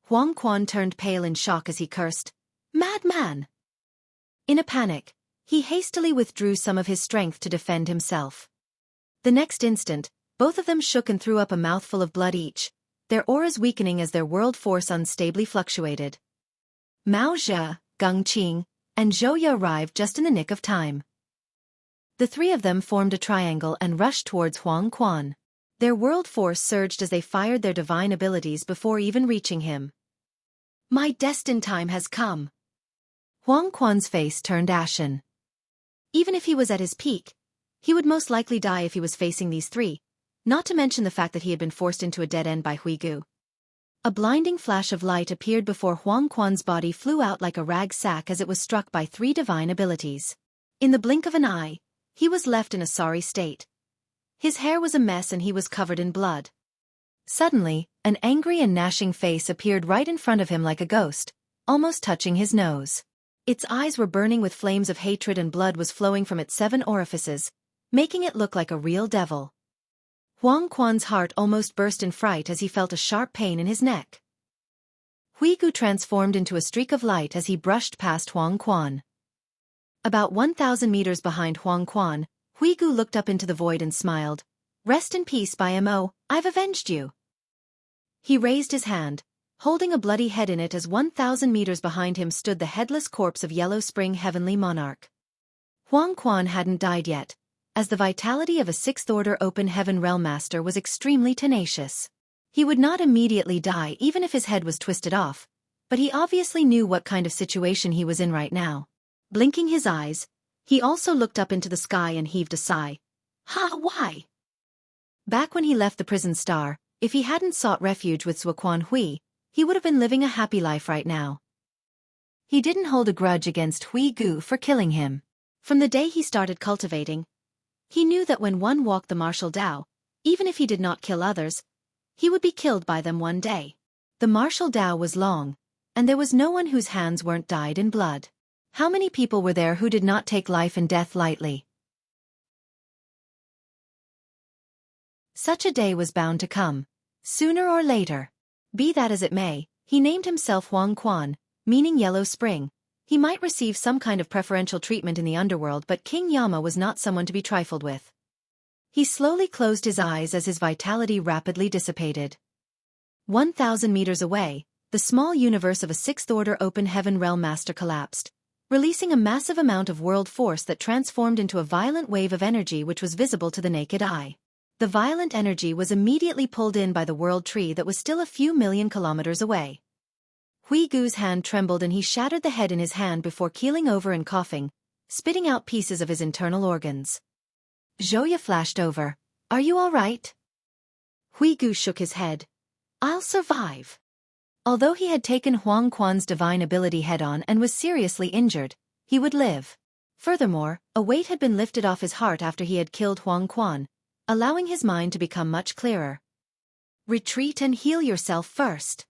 Huang Quan turned pale in shock as he cursed, "Madman!" In a panic, he hastily withdrew some of his strength to defend himself. The next instant, both of them shook and threw up a mouthful of blood each, their auras weakening as their world force unstably fluctuated. Mao Jia, Geng Qing, and Zhou Ye arrived just in the nick of time. The three of them formed a triangle and rushed towards Huang Quan. Their world force surged as they fired their divine abilities before even reaching him. "My destined time has come." Huang Quan's face turned ashen. Even if he was at his peak, he would most likely die if he was facing these three, not to mention the fact that he had been forced into a dead end by Gu. A blinding flash of light appeared before Huang Quan's body flew out like a rag sack as it was struck by three divine abilities. In the blink of an eye, he was left in a sorry state. His hair was a mess and he was covered in blood. Suddenly, an angry and gnashing face appeared right in front of him like a ghost, almost touching his nose. Its eyes were burning with flames of hatred and blood was flowing from its 7 orifices, making it look like a real devil. Huang Quan's heart almost burst in fright as he felt a sharp pain in his neck. Gu transformed into a streak of light as he brushed past Huang Quan. About 1,000 meters behind Huang Quan, Gu looked up into the void and smiled. "Rest in peace, Mo, I've avenged you." He raised his hand, holding a bloody head in it as 1,000 meters behind him stood the headless corpse of Yellow Spring Heavenly Monarch. Huang Quan hadn't died yet, as the vitality of a 6th Order Open Heaven Realm Master was extremely tenacious. He would not immediately die even if his head was twisted off, but he obviously knew what kind of situation he was in right now. Blinking his eyes, he also looked up into the sky and heaved a sigh. Why? Back when he left the prison star, if he hadn't sought refuge with Xueqi, he would have been living a happy life right now. He didn't hold a grudge against Gu for killing him. From the day he started cultivating, he knew that when one walked the martial Tao, even if he did not kill others, he would be killed by them one day. The martial Tao was long, and there was no one whose hands weren't dyed in blood. How many people were there who did not take life and death lightly? Such a day was bound to come, sooner or later. Be that as it may, he named himself Huang Quan, meaning Yellow Spring. He might receive some kind of preferential treatment in the underworld, but King Yama was not someone to be trifled with. He slowly closed his eyes as his vitality rapidly dissipated. 1,000 meters away, the small universe of a sixth-order open heaven realm master collapsed, releasing a massive amount of world force that transformed into a violent wave of energy which was visible to the naked eye. The violent energy was immediately pulled in by the world tree that was still a few million kilometers away. Huigu's hand trembled and he shattered the head in his hand before keeling over and coughing, spitting out pieces of his internal organs. Xueqi flashed over. "Are you all right?" Huigu shook his head. "I'll survive." Although he had taken Huang Quan's divine ability head-on and was seriously injured, he would live. Furthermore, a weight had been lifted off his heart after he had killed Huang Quan, allowing his mind to become much clearer. "Retreat and heal yourself first,"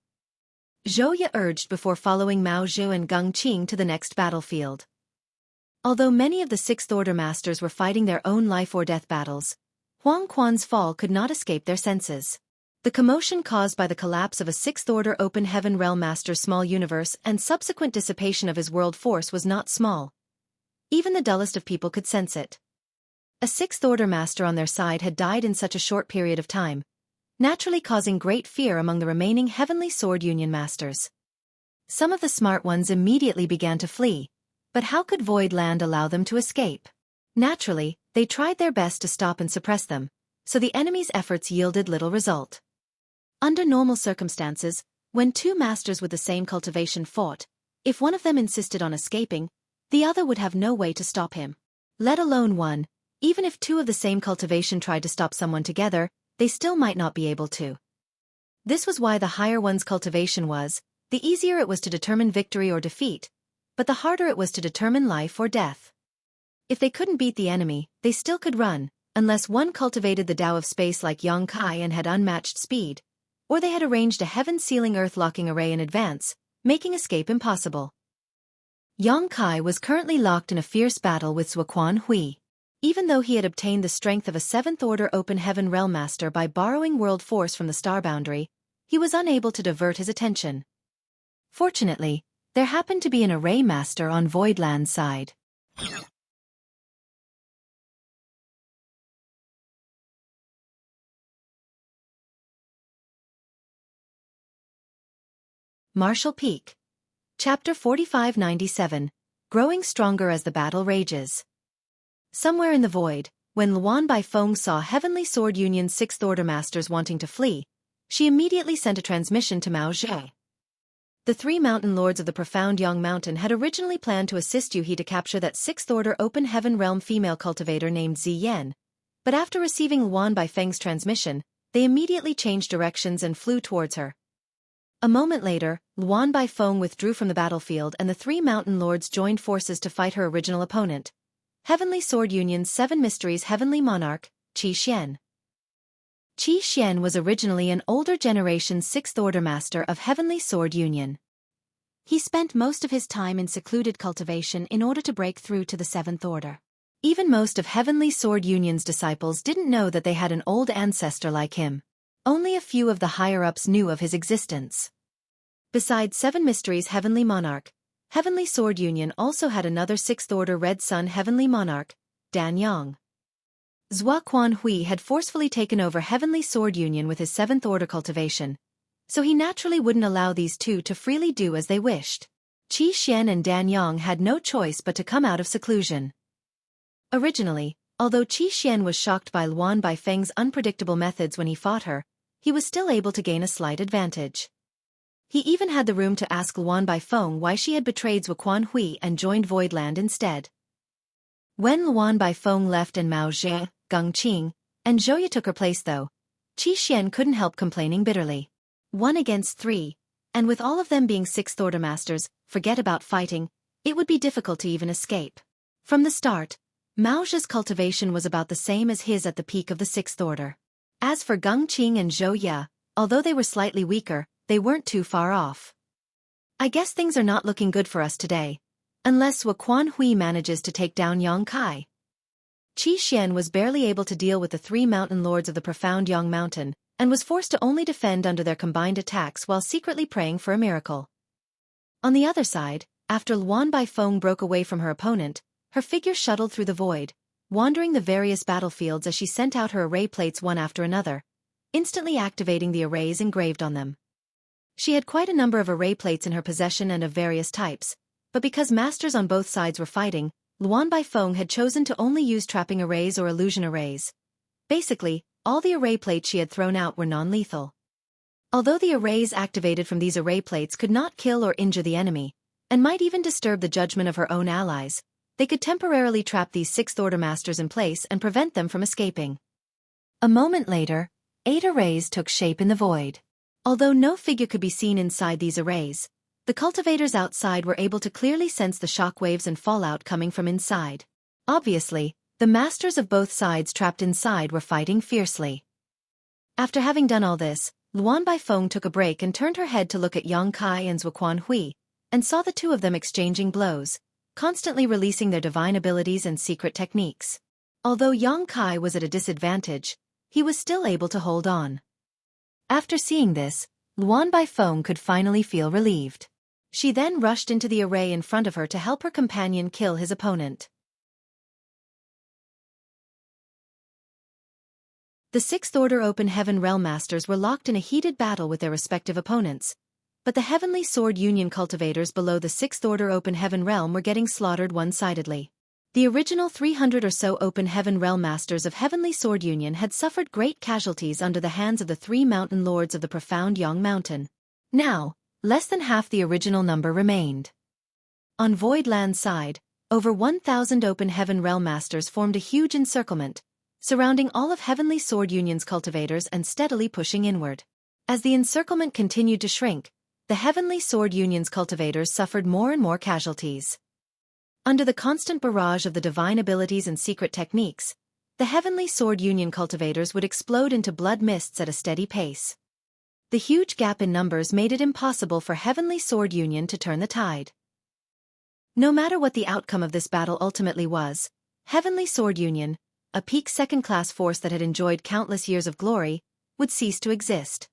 Xueqi urged before following Mao Zhu and Geng Qing to the next battlefield. Although many of the sixth-order masters were fighting their own life-or-death battles, Huang Quan's fall could not escape their senses. The commotion caused by the collapse of a sixth-order open heaven realm master's small universe and subsequent dissipation of his world force was not small. Even the dullest of people could sense it. A sixth-order master on their side had died in such a short period of time, naturally causing great fear among the remaining Heavenly Sword Union masters. Some of the smart ones immediately began to flee, but how could Void Land allow them to escape? Naturally, they tried their best to stop and suppress them, so the enemy's efforts yielded little result. Under normal circumstances, when two masters with the same cultivation fought, if one of them insisted on escaping, the other would have no way to stop him. Let alone one, even if two of the same cultivation tried to stop someone together, they still might not be able to. This was why the higher one's cultivation was, the easier it was to determine victory or defeat, but the harder it was to determine life or death. If they couldn't beat the enemy, they still could run, unless one cultivated the Tao of space like Yongkai and had unmatched speed, or they had arranged a heaven-sealing earth-locking array in advance, making escape impossible. Yongkai was currently locked in a fierce battle with Xueqi. Even though he had obtained the strength of a seventh-order open heaven realm master by borrowing world force from the star boundary, he was unable to divert his attention. Fortunately, there happened to be an array master on Voidland's side. Martial Peak. Chapter 4597, Growing Stronger as the Battle Rages. Somewhere in the void, when Luan Baifeng saw Heavenly Sword Union's sixth-order masters wanting to flee, she immediately sent a transmission to Mao Zhu. The three mountain lords of the profound Yang Mountain had originally planned to assist Xueqi to capture that sixth-order open heaven realm female cultivator named Ziyan, but after receiving Luan Baifeng's transmission, they immediately changed directions and flew towards her. A moment later, Luan Baifeng withdrew from the battlefield and the three mountain lords joined forces to fight her original opponent, Heavenly Sword Union's Seven Mysteries Heavenly Monarch, Qi Xian. Qi Xian was originally an older generation sixth-order master of Heavenly Sword Union. He spent most of his time in secluded cultivation in order to break through to the seventh order. Even most of Heavenly Sword Union's disciples didn't know that they had an old ancestor like him. Only a few of the higher-ups knew of his existence. Besides Seven Mysteries Heavenly Monarch, Heavenly Sword Union also had another sixth-order Red Sun Heavenly Monarch, Dan Yang. Xueqi had forcefully taken over Heavenly Sword Union with his seventh-order cultivation, so he naturally wouldn't allow these two to freely do as they wished. Qi Xian and Dan Yang had no choice but to come out of seclusion. Originally, although Qi Xian was shocked by Luan Baifeng's unpredictable methods when he fought her, he was still able to gain a slight advantage. He even had the room to ask Luan Baifeng why she had betrayed Xueqi and joined Voidland instead. When Luan Baifeng left and Mao Zhu, Geng Qing, and Xueqi took her place though, Qi Xian couldn't help complaining bitterly. 1 against 3, and with all of them being sixth-order masters, forget about fighting, it would be difficult to even escape. From the start, Mao's cultivation was about the same as his at the peak of the Sixth Order. As for Gengqing and Xueqi, although they were slightly weaker, they weren't too far off. I guess things are not looking good for us today, unless Xueqi manages to take down Yang Kai. Qi Xian was barely able to deal with the three mountain lords of the profound Yang Mountain, and was forced to only defend under their combined attacks while secretly praying for a miracle. On the other side, after Luan Baifeng broke away from her opponent, her figure shuttled through the void, wandering the various battlefields as she sent out her array plates one after another, instantly activating the arrays engraved on them. She had quite a number of array plates in her possession and of various types, but because masters on both sides were fighting, Luan Baifeng had chosen to only use trapping arrays or illusion arrays. Basically, all the array plates she had thrown out were non-lethal. Although the arrays activated from these array plates could not kill or injure the enemy, and might even disturb the judgment of her own allies, they could temporarily trap these Sixth Order masters in place and prevent them from escaping. A moment later, 8 arrays took shape in the void. Although no figure could be seen inside these arrays, the cultivators outside were able to clearly sense the shockwaves and fallout coming from inside. Obviously, the masters of both sides trapped inside were fighting fiercely. After having done all this, Luan Baifeng took a break and turned her head to look at Yang Kai and Xueqi, and saw the two of them exchanging blows, constantly releasing their divine abilities and secret techniques. Although Yang Kai was at a disadvantage, he was still able to hold on. After seeing this, Luan Baifeng could finally feel relieved. She then rushed into the array in front of her to help her companion kill his opponent. The Sixth Order Open Heaven Realm Masters were locked in a heated battle with their respective opponents, but the Heavenly Sword Union cultivators below the Sixth Order Open Heaven Realm were getting slaughtered one-sidedly. The original 300 or so Open Heaven Realm Masters of Heavenly Sword Union had suffered great casualties under the hands of the 3 mountain lords of the profound Yang Mountain. Now, less than half the original number remained. On Voidland's side, over 1,000 Open Heaven Realm Masters formed a huge encirclement, surrounding all of Heavenly Sword Union's cultivators and steadily pushing inward. As the encirclement continued to shrink, the Heavenly Sword Union's cultivators suffered more and more casualties. Under the constant barrage of the divine abilities and secret techniques, the Heavenly Sword Union cultivators would explode into blood mists at a steady pace. The huge gap in numbers made it impossible for Heavenly Sword Union to turn the tide. No matter what the outcome of this battle ultimately was, Heavenly Sword Union, a peak second-class force that had enjoyed countless years of glory, would cease to exist.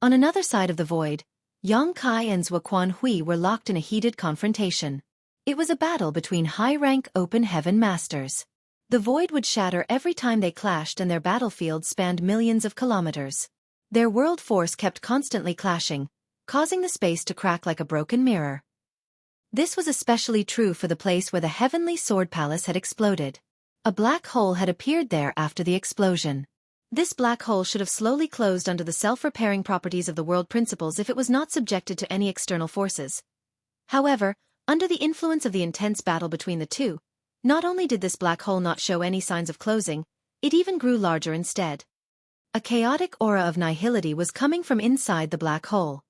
On another side of the void, Yang Kai and Xueqi were locked in a heated confrontation. It was a battle between high-rank Open Heaven Masters. The void would shatter every time they clashed and their battlefield spanned millions of kilometers. Their world force kept constantly clashing, causing the space to crack like a broken mirror. This was especially true for the place where the Heavenly Sword Palace had exploded. A black hole had appeared there after the explosion. This black hole should have slowly closed under the self-repairing properties of the world principles if it was not subjected to any external forces. However, under the influence of the intense battle between the two, not only did this black hole not show any signs of closing, it even grew larger instead. A chaotic aura of nihility was coming from inside the black hole.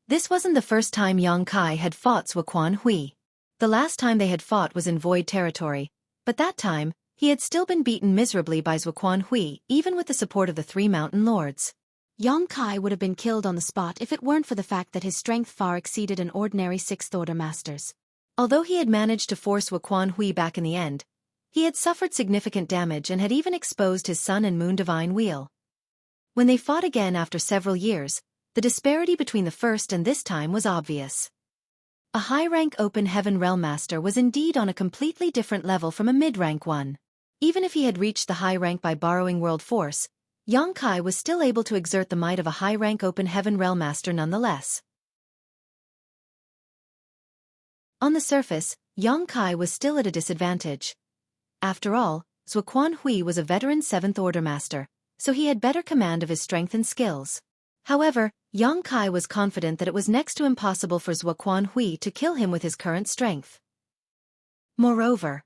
This wasn't the first time Yang Kai had fought Xueqi. The last time they had fought was in Void territory, but that time, he had still been beaten miserably by Xueqi, even with the support of the 3 mountain lords. Yang Kai would have been killed on the spot if it weren't for the fact that his strength far exceeded an ordinary Sixth Order master's. Although he had managed to force Xueqi back in the end, he had suffered significant damage and had even exposed his Sun and Moon Divine Wheel. When they fought again after several years, the disparity between the first and this time was obvious. A high-rank Open Heaven Realm Master was indeed on a completely different level from a mid-rank one. Even if he had reached the high rank by borrowing world force, Yang Kai was still able to exert the might of a high-rank Open Heaven Realm Master nonetheless. On the surface, Yang Kai was still at a disadvantage. After all, Xueqi was a veteran 7th Order Master, so he had better command of his strength and skills. However, Yang Kai was confident that it was next to impossible for Xueqi to kill him with his current strength. Moreover,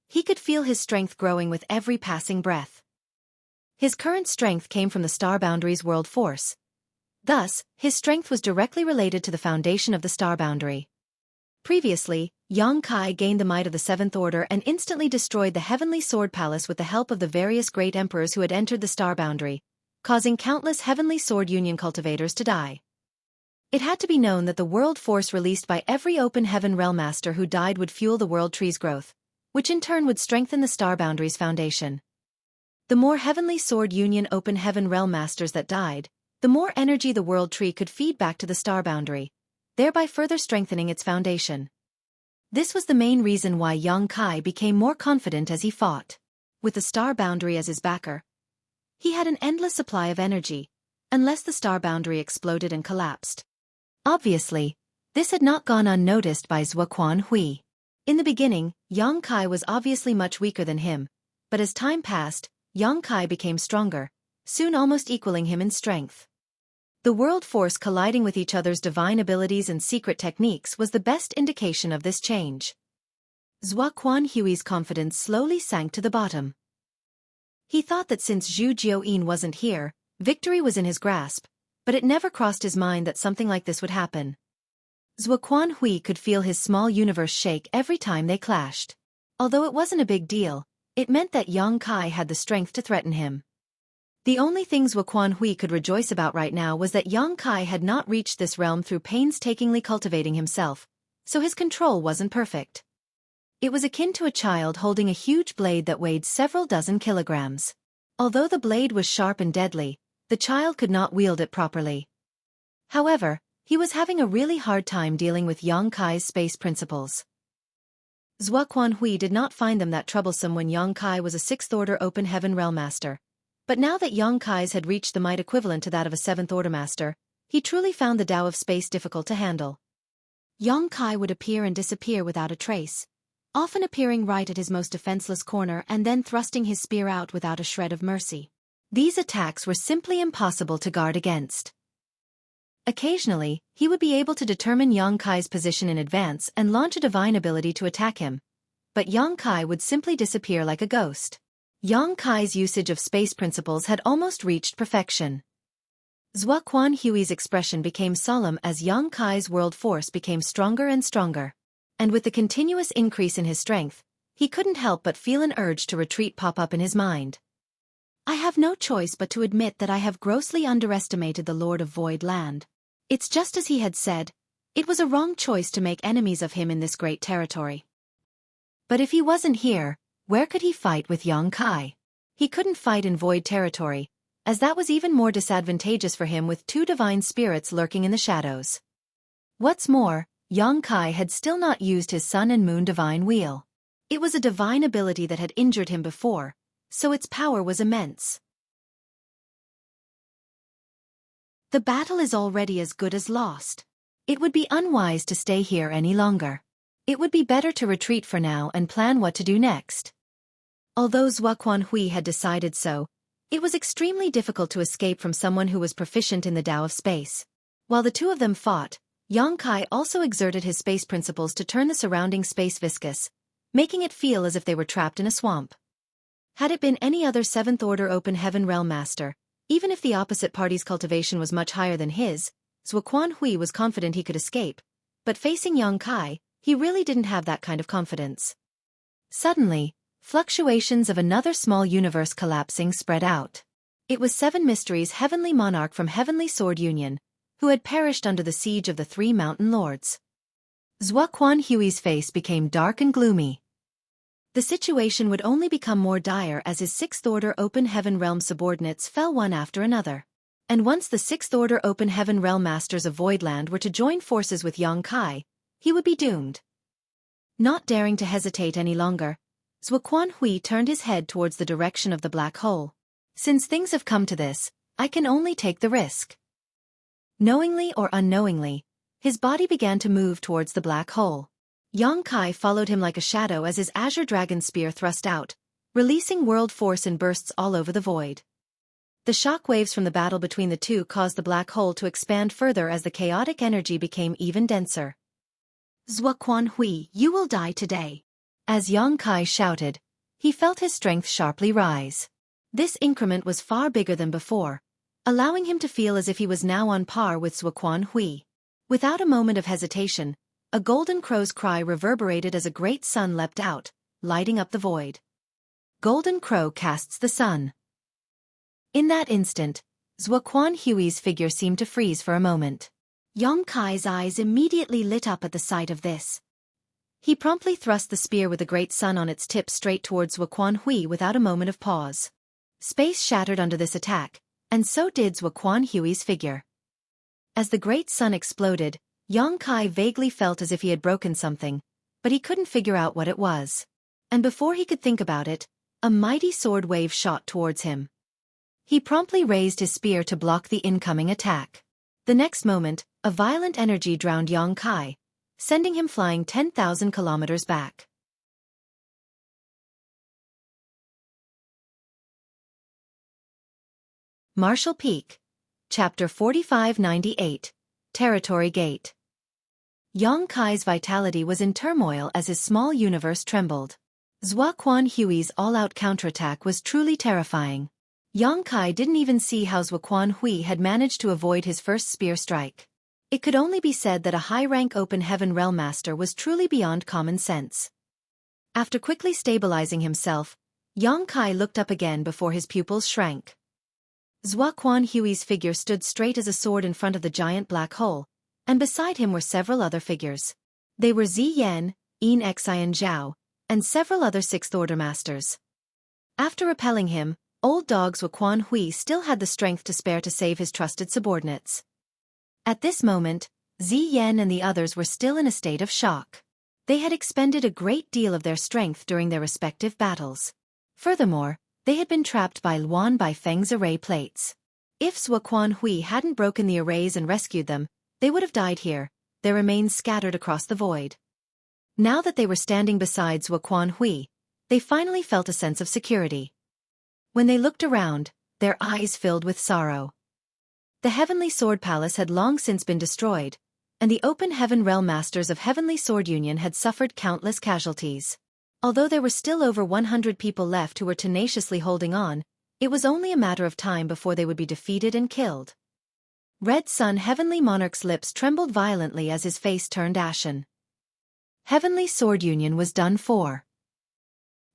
he could feel his strength growing with every passing breath. His current strength came from the Star Boundary's world force. Thus, his strength was directly related to the foundation of the Star Boundary. Previously, Yang Kai gained the might of the Seventh Order and instantly destroyed the Heavenly Sword Palace with the help of the various great emperors who had entered the star boundary, causing countless Heavenly Sword Union cultivators to die. It had to be known that the world force released by every Open Heaven Realm Master who died would fuel the world tree's growth, which in turn would strengthen the star boundary's foundation. The more Heavenly Sword Union Open Heaven Realm Masters that died, the more energy the world tree could feed back to the star boundary, thereby further strengthening its foundation. This was the main reason why Yang Kai became more confident as he fought. With the star boundary as his backer, he had an endless supply of energy, unless the star boundary exploded and collapsed. Obviously, this had not gone unnoticed by Xueqi. In the beginning, Yang Kai was obviously much weaker than him, but as time passed, Yang Kai became stronger, soon almost equaling him in strength. The world force colliding with each other's divine abilities and secret techniques was the best indication of this change. Xueqi's confidence slowly sank to the bottom. He thought that since Zhu Jiuyin wasn't here, victory was in his grasp, but it never crossed his mind that something like this would happen. Xueqi could feel his small universe shake every time they clashed. Although it wasn't a big deal, it meant that Yang Kai had the strength to threaten him. The only thing Xueqi could rejoice about right now was that Yang Kai had not reached this realm through painstakingly cultivating himself, so his control wasn't perfect. It was akin to a child holding a huge blade that weighed several dozen kilograms. Although the blade was sharp and deadly, the child could not wield it properly. However, he was having a really hard time dealing with Yang Kai's space principles. Xueqi did not find them that troublesome when Yang Kai was a Sixth Order Open Heaven Realm Master. But now that Yang Kai's had reached the might equivalent to that of a Seventh Order Master, he truly found the Tao of space difficult to handle. Yang Kai would appear and disappear without a trace, often appearing right at his most defenseless corner and then thrusting his spear out without a shred of mercy. These attacks were simply impossible to guard against. Occasionally, he would be able to determine Yang Kai's position in advance and launch a divine ability to attack him, but Yang Kai would simply disappear like a ghost. Yang Kai's usage of space principles had almost reached perfection. Xueqi's expression became solemn as Yang Kai's world force became stronger and stronger. And with the continuous increase in his strength, he couldn't help but feel an urge to retreat pop up in his mind. I have no choice but to admit that I have grossly underestimated the Lord of Void Land. It's just as he had said, it was a wrong choice to make enemies of him in this great territory. But if he wasn't here, where could he fight with Yang Kai? He couldn't fight in Void territory, as that was even more disadvantageous for him with two divine spirits lurking in the shadows. What's more, Yang Kai had still not used his Sun and Moon divine wheel. It was a divine ability that had injured him before, so its power was immense. The battle is already as good as lost. It would be unwise to stay here any longer. It would be better to retreat for now and plan what to do next. Although Xueqi had decided so, it was extremely difficult to escape from someone who was proficient in the Tao of space. While the two of them fought, Yang Kai also exerted his space principles to turn the surrounding space viscous, making it feel as if they were trapped in a swamp. Had it been any other Seventh Order Open Heaven Realm Master, even if the opposite party's cultivation was much higher than his, Xueqi was confident he could escape, but facing Yang Kai, he really didn't have that kind of confidence. Suddenly, fluctuations of another small universe collapsing spread out. It was Seven Mysteries' Heavenly Monarch from Heavenly Sword Union, who had perished under the siege of the Three Mountain Lords. Xueqi's face became dark and gloomy. The situation would only become more dire as his Sixth Order Open Heaven Realm subordinates fell one after another. And once the Sixth Order Open Heaven Realm Masters of Voidland were to join forces with Yang Kai, he would be doomed. Not daring to hesitate any longer, Xueqi turned his head towards the direction of the black hole. Since things have come to this, I can only take the risk. Knowingly or unknowingly, his body began to move towards the black hole. Yang Kai followed him like a shadow as his Azure Dragon Spear thrust out, releasing world force in bursts all over the void. The shock waves from the battle between the two caused the black hole to expand further as the chaotic energy became even denser. Xueqi, you will die today. As Yang Kai shouted, he felt his strength sharply rise. This increment was far bigger than before, allowing him to feel as if he was now on par with Xueqi. Without a moment of hesitation, A golden crow's cry reverberated as a great sun leapt out, lighting up the void. Golden Crow casts the sun. In that instant, Xueqi's figure seemed to freeze for a moment. Yongkai's eyes immediately lit up at the sight of this. He promptly thrust the spear with the great sun on its tip straight towards Xueqi without a moment of pause. Space shattered under this attack, and so did Xueqi's figure. As the great sun exploded, Yongkai vaguely felt as if he had broken something, but he couldn't figure out what it was. And before he could think about it, a mighty sword wave shot towards him. He promptly raised his spear to block the incoming attack. The next moment, a violent energy drowned Yongkai, sending him flying 10,000 kilometers back. Marshall Peak. Chapter 4598. Territory Gate. Yongkai's vitality was in turmoil as his small universe trembled. Xueqi's all-out counterattack was truly terrifying. Yongkai didn't even see how Xueqi had managed to avoid his first spear strike. It could only be said that a high-rank Open Heaven Realm Master was truly beyond common sense. After quickly stabilizing himself, Yongkai looked up again before his pupils shrank. Xueqi's figure stood straight as a sword in front of the giant black hole, and beside him were several other figures. They were Ziyan, Xian Zhao, and several other Sixth-Order Masters. After repelling him, old dog Xueqi still had the strength to spare to save his trusted subordinates. At this moment, Ziyan and the others were still in a state of shock. They had expended a great deal of their strength during their respective battles. Furthermore, they had been trapped by Luan Baifeng's array plates. If Xueqi hadn't broken the arrays and rescued them, they would have died here, their remains scattered across the void. Now that they were standing beside Xueqi, they finally felt a sense of security. When they looked around, their eyes filled with sorrow. The Heavenly Sword Palace had long since been destroyed, and the Open Heaven Realm Masters of Heavenly Sword Union had suffered countless casualties. Although there were still over 100 people left who were tenaciously holding on, it was only a matter of time before they would be defeated and killed. Red Sun Heavenly Monarch's lips trembled violently as his face turned ashen. Heavenly Sword Union was done for.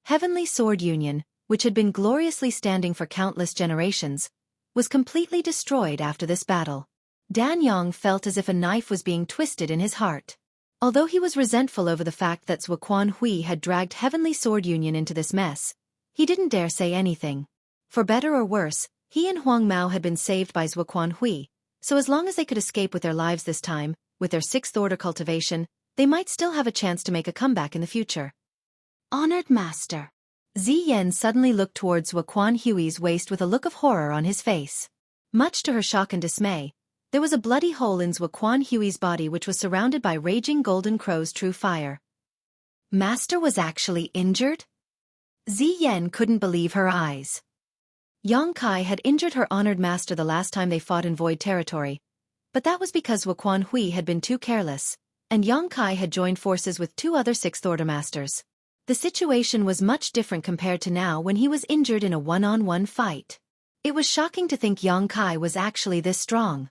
Heavenly Sword Union, which had been gloriously standing for countless generations, was completely destroyed after this battle. Dan Yong felt as if a knife was being twisted in his heart. Although he was resentful over the fact that Xueqi had dragged Heavenly Sword Union into this mess, he didn't dare say anything. For better or worse, he and Huang Mao had been saved by Xueqi, so as long as they could escape with their lives this time, with their sixth-order cultivation, they might still have a chance to make a comeback in the future. Honored Master. Ziyan suddenly looked towards Xueqi's waist with a look of horror on his face. Much to her shock and dismay, there was a bloody hole in Xueqi's body which was surrounded by raging Golden Crow's true fire. Master was actually injured? Ziyan couldn't believe her eyes. Yongkai had injured her honored master the last time they fought in Void Territory, but that was because Xueqi had been too careless, and Yongkai had joined forces with two other Sixth-Order Masters. The situation was much different compared to now when he was injured in a one-on-one fight. It was shocking to think Yongkai was actually this strong.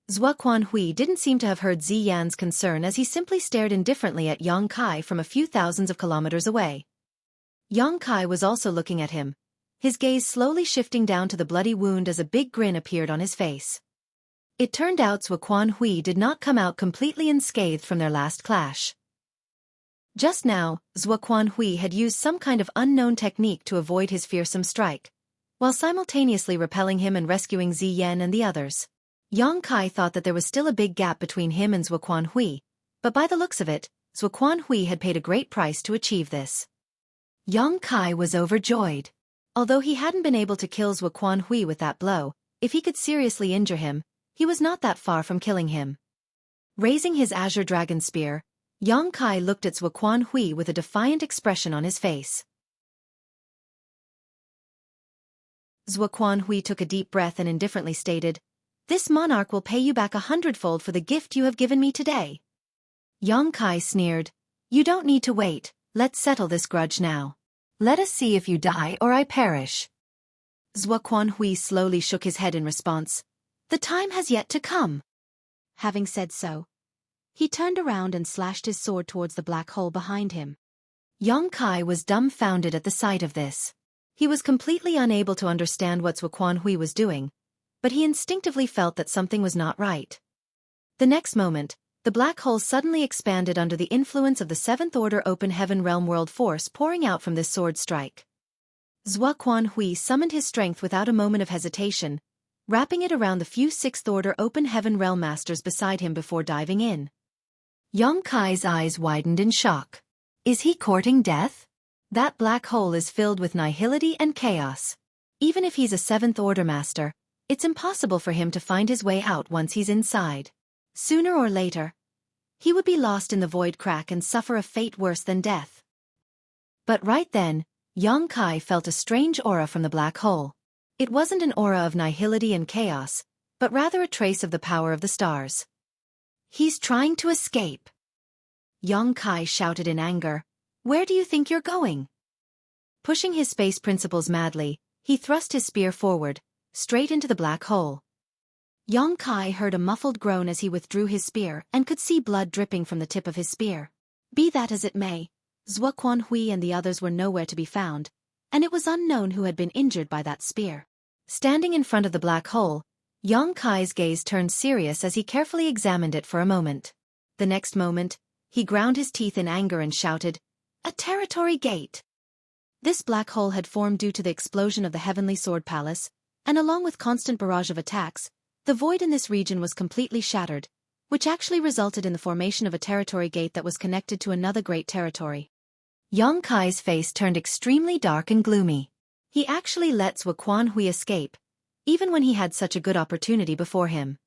Xueqi didn't seem to have heard Ziyan's concern as he simply stared indifferently at Yongkai from a few thousands of kilometers away. Yongkai was also looking at him, his gaze slowly shifting down to the bloody wound as a big grin appeared on his face. It turned out Xueqi did not come out completely unscathed from their last clash. Just now, Xueqi had used some kind of unknown technique to avoid his fearsome strike, while simultaneously repelling him and rescuing Ziyan and the others. Yongkai thought that there was still a big gap between him and Xueqi, but by the looks of it, Xueqi had paid a great price to achieve this. Yongkai was overjoyed. Although he hadn't been able to kill Xueqi with that blow, if he could seriously injure him, he was not that far from killing him. Raising his Azure Dragon Spear, Yongkai looked at Xueqi with a defiant expression on his face. Xueqi took a deep breath and indifferently stated, "This monarch will pay you back 100-fold for the gift you have given me today." Yongkai sneered, "You don't need to wait, let's settle this grudge now. Let us see if you die or I perish." Xueqi slowly shook his head in response, "The time has yet to come." Having said so, He turned around and slashed his sword towards the black hole behind him. Yang Kai was dumbfounded at the sight of this. He was completely unable to understand what Xueqi was doing, but he instinctively felt that something was not right. The next moment, the black hole suddenly expanded under the influence of the Seventh Order Open Heaven Realm World Force pouring out from this sword strike. Xueqi summoned his strength without a moment of hesitation, wrapping it around the few Sixth Order Open Heaven Realm Masters beside him before diving in. Yang Kai's eyes widened in shock. Is he courting death? That black hole is filled with nihility and chaos. Even if he's a Seventh Order Master, it's impossible for him to find his way out once he's inside. Sooner or later, he would be lost in the void crack and suffer a fate worse than death. But right then, Yang Kai felt a strange aura from the black hole. It wasn't an aura of nihility and chaos, but rather a trace of the power of the stars. He's trying to escape. Yang Kai shouted in anger. Where do you think you're going? Pushing his space principles madly, he thrust his spear forward, straight into the black hole. Yang Kai heard a muffled groan as he withdrew his spear and could see blood dripping from the tip of his spear. Be that as it may, Xueqi and the others were nowhere to be found, and it was unknown who had been injured by that spear. Standing in front of the black hole, Yang Kai's gaze turned serious as he carefully examined it for a moment. The next moment, he ground his teeth in anger and shouted, "A territory gate!" This black hole had formed due to the explosion of the Heavenly Sword Palace, and along with constant barrage of attacks, the void in this region was completely shattered, which actually resulted in the formation of a territory gate that was connected to another great territory. Yang Kai's face turned extremely dark and gloomy. He actually let Xueqi escape, even when he had such a good opportunity before him.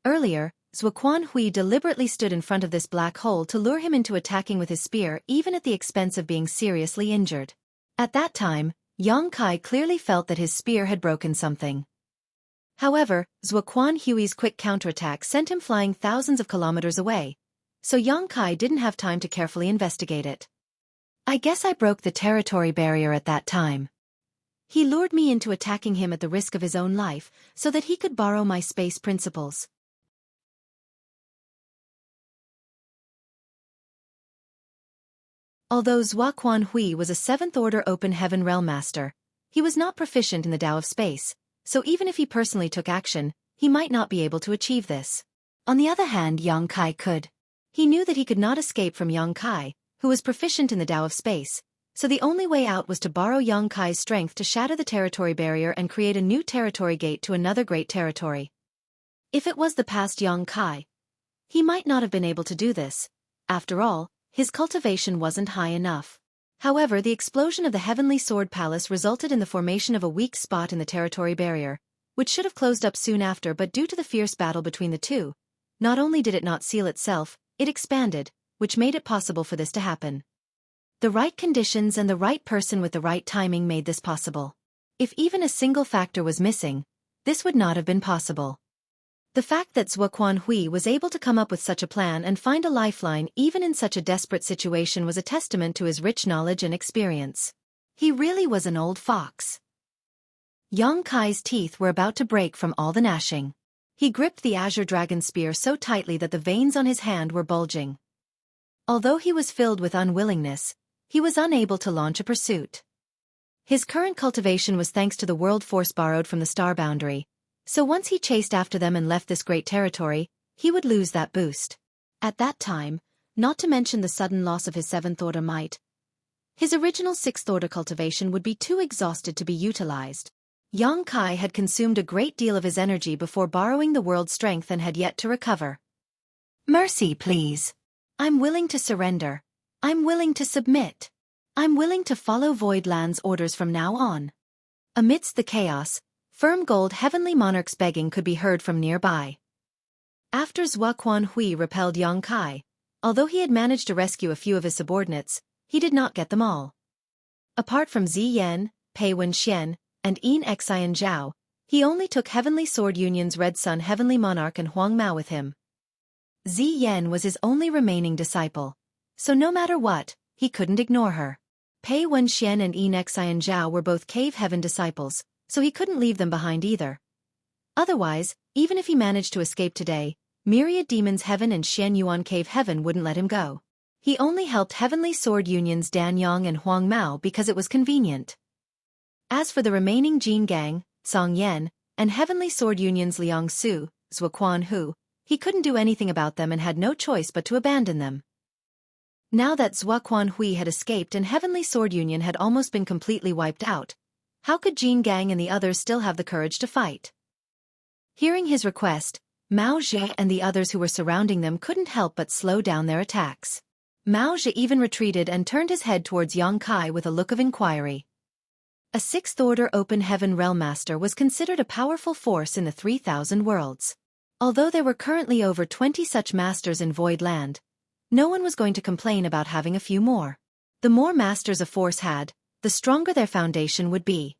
Earlier, Xueqi deliberately stood in front of this black hole to lure him into attacking with his spear even at the expense of being seriously injured. At that time, Yang Kai clearly felt that his spear had broken something. However, Xueqi's quick counterattack sent him flying thousands of kilometers away, so Yang Kai didn't have time to carefully investigate it. I guess I broke the territory barrier at that time. He lured me into attacking him at the risk of his own life so that he could borrow my space principles. Although Xueqi was a Seventh Order Open Heaven Realm Master, he was not proficient in the Tao of Space, so even if he personally took action, he might not be able to achieve this. On the other hand, Yang Kai could. He knew that he could not escape from Yang Kai, who was proficient in the Tao of Space, so the only way out was to borrow Yang Kai's strength to shatter the territory barrier and create a new territory gate to another great territory. If it was the past Yang Kai, he might not have been able to do this. After all, his cultivation wasn't high enough. However, the explosion of the Heavenly Sword Palace resulted in the formation of a weak spot in the territory barrier, which should have closed up soon after, but due to the fierce battle between the two, not only did it not seal itself, it expanded, which made it possible for this to happen. The right conditions and the right person with the right timing made this possible. If even a single factor was missing, this would not have been possible. The fact that Xueqi was able to come up with such a plan and find a lifeline even in such a desperate situation was a testament to his rich knowledge and experience. He really was an old fox. Yang Kai's teeth were about to break from all the gnashing. He gripped the Azure Dragon Spear so tightly that the veins on his hand were bulging. Although he was filled with unwillingness, he was unable to launch a pursuit. His current cultivation was thanks to the world force borrowed from the star boundary, so once he chased after them and left this great territory, he would lose that boost. At that time, not to mention the sudden loss of his Seventh Order might, his original Sixth Order cultivation would be too exhausted to be utilized. Yang Kai had consumed a great deal of his energy before borrowing the world's strength and had yet to recover. Mercy, please. I'm willing to surrender. I'm willing to submit. I'm willing to follow Voidland's orders from now on. Amidst the chaos, firm gold Heavenly Monarch's begging could be heard from nearby. After Xueqi repelled Yang Kai, although he had managed to rescue a few of his subordinates, he did not get them all. Apart from Ziyan, Pei Wenxian, and Yin Xian Zhao, he only took Heavenly Sword Union's Red Sun Heavenly Monarch and Huang Mao with him. Ziyan was his only remaining disciple, so no matter what, he couldn't ignore her. Pei Wenxian and Yin Xian Zhao were both Cave Heaven disciples, so he couldn't leave them behind either. Otherwise, even if he managed to escape today, Myriad Demons Heaven and Xian Yuan Cave Heaven wouldn't let him go. He only helped Heavenly Sword Union's Dan Yang and Huang Mao because it was convenient. As for the remaining Jin Gang, Song Yan, and Heavenly Sword Union's Liang Su, Xueqi Hu, he couldn't do anything about them and had no choice but to abandon them. Now that Xueqi Hui had escaped and Heavenly Sword Union had almost been completely wiped out, how could Jin Gang and the others still have the courage to fight? Hearing his request, Mao Zhe and the others who were surrounding them couldn't help but slow down their attacks. Mao Zhe even retreated and turned his head towards Yang Kai with a look of inquiry. A sixth-order open heaven realm master was considered a powerful force in the 3,000 worlds. Although there were currently over 20 such masters in Void Land, no one was going to complain about having a few more. The more masters a force had, the stronger their foundation would be.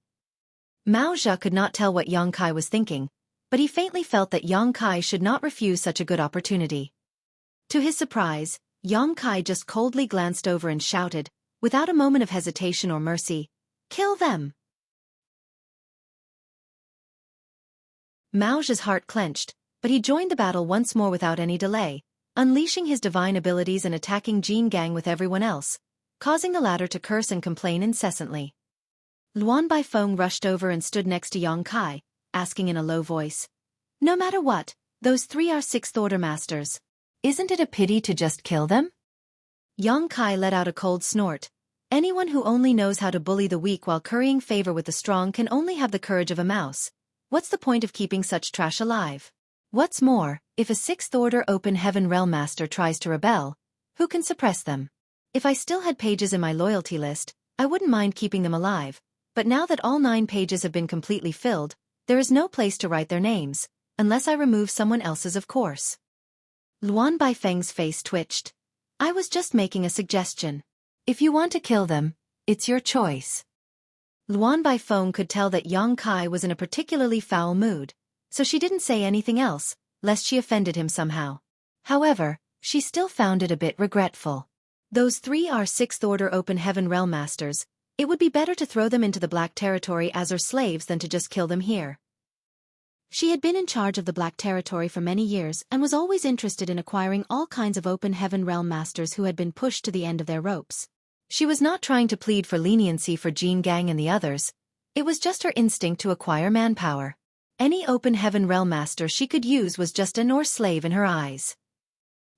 Mao Zhe could not tell what Yang Kai was thinking, but he faintly felt that Yang Kai should not refuse such a good opportunity. To his surprise, Yang Kai just coldly glanced over and shouted, without a moment of hesitation or mercy, "Kill them!" Mao Zhe's heart clenched, but he joined the battle once more without any delay, unleashing his divine abilities and attacking Jin Gang with everyone else, causing the latter to curse and complain incessantly. Luan Baifeng rushed over and stood next to Yang Kai, asking in a low voice, "No matter what, those three are sixth-order masters. Isn't it a pity to just kill them?" Yang Kai let out a cold snort. Anyone who only knows how to bully the weak while currying favor with the strong can only have the courage of a mouse. What's the point of keeping such trash alive? What's more, if a sixth-order open heaven realm master tries to rebel, who can suppress them? If I still had pages in my loyalty list, I wouldn't mind keeping them alive, but now that all 9 pages have been completely filled, there is no place to write their names, unless I remove someone else's, of course. Luan Baifeng's face twitched. "I was just making a suggestion. If you want to kill them, it's your choice." Luan Baifeng could tell that Yang Kai was in a particularly foul mood, so she didn't say anything else, lest she offended him somehow. However, she still found it a bit regretful. Those 3 are sixth-order open heaven realm masters. It would be better to throw them into the Black Territory as her slaves than to just kill them here. She had been in charge of the Black Territory for many years and was always interested in acquiring all kinds of open heaven realm masters who had been pushed to the end of their ropes. She was not trying to plead for leniency for Jin Gang and the others. It was just her instinct to acquire manpower. Any open heaven realm master she could use was just a Norse slave in her eyes.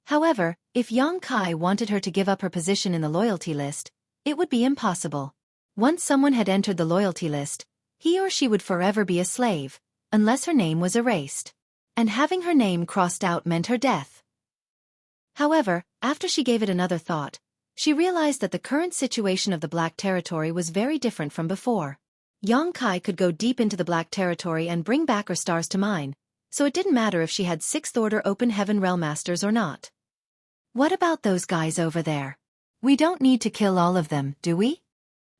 However, if Yang Kai wanted her to give up her position in the loyalty list, it would be impossible. Once someone had entered the loyalty list, he or she would forever be a slave, unless her name was erased. And having her name crossed out meant her death. However, after she gave it another thought, she realized that the current situation of the Black Territory was very different from before. Yang Kai could go deep into the Black Territory and bring back her stars to mine, so it didn't matter if she had sixth-order open heaven realm masters or not. What about those guys over there? We don't need to kill all of them, do we?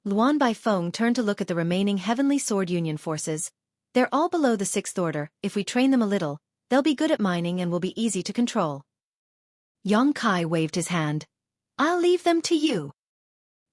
Luan Baifeng turned to look at the remaining Heavenly Sword Union forces. They're all below the sixth order. If we train them a little, they'll be good at mining and will be easy to control. Yang Kai waved his hand. I'll leave them to you.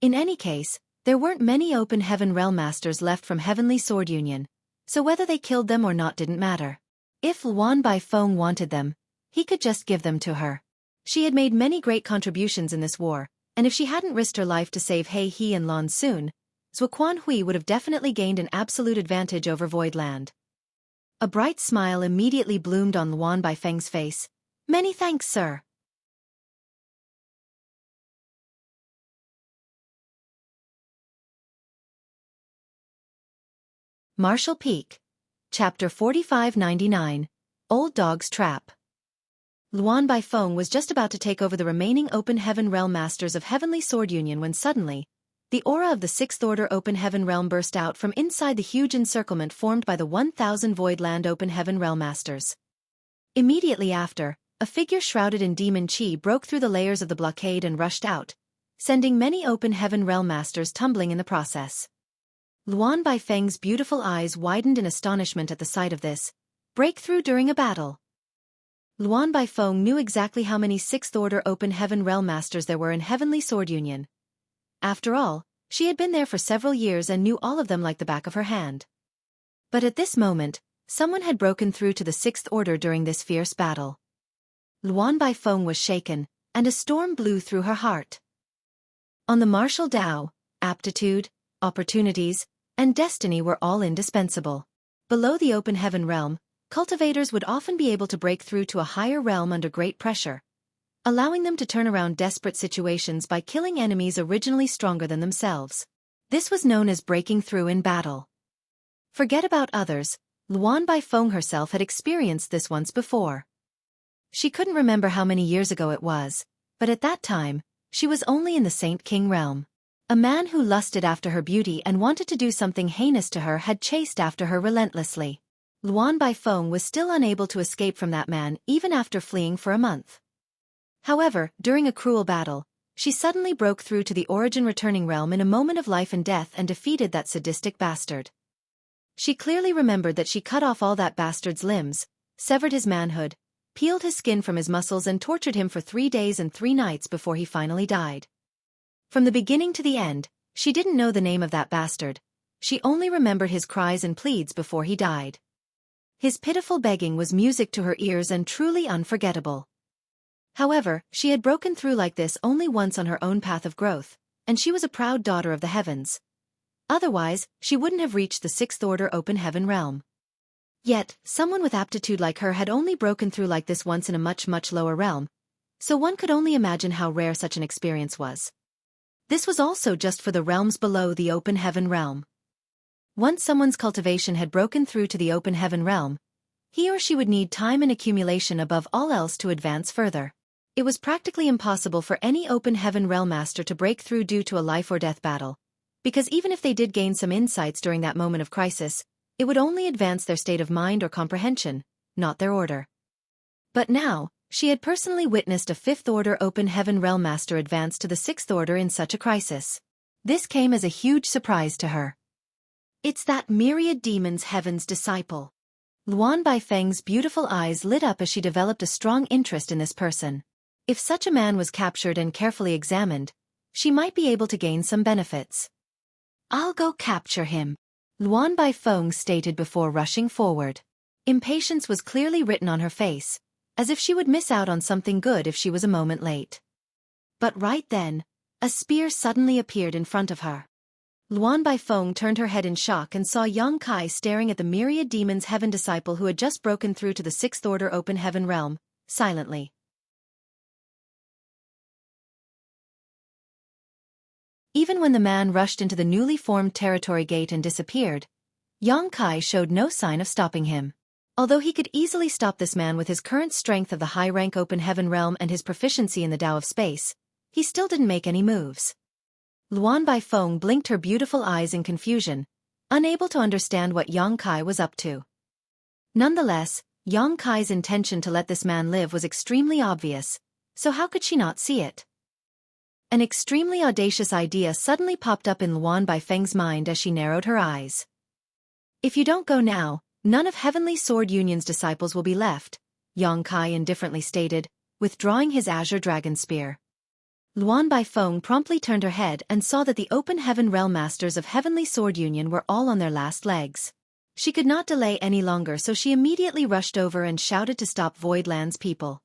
In any case, there weren't many open heaven realm masters left from Heavenly Sword Union, so whether they killed them or not didn't matter. If Luan Baifeng wanted them, he could just give them to her. She had made many great contributions in this war, and if she hadn't risked her life to save He He and Lan Sun, Xueqi Hui would have definitely gained an absolute advantage over Void Land. A bright smile immediately bloomed on Luan Baifeng's face. Many thanks, sir. Marshall Peak. Chapter 4599. Old Dog's Trap. Luan Baifeng was just about to take over the remaining Open Heaven Realm Masters of Heavenly Sword Union when suddenly, the aura of the Sixth Order Open Heaven Realm burst out from inside the huge encirclement formed by the 1,000 Void Land Open Heaven Realm Masters. Immediately after, a figure shrouded in demon chi broke through the layers of the blockade and rushed out, sending many Open Heaven Realm Masters tumbling in the process. Luan Baifeng's beautiful eyes widened in astonishment at the sight of this breakthrough during a battle. Luan Baifeng knew exactly how many Sixth Order Open Heaven Realm Masters there were in Heavenly Sword Union. After all, she had been there for several years and knew all of them like the back of her hand. But at this moment, someone had broken through to the Sixth Order during this fierce battle. Luan Baifeng was shaken, and a storm blew through her heart. On the martial Tao, aptitude, opportunities, and destiny were all indispensable. Below the open heaven realm, cultivators would often be able to break through to a higher realm under great pressure, allowing them to turn around desperate situations by killing enemies originally stronger than themselves. This was known as breaking through in battle. Forget about others, Luan Baifeng herself had experienced this once before. She couldn't remember how many years ago it was, but at that time, she was only in the Saint King realm. A man who lusted after her beauty and wanted to do something heinous to her had chased after her relentlessly. Luan Baifeng was still unable to escape from that man even after fleeing for a month. However, during a cruel battle, she suddenly broke through to the origin returning realm in a moment of life and death and defeated that sadistic bastard. She clearly remembered that she cut off all that bastard's limbs, severed his manhood, peeled his skin from his muscles and tortured him for 3 days and 3 nights before he finally died. From the beginning to the end, she didn't know the name of that bastard. She only remembered his cries and pleads before he died. His pitiful begging was music to her ears and truly unforgettable. However, she had broken through like this only once on her own path of growth, and she was a proud daughter of the heavens. Otherwise, she wouldn't have reached the 6th order open heaven realm. Yet, someone with aptitude like her had only broken through like this once in a much lower realm, so one could only imagine how rare such an experience was. This was also just for the realms below the open heaven realm. Once someone's cultivation had broken through to the open heaven realm, he or she would need time and accumulation above all else to advance further. It was practically impossible for any open heaven realm master to break through due to a life or death battle, because even if they did gain some insights during that moment of crisis, it would only advance their state of mind or comprehension, not their order. But now, she had personally witnessed a 5th order open heaven realm master advance to the 6th order in such a crisis. This came as a huge surprise to her. It's that myriad demon's heaven's disciple. Luan Baifeng's beautiful eyes lit up as she developed a strong interest in this person. If such a man was captured and carefully examined, she might be able to gain some benefits. I'll go capture him, Luan Baifeng stated before rushing forward. Impatience was clearly written on her face, as if she would miss out on something good if she was a moment late. But right then, a spear suddenly appeared in front of her. Luan Baifeng turned her head in shock and saw Yang Kai staring at the myriad demon's heaven disciple who had just broken through to the 6th order open heaven realm, silently. Even when the man rushed into the newly formed territory gate and disappeared, Yang Kai showed no sign of stopping him. Although he could easily stop this man with his current strength of the high-rank open heaven realm and his proficiency in the Tao of space, he still didn't make any moves. Luan Baifeng blinked her beautiful eyes in confusion, unable to understand what Yang Kai was up to. Nonetheless, Yang Kai's intention to let this man live was extremely obvious, so how could she not see it? An extremely audacious idea suddenly popped up in Luan Baifeng's mind as she narrowed her eyes. If you don't go now, none of Heavenly Sword Union's disciples will be left, Yang Kai indifferently stated, withdrawing his azure dragon spear. Luan Baifeng promptly turned her head and saw that the open heaven realm masters of Heavenly Sword Union were all on their last legs. She could not delay any longer, so she immediately rushed over and shouted to stop Voidland's people.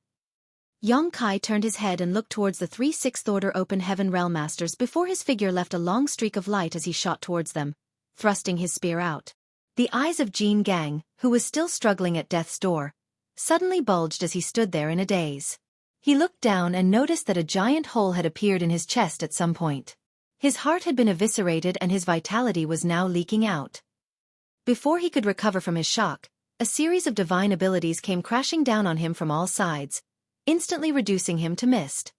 Yang Kai turned his head and looked towards the 3 6th order open heaven realm masters before his figure left a long streak of light as he shot towards them, thrusting his spear out. The eyes of Jin Gang, who was still struggling at death's door, suddenly bulged as he stood there in a daze. He looked down and noticed that a giant hole had appeared in his chest at some point. His heart had been eviscerated and his vitality was now leaking out. Before he could recover from his shock, a series of divine abilities came crashing down on him from all sides, instantly reducing him to mist.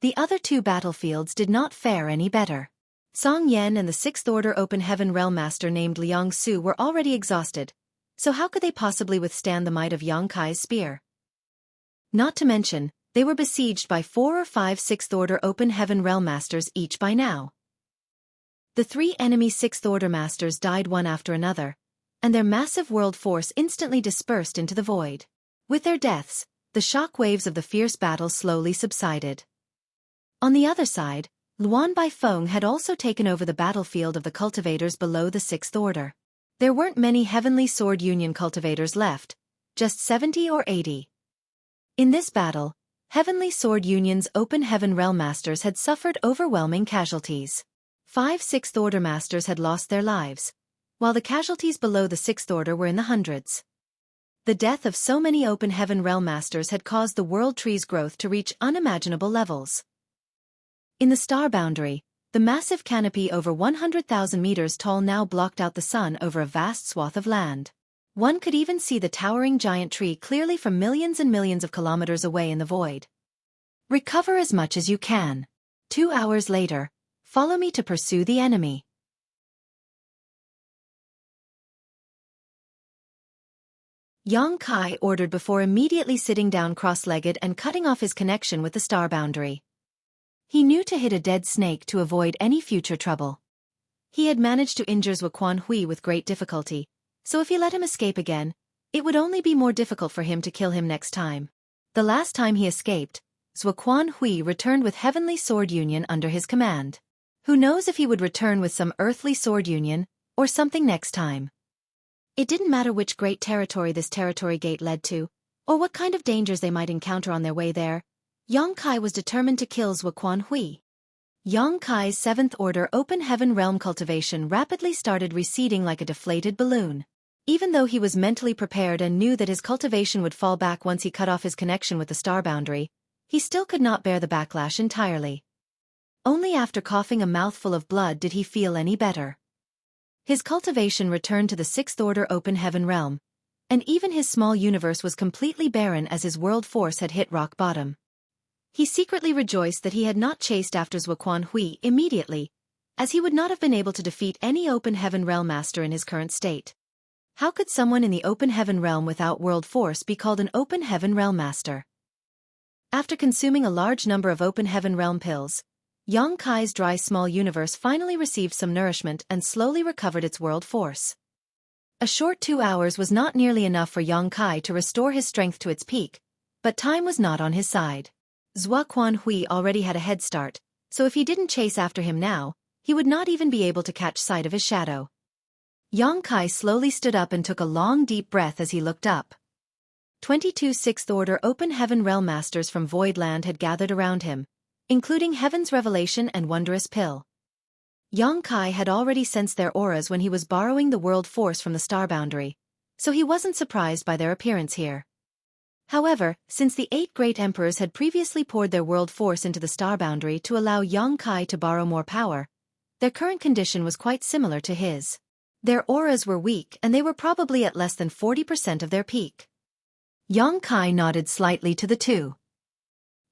The other 2 battlefields did not fare any better. Song Yan and the 6th order open heaven realm master named Liang Su were already exhausted, so how could they possibly withstand the might of Yang Kai's spear? Not to mention, they were besieged by 4 or 5 6th order open heaven realm masters each by now. The 3 enemy 6th order masters died one after another, and their massive world force instantly dispersed into the void. With their deaths, the shock waves of the fierce battle slowly subsided. On the other side, Luan Baifeng had also taken over the battlefield of the cultivators below the 6th order. There weren't many Heavenly Sword Union cultivators left, just 70 or 80. In this battle, Heavenly Sword Union's Open Heaven Realm Masters had suffered overwhelming casualties. 5 Sixth Order Masters had lost their lives, while the casualties below the Sixth Order were in the hundreds. The death of so many Open Heaven Realm Masters had caused the World Tree's growth to reach unimaginable levels. In the star boundary, the massive canopy over 100,000 meters tall now blocked out the sun over a vast swath of land. One could even see the towering giant tree clearly from millions and millions of kilometers away in the void. Recover as much as you can. 2 hours later, follow me to pursue the enemy. Yang Kai ordered before immediately sitting down cross-legged and cutting off his connection with the star boundary. He knew to hit a dead snake to avoid any future trouble. He had managed to injure Xueqi with great difficulty, so if he let him escape again, it would only be more difficult for him to kill him next time. The last time he escaped, Xueqi returned with Heavenly Sword Union under his command. Who knows if he would return with some earthly sword union, or something next time. It didn't matter which great territory this territory gate led to, or what kind of dangers they might encounter on their way there. Yang Kai was determined to kill Xueqi. Yang Kai's 7th Order Open Heaven Realm cultivation rapidly started receding like a deflated balloon. Even though he was mentally prepared and knew that his cultivation would fall back once he cut off his connection with the star boundary, he still could not bear the backlash entirely. Only after coughing a mouthful of blood did he feel any better. His cultivation returned to the 6th Order Open Heaven Realm, and even his small universe was completely barren as his world force had hit rock bottom. He secretly rejoiced that he had not chased after Xueqi immediately, as he would not have been able to defeat any Open Heaven Realm Master in his current state. How could someone in the Open Heaven Realm without world force be called an Open Heaven Realm Master? After consuming a large number of Open Heaven Realm pills, Yang Kai's dry small universe finally received some nourishment and slowly recovered its world force. A short 2 hours was not nearly enough for Yang Kai to restore his strength to its peak, but time was not on his side. Xueqi already had a head start, so if he didn't chase after him now, he would not even be able to catch sight of his shadow. Yang Kai slowly stood up and took a long deep breath as he looked up. 22 Sixth Order Open Heaven Realm Masters from Voidland had gathered around him, including Heaven's Revelation and Wondrous Pill. Yang Kai had already sensed their auras when he was borrowing the world force from the star boundary, so he wasn't surprised by their appearance here. However, since the 8 great emperors had previously poured their world force into the star boundary to allow Yang Kai to borrow more power, their current condition was quite similar to his. Their auras were weak and they were probably at less than 40% of their peak. Yang Kai nodded slightly to the two.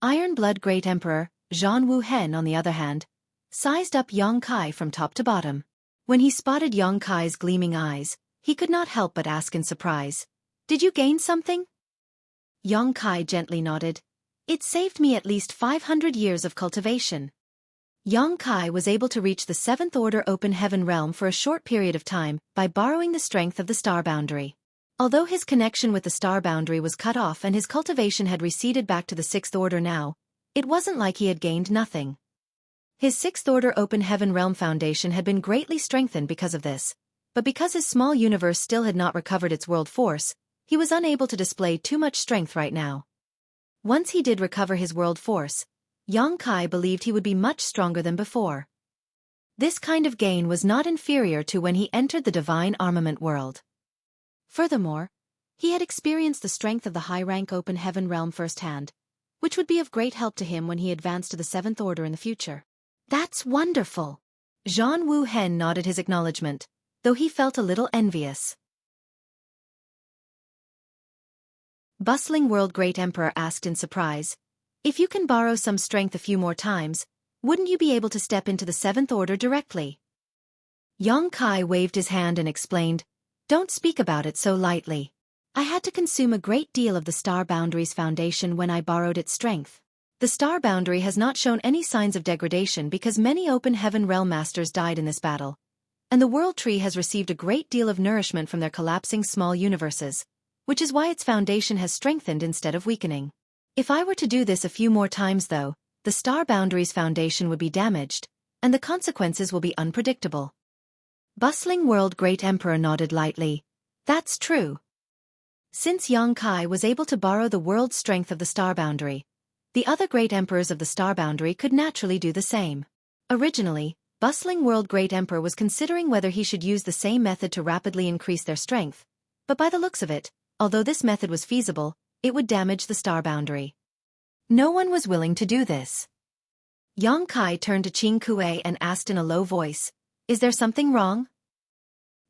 Iron Blood Great Emperor, Zhan Wuhen on the other hand, sized up Yang Kai from top to bottom. When he spotted Yang Kai's gleaming eyes, he could not help but ask in surprise, "Did you gain something?" Yang Kai gently nodded. "It saved me at least 500 years of cultivation." Yang Kai was able to reach the 7th Order Open Heaven Realm for a short period of time by borrowing the strength of the star boundary. Although his connection with the star boundary was cut off and his cultivation had receded back to the 6th Order now, it wasn't like he had gained nothing. His 6th Order Open Heaven Realm Foundation had been greatly strengthened because of this, but because his small universe still had not recovered its world force, he was unable to display too much strength right now. Once he did recover his world force, Yang Kai believed he would be much stronger than before. This kind of gain was not inferior to when he entered the divine armament world. Furthermore, he had experienced the strength of the high-rank Open Heaven Realm firsthand, which would be of great help to him when he advanced to the 7th Order in the future. "That's wonderful!" Zhan Wuhen nodded his acknowledgement, though he felt a little envious. Bustling World Great Emperor asked in surprise, "If you can borrow some strength a few more times, wouldn't you be able to step into the 7th Order directly?" Yang Kai waved his hand and explained, "Don't speak about it so lightly. I had to consume a great deal of the Star Boundary's foundation when I borrowed its strength. The Star Boundary has not shown any signs of degradation because many Open Heaven Realm Masters died in this battle, and the World Tree has received a great deal of nourishment from their collapsing small universes, which is why its foundation has strengthened instead of weakening. If I were to do this a few more times though, the Star Boundary's foundation would be damaged, and the consequences will be unpredictable." Bustling World Great Emperor nodded lightly. "That's true. Since Yang Kai was able to borrow the world's strength of the star boundary, the other great emperors of the star boundary could naturally do the same. Originally, bustling world great emperor was considering whether he should use the same method to rapidly increase their strength, but by the looks of it, although this method was feasible, it would damage the star boundary. No one was willing to do this. Yang Kai turned to Xueqi and asked in a low voice, "Is there something wrong?"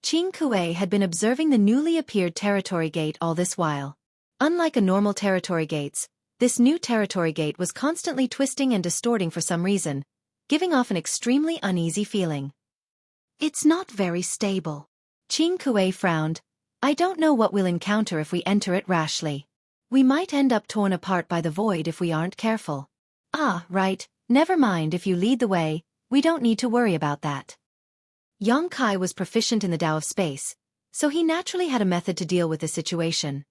Xueqi had been observing the newly appeared territory gate all this while. Unlike a normal territory gates, this new territory gate was constantly twisting and distorting for some reason, giving off an extremely uneasy feeling. "It's not very stable." Xueqi frowned. "I don't know what we'll encounter if we enter it rashly. We might end up torn apart by the void if we aren't careful." "Ah, right, never mind if you lead the way, we don't need to worry about that." Yang Kai was proficient in the Tao of space, so he naturally had a method to deal with the situation.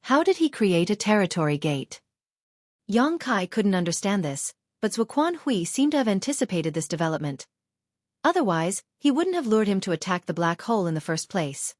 How did he create a territory gate? Yang Kai couldn't understand this, but Xueqi seemed to have anticipated this development. Otherwise, he wouldn't have lured him to attack the black hole in the first place.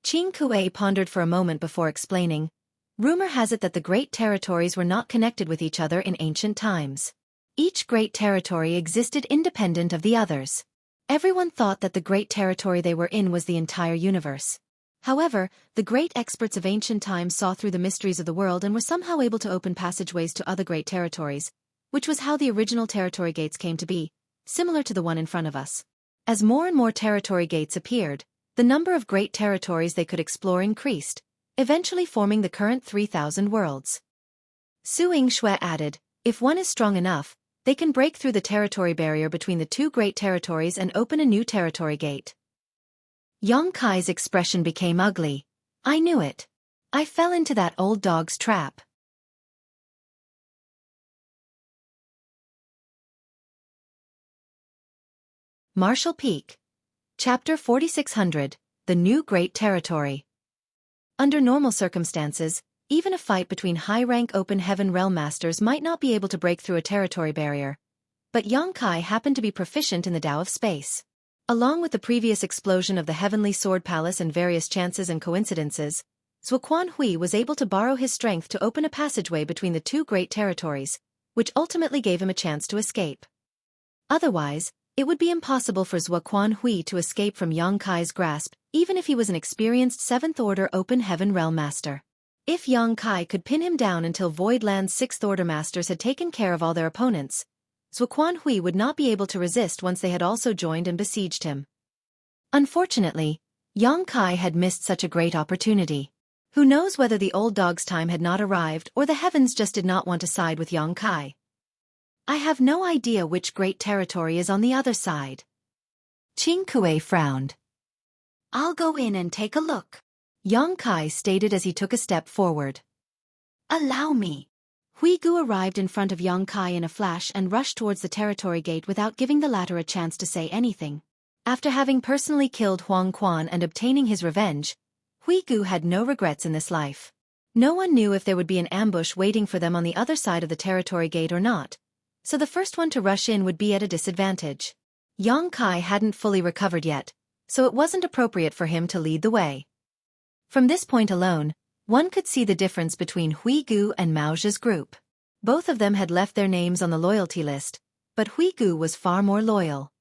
Xueqi pondered for a moment before explaining. Rumor has it that the great territories were not connected with each other in ancient times. Each great territory existed independent of the others. Everyone thought that the great territory they were in was the entire universe. However, the great experts of ancient times saw through the mysteries of the world and were somehow able to open passageways to other great territories, which was how the original territory gates came to be, similar to the one in front of us. As more and more territory gates appeared, the number of great territories they could explore increased, eventually forming the current 3,000 worlds. Xueqi added, "If one is strong enough, they can break through the territory barrier between the two great territories and open a new territory gate." Yang Kai's expression became ugly. "I knew it. I fell into that old dog's trap." Marshall Peak. Chapter 4600, The New Great Territory. Under normal circumstances, even a fight between high-rank open heaven realm masters might not be able to break through a territory barrier. But Yang Kai happened to be proficient in the Tao of space. Along with the previous explosion of the Heavenly Sword Palace and various chances and coincidences, Xueqi was able to borrow his strength to open a passageway between the two great territories, which ultimately gave him a chance to escape. Otherwise, it would be impossible for Xueqi to escape from Yang Kai's grasp, even if he was an experienced 7th Order Open Heaven Realm Master. If Yang Kai could pin him down until Voidland's 6th Order Masters had taken care of all their opponents, Xueqi would not be able to resist once they had also joined and besieged him. Unfortunately, Yang Kai had missed such a great opportunity. Who knows whether the old dog's time had not arrived or the heavens just did not want to side with Yang Kai. "I have no idea which great territory is on the other side." Xueqi frowned. "I'll go in and take a look," Yang Kai stated as he took a step forward. "Allow me." Xueqi arrived in front of Yang Kai in a flash and rushed towards the territory gate without giving the latter a chance to say anything. After having personally killed Huang Quan and obtaining his revenge, Xueqi had no regrets in this life. No one knew if there would be an ambush waiting for them on the other side of the territory gate or not, so the first one to rush in would be at a disadvantage. Yang Kai hadn't fully recovered yet, so it wasn't appropriate for him to lead the way. From this point alone, one could see the difference between Xueqi and Mao Zhe's group. Both of them had left their names on the loyalty list, but Xueqi was far more loyal.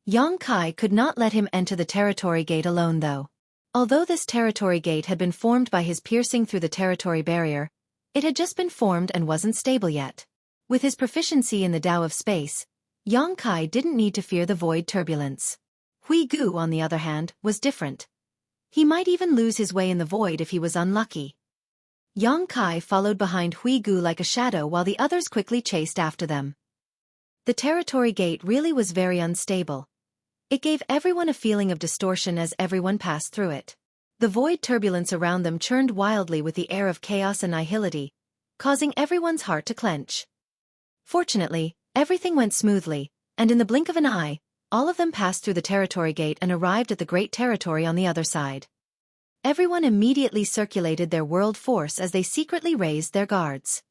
Yang Kai could not let him enter the territory gate alone though. Although this territory gate had been formed by his piercing through the territory barrier, it had just been formed and wasn't stable yet. With his proficiency in the Tao of space, Yang Kai didn't need to fear the void turbulence. Xueqi, on the other hand, was different. He might even lose his way in the void if he was unlucky. Yang Kai followed behind Xueqi like a shadow while the others quickly chased after them. The territory gate really was very unstable. It gave everyone a feeling of distortion as everyone passed through it. The void turbulence around them churned wildly with the air of chaos and nihility, causing everyone's heart to clench. Fortunately, everything went smoothly, and in the blink of an eye, all of them passed through the territory gate and arrived at the great territory on the other side. Everyone immediately circulated their world force as they secretly raised their guards.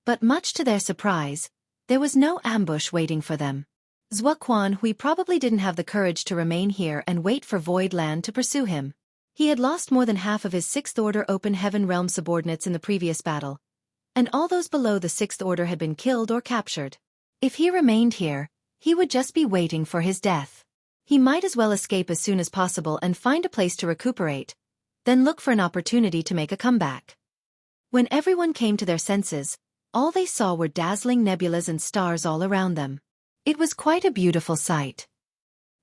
But much to their surprise, there was no ambush waiting for them. Xueqi probably didn't have the courage to remain here and wait for Void Land to pursue him. He had lost more than half of his Sixth Order Open Heaven Realm subordinates in the previous battle, and all those below the Sixth Order had been killed or captured. If he remained here, he would just be waiting for his death. He might as well escape as soon as possible and find a place to recuperate, then look for an opportunity to make a comeback. When everyone came to their senses, all they saw were dazzling nebulas and stars all around them. It was quite a beautiful sight.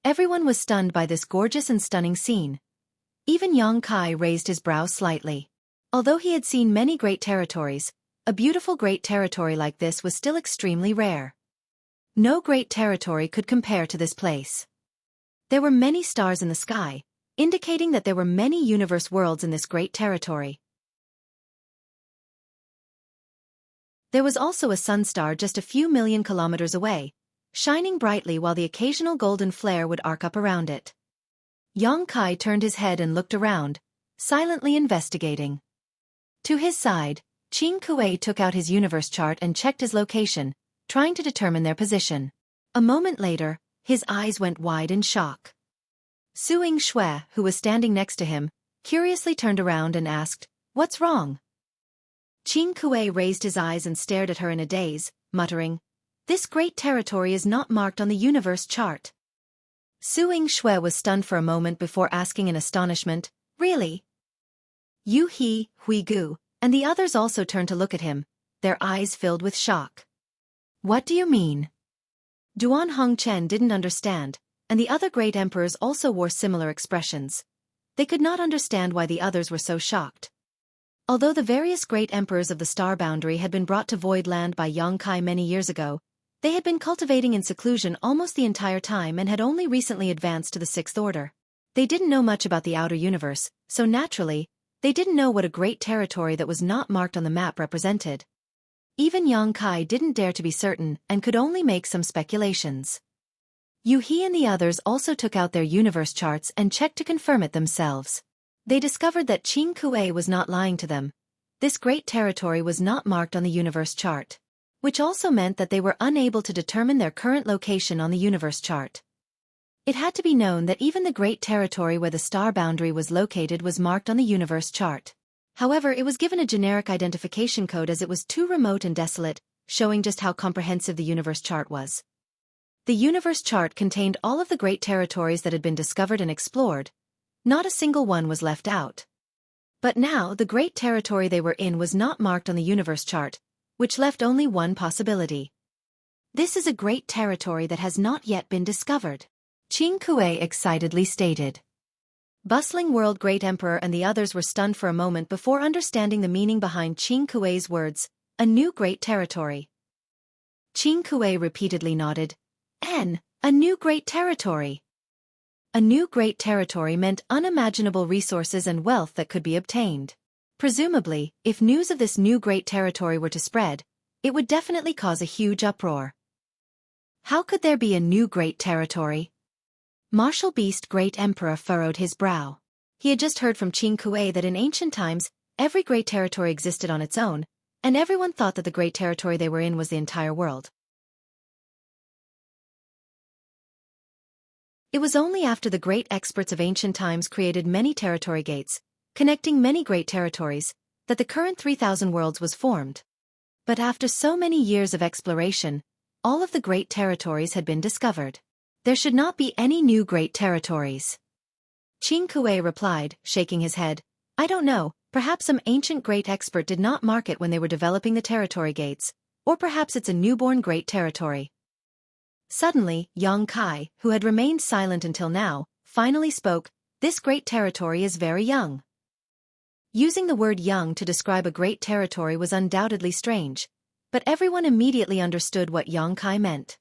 Everyone was stunned by this gorgeous and stunning scene. Even Yang Kai raised his brow slightly. Although he had seen many great territories, a beautiful great territory like this was still extremely rare. No great territory could compare to this place. There were many stars in the sky, indicating that there were many universe worlds in this great territory. There was also a sun star just a few million kilometers away, shining brightly while the occasional golden flare would arc up around it. Yang Kai turned his head and looked around, silently investigating. To his side, Xueqi took out his universe chart and checked his location, trying to determine their position. A moment later, his eyes went wide in shock. Xueqi, who was standing next to him, curiously turned around and asked, "What's wrong?" Xueqi raised his eyes and stared at her in a daze, muttering, "This great territory is not marked on the universe chart." Xueqi was stunned for a moment before asking in astonishment, "Really?" Yu He, Hui Gu, and the others also turned to look at him, their eyes filled with shock. "What do you mean?" Duan Hongchen didn't understand, and the other great emperors also wore similar expressions. They could not understand why the others were so shocked. Although the various great emperors of the star boundary had been brought to Void Land by Yang Kai many years ago, they had been cultivating in seclusion almost the entire time and had only recently advanced to the Sixth Order. They didn't know much about the outer universe, so naturally, they didn't know what a great territory that was not marked on the map represented. Even Yang Kai didn't dare to be certain and could only make some speculations. Yu He and the others also took out their universe charts and checked to confirm it themselves. They discovered that Xueqi was not lying to them. This great territory was not marked on the universe chart, which also meant that they were unable to determine their current location on the universe chart. It had to be known that even the great territory where the star boundary was located was marked on the universe chart. However, it was given a generic identification code as it was too remote and desolate, showing just how comprehensive the universe chart was. The universe chart contained all of the great territories that had been discovered and explored. Not a single one was left out. But now the great territory they were in was not marked on the universe chart, which left only one possibility. This is a great territory that has not yet been discovered, Xueqi excitedly stated. Bustling World Great Emperor and the others were stunned for a moment before understanding the meaning behind Xueqi's words, a new great territory. Xueqi repeatedly nodded. A new great territory. A new great territory meant unimaginable resources and wealth that could be obtained. Presumably, if news of this new great territory were to spread, it would definitely cause a huge uproar. How could there be a new great territory? Martial Beast Great Emperor furrowed his brow. He had just heard from Xueqi that in ancient times, every great territory existed on its own, and everyone thought that the great territory they were in was the entire world. It was only after the great experts of ancient times created many territory gates, connecting many great territories, that the current 3,000 worlds was formed. But after so many years of exploration, all of the great territories had been discovered. There should not be any new great territories. Xueqi replied, shaking his head, "I don't know, perhaps some ancient great expert did not mark it when they were developing the territory gates, or perhaps it's a newborn great territory." Suddenly, Yang Kai, who had remained silent until now, finally spoke, "This great territory is very young." Using the word young to describe a great territory was undoubtedly strange, but everyone immediately understood what Yang Kai meant.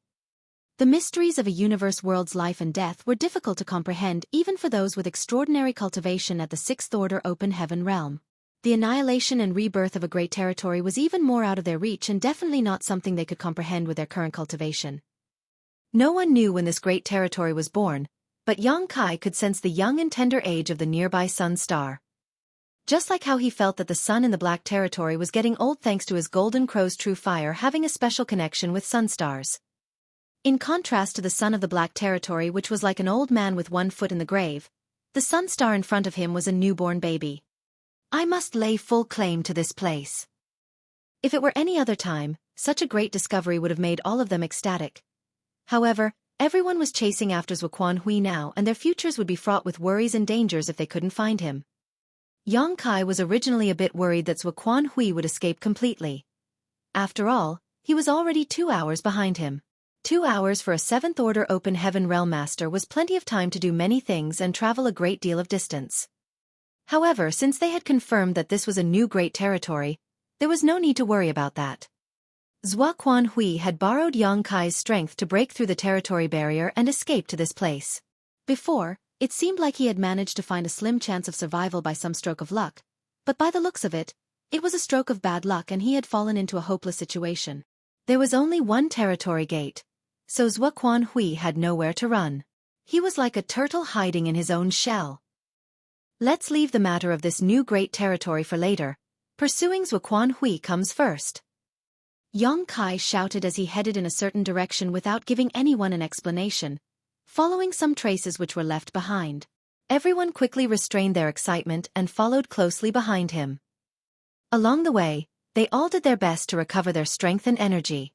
The mysteries of a universe world's life and death were difficult to comprehend even for those with extraordinary cultivation at the Sixth Order Open Heaven realm. The annihilation and rebirth of a great territory was even more out of their reach and definitely not something they could comprehend with their current cultivation. No one knew when this great territory was born, but Yang Kai could sense the young and tender age of the nearby sun star. Just like how he felt that the sun in the black territory was getting old thanks to his golden crow's true fire having a special connection with sun stars. In contrast to the sun of the black territory, which was like an old man with one foot in the grave, The sun star in front of him was a newborn baby. I must lay full claim to this place. If it were any other time, such a great discovery would have made all of them ecstatic. However, everyone was chasing after Xueqi now, and their futures would be fraught with worries and dangers if they couldn't find him. Yang Kai was originally a bit worried that Xueqi would escape completely. After all, he was already 2 hours behind him. 2 hours for a 7th Order Open Heaven Realm Master was plenty of time to do many things and travel a great deal of distance. However, since they had confirmed that this was a new great territory, there was no need to worry about that. Xueqi had borrowed Yang Kai's strength to break through the territory barrier and escape to this place. Before, it seemed like he had managed to find a slim chance of survival by some stroke of luck, but by the looks of it, it was a stroke of bad luck and he had fallen into a hopeless situation. There was only one territory gate, so Xueqi had nowhere to run. He was like a turtle hiding in his own shell. Let's leave the matter of this new great territory for later. Pursuing Xueqi comes first. Yang Kai shouted as he headed in a certain direction without giving anyone an explanation, following some traces which were left behind. Everyone quickly restrained their excitement and followed closely behind him. Along the way, they all did their best to recover their strength and energy.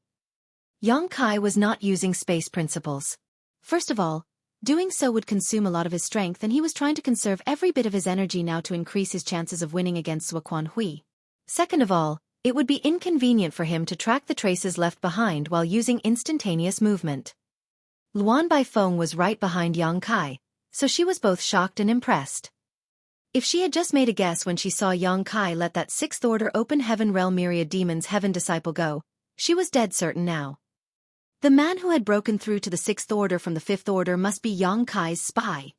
Yang Kai was not using space principles. First of all, doing so would consume a lot of his strength, and he was trying to conserve every bit of his energy now to increase his chances of winning against Xueqi. Second of all, it would be inconvenient for him to track the traces left behind while using instantaneous movement. Luan Baifeng was right behind Yang Kai, so she was both shocked and impressed. If she had just made a guess when she saw Yang Kai let that 6th Order Open Heaven Realm Myriad Demon's Heaven disciple go, she was dead certain now. The man who had broken through to the 6th Order from the 5th Order must be Yang Kai's spy.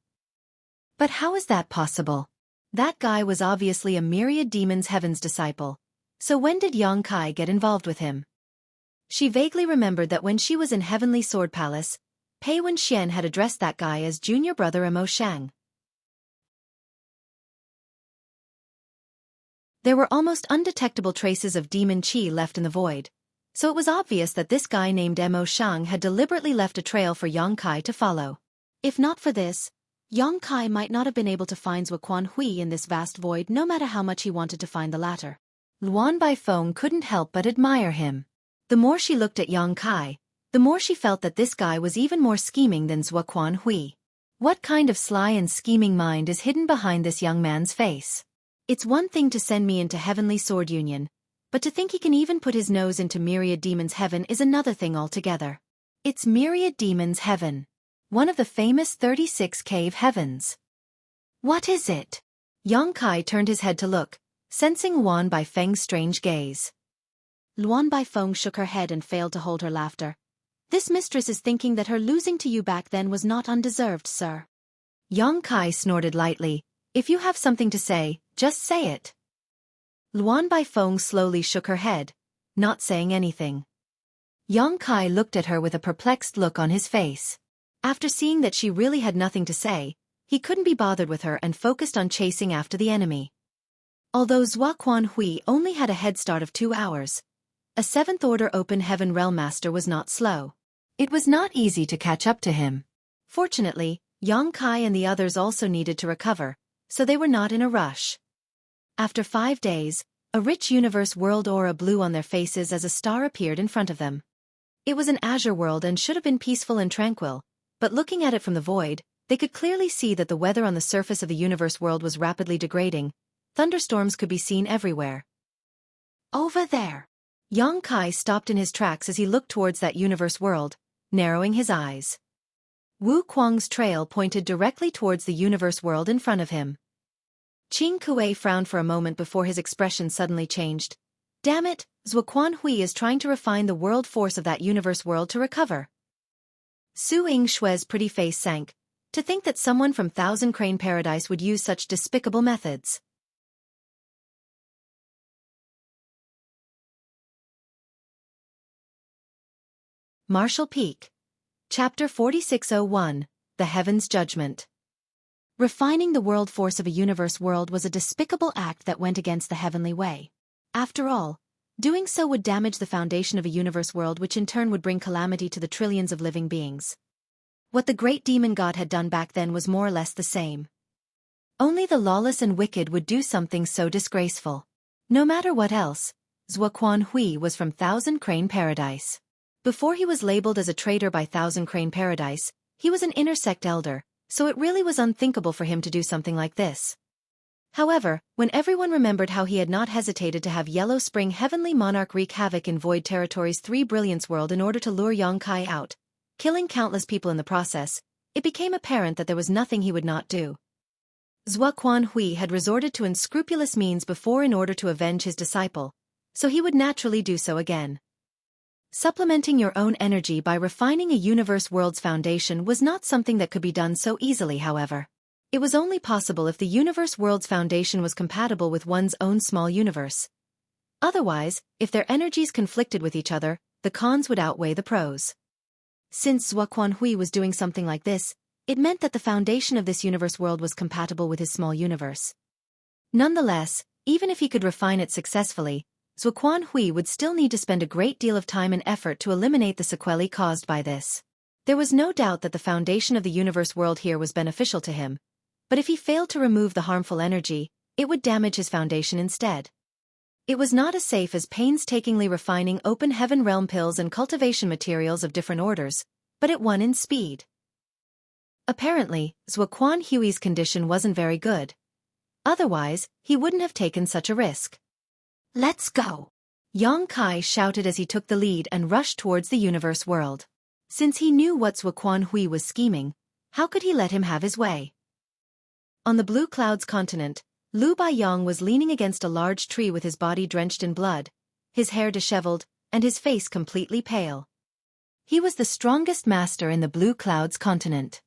But how is that possible? That guy was obviously a Myriad Demon's Heaven's disciple. So when did Yang Kai get involved with him? She vaguely remembered that when she was in Heavenly Sword Palace, Pei Wenxian had addressed that guy as junior brother Emo Shang. There were almost undetectable traces of demon qi left in the void, so it was obvious that this guy named Emo Shang had deliberately left a trail for Yang Kai to follow. If not for this, Yang Kai might not have been able to find Xueqi in this vast void no matter how much he wanted to find the latter. Luan Baifeng couldn't help but admire him. The more she looked at Yang Kai, the more she felt that this guy was even more scheming than Xueqi. What kind of sly and scheming mind is hidden behind this young man's face? It's one thing to send me into Heavenly Sword Union, but to think he can even put his nose into Myriad Demon's Heaven is another thing altogether. It's Myriad Demon's Heaven, one of the famous 36 cave heavens. What is it? Yang Kai turned his head to look, sensing Luan Baifeng's strange gaze. Luan Baifeng shook her head and failed to hold her laughter. This mistress is thinking that her losing to you back then was not undeserved, sir. Yang Kai snorted lightly. If you have something to say, just say it. Luan Baifeng slowly shook her head, not saying anything. Yang Kai looked at her with a perplexed look on his face. After seeing that she really had nothing to say, he couldn't be bothered with her and focused on chasing after the enemy. Although Xueqi only had a head start of 2 hours, a 7th Order Open Heaven Realm Master was not slow. It was not easy to catch up to him. Fortunately, Yang Kai and the others also needed to recover, so they were not in a rush. After 5 days, a rich universe world aura blew on their faces as a star appeared in front of them. It was an azure world and should have been peaceful and tranquil, but looking at it from the void, they could clearly see that the weather on the surface of the universe world was rapidly degrading. Thunderstorms could be seen everywhere. Over there. Yang Kai stopped in his tracks as he looked towards that universe world, narrowing his eyes. Wu Kuang's trail pointed directly towards the universe world in front of him. Qing Kuei frowned for a moment before his expression suddenly changed. Damn it, Xueqi is trying to refine the world force of that universe world to recover. Su Yingshue's pretty face sank. To think that someone from Thousand Crane Paradise would use such despicable methods. Martial Peak. Chapter 4601, The Heaven's Judgment. Refining the world force of a universe world was a despicable act that went against the heavenly way. After all, doing so would damage the foundation of a universe world, which in turn would bring calamity to the trillions of living beings. What the great demon god had done back then was more or less the same. Only the lawless and wicked would do something so disgraceful. No matter what else, Xueqi was from Thousand Crane Paradise. Before he was labeled as a traitor by Thousand Crane Paradise, he was an intersect elder, so it really was unthinkable for him to do something like this. However, when everyone remembered how he had not hesitated to have Yellow Spring Heavenly Monarch wreak havoc in Void Territory's 3 Brilliance world in order to lure Yongkai out, killing countless people in the process, it became apparent that there was nothing he would not do. Xueqi had resorted to unscrupulous means before in order to avenge his disciple, so he would naturally do so again. Supplementing your own energy by refining a universe world's foundation was not something that could be done so easily, however. It was only possible if the universe world's foundation was compatible with one's own small universe. Otherwise, if their energies conflicted with each other, the cons would outweigh the pros. Since Xueqi was doing something like this, it meant that the foundation of this universe world was compatible with his small universe. Nonetheless, even if he could refine it successfully, Xueqi would still need to spend a great deal of time and effort to eliminate the sequelae caused by this. There was no doubt that the foundation of the universe world here was beneficial to him, but if he failed to remove the harmful energy, it would damage his foundation instead. It was not as safe as painstakingly refining open heaven realm pills and cultivation materials of different orders, but it won in speed. Apparently, Xueqi's condition wasn't very good. Otherwise, he wouldn't have taken such a risk. "Let's go!" Yongkai shouted as he took the lead and rushed towards the universe world. Since he knew what Xueqi was scheming, how could he let him have his way? On the Blue Clouds continent, Lu Baiyang was leaning against a large tree with his body drenched in blood, his hair disheveled, and his face completely pale. He was the strongest master in the Blue Clouds continent.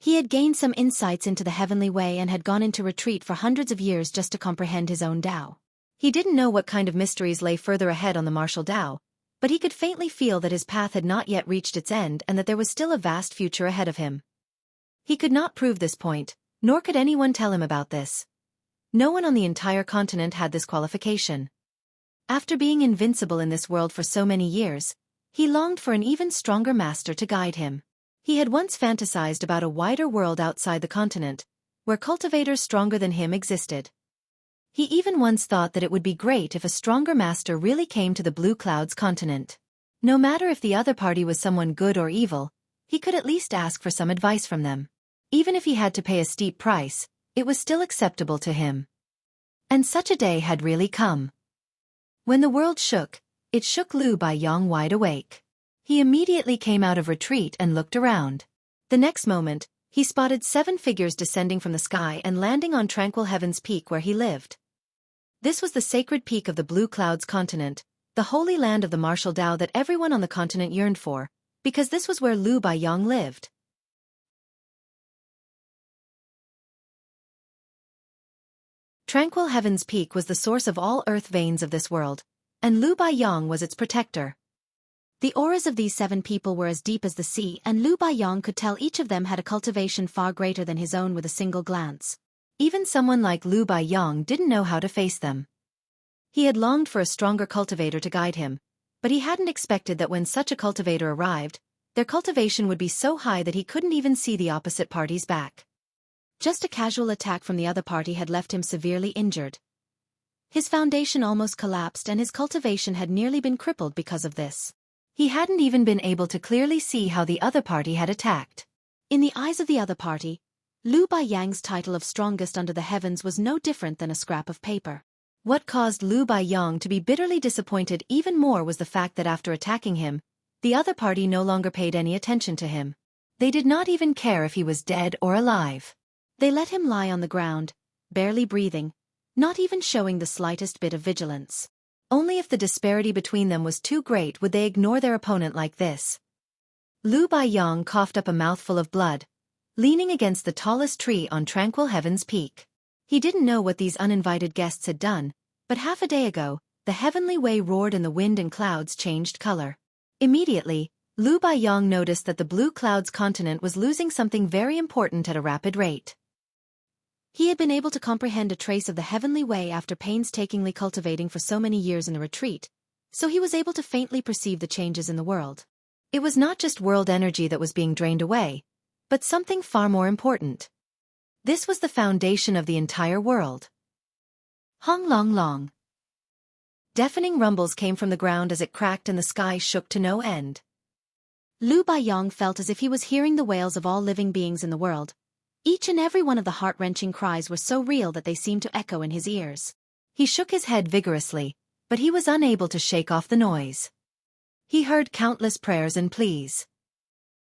He had gained some insights into the heavenly way and had gone into retreat for hundreds of years just to comprehend his own Tao. He didn't know what kind of mysteries lay further ahead on the martial Tao, but he could faintly feel that his path had not yet reached its end and that there was still a vast future ahead of him. He could not prove this point, nor could anyone tell him about this. No one on the entire continent had this qualification. After being invincible in this world for so many years, he longed for an even stronger master to guide him. He had once fantasized about a wider world outside the continent, where cultivators stronger than him existed. He even once thought that it would be great if a stronger master really came to the Blue Clouds continent. No matter if the other party was someone good or evil, he could at least ask for some advice from them. Even if he had to pay a steep price, it was still acceptable to him. And such a day had really come. When the world shook, it shook Lu Baiyang wide awake. He immediately came out of retreat and looked around. The next moment, he spotted 7 figures descending from the sky and landing on Tranquil Heaven's peak where he lived. This was the sacred peak of the Blue Clouds continent, the holy land of the martial Tao that everyone on the continent yearned for, because this was where Lu Baiyang lived. Tranquil Heaven's peak was the source of all earth veins of this world, and Lu Baiyang was its protector. The auras of these 7 people were as deep as the sea, and Lu Baiyang could tell each of them had a cultivation far greater than his own with a single glance. Even someone like Lu Baiyang didn't know how to face them. He had longed for a stronger cultivator to guide him, but he hadn't expected that when such a cultivator arrived, their cultivation would be so high that he couldn't even see the opposite party's back. Just a casual attack from the other party had left him severely injured. His foundation almost collapsed and his cultivation had nearly been crippled because of this. He hadn't even been able to clearly see how the other party had attacked. In the eyes of the other party, Lu Baiyang's title of strongest under the heavens was no different than a scrap of paper. What caused Lu Baiyang to be bitterly disappointed even more was the fact that after attacking him, the other party no longer paid any attention to him. They did not even care if he was dead or alive. They let him lie on the ground, barely breathing, not even showing the slightest bit of vigilance. Only if the disparity between them was too great would they ignore their opponent like this. Lu Baiyang coughed up a mouthful of blood, leaning against the tallest tree on Tranquil Heaven's peak. He didn't know what these uninvited guests had done, but half a day ago, the heavenly way roared and the wind and clouds changed color. Immediately, Lu Baiyang noticed that the Blue Clouds continent was losing something very important at a rapid rate. He had been able to comprehend a trace of the heavenly way after painstakingly cultivating for so many years in the retreat, so he was able to faintly perceive the changes in the world. It was not just world energy that was being drained away, but something far more important. This was the foundation of the entire world. Hong long long. Deafening rumbles came from the ground as it cracked and the sky shook to no end. Lu Baiyong felt as if he was hearing the wails of all living beings in the world. Each and every one of the heart-wrenching cries were so real that they seemed to echo in his ears. He shook his head vigorously, but he was unable to shake off the noise. He heard countless prayers and pleas.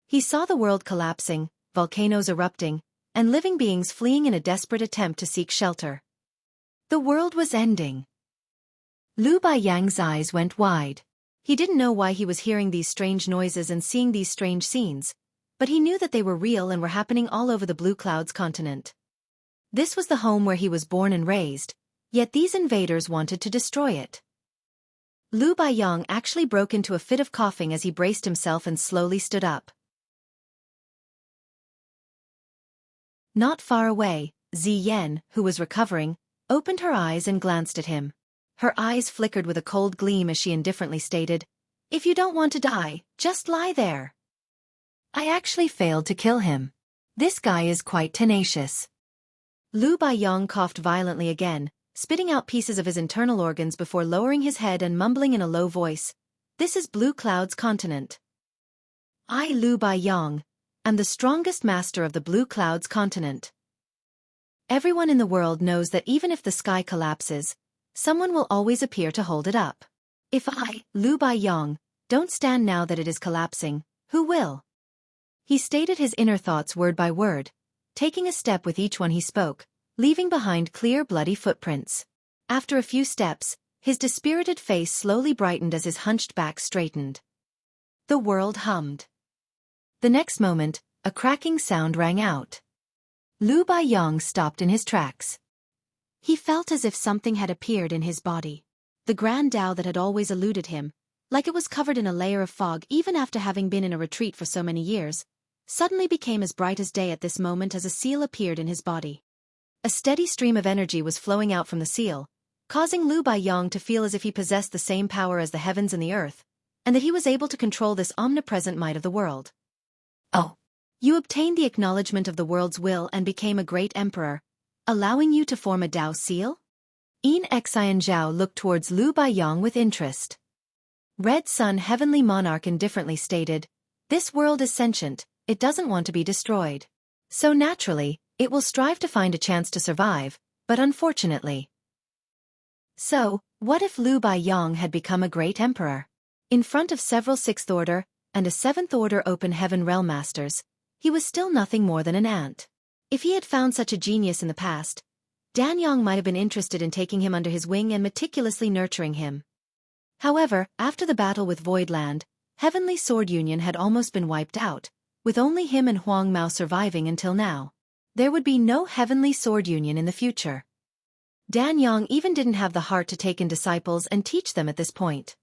He saw the world collapsing, volcanoes erupting, and living beings fleeing in a desperate attempt to seek shelter. The world was ending. Lu Baiyang's eyes went wide. He didn't know why he was hearing these strange noises and seeing these strange scenes, but he knew that they were real and were happening all over the Blue Clouds continent. This was the home where he was born and raised, yet these invaders wanted to destroy it. Lu Baiyong actually broke into a fit of coughing as he braced himself and slowly stood up. Not far away, Ziyan, who was recovering, opened her eyes and glanced at him. Her eyes flickered with a cold gleam as she indifferently stated, "If you don't want to die, just lie there." I actually failed to kill him. This guy is quite tenacious. Lu Baiyong coughed violently again, spitting out pieces of his internal organs before lowering his head and mumbling in a low voice, "This is Blue Cloud's continent. I, Lu Baiyong, am the strongest master of the Blue Clouds continent. Everyone in the world knows that even if the sky collapses, someone will always appear to hold it up. If I, Lu Baiyong, don't stand now that it is collapsing, who will?" He stated his inner thoughts word by word, taking a step with each one he spoke, leaving behind clear bloody footprints. After a few steps, his dispirited face slowly brightened as his hunched back straightened. The world hummed. The next moment, a cracking sound rang out. Lu Baiyong stopped in his tracks. He felt as if something had appeared in his body. The grand Tao that had always eluded him, like it was covered in a layer of fog even after having been in a retreat for so many years, suddenly became as bright as day at this moment as a seal appeared in his body. A steady stream of energy was flowing out from the seal, causing Lu Baiyong to feel as if he possessed the same power as the heavens and the earth, and that he was able to control this omnipresent might of the world. "Oh, you obtained the acknowledgement of the world's will and became a great emperor, allowing you to form a Tao seal?" Xian Zhao looked towards Lu Baiyong with interest. Red Sun Heavenly Monarch indifferently stated, "This world is sentient, it doesn't want to be destroyed. So naturally, it will strive to find a chance to survive, but unfortunately." So, what if Lu Baiyong had become a great emperor? In front of several Sixth Order and a Seventh Order Open Heaven Realm Masters, he was still nothing more than an ant. If he had found such a genius in the past, Danyang might have been interested in taking him under his wing and meticulously nurturing him. However, after the battle with Voidland, Heavenly Sword Union had almost been wiped out, with only him and Huang Mao surviving until now. There would be no Heavenly Sword Union in the future. Danyang even didn't have the heart to take in disciples and teach them at this point.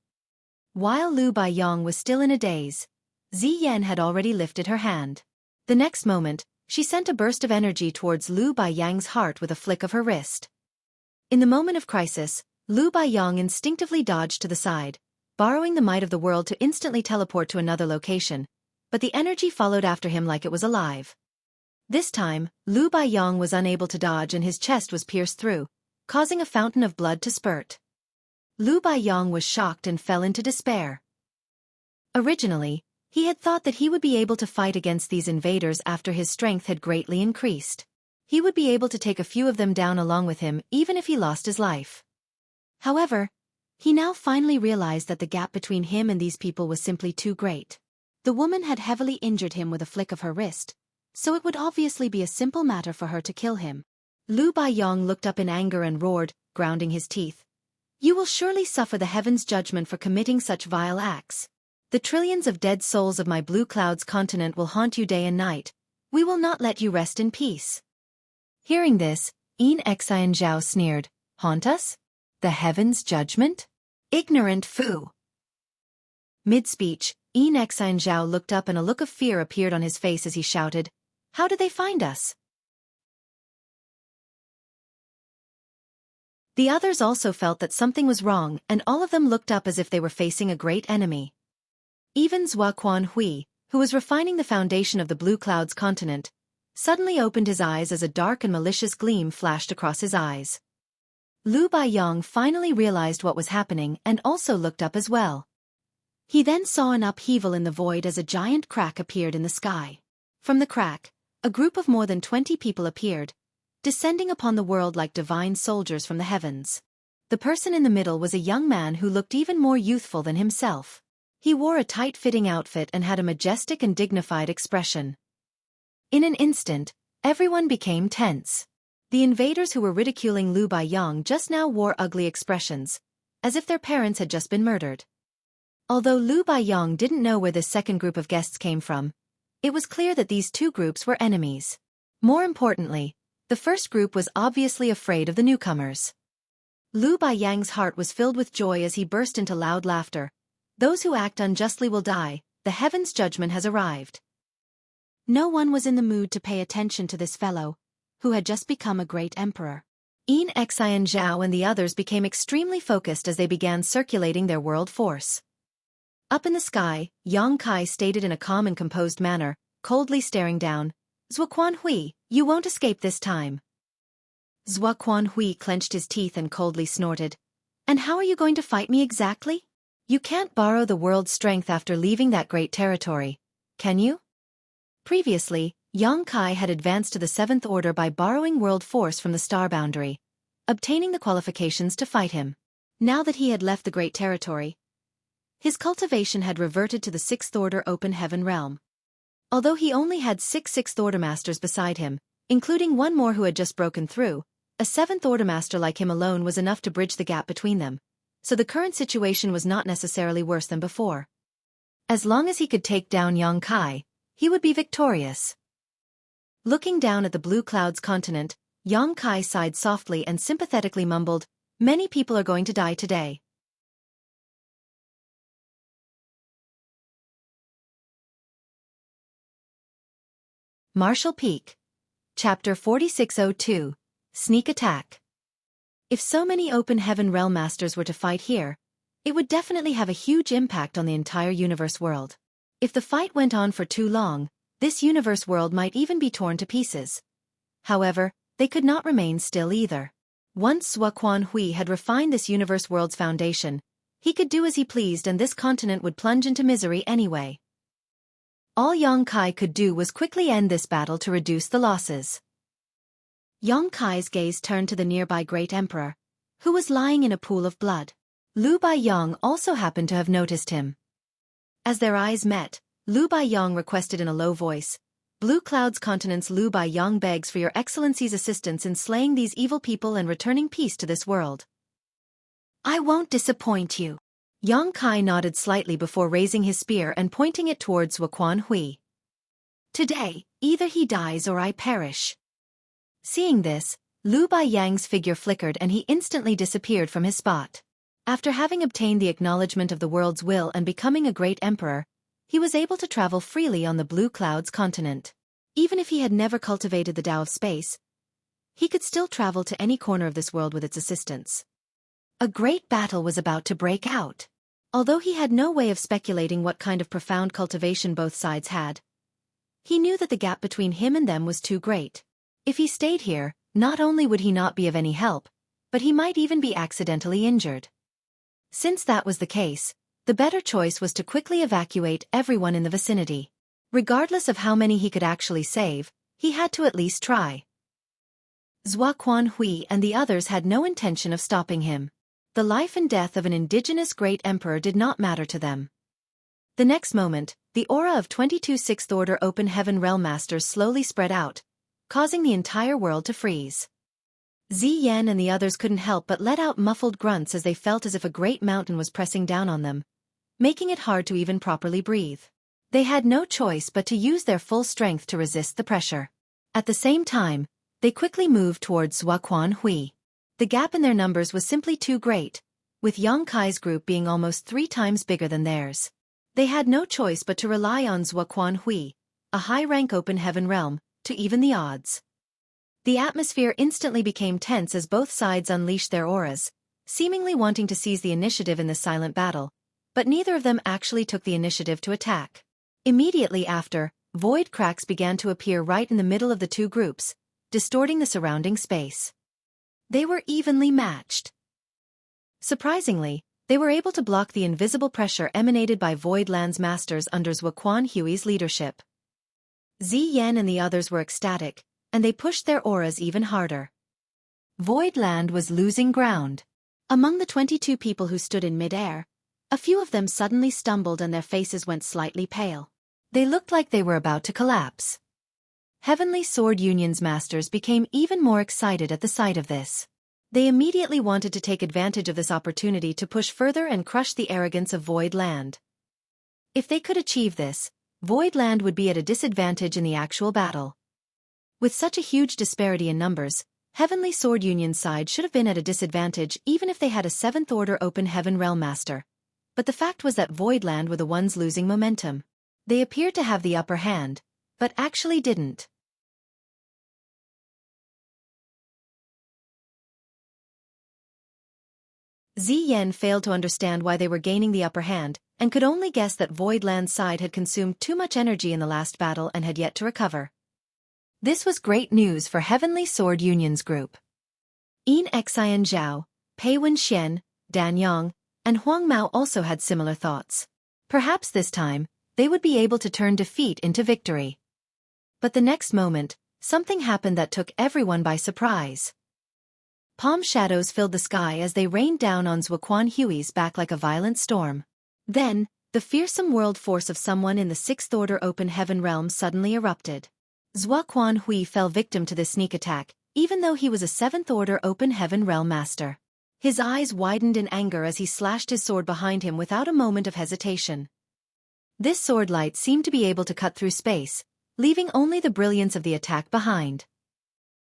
While Lu Baiyong was still in a daze, Ziyan had already lifted her hand. The next moment, she sent a burst of energy towards Lu Baiyang's heart with a flick of her wrist. In the moment of crisis, Lu Baiyong instinctively dodged to the side, borrowing the might of the world to instantly teleport to another location, but the energy followed after him like it was alive. This time, Lu Baiyong was unable to dodge and his chest was pierced through, causing a fountain of blood to spurt. Lu Baiyong was shocked and fell into despair. Originally, he had thought that he would be able to fight against these invaders after his strength had greatly increased. He would be able to take a few of them down along with him even if he lost his life. However, he now finally realized that the gap between him and these people was simply too great. The woman had heavily injured him with a flick of her wrist, so it would obviously be a simple matter for her to kill him. Lu Baiyong looked up in anger and roared, grounding his teeth, "You will surely suffer the heaven's judgment for committing such vile acts. The trillions of dead souls of my Blue Clouds continent will haunt you day and night. We will not let you rest in peace." Hearing this, Xian Zhao sneered, "Haunt us? The heaven's judgment? Ignorant fool." Mid-speech, Xian Zhao looked up and a look of fear appeared on his face as he shouted, "How did they find us?" The others also felt that something was wrong and all of them looked up as if they were facing a great enemy. Even Xueqi, who was refining the foundation of the Blue Clouds continent, suddenly opened his eyes as a dark and malicious gleam flashed across his eyes. Lu Baiyang finally realized what was happening and also looked up as well. He then saw an upheaval in the void as a giant crack appeared in the sky. From the crack, a group of more than 20 people appeared, descending upon the world like divine soldiers from the heavens. The person in the middle was a young man who looked even more youthful than himself. He wore a tight-fitting outfit and had a majestic and dignified expression. In an instant, everyone became tense. The invaders who were ridiculing Lu Baiyang just now wore ugly expressions, as if their parents had just been murdered. Although Lu Baiyang didn't know where this second group of guests came from, it was clear that these two groups were enemies. More importantly, the first group was obviously afraid of the newcomers. Lu Baiyang's heart was filled with joy as he burst into loud laughter. Those who act unjustly will die, the heaven's judgment has arrived. No one was in the mood to pay attention to this fellow, who had just become a great emperor. Xian Zhao and the others became extremely focused as they began circulating their world force. Up in the sky, Yang Kai stated in a calm and composed manner, coldly staring down, "Xueqi Hui, you won't escape this time." Xueqi Hui clenched his teeth and coldly snorted. "And how are you going to fight me exactly? You can't borrow the world's strength after leaving that great territory, can you?" Previously, Yang Kai had advanced to the Seventh Order by borrowing world force from the star boundary, obtaining the qualifications to fight him. Now that he had left the great territory, his cultivation had reverted to the Sixth Order open heaven realm. Although he only had 6 Sixth Order Masters beside him, including one more who had just broken through, a Seventh Order Master like him alone was enough to bridge the gap between them, so the current situation was not necessarily worse than before. As long as he could take down Yang Kai, he would be victorious. Looking down at the blue clouds continent, Yang Kai sighed softly and sympathetically mumbled, "Many people are going to die today." Martial Peak. Chapter 4602. Sneak Attack. If so many open heaven realm masters were to fight here, it would definitely have a huge impact on the entire universe world. If the fight went on for too long, this universe world might even be torn to pieces. However, they could not remain still either. Once Xueqi Hui had refined this universe world's foundation, he could do as he pleased and this continent would plunge into misery anyway. All Yang Kai could do was quickly end this battle to reduce the losses. Yang Kai's gaze turned to the nearby great emperor, who was lying in a pool of blood. Lu Baiyang also happened to have noticed him. As their eyes met, Lu Baiyang requested in a low voice, "Blue Clouds Continent's Lu Baiyang begs for your excellency's assistance in slaying these evil people and returning peace to this world." "I won't disappoint you." Yang Kai nodded slightly before raising his spear and pointing it towards Xueqi Hui. "Today, either he dies or I perish." Seeing this, Lu Baiyang's figure flickered and he instantly disappeared from his spot. After having obtained the acknowledgement of the world's will and becoming a great emperor, he was able to travel freely on the Blue Clouds continent. Even if he had never cultivated the Tao of space, he could still travel to any corner of this world with its assistance. A great battle was about to break out. Although he had no way of speculating what kind of profound cultivation both sides had, he knew that the gap between him and them was too great. If he stayed here, not only would he not be of any help, but he might even be accidentally injured. Since that was the case, the better choice was to quickly evacuate everyone in the vicinity. Regardless of how many he could actually save, he had to at least try. Xueqi Hui and the others had no intention of stopping him. The life and death of an indigenous great emperor did not matter to them. The next moment, the aura of 22 Sixth Order Open Heaven Realm Masters slowly spread out, causing the entire world to freeze. Ziyan and the others couldn't help but let out muffled grunts as they felt as if a great mountain was pressing down on them, making it hard to even properly breathe. They had no choice but to use their full strength to resist the pressure. At the same time, they quickly moved towards Xueqi Hui. The gap in their numbers was simply too great, with Yang Kai's group being almost 3 times bigger than theirs. They had no choice but to rely on Xueqi Hui, a high-rank open heaven realm, to even the odds. The atmosphere instantly became tense as both sides unleashed their auras, seemingly wanting to seize the initiative in this silent battle, but neither of them actually took the initiative to attack. Immediately after, void cracks began to appear right in the middle of the two groups, distorting the surrounding space. They were evenly matched. Surprisingly, they were able to block the invisible pressure emanated by Voidland's masters under Xueqi's leadership. Ziyan and the others were ecstatic, and they pushed their auras even harder. Voidland was losing ground. Among the 22 people who stood in mid-air, a few of them suddenly stumbled and their faces went slightly pale. They looked like they were about to collapse. Heavenly Sword Union's masters became even more excited at the sight of this. They immediately wanted to take advantage of this opportunity to push further and crush the arrogance of Voidland. If they could achieve this, Voidland would be at a disadvantage in the actual battle. With such a huge disparity in numbers, Heavenly Sword Union's side should have been at a disadvantage even if they had a 7th Order Open Heaven Realm Master. But the fact was that Voidland were the ones losing momentum. They appeared to have the upper hand, but actually didn't. Ziyan failed to understand why they were gaining the upper hand, and could only guess that Voidland's side had consumed too much energy in the last battle and had yet to recover. This was great news for Heavenly Sword Union's group. Yin Xian Zhao, Pei Wenxian, Dan Yang, and Huang Mao also had similar thoughts. Perhaps this time, they would be able to turn defeat into victory. But the next moment, something happened that took everyone by surprise. Palm shadows filled the sky as they rained down on Xueqi's back like a violent storm. Then, the fearsome world force of someone in the 6th Order Open Heaven realm suddenly erupted. Xueqi fell victim to this sneak attack, even though he was a 7th Order Open Heaven realm master. His eyes widened in anger as he slashed his sword behind him without a moment of hesitation. This sword light seemed to be able to cut through space, leaving only the brilliance of the attack behind.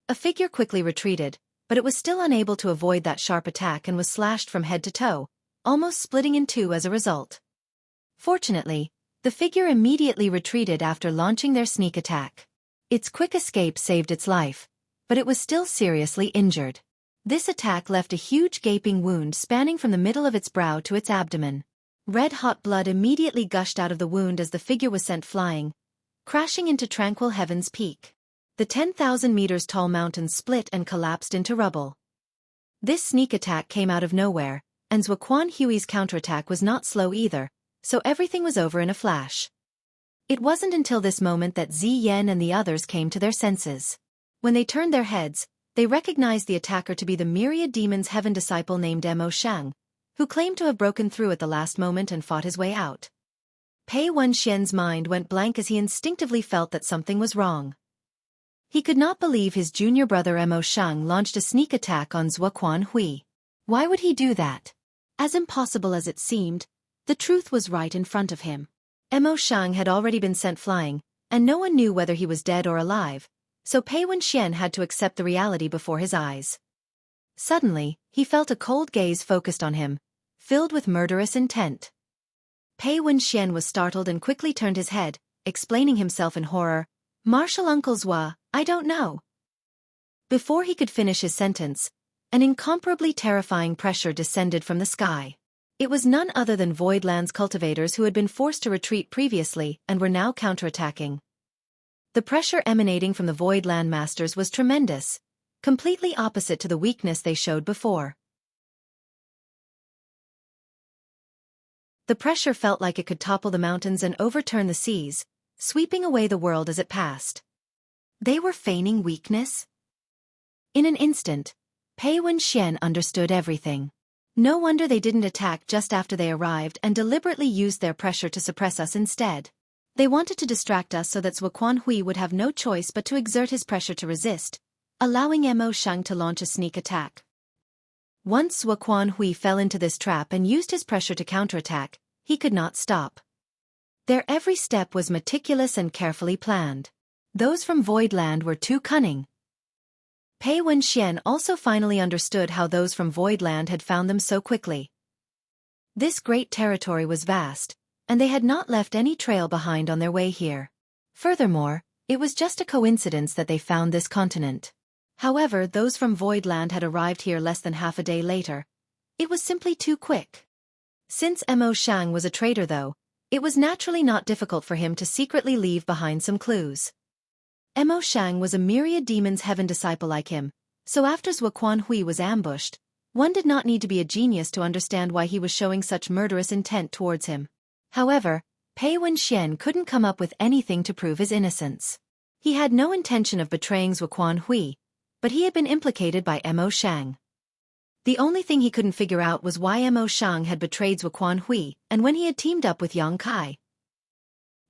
A figure quickly retreated, but it was still unable to avoid that sharp attack and was slashed from head to toe, almost splitting in two as a result. Fortunately, the figure immediately retreated after launching their sneak attack. Its quick escape saved its life, but it was still seriously injured. This attack left a huge gaping wound spanning from the middle of its brow to its abdomen. Red-hot blood immediately gushed out of the wound as the figure was sent flying, crashing into tranquil heaven's peak. The 10,000 meters tall mountain split and collapsed into rubble. This sneak attack came out of nowhere, and Xueqi's counterattack was not slow either, so everything was over in a flash. It wasn't until this moment that Ziyan and the others came to their senses. When they turned their heads, they recognized the attacker to be the myriad demon's heaven disciple named Mo Shang, who claimed to have broken through at the last moment and fought his way out. Pei Wenxian's mind went blank as he instinctively felt that something was wrong. He could not believe his junior brother Mo Shang launched a sneak attack on Xueqi. Why would he do that? As impossible as it seemed, the truth was right in front of him. Mo Shang had already been sent flying, and no one knew whether he was dead or alive, so Pei Wenxian had to accept the reality before his eyes. Suddenly, he felt a cold gaze focused on him, filled with murderous intent. Pei Wenxian was startled and quickly turned his head, explaining himself in horror. "Martial Uncle Zua, I don't know." Before he could finish his sentence, an incomparably terrifying pressure descended from the sky. It was none other than Voidland's cultivators who had been forced to retreat previously and were now counterattacking. The pressure emanating from the Voidland masters was tremendous, completely opposite to the weakness they showed before. The pressure felt like it could topple the mountains and overturn the seas, sweeping away the world as it passed. They were feigning weakness? In an instant, Pei Wenxian understood everything. No wonder they didn't attack just after they arrived and deliberately used their pressure to suppress us instead. They wanted to distract us so that Xueqi would have no choice but to exert his pressure to resist, allowing Mo Shang to launch a sneak attack. Once Xueqi fell into this trap and used his pressure to counterattack, he could not stop. Their every step was meticulous and carefully planned. Those from Voidland were too cunning. Pei Wenxian also finally understood how those from Voidland had found them so quickly. This great territory was vast, and they had not left any trail behind on their way here. Furthermore, it was just a coincidence that they found this continent. However, those from Voidland had arrived here less than half a day later. It was simply too quick. Since Mo Shang was a traitor though, It was naturally not difficult for him to secretly leave behind some clues. Mo Shang was a myriad demon's heaven disciple like him, so after Xueqi was ambushed, one did not need to be a genius to understand why he was showing such murderous intent towards him. However, Pei Wenxian couldn't come up with anything to prove his innocence. He had no intention of betraying Xueqi, but he had been implicated by Mo Shang. The only thing he couldn't figure out was why Mo Shang had betrayed Xueqi and when he had teamed up with Yang Kai.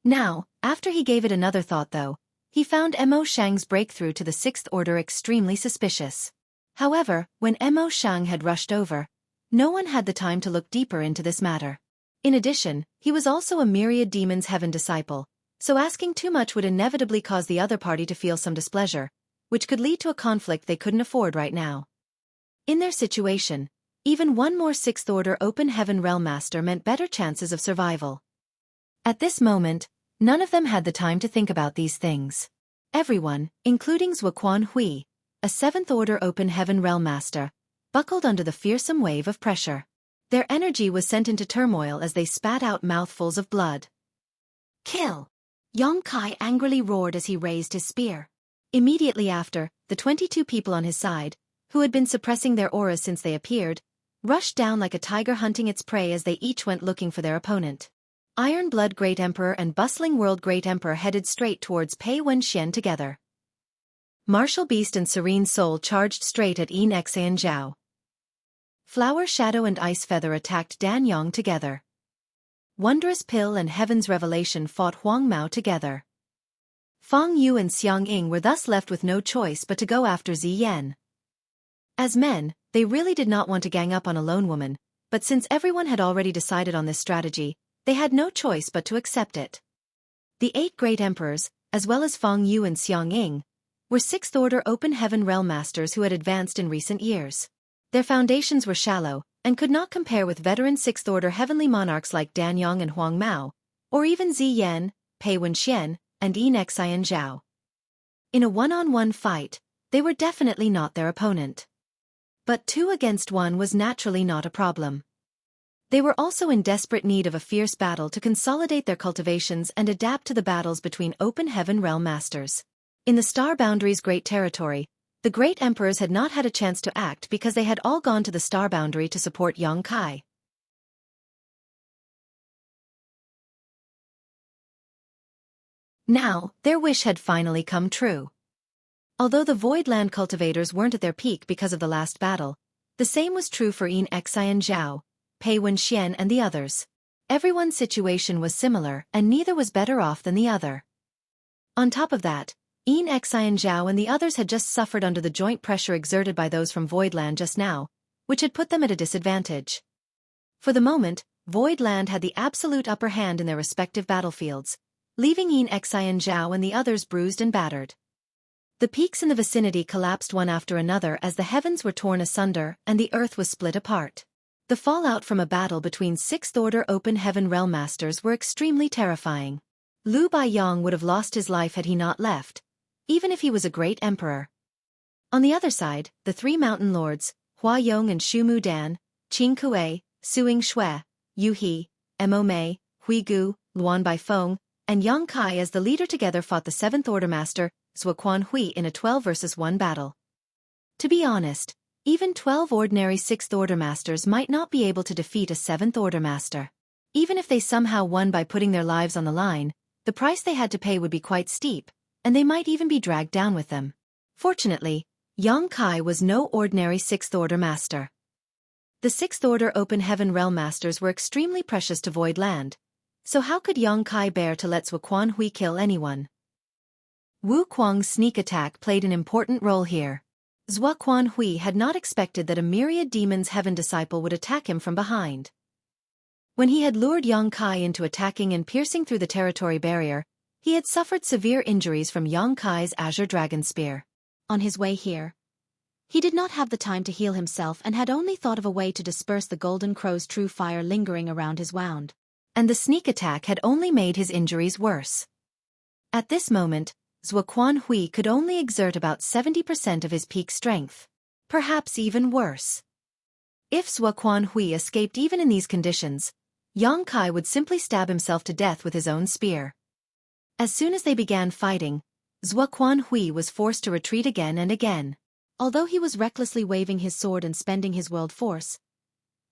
Now, after he gave it another thought though, he found Mo Shang's breakthrough to the Sixth Order extremely suspicious. However, when Mo Shang had rushed over, no one had the time to look deeper into this matter. In addition, he was also a myriad demon's heaven disciple, so asking too much would inevitably cause the other party to feel some displeasure, which could lead to a conflict they couldn't afford right now. In their situation, even one more Sixth Order Open Heaven Realm Master meant better chances of survival. At this moment, none of them had the time to think about these things. Everyone, including Xueqi, a Seventh Order Open Heaven Realm Master, buckled under the fearsome wave of pressure. Their energy was sent into turmoil as they spat out mouthfuls of blood. Kill! Yang Kai angrily roared as he raised his spear. Immediately after, the 22 people on his side, who had been suppressing their auras since they appeared, rushed down like a tiger hunting its prey as they each went looking for their opponent. Iron Blood Great Emperor and Bustling World Great Emperor headed straight towards Pei Wenxian together. Martial Beast and Serene Soul charged straight at Yin Xian Zhao. Flower Shadow and Ice Feather attacked Dan Yong together. Wondrous Pill and Heaven's Revelation fought Huang Mao together. Fang Yu and Xiang Ying were thus left with no choice but to go after Ziyan. As men, they really did not want to gang up on a lone woman, but since everyone had already decided on this strategy, they had no choice but to accept it. The 8 great emperors, as well as Fang Yu and Xiang Ying, were Sixth Order Open Heaven Realm Masters who had advanced in recent years. Their foundations were shallow, and could not compare with veteran Sixth Order Heavenly Monarchs like Dan Yong and Huang Mao, or even Ziyan, Pei Wenxian, and Yin Xian Zhao. In a one-on-one fight, they were definitely not their opponent. But 2 against 1 was naturally not a problem. They were also in desperate need of a fierce battle to consolidate their cultivations and adapt to the battles between Open Heaven Realm Masters. In the Star Boundary's Great Territory, the Great Emperors had not had a chance to act because they had all gone to the Star Boundary to support Yang Kai. Now, their wish had finally come true. Although the Voidland cultivators weren't at their peak because of the last battle, the same was true for Yin Xian Zhao, Pei Wenxian and the others. Everyone's situation was similar and neither was better off than the other. On top of that, Yin Xian Zhao and the others had just suffered under the joint pressure exerted by those from Voidland just now, which had put them at a disadvantage. For the moment, Voidland had the absolute upper hand in their respective battlefields, leaving Yin Xian Zhao and the others bruised and battered. The peaks in the vicinity collapsed one after another as the heavens were torn asunder and the earth was split apart. The fallout from a battle between Sixth Order Open Heaven Realm Masters were extremely terrifying. Liu Baiyang would have lost his life had he not left, even if he was a great emperor. On the other side, the 3 mountain lords, Hua Yong and Shu Mu Dan, Qing Kuei, Suing Xue, Yu He, Mo Mei, Hui Gu, Luan Baifeng, and Yang Kai as the leader together fought the 7th Order Master, Xueqi in a 12 versus 1 battle. To be honest, even 12 ordinary 6th Order Masters might not be able to defeat a 7th Order Master. Even if they somehow won by putting their lives on the line, the price they had to pay would be quite steep, and they might even be dragged down with them. Fortunately, Yang Kai was no ordinary 6th Order Master. The 6th Order Open Heaven Realm Masters were extremely precious to Voidland, so how could Yang Kai bear to let Xueqi kill anyone? Wu Kuang's sneak attack played an important role here. Xueqi had not expected that a myriad demon's heaven disciple would attack him from behind. When he had lured Yang Kai into attacking and piercing through the territory barrier, he had suffered severe injuries from Yang Kai's Azure Dragon Spear. On his way here, he did not have the time to heal himself and had only thought of a way to disperse the Golden Crow's true fire lingering around his wound. And the sneak attack had only made his injuries worse. At this moment, Xueqi could only exert about 70% of his peak strength. Perhaps even worse. If Xueqi escaped even in these conditions, Yang Kai would simply stab himself to death with his own spear. As soon as they began fighting, Xueqi was forced to retreat again and again. Although he was recklessly waving his sword and spending his world force,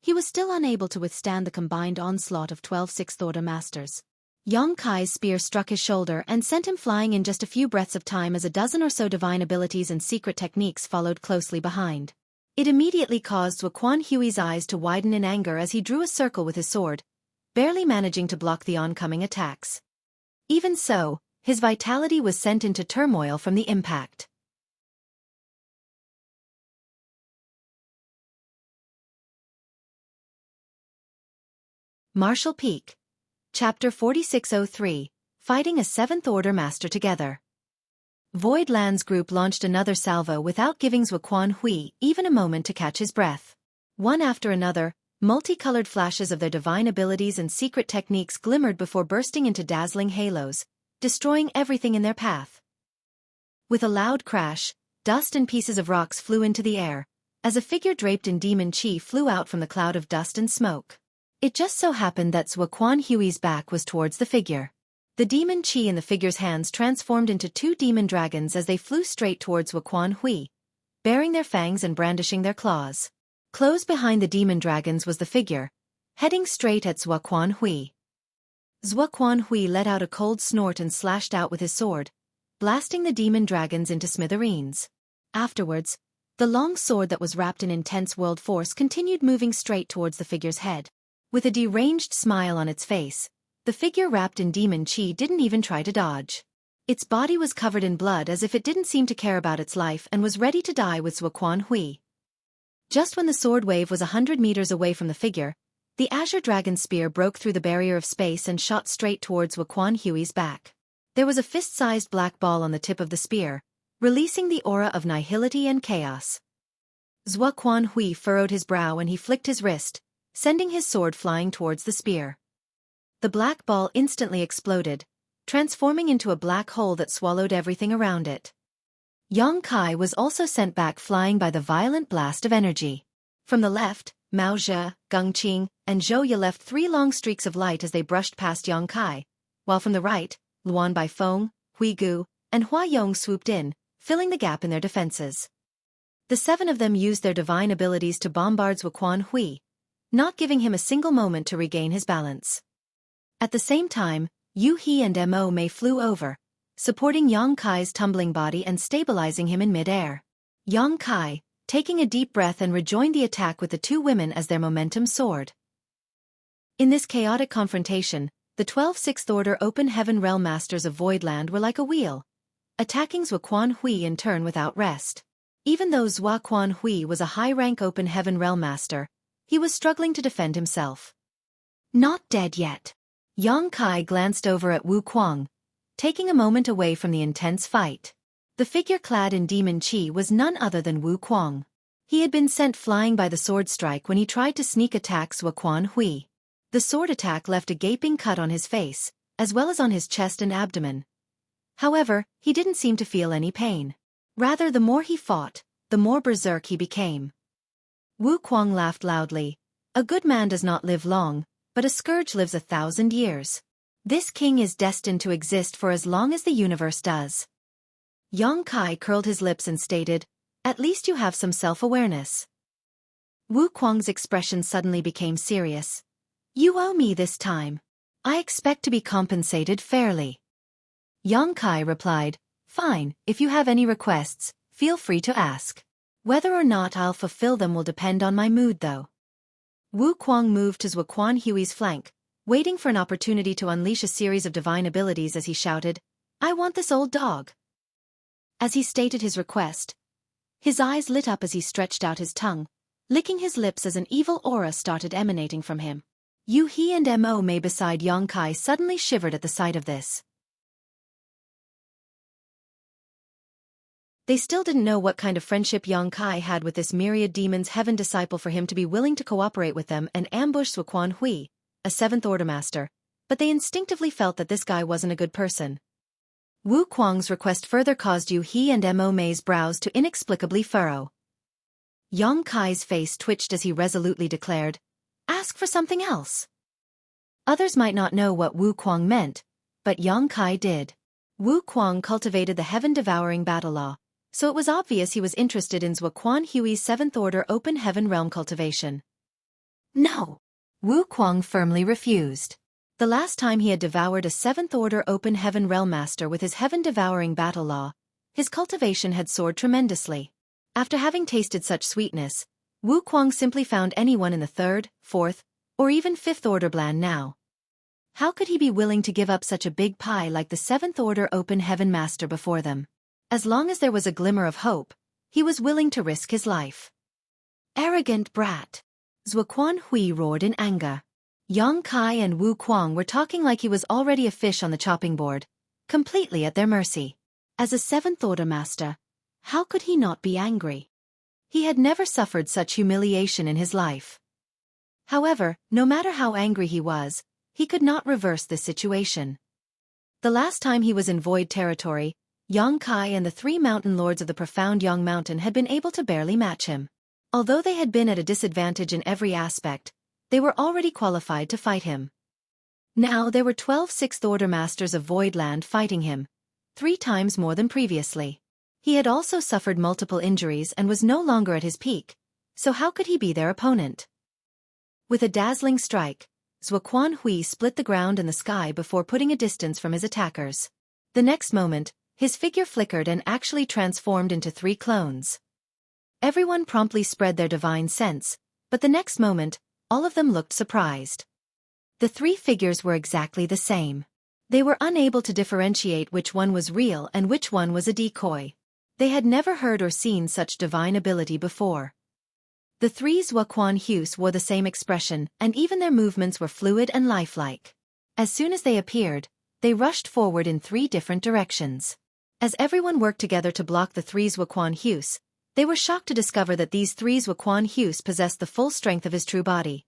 he was still unable to withstand the combined onslaught of 12 sixth-order masters. Yang Kai's spear struck his shoulder and sent him flying in just a few breaths of time as a dozen or so divine abilities and secret techniques followed closely behind. It immediately caused Xueqi's eyes to widen in anger as he drew a circle with his sword, barely managing to block the oncoming attacks. Even so, his vitality was sent into turmoil from the impact. Martial Peak. Chapter 4603, Fighting a Seventh-Order Master Together. Void Lands Group launched another salvo without giving Xueqi even a moment to catch his breath. One after another, multicolored flashes of their divine abilities and secret techniques glimmered before bursting into dazzling halos, destroying everything in their path. With a loud crash, dust and pieces of rocks flew into the air, as a figure draped in demon chi flew out from the cloud of dust and smoke. It just so happened that Xueqi's back was towards the figure. The demon chi in the figure's hands transformed into two demon dragons as they flew straight towards Xueqi, baring their fangs and brandishing their claws. Close behind the demon dragons was the figure, heading straight at Xueqi. Xueqi let out a cold snort and slashed out with his sword, blasting the demon dragons into smithereens. Afterwards, the long sword that was wrapped in intense world force continued moving straight towards the figure's head. With a deranged smile on its face, the figure wrapped in demon chi didn't even try to dodge. Its body was covered in blood as if it didn't seem to care about its life and was ready to die with Xueqi. Just when the sword wave was 100 meters away from the figure, the azure dragon spear broke through the barrier of space and shot straight towards Xueqi's back. There was a fist-sized black ball on the tip of the spear, releasing the aura of nihility and chaos. Xueqi furrowed his brow and he flicked his wrist, sending his sword flying towards the spear. The black ball instantly exploded, transforming into a black hole that swallowed everything around it. Yang Kai was also sent back flying by the violent blast of energy. From the left, Mao Zhe, Gengqing, and Zhou Ye left three long streaks of light as they brushed past Yang Kai, while from the right, Luan Baifeng, Hui Gu, and Hua Yong swooped in, filling the gap in their defenses. The seven of them used their divine abilities to bombard Xueqi, not giving him a single moment to regain his balance. At the same time, Yu He and Mo Mei flew over, supporting Yang Kai's tumbling body and stabilizing him in mid-air. Yang Kai, taking a deep breath, and rejoined the attack with the two women as their momentum soared. In this chaotic confrontation, the 12 sixth-order open heaven realm masters of Voidland were like a wheel, attacking Xueqi in turn without rest. Even though Xueqi was a high-rank open heaven realm master, he was struggling to defend himself. Not dead yet. Yang Kai glanced over at Wu Kuang, taking a moment away from the intense fight. The figure clad in demon chi was none other than Wu Kuang. He had been sent flying by the sword strike when he tried to sneak attack Xueqi. The sword attack left a gaping cut on his face, as well as on his chest and abdomen. However, he didn't seem to feel any pain. Rather, the more he fought, the more berserk he became. Wu Kuang laughed loudly. A good man does not live long, but a scourge lives 1,000 years. This king is destined to exist for as long as the universe does. Yang Kai curled his lips and stated, "At least you have some self-awareness." Wu Kuang's expression suddenly became serious. "You owe me this time. I expect to be compensated fairly." Yang Kai replied, "Fine, if you have any requests, feel free to ask. Whether or not I'll fulfill them will depend on my mood though." Wu Kuang moved to Xueqi's flank, waiting for an opportunity to unleash a series of divine abilities as he shouted, "I want this old dog." As he stated his request, his eyes lit up as he stretched out his tongue, licking his lips as an evil aura started emanating from him. Yu He and Mo Mei beside Yang Kai suddenly shivered at the sight of this. They still didn't know what kind of friendship Yang Kai had with this myriad demon's heaven disciple for him to be willing to cooperate with them and ambush Xueqi, a seventh-order master, but they instinctively felt that this guy wasn't a good person. Wu Kuang's request further caused Yu He and Mo Mei's brows to inexplicably furrow. Yang Kai's face twitched as he resolutely declared, "Ask for something else." Others might not know what Wu Kuang meant, but Yang Kai did. Wu Kuang cultivated the heaven-devouring battle law, so it was obvious he was interested in Xueqi's Seventh Order Open Heaven Realm cultivation. No! Wu Kuang firmly refused. The last time he had devoured a Seventh Order Open Heaven Realm Master with his heaven-devouring battle law, his cultivation had soared tremendously. After having tasted such sweetness, Wu Kuang simply found anyone in the third, fourth, or even fifth order bland now. How could he be willing to give up such a big pie like the Seventh Order Open Heaven Master before them? As long as there was a glimmer of hope, he was willing to risk his life. Arrogant brat! Xueqi roared in anger. Yang Kai and Wu Kuang were talking like he was already a fish on the chopping board, completely at their mercy. As a Seventh Order Master, how could he not be angry? He had never suffered such humiliation in his life. However, no matter how angry he was, he could not reverse this situation. The last time he was in Void territory, Yang Kai and the three mountain lords of the profound Yang Mountain had been able to barely match him. Although they had been at a disadvantage in every aspect, they were already qualified to fight him. Now there were 12 Sixth Order Masters of Voidland fighting him, 3 times more than previously. He had also suffered multiple injuries and was no longer at his peak, so how could he be their opponent? With a dazzling strike, Xueqi split the ground and the sky before putting a distance from his attackers. The next moment, his figure flickered and actually transformed into 3 clones. Everyone promptly spread their divine sense, but the next moment, all of them looked surprised. The 3 figures were exactly the same. They were unable to differentiate which one was real and which one was a decoy. They had never heard or seen such divine ability before. The 3 Xueqi wore the same expression, and even their movements were fluid and lifelike. As soon as they appeared, they rushed forward in 3 different directions. As everyone worked together to block the 3 Xueqi, they were shocked to discover that these 3 Xueqi possessed the full strength of his true body.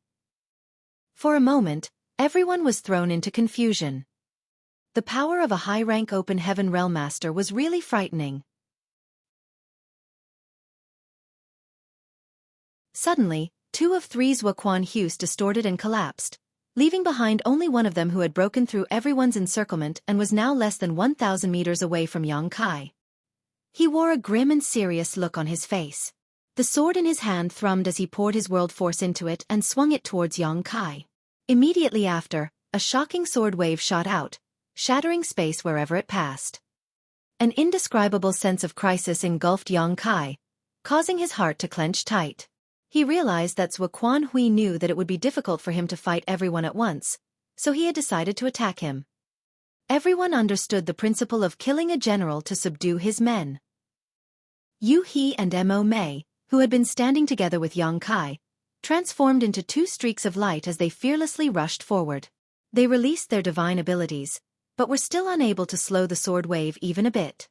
For a moment, everyone was thrown into confusion. The power of a high-rank Open Heaven Realm Master was really frightening. Suddenly, 2 of 3 Xueqi distorted and collapsed, leaving behind only one of them who had broken through everyone's encirclement and was now less than 1,000 meters away from Yang Kai. He wore a grim and serious look on his face. The sword in his hand thrummed as he poured his world force into it and swung it towards Yang Kai. Immediately after, a shocking sword wave shot out, shattering space wherever it passed. An indescribable sense of crisis engulfed Yang Kai, causing his heart to clench tight. He realized that Xueqi knew that it would be difficult for him to fight everyone at once, so he had decided to attack him. Everyone understood the principle of killing a general to subdue his men. Yu He and Mo Mei, who had been standing together with Yang Kai, transformed into 2 streaks of light as they fearlessly rushed forward. They released their divine abilities, but were still unable to slow the sword wave even a bit.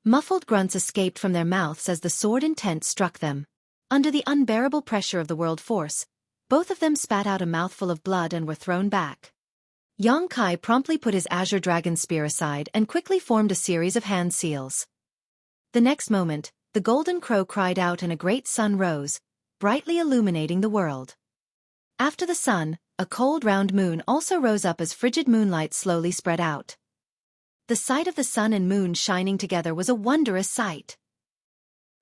Muffled grunts escaped from their mouths as the sword intent struck them. Under the unbearable pressure of the world force, both of them spat out a mouthful of blood and were thrown back. Yang Kai promptly put his azure dragon spear aside and quickly formed a series of hand seals. The next moment, the golden crow cried out and a great sun rose, brightly illuminating the world. After the sun, a cold round moon also rose up as frigid moonlight slowly spread out. The sight of the sun and moon shining together was a wondrous sight.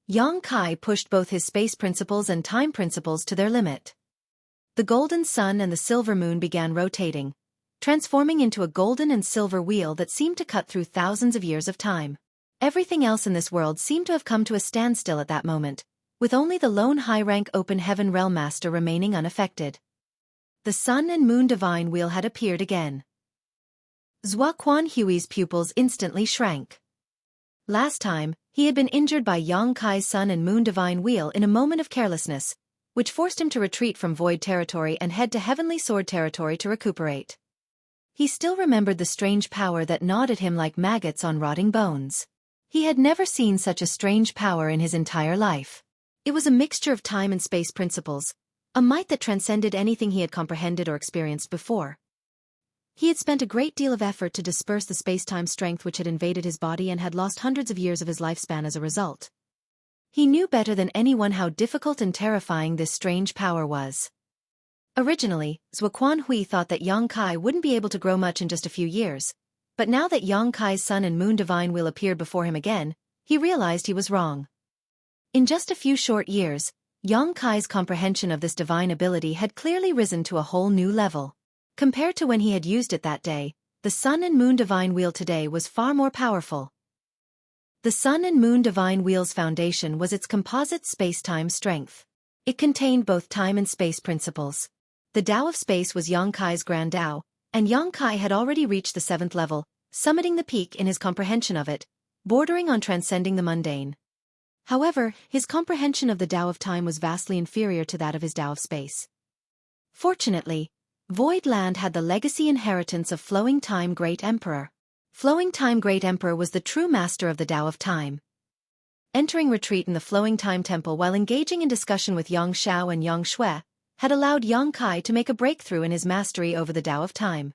Yang Kai pushed both his space principles and time principles to their limit. The golden sun and the silver moon began rotating, transforming into a golden and silver wheel that seemed to cut through thousands of years of time. Everything else in this world seemed to have come to a standstill at that moment, with only the lone high-rank Open Heaven Realm Master remaining unaffected. The sun and moon divine wheel had appeared again. Xueqi's pupils instantly shrank. Last time, he had been injured by Yang Kai's sun and moon divine wheel in a moment of carelessness, which forced him to retreat from void territory and head to heavenly sword territory to recuperate. He still remembered the strange power that gnawed at him like maggots on rotting bones. He had never seen such a strange power in his entire life. It was a mixture of time and space principles, a might that transcended anything he had comprehended or experienced before. He had spent a great deal of effort to disperse the space-time strength which had invaded his body and had lost hundreds of years of his lifespan as a result. He knew better than anyone how difficult and terrifying this strange power was. Originally, Xueqi thought that Yang Kai wouldn't be able to grow much in just a few years, but now that Yang Kai's Sun and Moon Divine Wheel appeared before him again, he realized he was wrong. In just a few short years, Yang Kai's comprehension of this divine ability had clearly risen to a whole new level. Compared to when he had used it that day, the Sun and Moon Divine Wheel today was far more powerful. The Sun and Moon Divine Wheel's foundation was its composite space-time strength. It contained both time and space principles. The Tao of Space was Yang Kai's Grand Tao, and Yang Kai had already reached the 7th level, summiting the peak in his comprehension of it, bordering on transcending the mundane. However, his comprehension of the Tao of Time was vastly inferior to that of his Tao of Space. Fortunately, Void Land had the legacy inheritance of Flowing Time Great Emperor. Flowing Time Great Emperor was the true master of the Tao of Time. Entering retreat in the Flowing Time Temple while engaging in discussion with Yang Xiao and Yang Xue had allowed Yang Kai to make a breakthrough in his mastery over the Tao of Time.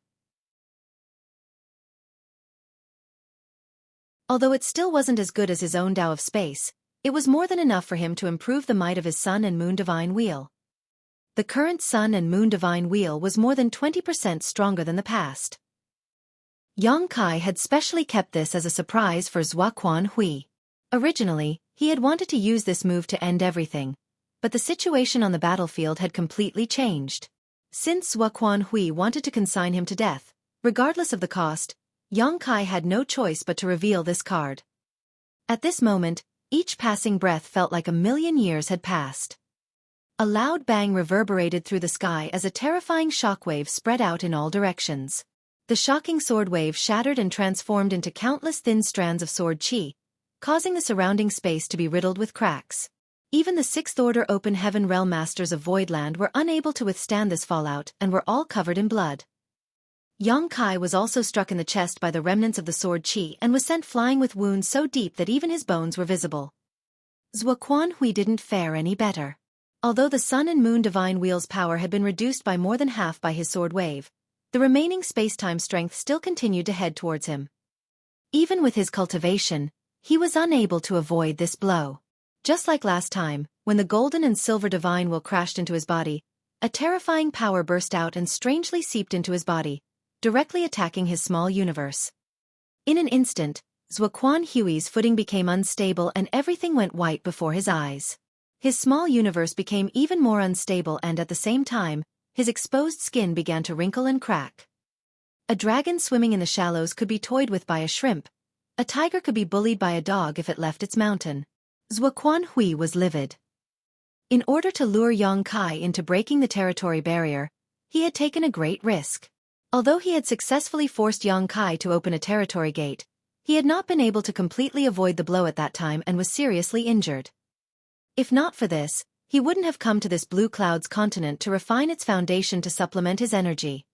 Although it still wasn't as good as his own Tao of Space, it was more than enough for him to improve the might of his Sun and Moon Divine Wheel. The current Sun and Moon Divine Wheel was more than 20% stronger than the past. Yang Kai had specially kept this as a surprise for Xueqi. Originally, he had wanted to use this move to end everything, but the situation on the battlefield had completely changed. Since Xueqi wanted to consign him to death, regardless of the cost, Yang Kai had no choice but to reveal this card. At this moment, each passing breath felt like a million years had passed. A loud bang reverberated through the sky as a terrifying shockwave spread out in all directions. The shocking sword wave shattered and transformed into countless thin strands of sword chi, causing the surrounding space to be riddled with cracks. Even the 6th Order Open Heaven Realm Masters of Voidland were unable to withstand this fallout and were all covered in blood. Yang Kai was also struck in the chest by the remnants of the sword chi and was sent flying with wounds so deep that even his bones were visible. Xueqi didn't fare any better. Although the Sun and Moon Divine Wheel's power had been reduced by more than half by his sword wave, the remaining space-time strength still continued to head towards him. Even with his cultivation, he was unable to avoid this blow. Just like last time, when the Golden and Silver Divine Wheel crashed into his body, a terrifying power burst out and strangely seeped into his body, directly attacking his small universe. In an instant, Xueqi's footing became unstable and everything went white before his eyes. His small universe became even more unstable and at the same time, his exposed skin began to wrinkle and crack. A dragon swimming in the shallows could be toyed with by a shrimp. A tiger could be bullied by a dog if it left its mountain. Xueqi was livid. In order to lure Yang Kai into breaking the territory barrier, he had taken a great risk. Although he had successfully forced Yang Kai to open a territory gate, he had not been able to completely avoid the blow at that time and was seriously injured. If not for this, he wouldn't have come to this Blue Clouds continent to refine its foundation to supplement his energy.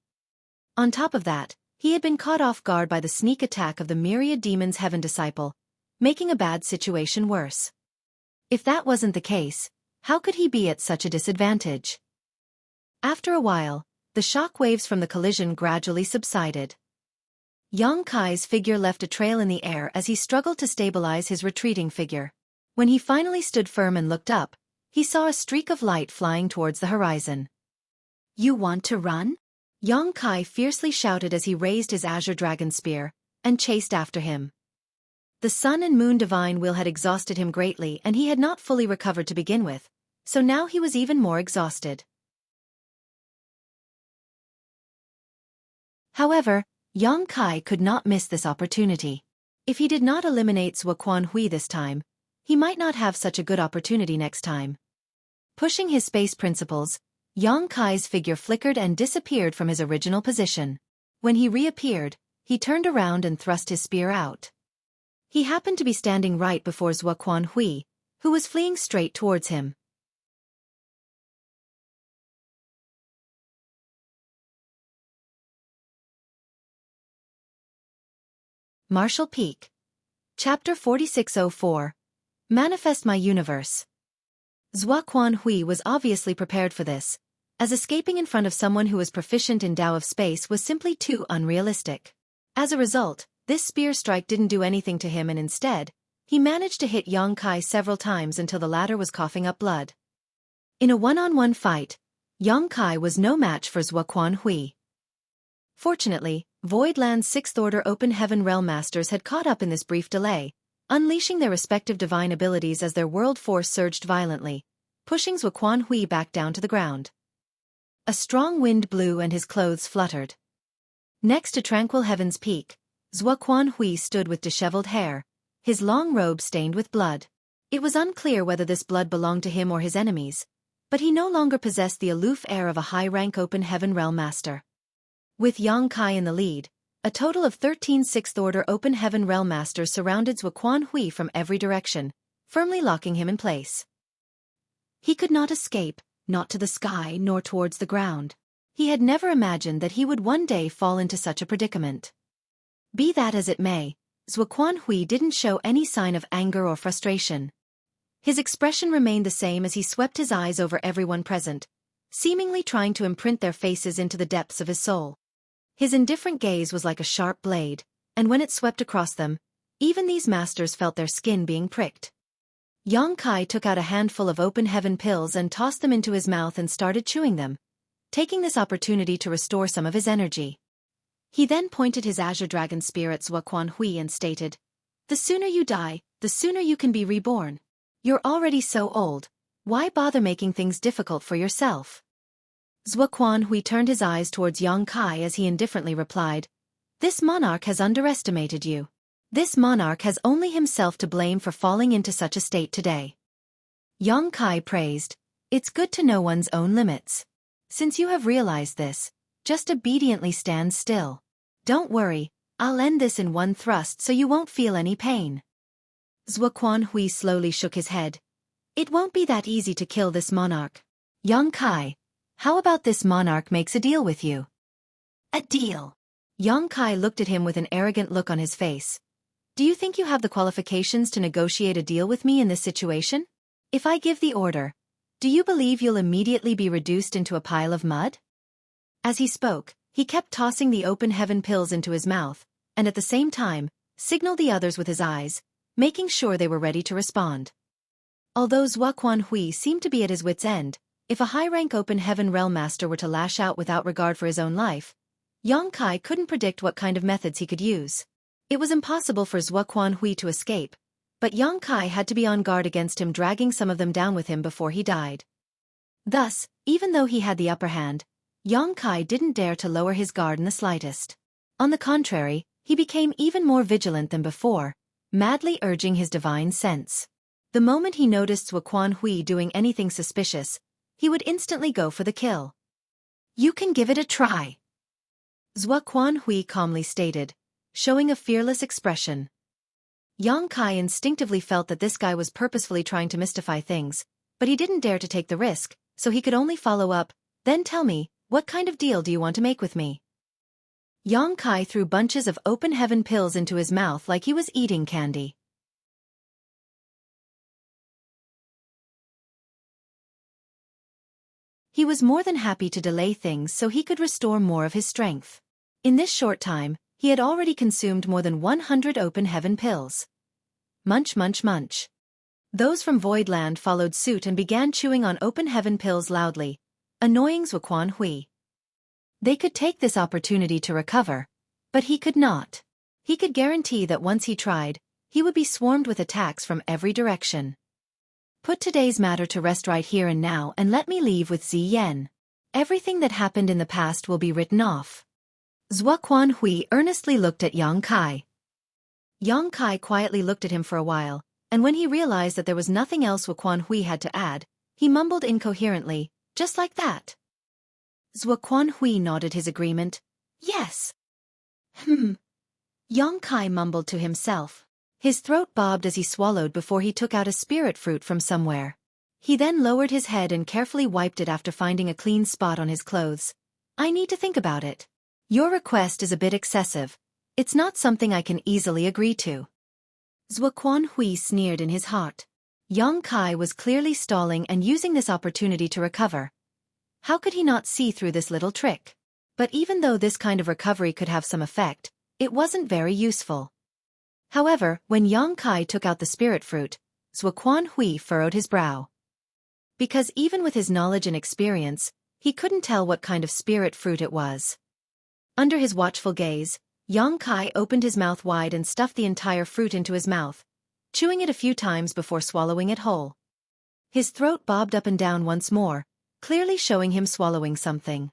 On top of that, he had been caught off guard by the sneak attack of the Myriad Demon's Heaven Disciple, making a bad situation worse. If that wasn't the case, how could he be at such a disadvantage? After a while, the shock waves from the collision gradually subsided. Yang Kai's figure left a trail in the air as he struggled to stabilize his retreating figure. When he finally stood firm and looked up, he saw a streak of light flying towards the horizon. "You want to run?" Yang Kai fiercely shouted as he raised his azure dragon spear and chased after him. The Sun and Moon Divine Wheel had exhausted him greatly and he had not fully recovered to begin with, so now he was even more exhausted. However, Yang Kai could not miss this opportunity. If he did not eliminate Xueqi this time, he might not have such a good opportunity next time. Pushing his space principles, Yang Kai's figure flickered and disappeared from his original position. When he reappeared, he turned around and thrust his spear out. He happened to be standing right before Xueqi, who was fleeing straight towards him. Martial Peak. Chapter 4604. Manifest My Universe. Xueqi was obviously prepared for this, as escaping in front of someone who was proficient in Tao of Space was simply too unrealistic. As a result, this spear strike didn't do anything to him and instead, he managed to hit Yang Kai several times until the latter was coughing up blood. In a one-on-one fight, Yang Kai was no match for Xueqi. Fortunately, Voidland's Sixth Order Open Heaven Realm Masters had caught up in this brief delay, unleashing their respective divine abilities as their world force surged violently, pushing Xueqi back down to the ground. A strong wind blew and his clothes fluttered. Next to tranquil heaven's peak, Xueqi stood with disheveled hair, his long robe stained with blood. It was unclear whether this blood belonged to him or his enemies, but he no longer possessed the aloof air of a high-rank Open Heaven Realm Master. With Yang Kai in the lead, a total of 13 Sixth Order Open Heaven Realm Masters surrounded Xueqi from every direction, firmly locking him in place. He could not escape, not to the sky nor towards the ground. He had never imagined that he would one day fall into such a predicament. Be that as it may, Xueqi didn't show any sign of anger or frustration. His expression remained the same as he swept his eyes over everyone present, seemingly trying to imprint their faces into the depths of his soul. His indifferent gaze was like a sharp blade, and when it swept across them, even these masters felt their skin being pricked. Yang Kai took out a handful of Open Heaven pills and tossed them into his mouth and started chewing them, taking this opportunity to restore some of his energy. He then pointed his Azure Dragon Spear at Xueqi and stated, "The sooner you die, the sooner you can be reborn. You're already so old, why bother making things difficult for yourself?" Xueqi turned his eyes towards Yang Kai as he indifferently replied, "This monarch has underestimated you. This monarch has only himself to blame for falling into such a state today." Yang Kai praised, "It's good to know one's own limits. Since you have realized this, just obediently stand still. Don't worry, I'll end this in one thrust so you won't feel any pain." Xueqi slowly shook his head. "It won't be that easy to kill this monarch. Yang Kai, how about this monarch makes a deal with you?" "A deal?" Yang Kai looked at him with an arrogant look on his face. "Do you think you have the qualifications to negotiate a deal with me in this situation? If I give the order, do you believe you'll immediately be reduced into a pile of mud?" As he spoke, he kept tossing the Open Heaven pills into his mouth, and at the same time, signaled the others with his eyes, making sure they were ready to respond. Although Xueqi seemed to be at his wit's end, if a high-rank Open Heaven Realm Master were to lash out without regard for his own life, Yang Kai couldn't predict what kind of methods he could use. It was impossible for Xueqi to escape, but Yang Kai had to be on guard against him, dragging some of them down with him before he died. Thus, even though he had the upper hand, Yang Kai didn't dare to lower his guard in the slightest. On the contrary, he became even more vigilant than before, madly urging his divine sense. The moment he noticed Xueqi doing anything suspicious, he would instantly go for the kill. "You can give it a try," Xueqi calmly stated, showing a fearless expression. Yang Kai instinctively felt that this guy was purposefully trying to mystify things, but he didn't dare to take the risk, so he could only follow up, "Then tell me, what kind of deal do you want to make with me?" Yang Kai threw bunches of Open Heaven pills into his mouth like he was eating candy. He was more than happy to delay things so he could restore more of his strength. In this short time, he had already consumed more than 100 Open Heaven pills. Munch munch munch. Those from Voidland followed suit and began chewing on Open Heaven pills loudly, annoying Xueqi. They could take this opportunity to recover, but he could not. He could guarantee that once he tried, he would be swarmed with attacks from every direction. Put today's matter to rest right here and now and let me leave with Ziyan. Everything that happened in the past will be written off. Xueqi earnestly looked at Yang Kai. Yang Kai quietly looked at him for a while, and when he realized that there was nothing else Xueqi had to add, he mumbled incoherently, "Just like that." Xueqi nodded his agreement. "Yes." Yang Kai mumbled to himself. His throat bobbed as he swallowed before he took out a spirit fruit from somewhere. He then lowered his head and carefully wiped it after finding a clean spot on his clothes. "I need to think about it. Your request is a bit excessive. It's not something I can easily agree to." Xueqi sneered in his heart. Yang Kai was clearly stalling and using this opportunity to recover. How could he not see through this little trick? But even though this kind of recovery could have some effect, it wasn't very useful. However, when Yang Kai took out the spirit fruit, Xueqi furrowed his brow. Because even with his knowledge and experience, He couldn't tell what kind of spirit fruit it was. Under his watchful gaze, Xueqi opened his mouth wide and stuffed the entire fruit into his mouth, chewing it a few times before swallowing it whole. His throat bobbed up and down once more, clearly showing him swallowing something.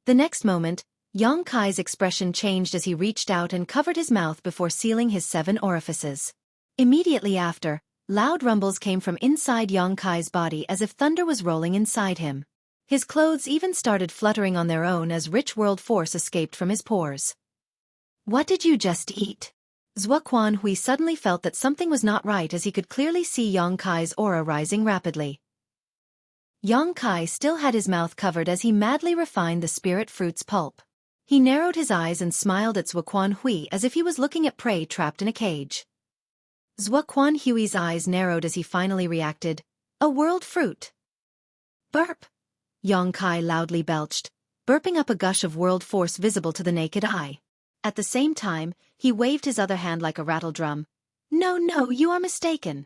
The next moment, Xueqi's expression changed as he reached out and covered his mouth before sealing his 7 orifices. Immediately after, loud rumbles came from inside Xueqi's body as if thunder was rolling inside him. His clothes even started fluttering on their own as rich world force escaped from his pores. What did you just eat? Xueqi suddenly felt that something was not right as he could clearly see Xueqi's aura rising rapidly. Xueqi still had his mouth covered as he madly refined the spirit fruit's pulp. He narrowed his eyes and smiled at Xueqi as if he was looking at prey trapped in a cage. Xueqi's eyes narrowed as he finally reacted, "A world fruit." Burp! Xueqi loudly belched, burping up a gush of world force visible to the naked eye. At the same time, he waved his other hand like a rattle drum. "No, no, you are mistaken."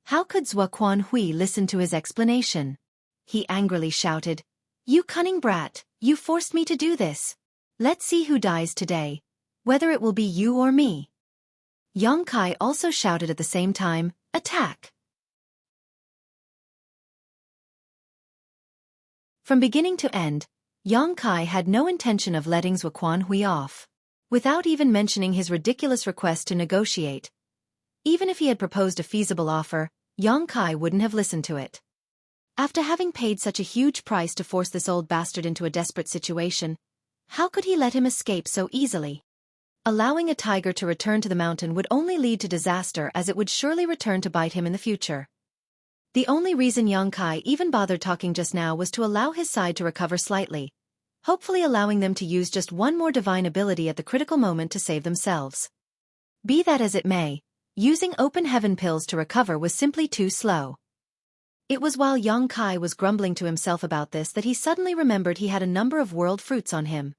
How could Xueqi listen to his explanation? He angrily shouted, "You cunning brat, you forced me to do this. Let's see who dies today, whether it will be you or me." Xueqi also shouted at the same time, "Attack!" From beginning to end, Xueqi had no intention of letting Xueqi off. Without even mentioning his ridiculous request to negotiate. Even if he had proposed a feasible offer, Xueqi wouldn't have listened to it. After having paid such a huge price to force this old bastard into a desperate situation, how could he let him escape so easily? Allowing a tiger to return to the mountain would only lead to disaster as it would surely return to bite him in the future. The only reason Xueqi even bothered talking just now was to allow his side to recover slightly, hopefully allowing them to use just one more divine ability at the critical moment to save themselves. Be that as it may, using open heaven pills to recover was simply too slow. It was while Xueqi was grumbling to himself about this that he suddenly remembered he had a number of world fruits on him.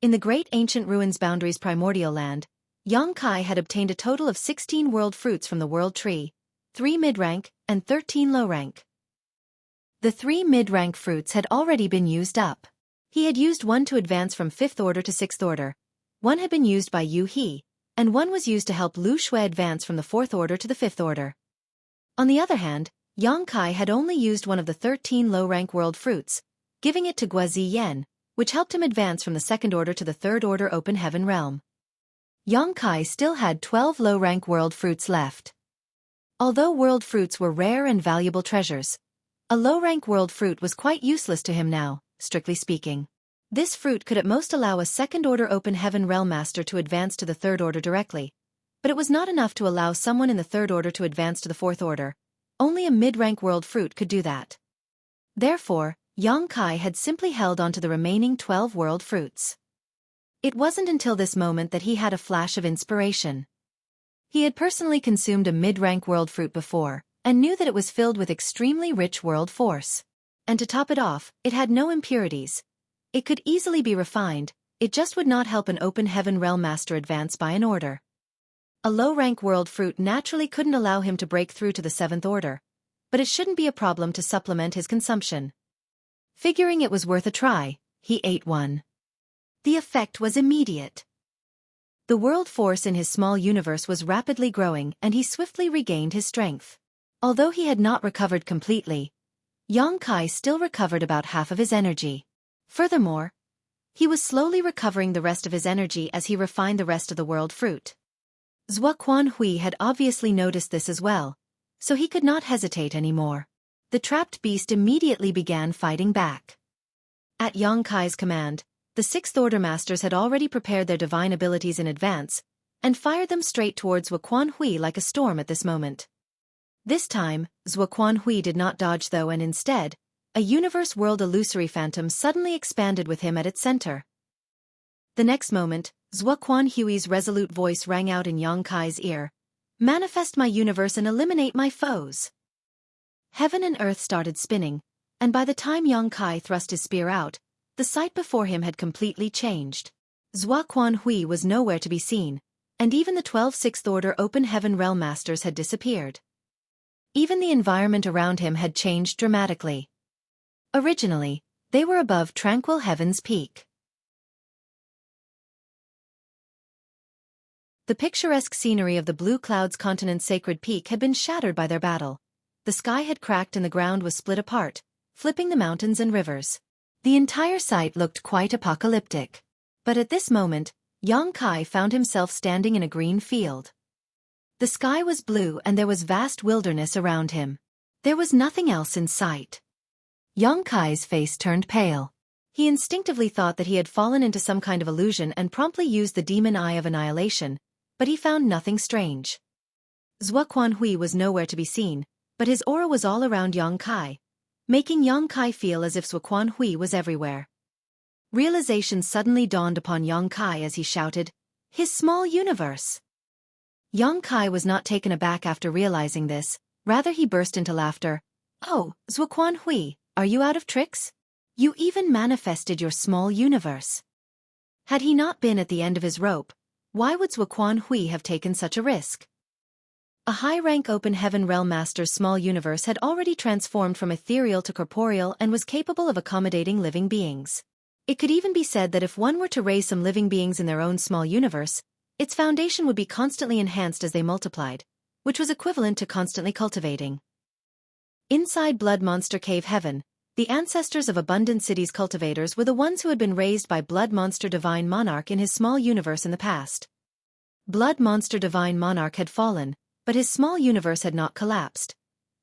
In the great ancient ruins boundaries primordial land, Xueqi had obtained a total of 16 world fruits from the world tree, 3 mid-rank, and 13 low-rank. The 3 mid-rank fruits had already been used up. He had used one to advance from 5th order to 6th order, one had been used by Yu He, and one was used to help Lu Xue advance from the 4th order to the 5th order. On the other hand, Xueqi had only used one of the 13 low-rank world fruits, giving it to Guazi Yen, which helped him advance from the 2nd order to the 3rd order open heaven realm. Xueqi still had 12 low-rank world fruits left. Although world fruits were rare and valuable treasures, a low-rank world fruit was quite useless to him now, strictly speaking. This fruit could at most allow a 2nd order open heaven realm master to advance to the 3rd order directly, but it was not enough to allow someone in the 3rd order to advance to the 4th order. Only a mid-rank world fruit could do that. Therefore, Xueqi had simply held on to the remaining 12 world fruits. It wasn't until this moment that he had a flash of inspiration. He had personally consumed a mid-rank world fruit before, and knew that it was filled with extremely rich world force. And to top it off, it had no impurities. It could easily be refined, it just would not help an open heaven realm master advance by an order. A low-rank world fruit naturally couldn't allow him to break through to the 7th order, but it shouldn't be a problem to supplement his consumption. Figuring it was worth a try, he ate one. The effect was immediate. The world force in his small universe was rapidly growing and he swiftly regained his strength. Although he had not recovered completely, Xueqi still recovered about half of his energy. Furthermore, he was slowly recovering the rest of his energy as he refined the rest of the world fruit. Xueqi had obviously noticed this as well, so he could not hesitate anymore. The trapped beast immediately began fighting back. At Xueqi's command, the 6th order masters had already prepared their divine abilities in advance, and fired them straight towards Xueqi like a storm at this moment. This time, Xueqi did not dodge though, and instead, a universe world illusory phantom suddenly expanded with him at its center. The next moment, Xueqi's resolute voice rang out in Xueqi's ear, "Manifest my universe and eliminate my foes." Heaven and earth started spinning, and by the time Xueqi thrust his spear out, the sight before him had completely changed. Xueqi was nowhere to be seen, and even the 12 6th order open heaven realm masters had disappeared. Even the environment around him had changed dramatically. Originally, They were above tranquil heaven's peak. The picturesque scenery of the Blue Clouds continent's sacred peak had been shattered by their battle. The sky had cracked and the ground was split apart, flipping the mountains and rivers. The entire sight looked quite apocalyptic. But at this moment, Xueqi found himself standing in a green field. The sky was blue and there was vast wilderness around him. There was nothing else in sight. Xueqi's face turned pale. He instinctively thought that he had fallen into some kind of illusion and promptly used the demon eye of annihilation, but he found nothing strange. Xueqi was nowhere to be seen, but his aura was all around Xueqi, making Xueqi feel as if Xueqi was everywhere. Realization suddenly dawned upon Xueqi as he shouted, "His small universe!" Xueqi was not taken aback after realizing this, rather he burst into laughter. "Oh, Xueqi, are you out of tricks? You even manifested your small universe." Had he not been at the end of his rope, why would Xueqi have taken such a risk? A high-rank open heaven realm master's small universe had already transformed from ethereal to corporeal and was capable of accommodating living beings. It could even be said that if one were to raise some living beings in their own small universe, its foundation would be constantly enhanced as they multiplied, which was equivalent to constantly cultivating. Inside Blood Monster Cave Heaven, the ancestors of Abundant City's cultivators were the ones who had been raised by Blood Monster Divine Monarch in his small universe in the past. Blood Monster Divine Monarch had fallen, but his small universe had not collapsed.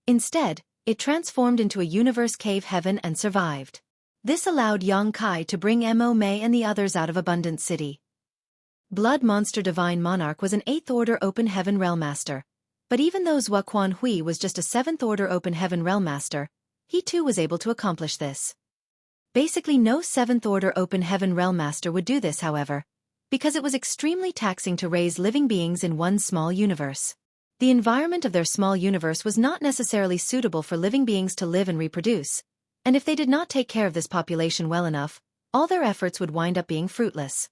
Instead, it transformed into a universe cave heaven and survived. This allowed Xueqi to bring Mo Mei and the others out of Abundant City. Blood Monster Divine Monarch was an 8th Order Open Heaven Realm Master, but even though Xueqi was just a 7th Order Open Heaven Realm Master, he too was able to accomplish this. Basically no 7th Order Open Heaven Realm Master would do this, however, because it was extremely taxing to raise living beings in one small universe. The environment of their small universe was not necessarily suitable for living beings to live and reproduce, and if they did not take care of this population well enough, all their efforts would wind up being fruitless.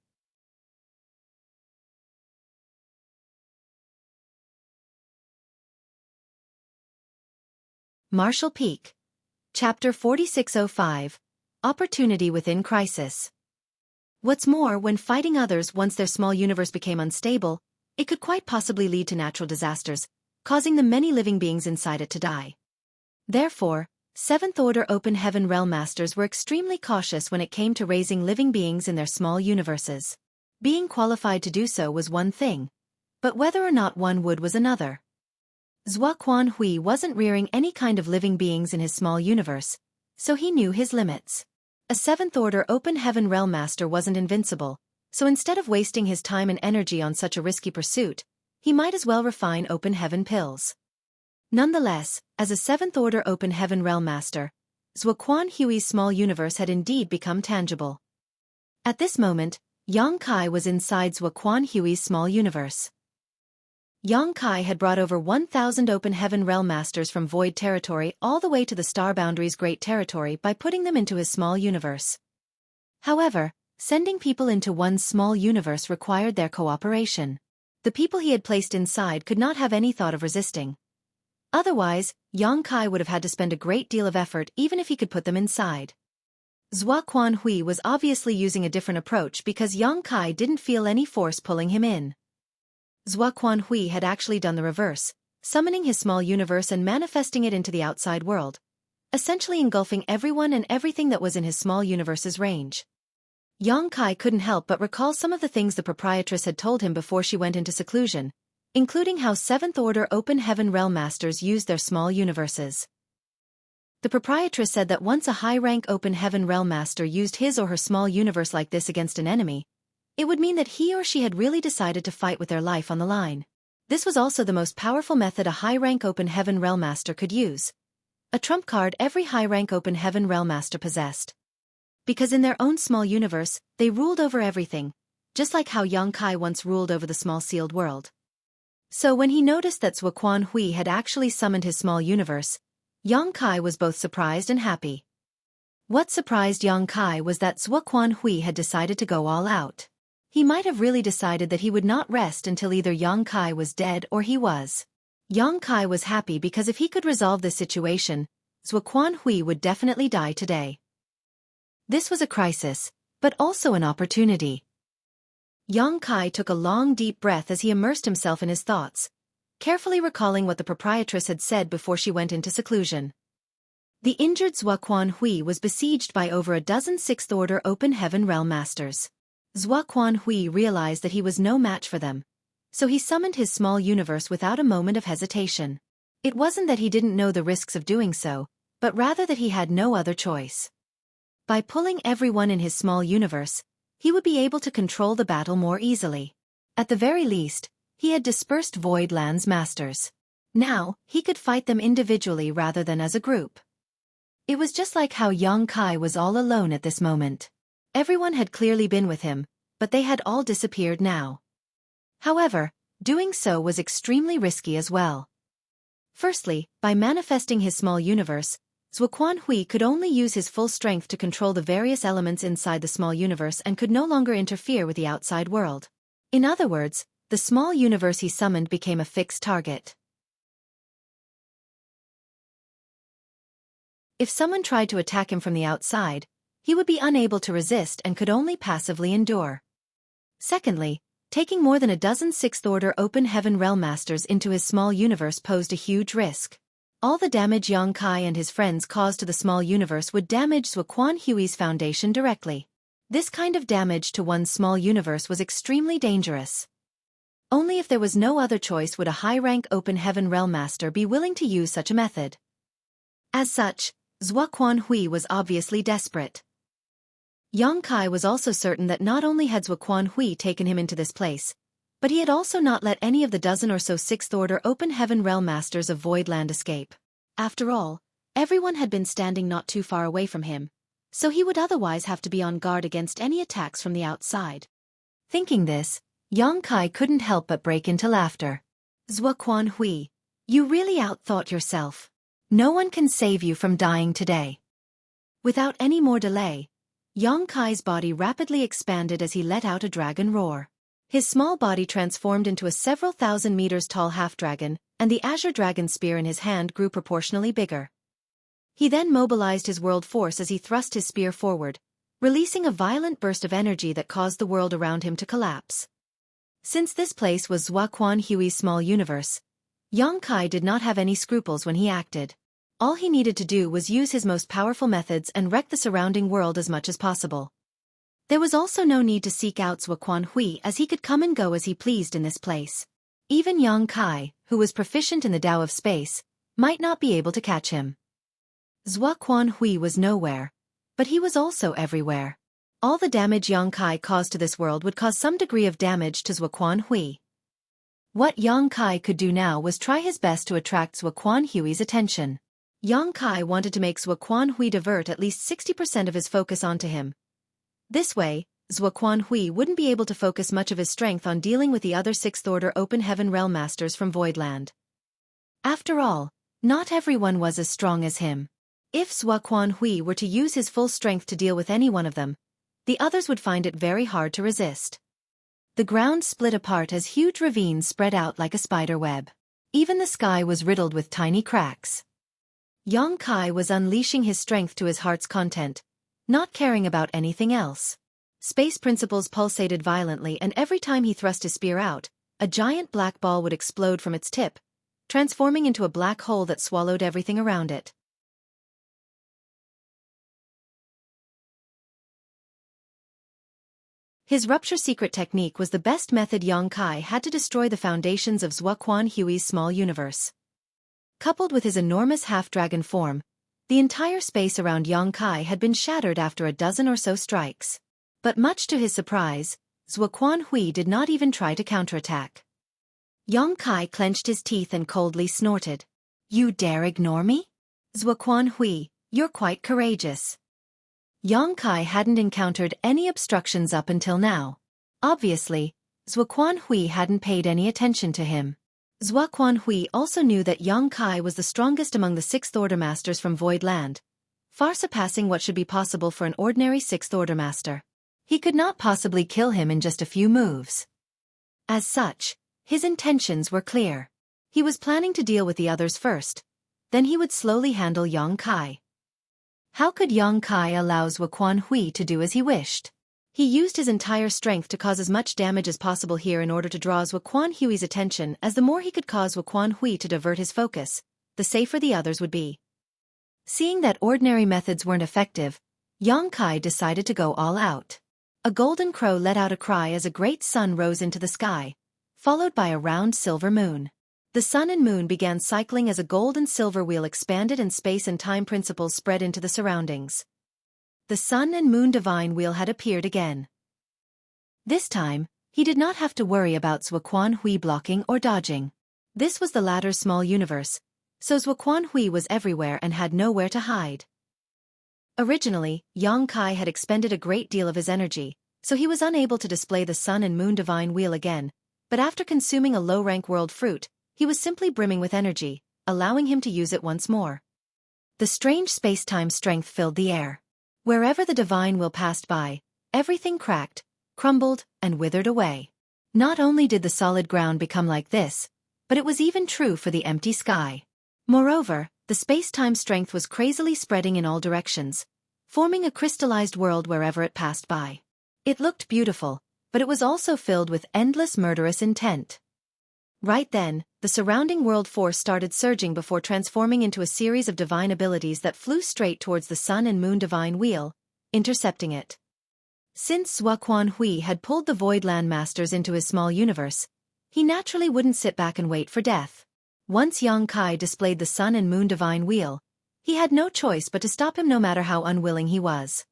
Marshall Peak. Chapter 4605. Opportunity Within Crisis. What's more, when fighting others once their small universe became unstable, it could quite possibly lead to natural disasters, causing the many living beings inside it to die. Therefore, 7th Order Open Heaven Realm Masters were extremely cautious when it came to raising living beings in their small universes. Being qualified to do so was one thing, but whether or not one would was another. Xueqi wasn't rearing any kind of living beings in his small universe, so he knew his limits. A 7th Order Open Heaven Realm Master wasn't invincible, so instead of wasting his time and energy on such a risky pursuit, he might as well refine Open Heaven pills. Nonetheless, as a 7th Order Open Heaven Realm Master, Xueqi's small universe had indeed become tangible. At this moment, Xueqi was inside Xueqi's small universe. Xueqi had brought over 1,000 Open Heaven Realm Masters from Void Territory all the way to the Star Boundary's Great Territory by putting them into his small universe. However, sending people into one's small universe required their cooperation. The people he had placed inside could not have any thought of resisting. Otherwise, Xueqi would have had to spend a great deal of effort even if he could put them inside. Xueqi was obviously using a different approach because Xueqi didn't feel any force pulling him in. Xueqi had actually done the reverse, summoning his small universe and manifesting it into the outside world, essentially engulfing everyone and everything that was in his small universe's range. Xueqi couldn't help but recall some of the things the proprietress had told him before she went into seclusion, including how 7th Order Open Heaven Realm Masters used their small universes. The proprietress said that once a high-rank Open Heaven Realm Master used his or her small universe like this against an enemy, it would mean that he or she had really decided to fight with their life on the line. This was also the most powerful method a high-rank Open Heaven Realm Master could use, a trump card every high-rank Open Heaven Realm Master possessed. Because in their own small universe, they ruled over everything, just like how Xueqi once ruled over the small sealed world. So when he noticed that Xueqi had actually summoned his small universe, Xueqi was both surprised and happy. What surprised Xueqi was that Xueqi had decided to go all out. He might have really decided that he would not rest until either Xueqi was dead or he was. Xueqi was happy because if he could resolve this situation, Xueqi would definitely die today. This was a crisis, but also an opportunity. Yang Kai took a long deep breath as he immersed himself in his thoughts, carefully recalling what the proprietress had said before she went into seclusion. The injured Xueqi Hui was besieged by over a dozen sixth-order open heaven realm masters. Xueqi Hui realized that he was no match for them, so he summoned his small universe without a moment of hesitation. It wasn't that he didn't know the risks of doing so, but rather that he had no other choice. By pulling everyone in his small universe, he would be able to control the battle more easily. At the very least, he had dispersed Void Land's masters. Now, he could fight them individually rather than as a group. It was just like how Yang Kai was all alone at this moment. Everyone had clearly been with him, but they had all disappeared now. However, doing so was extremely risky as well. Firstly, by manifesting his small universe, Xueqi Hui could only use his full strength to control the various elements inside the small universe and could no longer interfere with the outside world. In other words, the small universe he summoned became a fixed target. If someone tried to attack him from the outside, he would be unable to resist and could only passively endure. Secondly, taking more than a dozen sixth-order open heaven realm masters into his small universe posed a huge risk. All the damage Yang Kai and his friends caused to the small universe would damage Xueqi Hui's foundation directly. This kind of damage to one's small universe was extremely dangerous. Only if there was no other choice would a high-rank open heaven realm master be willing to use such a method. As such, Xueqi Hui was obviously desperate. Yang Kai was also certain that not only had Xueqi Hui taken him into this place, but he had also not let any of the dozen or so sixth-order open heaven realm masters of Void Land escape. After all, everyone had been standing not too far away from him, so he would otherwise have to be on guard against any attacks from the outside. Thinking this, Yang Kai couldn't help but break into laughter. Xueqi Hui, you really outthought yourself. No one can save you from dying today. Without any more delay, Yang Kai's body rapidly expanded as he let out a dragon roar. His small body transformed into a several thousand meters tall half-dragon, and the azure dragon spear in his hand grew proportionally bigger. He then mobilized his world force as he thrust his spear forward, releasing a violent burst of energy that caused the world around him to collapse. Since this place was Xueqi Hui's small universe, Yang Kai did not have any scruples when he acted. All he needed to do was use his most powerful methods and wreck the surrounding world as much as possible. There was also no need to seek out Xueqi Hui as he could come and go as he pleased in this place. Even Yang Kai, who was proficient in the Tao of space, might not be able to catch him. Xueqi Hui was nowhere, but he was also everywhere. All the damage Yang Kai caused to this world would cause some degree of damage to Xueqi Hui. What Yang Kai could do now was try his best to attract Xueqi Hui's attention. Yang Kai wanted to make Xueqi Hui divert at least 60% of his focus onto him. This way, Xueqi Hui wouldn't be able to focus much of his strength on dealing with the other sixth-order open heaven realm masters from Void Land. After all, not everyone was as strong as him. If Xueqi Hui were to use his full strength to deal with any one of them, the others would find it very hard to resist. The ground split apart as huge ravines spread out like a spider web. Even the sky was riddled with tiny cracks. Yang Kai was unleashing his strength to his heart's content, not caring about anything else. Space principles pulsated violently, and every time he thrust his spear out, a giant black ball would explode from its tip, transforming into a black hole that swallowed everything around it. His rupture secret technique was the best method Yang Kai had to destroy the foundations of Xueqi Hui's small universe. Coupled with his enormous half-dragon form, the entire space around Yang Kai had been shattered after a dozen or so strikes. But much to his surprise, Xueqi Hui did not even try to counterattack. Yang Kai clenched his teeth and coldly snorted. "You dare ignore me? Xueqi Hui, you're quite courageous." Yang Kai hadn't encountered any obstructions up until now. Obviously, Xueqi Hui hadn't paid any attention to him. Xueqi Hui also knew that Yang Kai was the strongest among the sixth-order masters from Void Land, far surpassing what should be possible for an ordinary sixth-order master. He could not possibly kill him in just a few moves. As such, his intentions were clear. He was planning to deal with the others first, then he would slowly handle Yang Kai. How could Yang Kai allow Xueqi Hui to do as he wished? He used his entire strength to cause as much damage as possible here in order to draw Xueqi Hui's attention, as the more he could cause Xueqi Hui to divert his focus, the safer the others would be. Seeing that ordinary methods weren't effective, Yang Kai decided to go all out. A golden crow let out a cry as a great sun rose into the sky, followed by a round silver moon. The sun and moon began cycling as a gold and silver wheel expanded and space and time principles spread into the surroundings. The sun and moon divine wheel had appeared again. This time, he did not have to worry about Xueqi Hui blocking or dodging. This was the latter's small universe, so Xueqi Hui was everywhere and had nowhere to hide. Originally, Yang Kai had expended a great deal of his energy, so he was unable to display the sun and moon divine wheel again, but after consuming a low-rank world fruit, he was simply brimming with energy, allowing him to use it once more. The strange space-time strength filled the air. Wherever the divine wheel passed by, everything cracked, crumbled, and withered away. Not only did the solid ground become like this, but it was even true for the empty sky. Moreover, the space-time strength was crazily spreading in all directions, forming a crystallized world wherever it passed by. It looked beautiful, but it was also filled with endless murderous intent. Right then, the surrounding world force started surging before transforming into a series of divine abilities that flew straight towards the sun and moon divine wheel, intercepting it. Since Xueqi Hui had pulled the Voidland Masters into his small universe, he naturally wouldn't sit back and wait for death. Once Yang Kai displayed the sun and moon divine wheel, he had no choice but to stop him no matter how unwilling he was.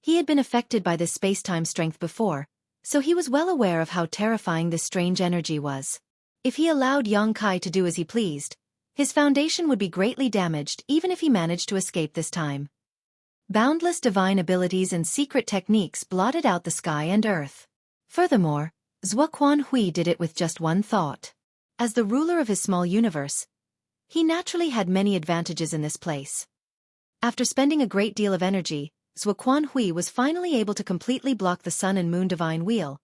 He had been affected by this space-time strength before, so he was well aware of how terrifying this strange energy was. If he allowed Yang Kai to do as he pleased, his foundation would be greatly damaged even if he managed to escape this time. Boundless divine abilities and secret techniques blotted out the sky and earth. Furthermore, Xueqi Hui did it with just one thought. As the ruler of his small universe, he naturally had many advantages in this place. After spending a great deal of energy, Xueqi Hui was finally able to completely block the sun and moon divine wheel,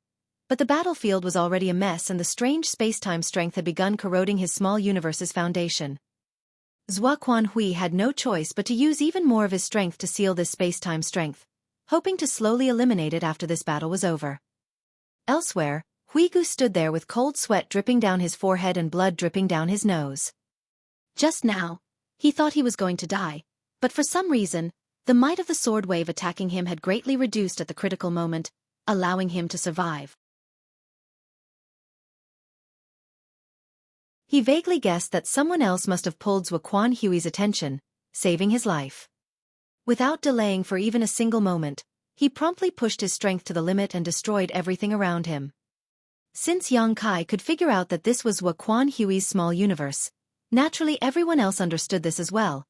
but the battlefield was already a mess and the strange space-time strength had begun corroding his small universe's foundation. Xueqi Hui had no choice but to use even more of his strength to seal this space-time strength, hoping to slowly eliminate it after this battle was over. Elsewhere, Xueqi stood there with cold sweat dripping down his forehead and blood dripping down his nose. Just now, he thought he was going to die, but for some reason, the might of the sword wave attacking him had greatly reduced at the critical moment, allowing him to survive. He vaguely guessed that someone else must have pulled Xueqi Hui's attention, saving his life. Without delaying for even a single moment, he promptly pushed his strength to the limit and destroyed everything around him. Since Yang Kai could figure out that this was Xueqi Hui's small universe, naturally everyone else understood this as well,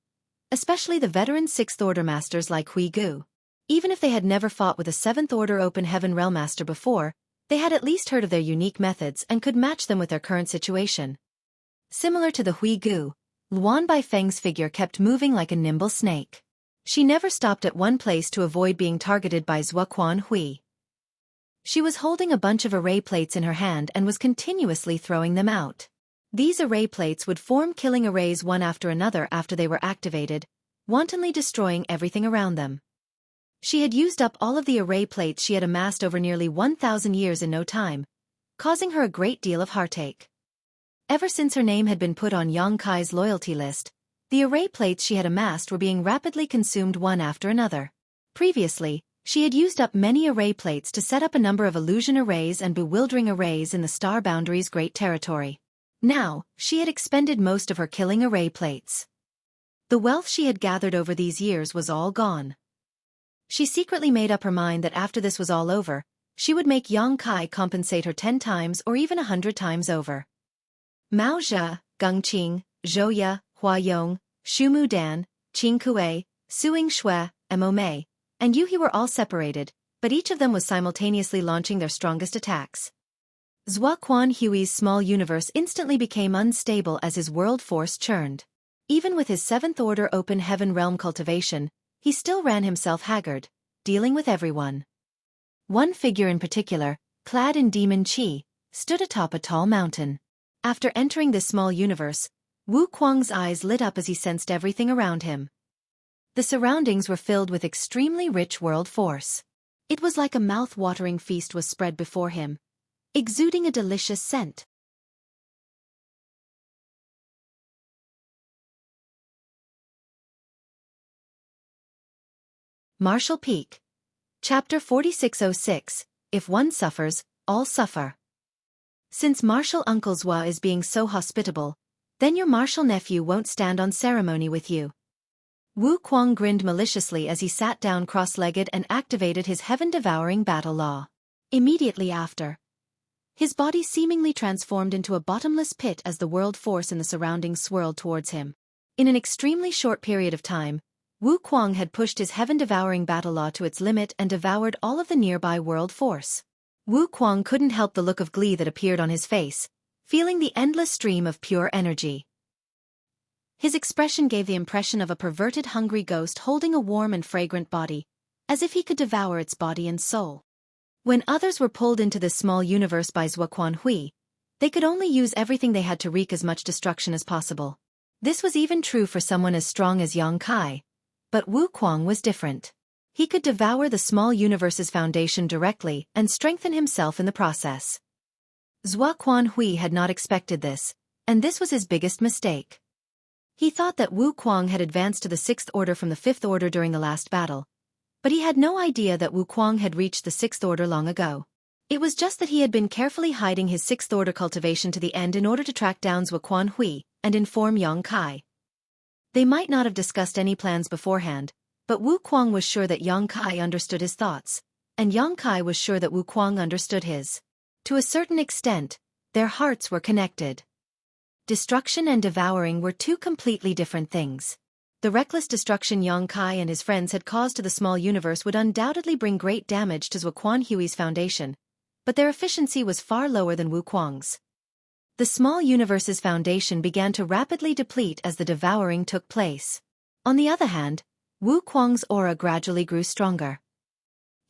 especially the veteran 6th Order masters like Xueqi. Even if they had never fought with a 7th Order Open Heaven Realm Master before, they had at least heard of their unique methods and could match them with their current situation. Similar to the Xueqi, Luan Baifeng's figure kept moving like a nimble snake. She never stopped at one place to avoid being targeted by Xueqi Hui. She was holding a bunch of array plates in her hand and was continuously throwing them out. These array plates would form killing arrays one after another after they were activated, wantonly destroying everything around them. She had used up all of the array plates she had amassed over nearly 1,000 years in no time, causing her a great deal of heartache. Ever since her name had been put on Yang Kai's loyalty list, the array plates she had amassed were being rapidly consumed one after another. Previously, she had used up many array plates to set up a number of illusion arrays and bewildering arrays in the Star Boundary's great territory. Now, she had expended most of her killing array plates. The wealth she had gathered over these years was all gone. She secretly made up her mind that after this was all over, she would make Yang Kai compensate her 10 times or even 100 times over. Mao Zhe, Gengqing, Zhou Ye, Hua Yong, Shumu Dan, Qing Kuei, Suing Xue, Mo Mei, and Yu He were all separated, but each of them was simultaneously launching their strongest attacks. Xueqi Hui's small universe instantly became unstable as his world force churned. Even with his 7th Order Open Heaven Realm cultivation, he still ran himself haggard, dealing with everyone. One figure in particular, clad in demon qi, stood atop a tall mountain. After entering this small universe, Wu Kuang's eyes lit up as he sensed everything around him. The surroundings were filled with extremely rich world force. It was like a mouth-watering feast was spread before him, exuding a delicious scent. Martial Peak. Chapter 4606, If One Suffers, All Suffer. Since martial Uncle Zua is being so hospitable, then your martial nephew won't stand on ceremony with you. Wu Kuang grinned maliciously as he sat down cross-legged and activated his heaven-devouring battle law. Immediately after, his body seemingly transformed into a bottomless pit as the world force in the surroundings swirled towards him. In an extremely short period of time, Wu Kuang had pushed his heaven-devouring battle law to its limit and devoured all of the nearby world force. Wu Kuang couldn't help the look of glee that appeared on his face, feeling the endless stream of pure energy. His expression gave the impression of a perverted hungry ghost holding a warm and fragrant body, as if he could devour its body and soul. When others were pulled into this small universe by Xueqi Hui, they could only use everything they had to wreak as much destruction as possible. This was even true for someone as strong as Yang Kai, but Wu Kuang was different. He could devour the small universe's foundation directly and strengthen himself in the process. Xueqi Hui had not expected this, and this was his biggest mistake. He thought that Wu Kuang had advanced to the 6th order from the 5th order during the last battle, but he had no idea that Wu Kuang had reached the 6th order long ago. It was just that he had been carefully hiding his 6th order cultivation to the end in order to track down Xueqi Hui and inform Yang Kai. They might not have discussed any plans beforehand, but Wu Kuang was sure that Yang Kai understood his thoughts, and Yang Kai was sure that Wu Kuang understood his. To a certain extent, their hearts were connected. Destruction and devouring were two completely different things. The reckless destruction Yang Kai and his friends had caused to the small universe would undoubtedly bring great damage to Xueqi Hui's foundation, but their efficiency was far lower than Wu Kuang's. The small universe's foundation began to rapidly deplete as the devouring took place. On the other hand, Wu Kuang's aura gradually grew stronger.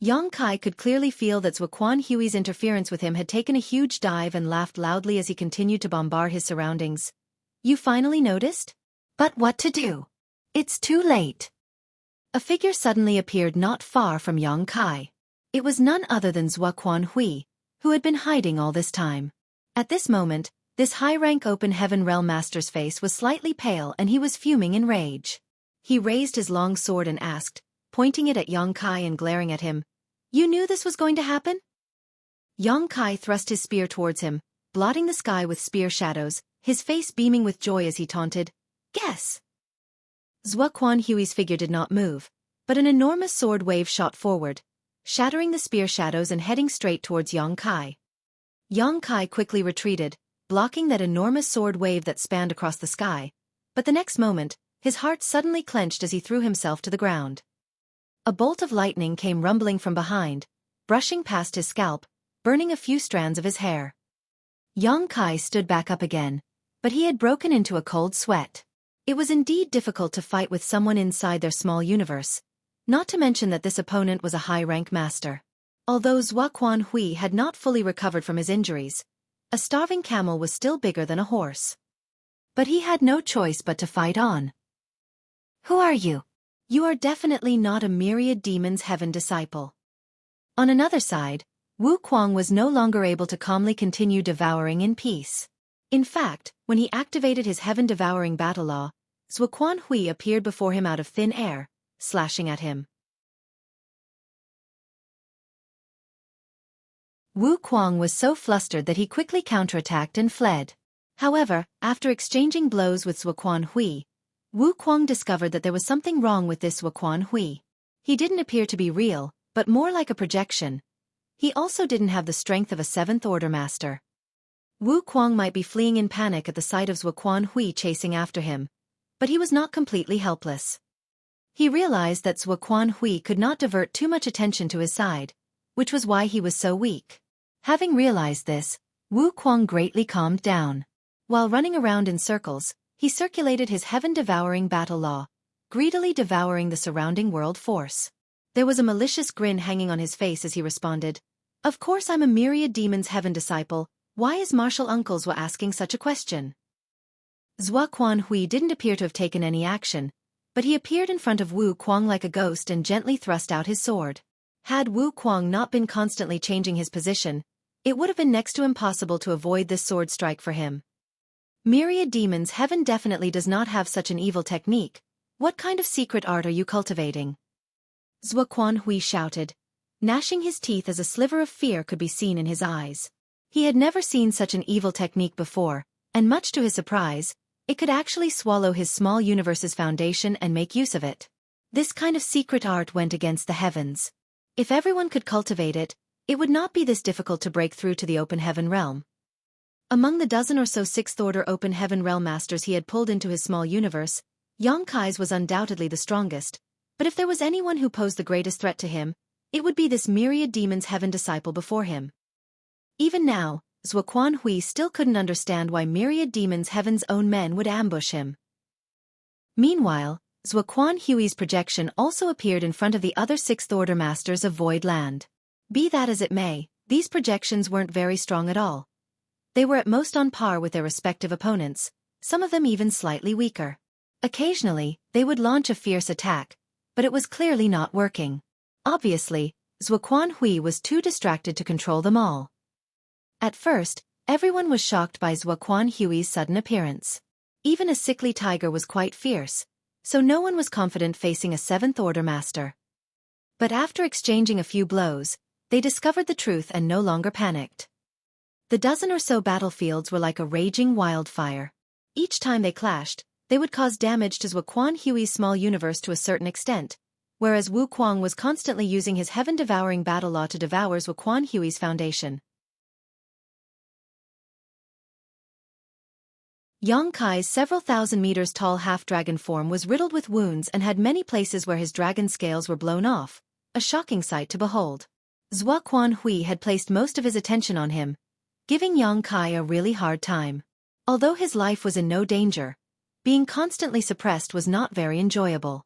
Yang Kai could clearly feel that Xueqi Hui's interference with him had taken a huge dive and laughed loudly as he continued to bombard his surroundings. You finally noticed? But what to do? It's too late. A figure suddenly appeared not far from Yang Kai. It was none other than Xueqi Hui, who had been hiding all this time. At this moment, this high-rank open heaven realm master's face was slightly pale and he was fuming in rage. He raised his long sword and asked, pointing it at Yang Kai and glaring at him, "You knew this was going to happen?" Yang Kai thrust his spear towards him, blotting the sky with spear shadows, his face beaming with joy as he taunted, "Guess!" Xueqi Hui's figure did not move, but an enormous sword wave shot forward, shattering the spear shadows and heading straight towards Yang Kai. Yang Kai quickly retreated, blocking that enormous sword wave that spanned across the sky, but the next moment, his heart suddenly clenched as he threw himself to the ground. A bolt of lightning came rumbling from behind, brushing past his scalp, burning a few strands of his hair. Yang Kai stood back up again, but he had broken into a cold sweat. It was indeed difficult to fight with someone inside their small universe, not to mention that this opponent was a high-rank master. Although Xueqi Hui had not fully recovered from his injuries, a starving camel was still bigger than a horse. But he had no choice but to fight on. "Who are you? You are definitely not a myriad demons heaven disciple." On another side, Wu Kuang was no longer able to calmly continue devouring in peace. In fact, when he activated his heaven-devouring battle law, Xueqi Hui appeared before him out of thin air, slashing at him. Wu Kuang was so flustered that he quickly counterattacked and fled. However, after exchanging blows with Xueqi Hui, Wu Kuang discovered that there was something wrong with this Xueqi Hui. He didn't appear to be real, but more like a projection. He also didn't have the strength of a 7th order master. Wu Kuang might be fleeing in panic at the sight of Xueqi Hui chasing after him, but he was not completely helpless. He realized that Xueqi Hui could not divert too much attention to his side, which was why he was so weak. Having realized this, Wu Kuang greatly calmed down. While running around in circles, he circulated his heaven-devouring battle law, greedily devouring the surrounding world force. There was a malicious grin hanging on his face as he responded, "Of course I'm a myriad demons heaven disciple, why is Martial Uncle Zua asking such a question?" Xueqi Hui didn't appear to have taken any action, but he appeared in front of Wu Kuang like a ghost and gently thrust out his sword. Had Wu Kuang not been constantly changing his position, it would have been next to impossible to avoid this sword strike for him. Myriad Demons Heaven definitely does not have such an evil technique. What kind of secret art are you cultivating? Xueqi Hui shouted, gnashing his teeth as a sliver of fear could be seen in his eyes. He had never seen such an evil technique before, and much to his surprise, it could actually swallow his small universe's foundation and make use of it. This kind of secret art went against the heavens. If everyone could cultivate it, it would not be this difficult to break through to the open heaven realm. Among the dozen or so sixth-order open heaven realm masters he had pulled into his small universe, Yang Kai's was undoubtedly the strongest, but if there was anyone who posed the greatest threat to him, it would be this Myriad Demons Heaven disciple before him. Even now, Xueqi Hui still couldn't understand why Myriad Demons Heaven's own men would ambush him. Meanwhile, Xueqi Hui's projection also appeared in front of the other sixth-order masters of Void Land. Be that as it may, these projections weren't very strong at all. They were at most on par with their respective opponents, some of them even slightly weaker. Occasionally, they would launch a fierce attack, but it was clearly not working. Obviously, Xueqi Hui was too distracted to control them all. At first, everyone was shocked by Xueqi Hui's sudden appearance. Even a sickly tiger was quite fierce, so no one was confident facing a seventh-order master. But after exchanging a few blows, they discovered the truth and no longer panicked. The dozen or so battlefields were like a raging wildfire. Each time they clashed, they would cause damage to Xueqi Hui's small universe to a certain extent, whereas Wu Kuang was constantly using his heaven-devouring battle law to devour Xueqi Hui's foundation. Yang Kai's several thousand meters tall half-dragon form was riddled with wounds and had many places where his dragon scales were blown off, a shocking sight to behold. Xueqi Hui had placed most of his attention on him, giving Yang Kai a really hard time. Although his life was in no danger, being constantly suppressed was not very enjoyable.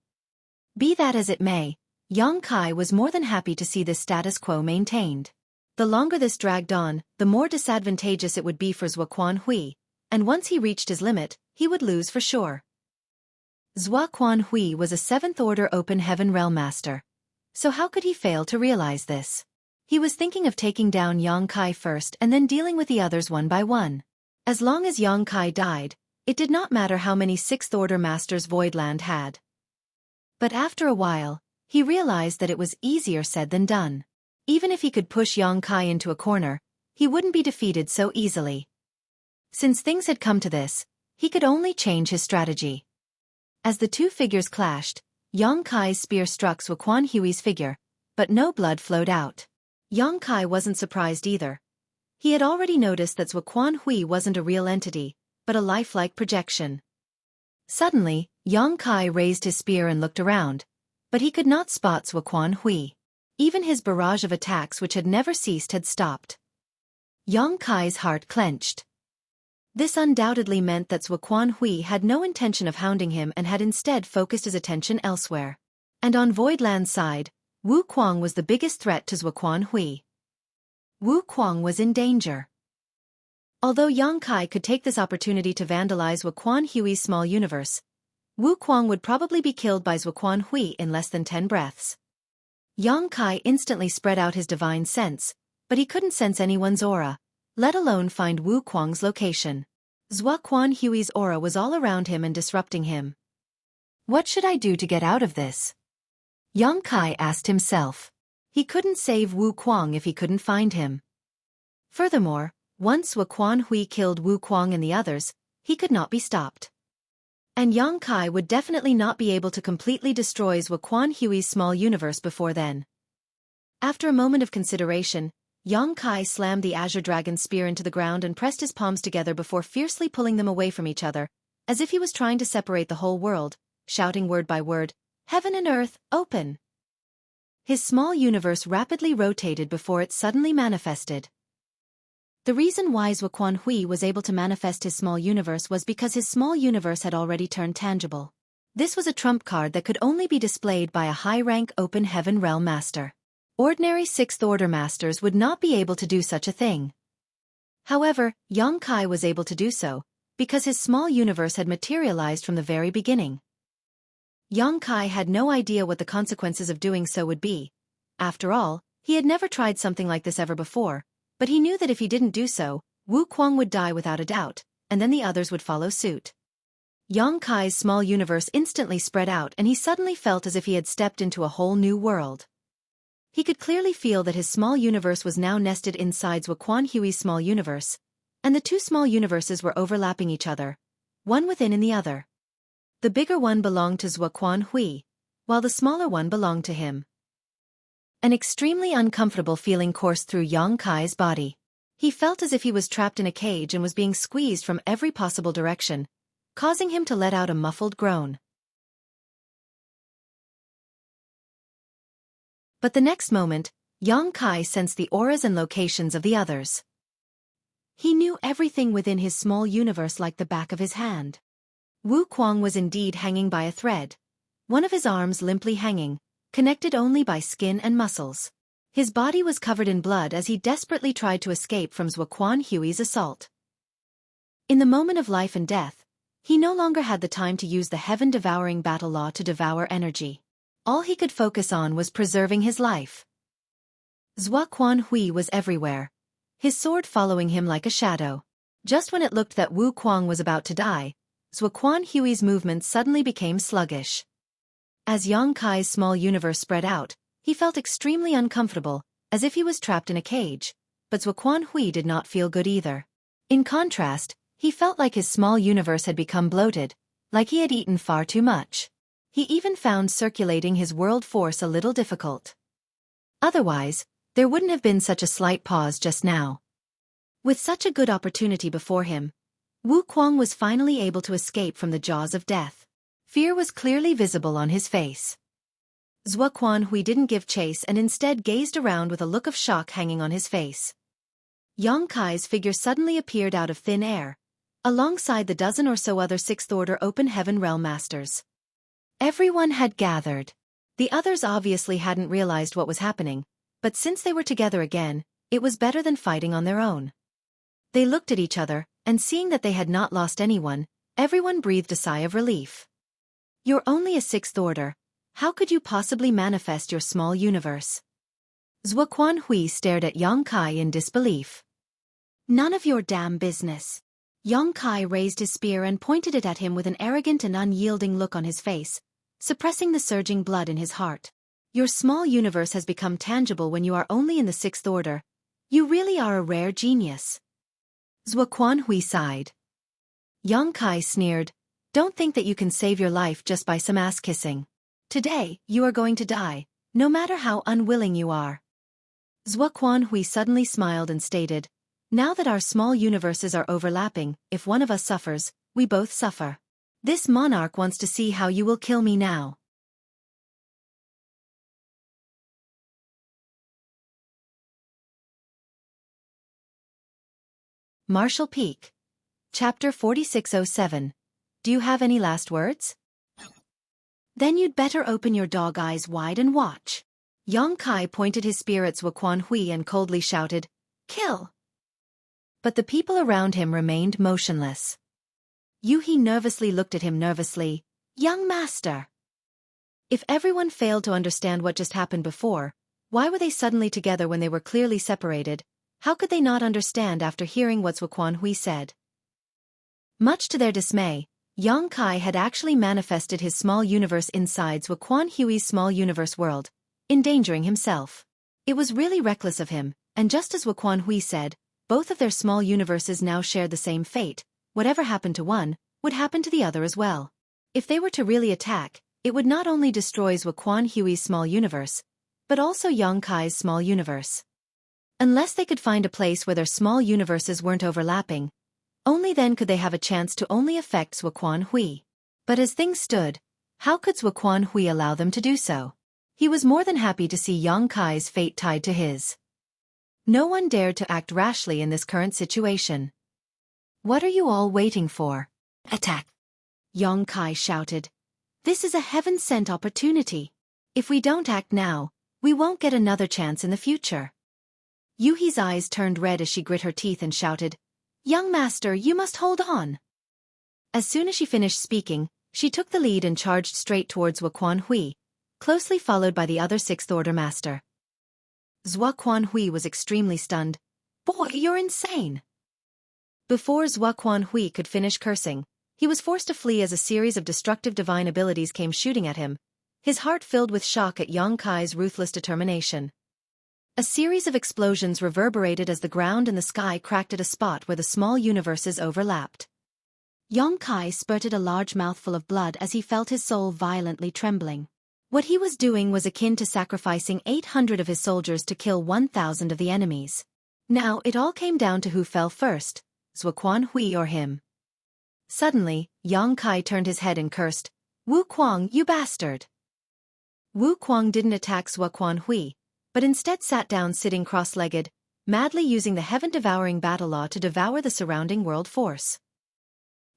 Be that as it may, Yang Kai was more than happy to see this status quo maintained. The longer this dragged on, the more disadvantageous it would be for Xueqi Hui, and once he reached his limit, he would lose for sure. Xueqi Hui was a seventh-order open heaven realm master, so how could he fail to realize this? He was thinking of taking down Yang Kai first and then dealing with the others one by one. As long as Yang Kai died, it did not matter how many sixth-order masters Voidland had. But after a while, he realized that it was easier said than done. Even if he could push Yang Kai into a corner, he wouldn't be defeated so easily. Since things had come to this, he could only change his strategy. As the two figures clashed, Yang Kai's spear struck Xueqi Hui's figure, but no blood flowed out. Yang Kai wasn't surprised either. He had already noticed that Xueqi Hui wasn't a real entity, but a lifelike projection. Suddenly, Yang Kai raised his spear and looked around, but he could not spot Xueqi Hui. Even his barrage of attacks which had never ceased had stopped. Yang Kai's heart clenched. This undoubtedly meant that Xueqi Hui had no intention of hounding him and had instead focused his attention elsewhere. And on Voidland's side, Wu Kuang was the biggest threat to Xueqi Hui. Wu Kuang was in danger. Although Yang Kai could take this opportunity to vandalize Xueqi Hui's small universe, Wu Kuang would probably be killed by Xueqi Hui in less than 10 breaths. Yang Kai instantly spread out his divine sense, but he couldn't sense anyone's aura, let alone find Wu Kuang's location. Xueqi Hui's aura was all around him and disrupting him. What should I do to get out of this? Yang Kai asked himself. He couldn't save Wu Kuang if he couldn't find him. Furthermore, once Xueqi Hui killed Wu Kuang and the others, he could not be stopped. And Yang Kai would definitely not be able to completely destroy Xueqi Hui's small universe before then. After a moment of consideration, Yang Kai slammed the Azure Dragon spear into the ground and pressed his palms together before fiercely pulling them away from each other, as if he was trying to separate the whole world, shouting word by word, "Heaven and earth, open!" His small universe rapidly rotated before it suddenly manifested. The reason why Xueqi Hui was able to manifest his small universe was because his small universe had already turned tangible. This was a trump card that could only be displayed by a high-rank open heaven realm master. Ordinary sixth-order masters would not be able to do such a thing. However, Yang Kai was able to do so, because his small universe had materialized from the very beginning. Yang Kai had no idea what the consequences of doing so would be. After all, he had never tried something like this ever before, but he knew that if he didn't do so, Wu Kuang would die without a doubt, and then the others would follow suit. Yang Kai's small universe instantly spread out and he suddenly felt as if he had stepped into a whole new world. He could clearly feel that his small universe was now nested inside Xueqi's small universe, and the two small universes were overlapping each other, one within in the other. The bigger one belonged to Xueqi, while the smaller one belonged to him. An extremely uncomfortable feeling coursed through Yang Kai's body. He felt as if he was trapped in a cage and was being squeezed from every possible direction, causing him to let out a muffled groan. But the next moment, Yang Kai sensed the auras and locations of the others. He knew everything within his small universe like the back of his hand. Wu Kuang was indeed hanging by a thread, one of his arms limply hanging, connected only by skin and muscles. His body was covered in blood as he desperately tried to escape from Xueqi's assault. In the moment of life and death, he no longer had the time to use the heaven-devouring battle law to devour energy. All he could focus on was preserving his life. Xueqi was everywhere, his sword following him like a shadow. Just when it looked that Wu Kuang was about to die, Xueqi's movements suddenly became sluggish. As Yang Kai's small universe spread out, he felt extremely uncomfortable, as if he was trapped in a cage, but Xueqi did not feel good either. In contrast, he felt like his small universe had become bloated, like he had eaten far too much. He even found circulating his world force a little difficult. Otherwise, there wouldn't have been such a slight pause just now. With such a good opportunity before him, Wu Kuang was finally able to escape from the jaws of death. Fear was clearly visible on his face. Xueqi didn't give chase and instead gazed around with a look of shock hanging on his face. Yang Kai's figure suddenly appeared out of thin air, alongside the dozen or so other sixth-order open heaven realm masters. Everyone had gathered. The others obviously hadn't realized what was happening, but since they were together again, it was better than fighting on their own. They looked at each other, and seeing that they had not lost anyone, everyone breathed a sigh of relief. You're only a sixth order. How could you possibly manifest your small universe? Xueqi stared at Yang Kai in disbelief. None of your damn business. Yang Kai raised his spear and pointed it at him with an arrogant and unyielding look on his face, suppressing the surging blood in his heart. Your small universe has become tangible when you are only in the sixth order. You really are a rare genius. Xueqi sighed. Yang Kai sneered, don't think that you can save your life just by some ass-kissing. Today, you are going to die, no matter how unwilling you are. Xueqi suddenly smiled and stated, now that our small universes are overlapping, if one of us suffers, we both suffer. This monarch wants to see how you will kill me now. Martial Peak. Chapter 4607. Do you have any last words? Then you'd better open your dog eyes wide and watch. Yang Kai pointed his spear at Xueqi and coldly shouted, kill! But the people around him remained motionless. Yuhi nervously looked at him nervously, young master. If everyone failed to understand what just happened before, why were they suddenly together when they were clearly separated? How could they not understand after hearing what Xueqi said? Much to their dismay, Yang Kai had actually manifested his small universe inside Xueqi's small universe world, endangering himself. It was really reckless of him, and just as Xueqi said, both of their small universes now shared the same fate. Whatever happened to one, would happen to the other as well. If they were to really attack, it would not only destroy Xueqi's small universe, but also Yang Kai's small universe. Unless they could find a place where their small universes weren't overlapping, only then could they have a chance to only affect Xueqi. But as things stood, how could Xueqi allow them to do so? He was more than happy to see Yang Kai's fate tied to his. No one dared to act rashly in this current situation. What are you all waiting for? Attack! Yang Kai shouted. This is a heaven-sent opportunity. If we don't act now, we won't get another chance in the future. Yuhi's eyes turned red as she grit her teeth and shouted, young master, you must hold on. As soon as she finished speaking, She took the lead and charged straight towards Xueqi, closely followed by the other Sixth Order Master. Xueqi was extremely stunned. "Boy, you're insane!" Before Xueqi could finish cursing, he was forced to flee as a series of destructive divine abilities came shooting at him, his heart filled with shock at Xueqi's ruthless determination. A series of explosions reverberated as the ground and the sky cracked at a spot where the small universes overlapped. Xueqi spurted a large mouthful of blood as he felt his soul violently trembling. What he was doing was akin to sacrificing 800 of his soldiers to kill 1,000 of the enemies. Now it all came down to who fell first, Xueqi or him. Suddenly, Xueqi turned his head and cursed, "Xueqi, you bastard!" Xueqi didn't attack Xueqi, but instead sat down sitting cross-legged, madly using the heaven-devouring battle law to devour the surrounding world force.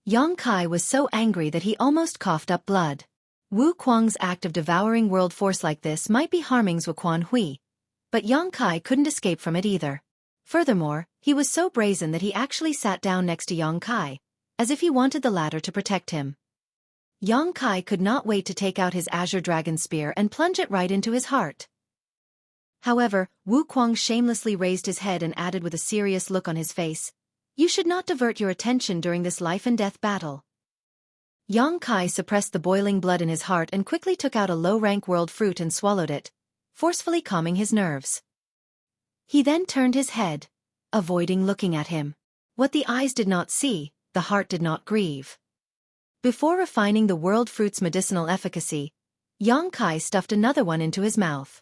Xueqi was so angry that he almost coughed up blood. Xueqi's act of devouring world force like this might be harming Xueqi, but Xueqi couldn't escape from it either. Furthermore, he was so brazen that he actually sat down next to Xueqi, as if he wanted the latter to protect him. Xueqi could not wait to take out his azure dragon spear and plunge it right into his heart. However, Xueqi shamelessly raised his head and added with a serious look on his face, "You should not divert your attention during this life-and-death battle." Xueqi suppressed the boiling blood in his heart and quickly took out a low-rank world fruit and swallowed it, forcefully calming his nerves. He then turned his head, avoiding looking at him. What the eyes did not see, the heart did not grieve. Before refining the world fruit's medicinal efficacy, Xueqi stuffed another one into his mouth.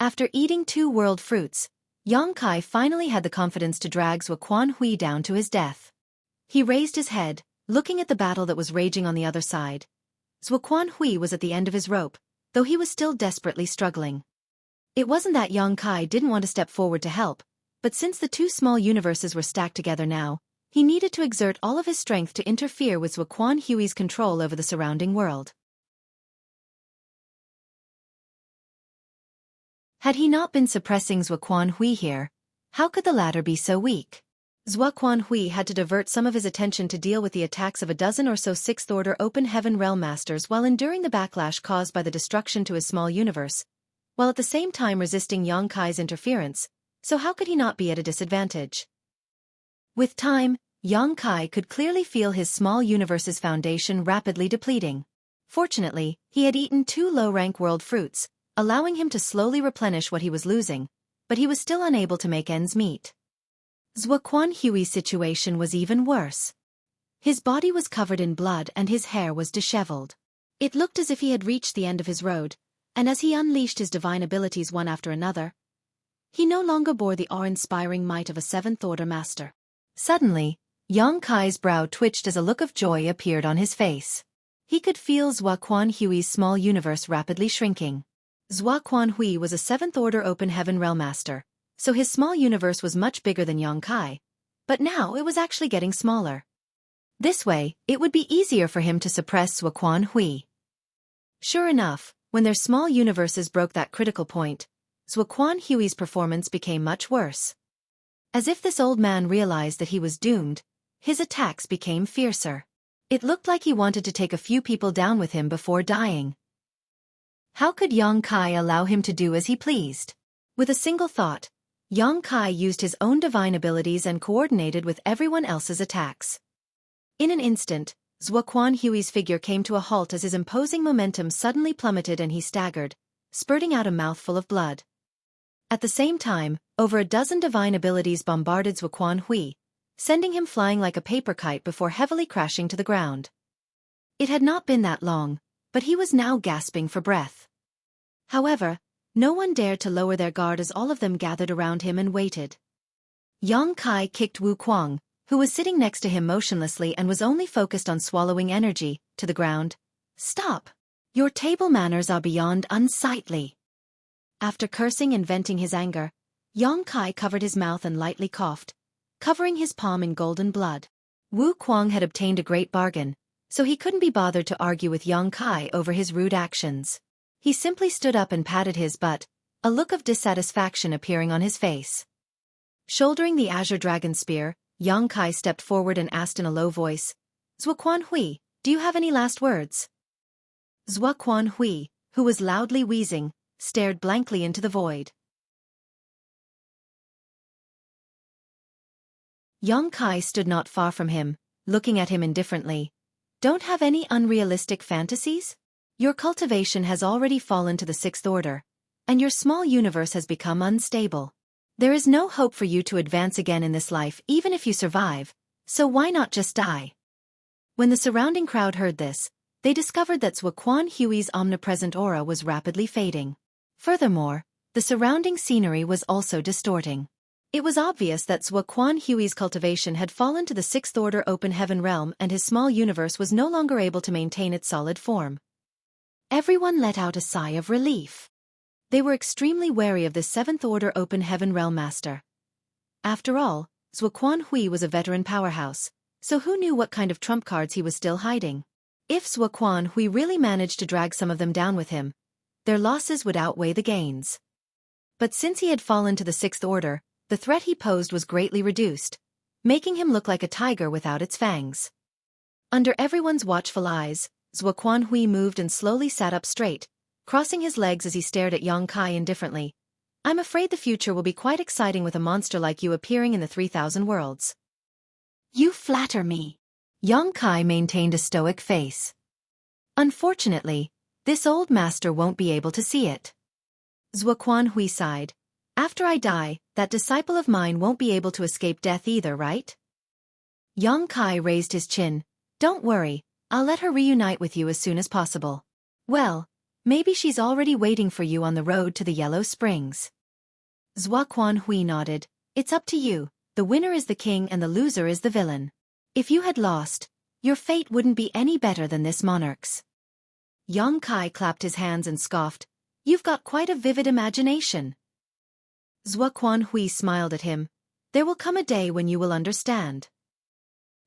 After eating 2 world fruits, Xueqi finally had the confidence to drag Xueqi down to his death. He raised his head, looking at the battle that was raging on the other side. Xueqi was at the end of his rope, though he was still desperately struggling. It wasn't that Xueqi didn't want to step forward to help, but since the 2 small universes were stacked together now, he needed to exert all of his strength to interfere with Xueqi's control over the surrounding world. Had he not been suppressing Xueqi here, how could the latter be so weak? Xueqi had to divert some of his attention to deal with the attacks of a dozen or so Sixth Order Open Heaven Realm Masters while enduring the backlash caused by the destruction to his small universe, while at the same time resisting Xueqi's interference, so how could he not be at a disadvantage? With time, Xueqi could clearly feel his small universe's foundation rapidly depleting. Fortunately, he had eaten 2 low-rank world fruits, allowing him to slowly replenish what he was losing, but he was still unable to make ends meet. Xueqi's situation was even worse. His body was covered in blood and his hair was disheveled. It looked as if he had reached the end of his road, and as he unleashed his divine abilities one after another, he no longer bore the awe-inspiring might of a Seventh Order Master. Suddenly, Xueqi's brow twitched as a look of joy appeared on his face. He could feel Xueqi's small universe rapidly shrinking. Xueqi was a Seventh Order Open Heaven Realm Master, so his small universe was much bigger than Xueqi, but now it was actually getting smaller. This way, it would be easier for him to suppress Xueqi. Sure enough, when their small universes broke that critical point, Xueqi's performance became much worse. As if this old man realized that he was doomed, his attacks became fiercer. It looked like he wanted to take a few people down with him before dying. How could Xueqi allow him to do as he pleased? With a single thought, Xueqi used his own divine abilities and coordinated with everyone else's attacks. In an instant, Xueqi's figure came to a halt as his imposing momentum suddenly plummeted and he staggered, spurting out a mouthful of blood. At the same time, over a dozen divine abilities bombarded Xueqi, sending him flying like a paper kite before heavily crashing to the ground. It had not been that long, but he was now gasping for breath. However, no one dared to lower their guard as all of them gathered around him and waited. Xueqi kicked Xueqi, who was sitting next to him motionlessly and was only focused on swallowing energy, to the ground. "Stop! Your table manners are beyond unsightly." After cursing and venting his anger, Xueqi covered his mouth and lightly coughed, covering his palm in golden blood. Xueqi had obtained a great bargain, so he couldn't be bothered to argue with Xueqi over his rude actions. He simply stood up and patted his butt, a look of dissatisfaction appearing on his face. Shouldering the azure dragon spear, Xueqi stepped forward and asked in a low voice, "Xueqi, do you have any last words? Xueqi, who was loudly wheezing, stared blankly into the void. Yongkai stood not far from him, looking at him indifferently. Don't have any unrealistic fantasies? Your cultivation has already fallen to the sixth order, and your small universe has become unstable. There is no hope for you to advance again in this life even if you survive, so why not just die? When the surrounding crowd heard this, they discovered that Xueqi's omnipresent aura was rapidly fading. Furthermore, the surrounding scenery was also distorting. It was obvious that Xueqi's cultivation had fallen to the sixth order open heaven realm and his small universe was no longer able to maintain its solid form. Everyone let out a sigh of relief. They were extremely wary of this seventh order open heaven realm master. After all, Xueqi was a veteran powerhouse, so who knew what kind of trump cards he was still hiding? If Xueqi really managed to drag some of them down with him, their losses would outweigh the gains. But since he had fallen to the sixth order, the threat he posed was greatly reduced, making him look like a tiger without its fangs. Under everyone's watchful eyes, Xueqi moved and slowly sat up straight, crossing his legs as he stared at Yongkai indifferently. I'm afraid the future will be quite exciting with a monster like you appearing in the 3,000 worlds. You flatter me. Yongkai maintained a stoic face. Unfortunately, this old master won't be able to see it. Xueqi sighed. After I die, that disciple of mine won't be able to escape death either, right? Yongkai raised his chin. Don't worry, I'll let her reunite with you as soon as possible. Well, maybe she's already waiting for you on the road to the Yellow Springs. Xueqi nodded. It's up to you, the winner is the king and the loser is the villain. If you had lost, your fate wouldn't be any better than this monarch's. Yongkai clapped his hands and scoffed. You've got quite a vivid imagination. Xueqi smiled at him. There will come a day when you will understand.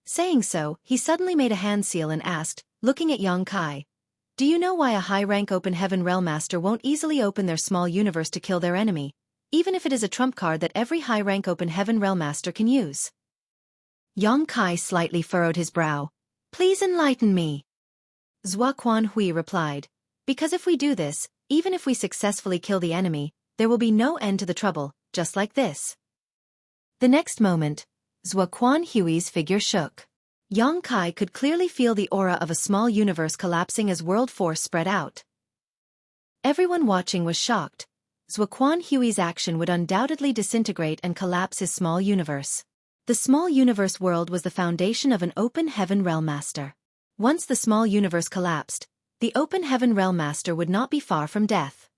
Saying so, he suddenly made a hand seal and asked, looking at Yongkai, do you know why a high-rank open heaven realm master won't easily open their small universe to kill their enemy, even if it is a trump card that every high-rank open heaven realm master can use? Yongkai slightly furrowed his brow. Please enlighten me. Xueqi replied, because if we do this, even if we successfully kill the enemy, there will be no end to the trouble, just like this. The next moment, Xueqi's figure shook. Yongkai could clearly feel the aura of a small universe collapsing as world force spread out. Everyone watching was shocked. Xueqi's action would undoubtedly disintegrate and collapse his small universe. The small universe world was the foundation of an open heaven realm master. Once the small universe collapsed, the open heaven realm master would not be far from death.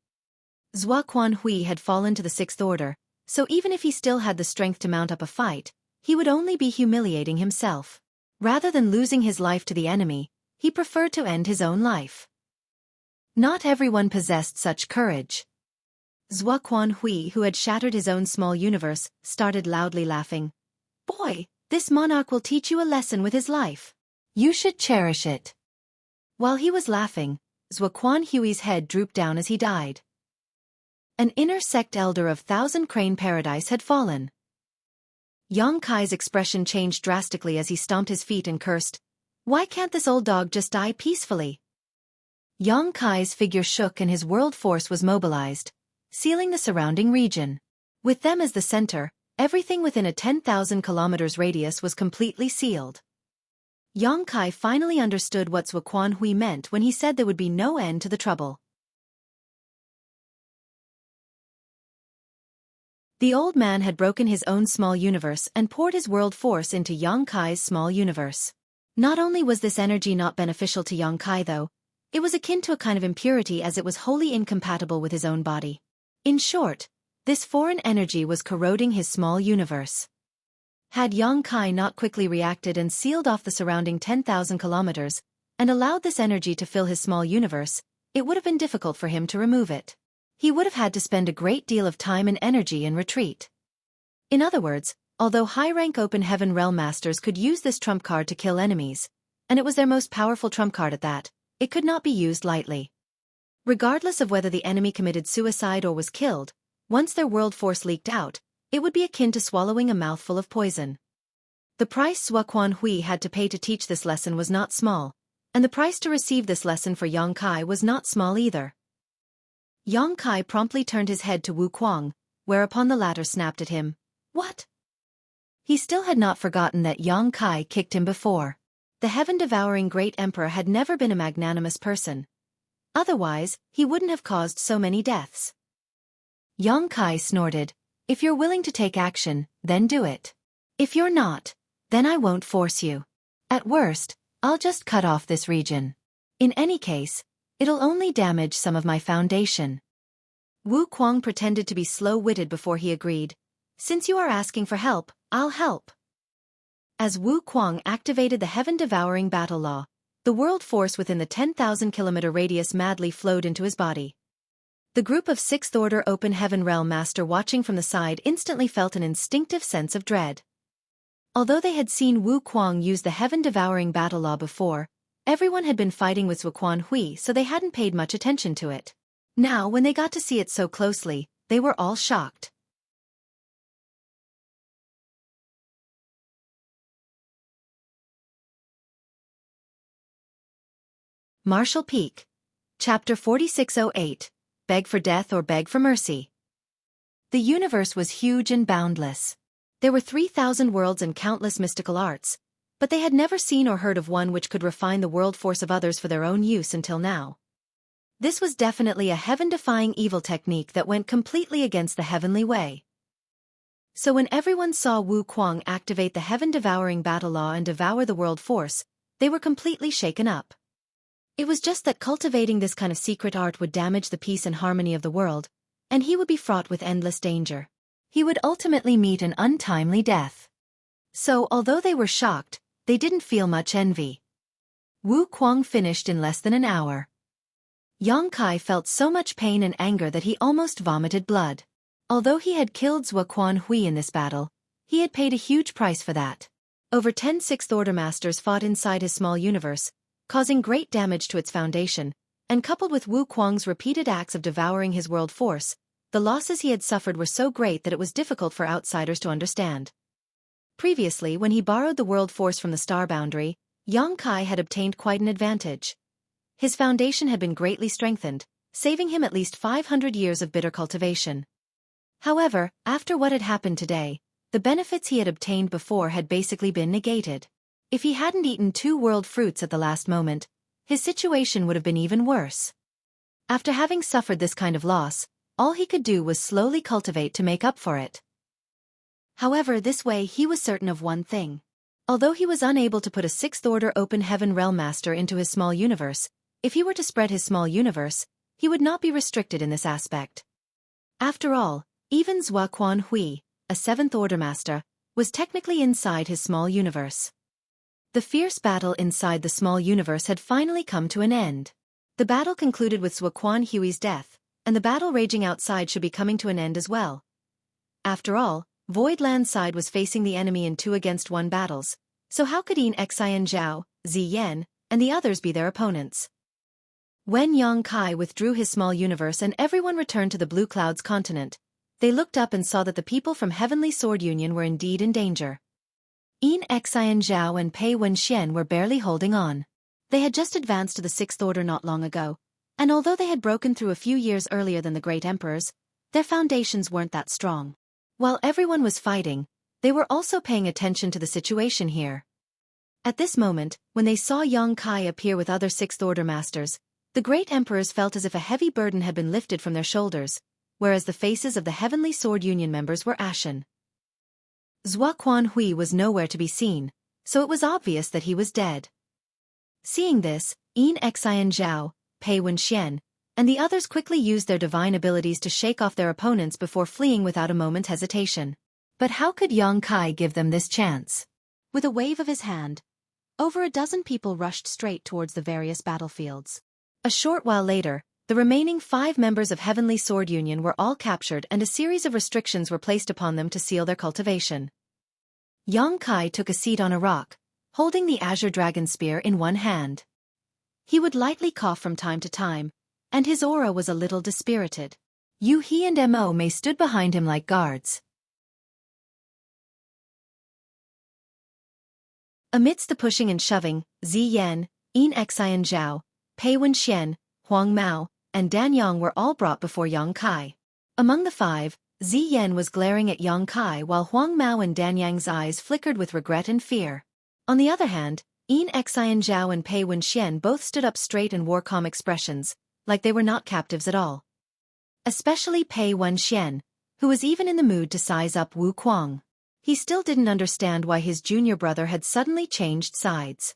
Xueqi had fallen to the sixth order, so even if he still had the strength to mount up a fight, he would only be humiliating himself. Rather than losing his life to the enemy, he preferred to end his own life. Not everyone possessed such courage. Xueqi, who had shattered his own small universe, started loudly laughing. Boy, this monarch will teach you a lesson with his life. You should cherish it. While he was laughing, Xueqi's head drooped down as he died. An inner sect elder of Thousand Crane Paradise had fallen. Yongkai's expression changed drastically as he stomped his feet and cursed, why can't this old dog just die peacefully? Yongkai's figure shook and his world force was mobilized, sealing the surrounding region. With them as the center, everything within a 10,000 kilometers radius was completely sealed. Yongkai finally understood what Xueqi meant when he said there would be no end to the trouble. The old man had broken his own small universe and poured his world force into Yongkai's small universe. Not only was this energy not beneficial to Yongkai though, it was akin to a kind of impurity as it was wholly incompatible with his own body. In short, this foreign energy was corroding his small universe. Had Yongkai not quickly reacted and sealed off the surrounding 10,000 kilometers, and allowed this energy to fill his small universe, it would have been difficult for him to remove it. He would have had to spend a great deal of time and energy in retreat. In other words, although high-rank open heaven realm masters could use this trump card to kill enemies, and it was their most powerful trump card at that, it could not be used lightly. Regardless of whether the enemy committed suicide or was killed, once their world force leaked out, it would be akin to swallowing a mouthful of poison. The price Xueqi had to pay to teach this lesson was not small, And the price to receive this lesson for Yang Kai was not small either. Yang Kai promptly turned his head to Wu Kuang, whereupon the latter snapped at him. What? He still had not forgotten that Yang Kai kicked him before. The heaven-devouring great emperor had never been a magnanimous person. Otherwise, he wouldn't have caused so many deaths. Yang Kai snorted. If you're willing to take action, then do it. If you're not, then I won't force you. At worst, I'll just cut off this region. In any case, it'll only damage some of my foundation. Wu Kuang pretended to be slow-witted before he agreed. Since you are asking for help, I'll help. As Wu Kuang activated the heaven-devouring battle law, the world force within the 10,000-kilometer radius madly flowed into his body. The group of Sixth Order Open Heaven Realm Master watching from the side instantly felt an instinctive sense of dread. Although they had seen Wu Kuang use the heaven-devouring battle law before, everyone had been fighting with Xueqi, so they hadn't paid much attention to it. Now, when they got to see it so closely, they were all shocked. Martial Peak. Chapter 4608. Beg for Death or Beg for Mercy. The universe was huge and boundless. There were 3,000 worlds and countless mystical arts, but they had never seen or heard of one which could refine the world force of others for their own use until now. This was definitely a heaven-defying evil technique that went completely against the heavenly way. So when everyone saw Wu Kuang activate the heaven-devouring battle law and devour the world force, they were completely shaken up. It was just that cultivating this kind of secret art would damage the peace and harmony of the world, and he would be fraught with endless danger. He would ultimately meet an untimely death. So, although they were shocked, they didn't feel much envy. Wu Kuang finished in less than an hour. Yang Kai felt so much pain and anger that he almost vomited blood. Although he had killed Xueqi in this battle, he had paid a huge price for that. Over 10 Sixth Order Masters fought inside his small universe, causing great damage to its foundation, and coupled with Wu Kuang's repeated acts of devouring his world force, the losses he had suffered were so great that it was difficult for outsiders to understand. Previously, when he borrowed the world force from the star boundary, Yang Kai had obtained quite an advantage. His foundation had been greatly strengthened, saving him at least 500 years of bitter cultivation. However, after what had happened today, the benefits he had obtained before had basically been negated. If he hadn't eaten 2 world fruits at the last moment, his situation would have been even worse. After having suffered this kind of loss, all he could do was slowly cultivate to make up for it. However, this way he was certain of one thing. Although he was unable to put a Sixth Order Open Heaven Realm Master into his small universe, if he were to spread his small universe, he would not be restricted in this aspect. After all, even Xueqi, a Seventh Order Master, was technically inside his small universe. The fierce battle inside the small universe had finally come to an end. The battle concluded with Xueqi's death, and the battle raging outside should be coming to an end as well. After all, Voidland's side was facing the enemy in 2-against-1 battles, so how could Xian Zhao, Ziyan, and the others be their opponents? When Yang Kai withdrew his small universe and everyone returned to the Blue Clouds continent, they looked up and saw that the people from Heavenly Sword Union were indeed in danger. Xian Zhao and Pei Wenxian were barely holding on. They had just advanced to the Sixth Order not long ago, and although they had broken through a few years earlier than the great emperors, their foundations weren't that strong. While everyone was fighting, they were also paying attention to the situation here. At this moment, when they saw Yang Kai appear with other Sixth Order Masters, the great emperors felt as if a heavy burden had been lifted from their shoulders, whereas the faces of the Heavenly Sword Union members were ashen. Xueqi was nowhere to be seen, so it was obvious that he was dead. Seeing this, Xian Zhao, Pei Wenxian, and the others quickly used their divine abilities to shake off their opponents before fleeing without a moment's hesitation. But how could Yang Kai give them this chance? With a wave of his hand, over a dozen people rushed straight towards the various battlefields. A short while later, the remaining 5 members of Heavenly Sword Union were all captured and a series of restrictions were placed upon them to seal their cultivation. Yang Kai took a seat on a rock, holding the Azure Dragon Spear in one hand. He would lightly cough from time to time, and his aura was a little dispirited. Yu He and Mo Mei stood behind him like guards. Amidst the pushing and shoving, Ziyan, Xian Zhao, Pei Wenxian, Huang Mao, and Dan Yang were all brought before Yang Kai. Among the five, Zi Yan was glaring at Yang Kai while Huang Mao and Dan Yang's eyes flickered with regret and fear. On the other hand, Xian Zhao and Pei Wenxian both stood up straight and wore calm expressions, like they were not captives at all. Especially Pei Wenxian, who was even in the mood to size up Wu Kuang. He still didn't understand why his junior brother had suddenly changed sides.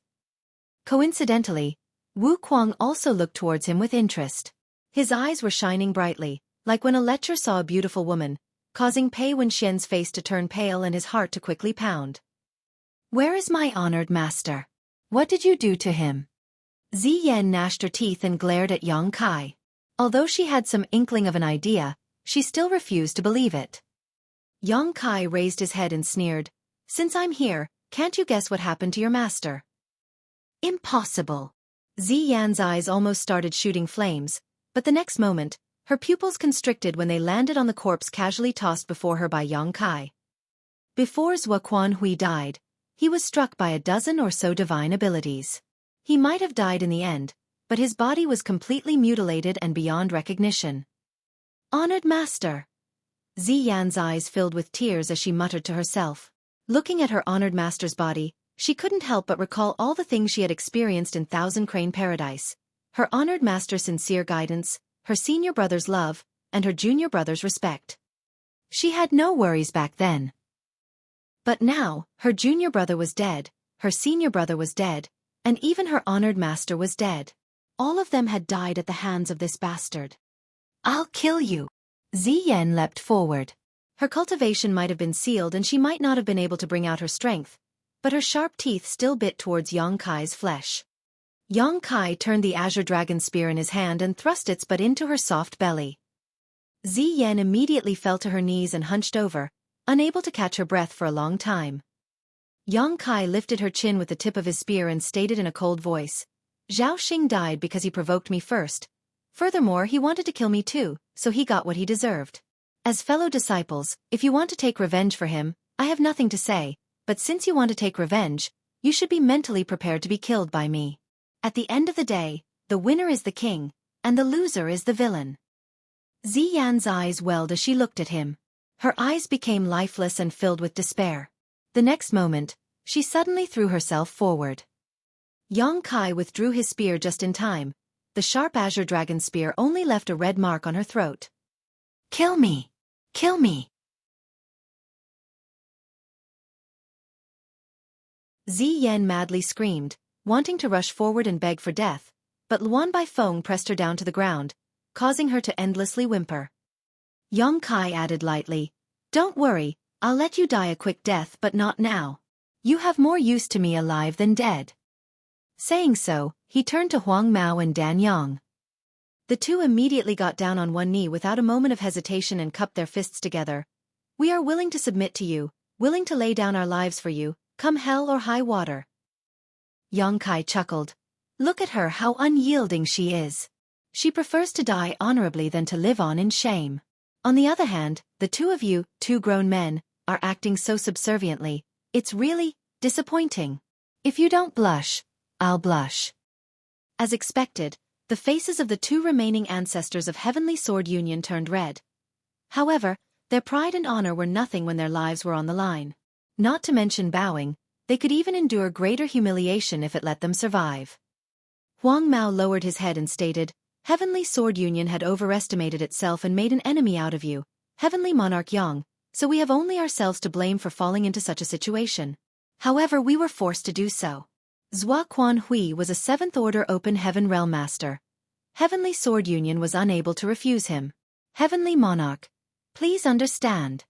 Coincidentally, Wu Kuang also looked towards him with interest. His eyes were shining brightly, like when a lecher saw a beautiful woman, causing Pei Wenxian's face to turn pale and his heart to quickly pound. "Where is my honored master? What did you do to him?" Zi Yan gnashed her teeth and glared at Yang Kai. Although she had some inkling of an idea, she still refused to believe it. Yang Kai raised his head and sneered, "Since I'm here, can't you guess what happened to your master?" "Impossible." Zi Yan's eyes almost started shooting flames, but the next moment, her pupils constricted when they landed on the corpse casually tossed before her by Yang Kai. Before Xueqi Hui died, he was struck by a dozen or so divine abilities. He might have died in the end, but his body was completely mutilated and beyond recognition. "Honored master." Zi Yan's eyes filled with tears as she muttered to herself. Looking at her honored master's body, she couldn't help but recall all the things she had experienced in Thousand Crane Paradise. Her honored master's sincere guidance, her senior brother's love, and her junior brother's respect. She had no worries back then. But now, her junior brother was dead, her senior brother was dead, and even her honored master was dead. All of them had died at the hands of this bastard. "I'll kill you." Zi Yan leapt forward. Her cultivation might have been sealed and she might not have been able to bring out her strength, but her sharp teeth still bit towards Yang Kai's flesh. Yang Kai turned the azure dragon spear in his hand and thrust its butt into her soft belly. Zi Yan immediately fell to her knees and hunched over, unable to catch her breath for a long time. Yang Kai lifted her chin with the tip of his spear and stated in a cold voice, "Zhao Xing died because he provoked me first. Furthermore, he wanted to kill me too, so he got what he deserved. As fellow disciples, if you want to take revenge for him, I have nothing to say, but since you want to take revenge, you should be mentally prepared to be killed by me. At the end of the day, the winner is the king, and the loser is the villain." Zi Yan's eyes welled as she looked at him. Her eyes became lifeless and filled with despair. The next moment, she suddenly threw herself forward. Yang Kai withdrew his spear just in time. The sharp azure dragon spear only left a red mark on her throat. "Kill me! Kill me!" Zi Yan madly screamed, wanting to rush forward and beg for death, but Luan Baifeng pressed her down to the ground, causing her to endlessly whimper. Yang Kai added lightly, "Don't worry, I'll let you die a quick death but not now. You have more use to me alive than dead." Saying so, he turned to Huang Mao and Dan Yang. The two immediately got down on one knee without a moment of hesitation and cupped their fists together. "We are willing to submit to you, willing to lay down our lives for you, come hell or high water." Yang Kai chuckled. "Look at her, how unyielding she is. She prefers to die honorably than to live on in shame. On the other hand, the two of you, two grown men, are acting so subserviently, it's really disappointing. If you don't blush, I'll blush." As expected, the faces of the two remaining ancestors of Heavenly Sword Union turned red. However, their pride and honor were nothing when their lives were on the line. Not to mention bowing, they could even endure greater humiliation if it let them survive. Huang Mao lowered his head and stated, "Heavenly Sword Union had overestimated itself and made an enemy out of you, Heavenly Monarch Yang, so we have only ourselves to blame for falling into such a situation. However, we were forced to do so." Xueqi Hui was a 7th Order Open Heaven Realm Master. Heavenly Sword Union was unable to refuse him. "Heavenly Monarch, please understand."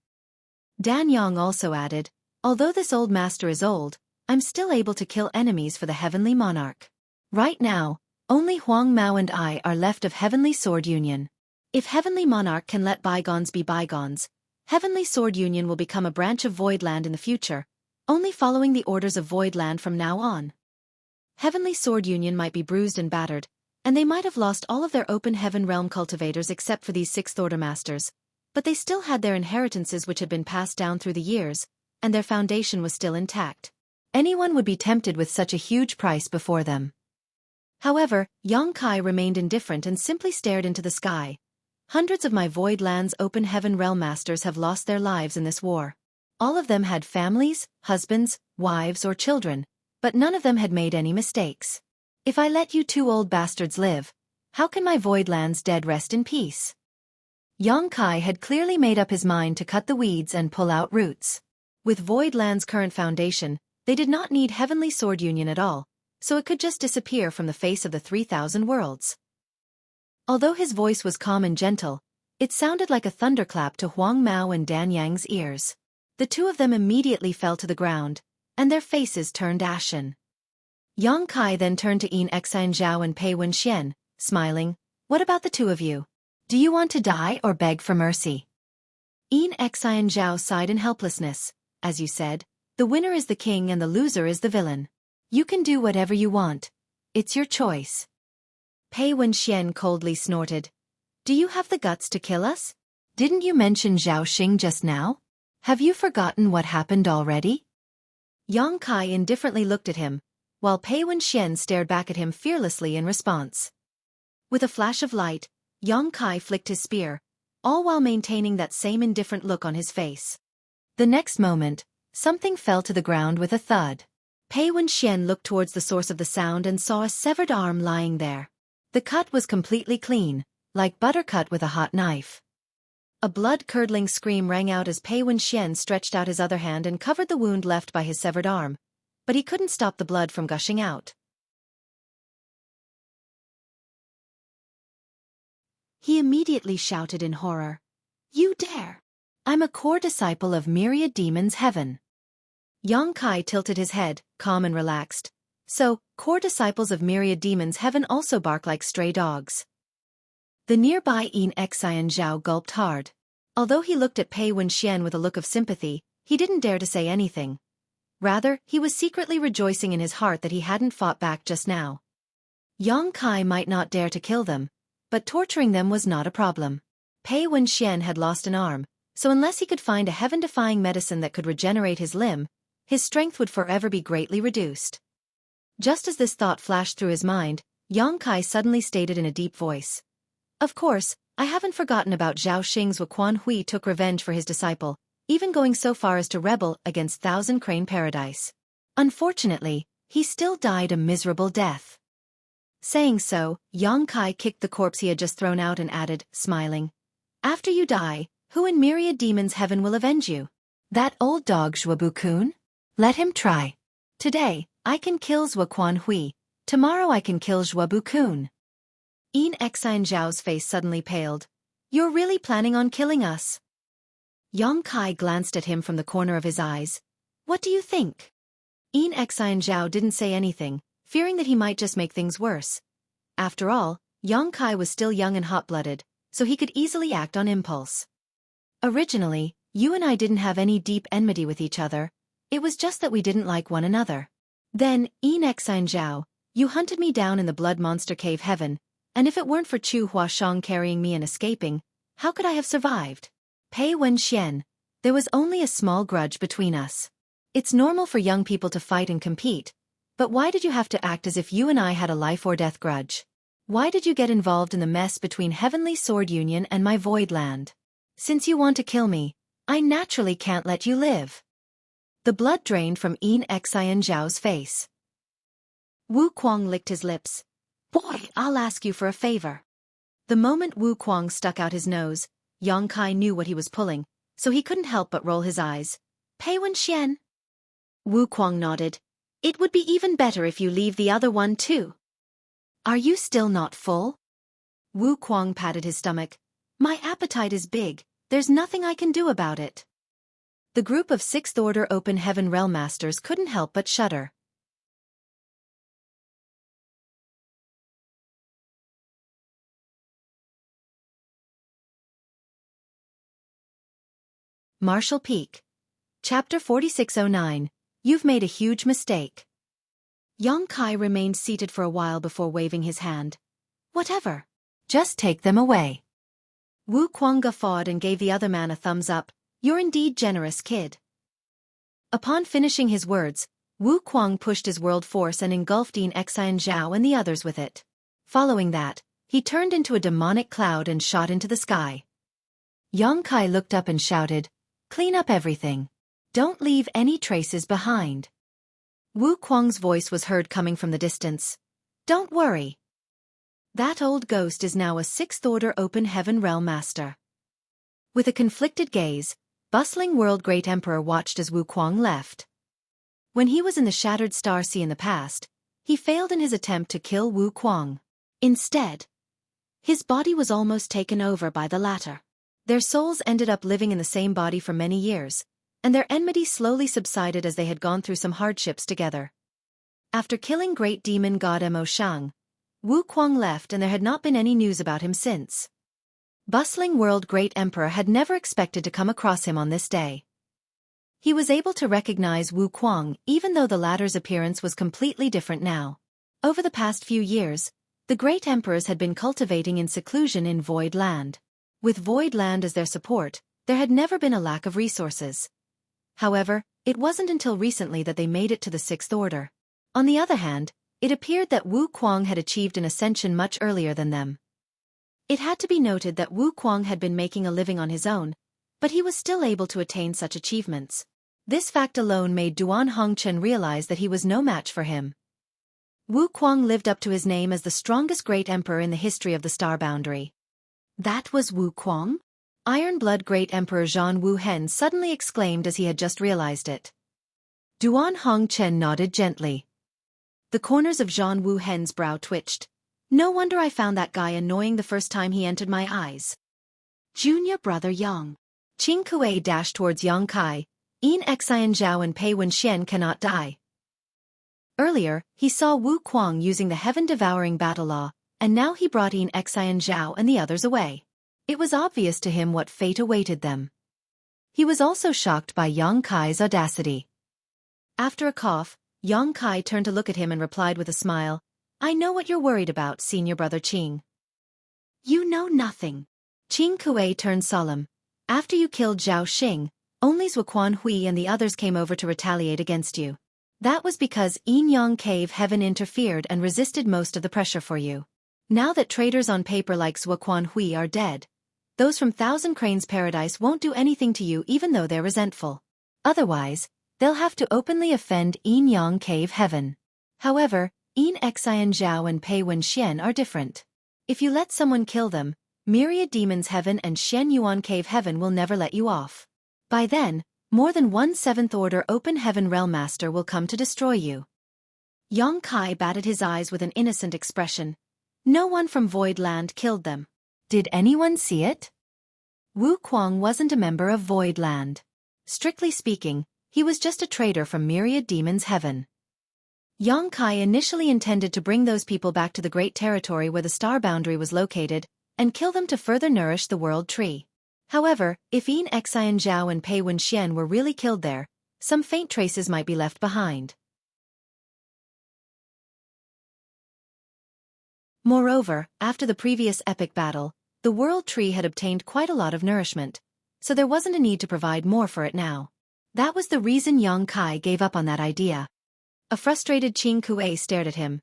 Dan Yang also added, "Although this old master is old, I'm still able to kill enemies for the Heavenly Monarch. Right now, only Huang Mao and I are left of Heavenly Sword Union. If Heavenly Monarch can let bygones be bygones, Heavenly Sword Union will become a branch of Voidland in the future, only following the orders of Voidland from now on. Heavenly Sword Union might be bruised and battered, and they might have lost all of their open heaven realm cultivators except for these 6th Order Masters, but they still had their inheritances which had been passed down through the years, and their foundation was still intact. Anyone would be tempted with such a huge price before them. However, Yang Kai remained indifferent and simply stared into the sky. Hundreds of my Void Land's open heaven realm masters have lost their lives in this war. All of them had families, husbands, wives or children, but none of them had made any mistakes. If I let you two old bastards live, how can my Void Land's dead rest in peace? Yang Kai had clearly made up his mind to cut the weeds and pull out roots. With Void Land's current foundation, they did not need Heavenly Sword Union at all, so it could just disappear from the face of the 3,000 worlds. Although his voice was calm and gentle, it sounded like a thunderclap to Huang Mao and Dan Yang's ears. The two of them immediately fell to the ground, and their faces turned ashen. Yang Kai then turned to Yin Xian Zhao and Pei Wenxian, smiling, "What about the two of you? Do you want to die or beg for mercy?" Yin Xian Zhao sighed in helplessness. "As you said, the winner is the king and the loser is the villain. You can do whatever you want. It's your choice." Pei Wenxian coldly snorted. "Do you have the guts to kill us? Didn't you mention Zhao Xing just now? Have you forgotten what happened already?" Yang Kai indifferently looked at him, while Pei Wenxian stared back at him fearlessly in response. With a flash of light, Yang Kai flicked his spear, all while maintaining that same indifferent look on his face. The next moment, something fell to the ground with a thud. Pei Wenxian looked towards the source of the sound and saw a severed arm lying there. The cut was completely clean, like butter cut with a hot knife. A blood-curdling scream rang out as Pei Wenxian stretched out his other hand and covered the wound left by his severed arm, but he couldn't stop the blood from gushing out. He immediately shouted in horror, "You dare! I'm a core disciple of Myriad Demons Heaven." Yang Kai tilted his head, calm and relaxed. "So, core disciples of Myriad Demons Heaven also bark like stray dogs." The nearby Yin Xian Zhao gulped hard. Although he looked at Pei Wenxian with a look of sympathy, he didn't dare to say anything. Rather, he was secretly rejoicing in his heart that he hadn't fought back just now. Yang Kai might not dare to kill them, but torturing them was not a problem. Pei Wenxian had lost an arm, so unless he could find a heaven-defying medicine that could regenerate his limb, his strength would forever be greatly reduced. Just as this thought flashed through his mind, Yang Kai suddenly stated in a deep voice, "Of course, I haven't forgotten about Zhao Xing's Quan Hui took revenge for his disciple, even going so far as to rebel against Thousand Crane Paradise. Unfortunately, he still died a miserable death." Saying so, Yang Kai kicked the corpse he had just thrown out and added, smiling, "After you die, who in Myriad Demons Heaven will avenge you? That old dog Xueqi? Let him try. Today, I can kill Quan Hui. Tomorrow I can kill Xueqi." Yin Xian Zhao's face suddenly paled. "You're really planning on killing us?" Yang Kai glanced at him from the corner of his eyes. "What do you think?" Yin Xian Zhao didn't say anything, fearing that he might just make things worse. After all, Yang Kai was still young and hot-blooded, so he could easily act on impulse. "Originally, you and I didn't have any deep enmity with each other. It was just that we didn't like one another. Then, Yin Xian Zhao, you hunted me down in the Blood Monster Cave Heaven, and if it weren't for Chu Huashang carrying me and escaping, how could I have survived? Pei Wenxian, there was only a small grudge between us. It's normal for young people to fight and compete, but why did you have to act as if you and I had a life-or-death grudge? Why did you get involved in the mess between Heavenly Sword Union and my Void Land? Since you want to kill me, I naturally can't let you live." The blood drained from Yin Xian Zhao's face. Wu Kuang licked his lips. "Boy, I'll ask you for a favor." The moment Wu Kuang stuck out his nose, Yang Kai knew what he was pulling, so he couldn't help but roll his eyes. "Pei Wenxian?" Wu Kuang nodded. "It would be even better if you leave the other one too." "Are you still not full?" Wu Kuang patted his stomach. "My appetite is big, there's nothing I can do about it." The group of 6th Order Open Heaven Realm Masters couldn't help but shudder. Marshall Peak. Chapter 4609. You've made a huge mistake. Yang Kai remained seated for a while before waving his hand. "Whatever. Just take them away." Wu Kuang guffawed and gave the other man a thumbs up. "You're indeed generous, kid." Upon finishing his words, Wu Kuang pushed his world force and engulfed Yin Xian Zhao and the others with it. Following that, he turned into a demonic cloud and shot into the sky. Yang Kai looked up and shouted, "Clean up everything. Don't leave any traces behind." Wu Kuang's voice was heard coming from the distance. "Don't worry. That old ghost is now a 6th Order Open Heaven Realm Master." With a conflicted gaze, bustling World Great Emperor watched as Wu Kuang left. When he was in the Shattered Star Sea in the past, he failed in his attempt to kill Wu Kuang. Instead, his body was almost taken over by the latter. Their souls ended up living in the same body for many years, and their enmity slowly subsided as they had gone through some hardships together. After killing great demon god Mo Shang, Wu Kuang left and there had not been any news about him since. Bustling World Great Emperor had never expected to come across him on this day. He was able to recognize Wu Kuang even though the latter's appearance was completely different now. Over the past few years, the Great Emperors had been cultivating in seclusion in Void Land. With Void Land as their support, there had never been a lack of resources. However, it wasn't until recently that they made it to the 6th Order. On the other hand, it appeared that Wu Kuang had achieved an ascension much earlier than them. It had to be noted that Wu Kuang had been making a living on his own, but he was still able to attain such achievements. This fact alone made Duan Hongchen realize that he was no match for him. Wu Kuang lived up to his name as the strongest Great Emperor in the history of the Star Boundary. That was Wu Kuang? Iron Blood Great Emperor Zhan Wu Hen suddenly exclaimed as he had just realized it. Duan Hongchen nodded gently. The corners of Zhan Wu Hen's brow twitched. "No wonder I found that guy annoying the first time he entered my eyes." Junior brother Yang. Qing Kuei dashed towards Yang Kai. "Yin Xian Zhao and Pei Wenxian cannot die." Earlier, he saw Wu Kuang using the heaven-devouring battle law, and now he brought Yin Xian Zhao and the others away. It was obvious to him what fate awaited them. He was also shocked by Yang Kai's audacity. After a cough, Yang Kai turned to look at him and replied with a smile, "I know what you're worried about, senior brother Qing." "You know nothing." Qing Kuei turned solemn. "After you killed Zhao Xing, only Xueqi Hui and the others came over to retaliate against you. That was because Yin Yang Cave Heaven interfered and resisted most of the pressure for you. Now that traitors on paper like Xueqi Hui are dead, those from Thousand Cranes Paradise won't do anything to you even though they're resentful. Otherwise, they'll have to openly offend Yin Yang Cave Heaven. However, Yin Xian Zhao and Pei Wenxian are different. If you let someone kill them, Myriad Demons Heaven and Xian Yuan Cave Heaven will never let you off. By then, more than one 7th Order Open Heaven Realm Master will come to destroy you." Yang Kai batted his eyes with an innocent expression. "No one from Void Land killed them. Did anyone see it?" Wu Kuang wasn't a member of Void Land. Strictly speaking, he was just a traitor from Myriad Demons Heaven. Yang Kai initially intended to bring those people back to the Great Territory where the Star Boundary was located, and kill them to further nourish the World Tree. However, if Yin Xian Zhao and Pei Wenxian were really killed there, some faint traces might be left behind. Moreover, after the previous epic battle, the World Tree had obtained quite a lot of nourishment, so there wasn't a need to provide more for it now. That was the reason Yang Kai gave up on that idea. A frustrated Qing Kuei stared at him.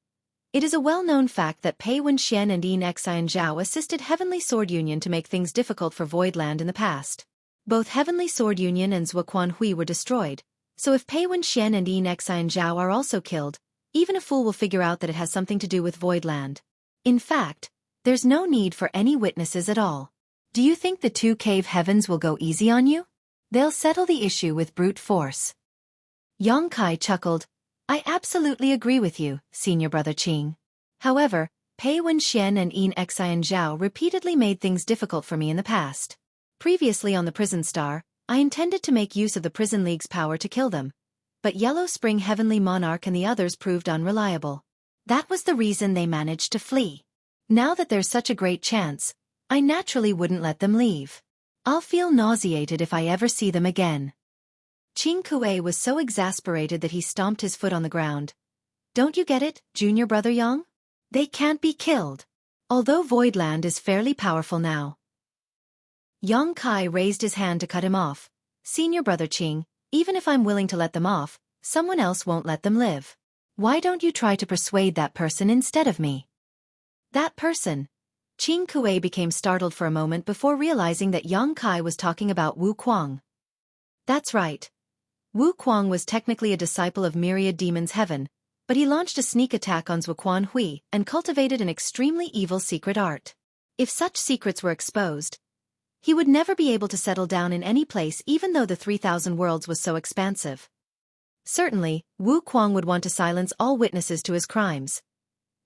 It is a well-known fact that Pei Wenxian and Yin Xian Zhao assisted Heavenly Sword Union to make things difficult for Void Land in the past. Both Heavenly Sword Union and Xueqi Hui were destroyed, so if Pei Wenxian and Yin Xian Zhao are also killed, even a fool will figure out that it has something to do with Void Land. In fact, there's no need for any witnesses at all. Do you think the 2 cave heavens will go easy on you? They'll settle the issue with brute force. Yang Kai chuckled. "I absolutely agree with you, senior brother Qing. However, Pei Wenxian and Yin Xian Zhao repeatedly made things difficult for me in the past. Previously on the Prison Star, I intended to make use of the Prison League's power to kill them, but Yellow Spring Heavenly Monarch and the others proved unreliable. That was the reason they managed to flee. Now that there's such a great chance, I naturally wouldn't let them leave. I'll feel nauseated if I ever see them again." Qing Kuei was so exasperated that he stomped his foot on the ground. "Don't you get it, junior brother Yang? They can't be killed. Although Voidland is fairly powerful now." Yang Kai raised his hand to cut him off. "Senior brother Qing, even if I'm willing to let them off, someone else won't let them live. Why don't you try to persuade that person instead of me? That person. Xueqi became startled for a moment before realizing that Yang Kai was talking about Wu Kuang. That's right. Wu Kuang was technically a disciple of Myriad Demon's Heaven, but he launched a sneak attack on Xueqi Hui and cultivated an extremely evil secret art. If such secrets were exposed, he would never be able to settle down in any place even though the 3,000 worlds was so expansive. Certainly, Wu Kuang would want to silence all witnesses to his crimes.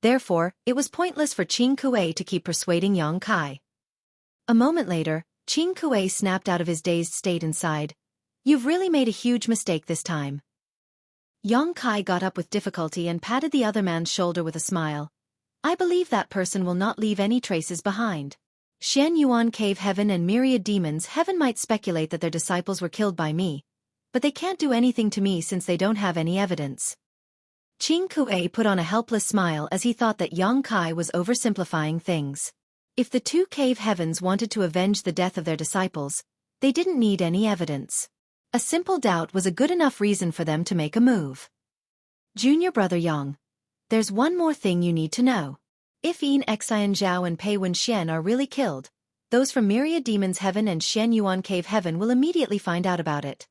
Therefore, it was pointless for Xueqi to keep persuading Yang Kai. A moment later, Xueqi snapped out of his dazed state and sighed. You've really made a huge mistake this time. Yang Kai got up with difficulty and patted the other man's shoulder with a smile. I believe that person will not leave any traces behind. Xian Yuan Cave Heaven and Myriad Demons Heaven might speculate that their disciples were killed by me, but they can't do anything to me since they don't have any evidence. Xueqi put on a helpless smile as he thought that Yang Kai was oversimplifying things. If the two cave heavens wanted to avenge the death of their disciples, they didn't need any evidence. A simple doubt was a good enough reason for them to make a move. Junior brother Yang, there's one more thing you need to know. If Yin Xian Zhao and Pei Wenxian are really killed, those from Myriad Demons Heaven and Xian Yuan Cave Heaven will immediately find out about it.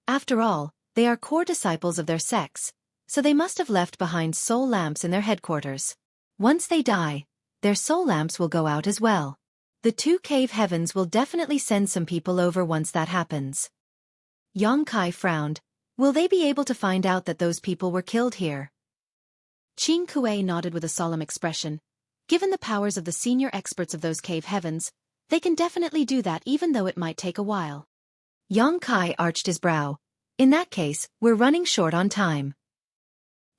After all, they are core disciples of their sects, so they must have left behind soul lamps in their headquarters. Once they die, their soul lamps will go out as well. The two cave heavens will definitely send some people over once that happens. Yang Kai frowned. Will they be able to find out that those people were killed here? Xueqi nodded with a solemn expression. Given the powers of the senior experts of those cave heavens, they can definitely do that even though it might take a while. Yang Kai arched his brow. In that case, we're running short on time.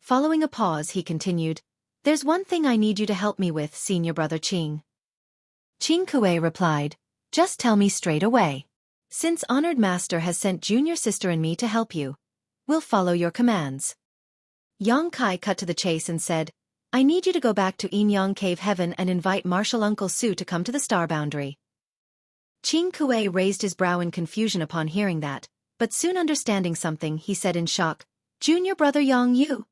Following a pause, he continued, There's one thing I need you to help me with, senior brother Qing. Xueqi replied, Just tell me straight away. Since Honored Master has sent junior sister and me to help you, we'll follow your commands. Yang Kai cut to the chase and said, I need you to go back to Yin Cave Heaven and invite Martial Uncle Su to come to the star boundary. Xueqi raised his brow in confusion upon hearing that, but soon understanding something, he said in shock, Junior brother Yang you?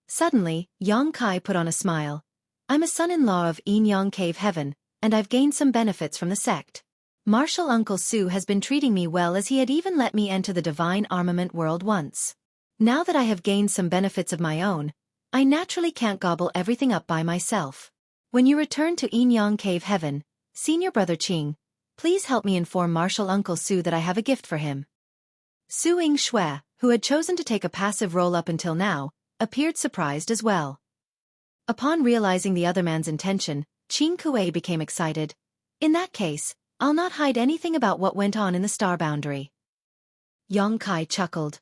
Suddenly, Yang Kai put on a smile. I'm a son-in-law of Yin Cave Heaven, and I've gained some benefits from the sect. Martial Uncle Su has been treating me well as he had even let me enter the divine armament world once. Now that I have gained some benefits of my own, I naturally can't gobble everything up by myself. When you return to Yin Cave Heaven, senior brother Qing, please help me inform Martial Uncle Su that I have a gift for him. Su Ying Xue, who had chosen to take a passive role up until now, appeared surprised as well. Upon realizing the other man's intention, Xueqi became excited. In that case, I'll not hide anything about what went on in the star boundary. Yang Kai chuckled.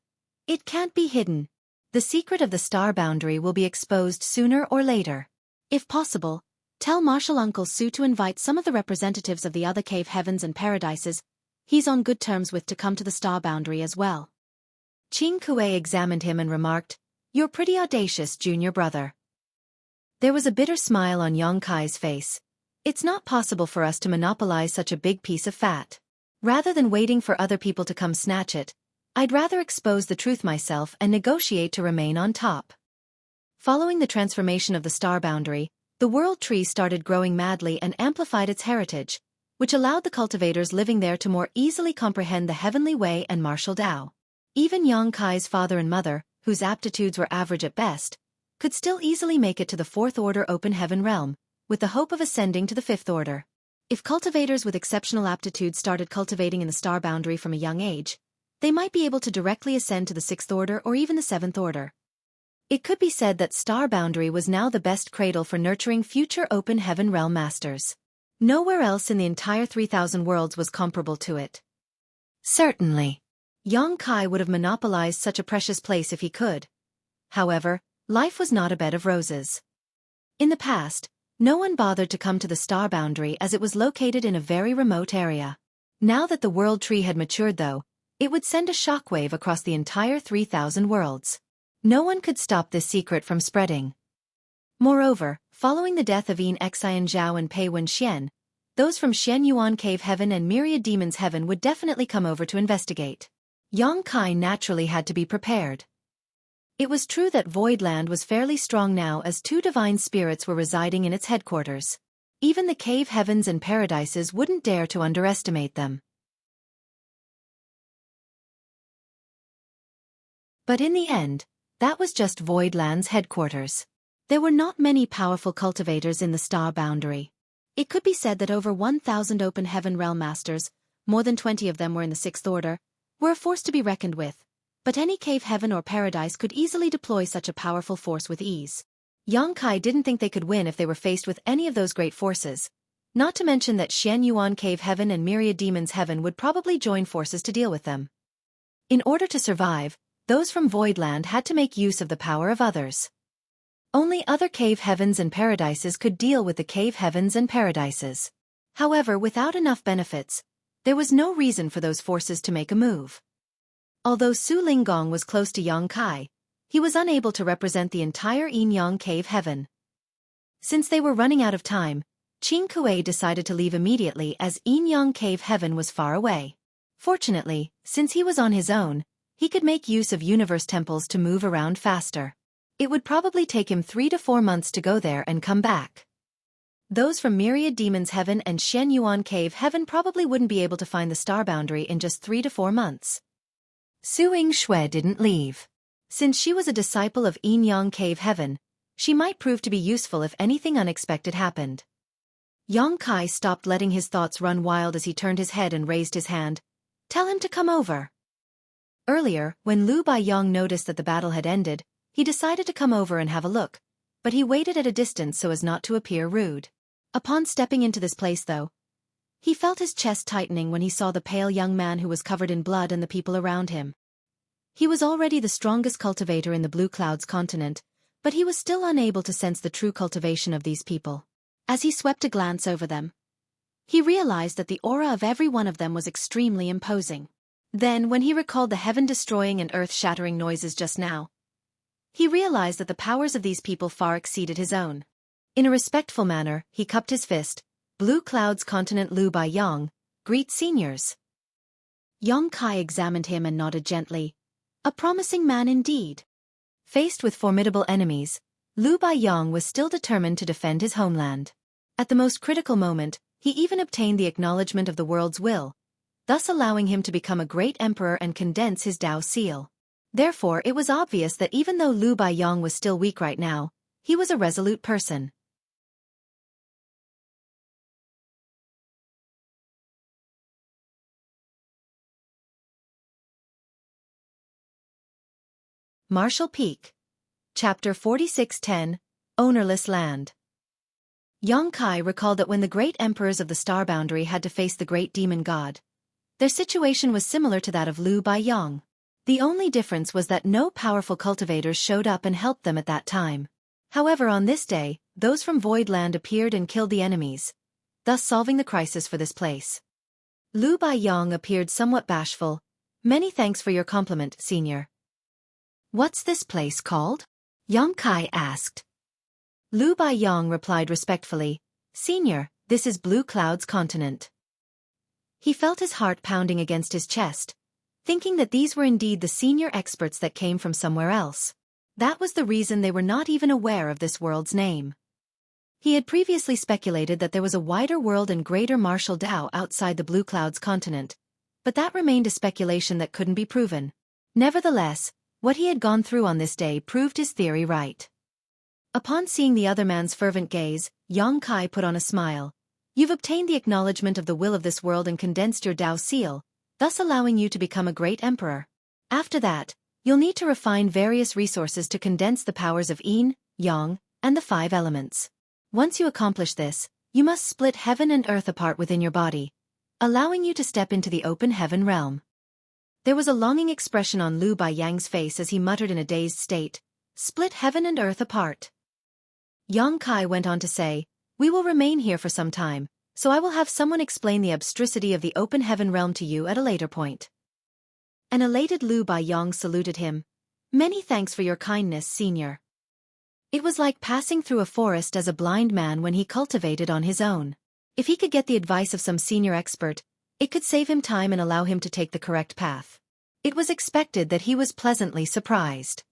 It can't be hidden. The secret of the star boundary will be exposed sooner or later. If possible, tell Martial Uncle Su to invite some of the representatives of the other cave heavens and paradises he's on good terms with to come to the star boundary as well. Xueqi examined him and remarked, You're pretty audacious, junior brother. There was a bitter smile on Yang Kai's face. It's not possible for us to monopolize such a big piece of fat. Rather than waiting for other people to come snatch it, I'd rather expose the truth myself and negotiate to remain on top. Following the transformation of the star boundary, the world tree started growing madly and amplified its heritage, which allowed the cultivators living there to more easily comprehend the heavenly way and martial Tao. Even Yang Kai's father and mother, whose aptitudes were average at best, could still easily make it to the fourth order open heaven realm, with the hope of ascending to the fifth order. If cultivators with exceptional aptitudes started cultivating in the star boundary from a young age, they might be able to directly ascend to the sixth order or even the seventh order. It could be said that star boundary was now the best cradle for nurturing future open heaven realm masters. Nowhere else in the entire 3,000 worlds was comparable to it. Certainly, Yang Kai would have monopolized such a precious place if he could. However, life was not a bed of roses. In the past, no one bothered to come to the star boundary as it was located in a very remote area. Now that the world tree had matured though, it would send a shockwave across the entire 3,000 worlds. No one could stop this secret from spreading. Moreover, following the death of Yin Xian Zhao and Pei Wenxian, those from Xueqi Cave Heaven and Myriad Demons Heaven would definitely come over to investigate. Yang Kai naturally had to be prepared. It was true that Voidland was fairly strong now, as two divine spirits were residing in its headquarters. Even the cave heavens and paradises wouldn't dare to underestimate them. But in the end, that was just Voidland's headquarters. There were not many powerful cultivators in the star boundary. It could be said that over 1,000 open heaven realm masters, more than 20 of them were in the sixth order, were a force to be reckoned with. But any cave heaven or paradise could easily deploy such a powerful force with ease. Yang Kai didn't think they could win if they were faced with any of those great forces. Not to mention that Xueqi Cave Heaven and Myriad Demons Heaven would probably join forces to deal with them. In order to survive, those from Voidland had to make use of the power of others. Only other cave heavens and paradises could deal with the cave heavens and paradises. However, without enough benefits, there was no reason for those forces to make a move. Although Su Linggong was close to Yang Kai, he was unable to represent the entire Yin-Yang Cave Heaven. Since they were running out of time, Xueqi decided to leave immediately, as Yin-Yang Cave Heaven was far away. Fortunately, since he was on his own, he could make use of universe temples to move around faster. It would probably take him 3 to 4 months to go there and come back. Those from Myriad Demons Heaven and Xueqi Cave Heaven probably wouldn't be able to find the star boundary in just 3 to 4 months. Su Yingxue didn't leave. Since she was a disciple of Yin-Yang Cave Heaven, she might prove to be useful if anything unexpected happened. Yang Kai stopped letting his thoughts run wild as he turned his head and raised his hand. "Tell him to come over." Earlier, when Lu Baiyang noticed that the battle had ended, he decided to come over and have a look, but he waited at a distance so as not to appear rude. Upon stepping into this place, though, he felt his chest tightening when he saw the pale young man who was covered in blood and the people around him. He was already the strongest cultivator in the Blue Clouds continent, but he was still unable to sense the true cultivation of these people. As he swept a glance over them, he realized that the aura of every one of them was extremely imposing. Then, when he recalled the heaven-destroying and earth-shattering noises just now, he realized that the powers of these people far exceeded his own. In a respectful manner, he cupped his fist. "Blue Clouds Continent Lu Baiyang, greet seniors." Yang Kai examined him and nodded gently. A promising man indeed. Faced with formidable enemies, Lu Baiyang was still determined to defend his homeland. At the most critical moment, he even obtained the acknowledgement of the world's will, thus allowing him to become a great emperor and condense his Dao seal. Therefore, it was obvious that even though Lu Baiyang was still weak right now, he was a resolute person. Martial Peak. Chapter 4610, Ownerless Land. Yang Kai recalled that when the great emperors of the star boundary had to face the great demon god, their situation was similar to that of Lu Baiyang. The only difference was that no powerful cultivators showed up and helped them at that time. However, on this day, those from Voidland appeared and killed the enemies, thus solving the crisis for this place. Lu Baiyang appeared somewhat bashful. "Many thanks for your compliment, senior." "What's this place called?" Yang Kai asked. Lu Baiyang replied respectfully, "Senior, this is Blue Clouds Continent." He felt his heart pounding against his chest, thinking that these were indeed the senior experts that came from somewhere else. That was the reason they were not even aware of this world's name. He had previously speculated that there was a wider world and greater martial Dao outside the Blue Clouds continent, but that remained a speculation that couldn't be proven. Nevertheless, what he had gone through on this day proved his theory right. Upon seeing the other man's fervent gaze, Yang Kai put on a smile. "You've obtained the acknowledgement of the will of this world and condensed your Dao seal, thus allowing you to become a great emperor. After that, you'll need to refine various resources to condense the powers of Yin, Yang, and the 5 elements. Once you accomplish this, you must split heaven and earth apart within your body, allowing you to step into the open heaven realm." There was a longing expression on Lu Baiyang's face as he muttered in a dazed state, "Split heaven and earth apart." Yang Kai went on to say, "We will remain here for some time, so I will have someone explain the abstrusity of the open heaven realm to you at a later point." An elated Lu Baiyang saluted him. "Many thanks for your kindness, senior." It was like passing through a forest as a blind man when he cultivated on his own. If he could get the advice of some senior expert, it could save him time and allow him to take the correct path. It was expected that he was pleasantly surprised.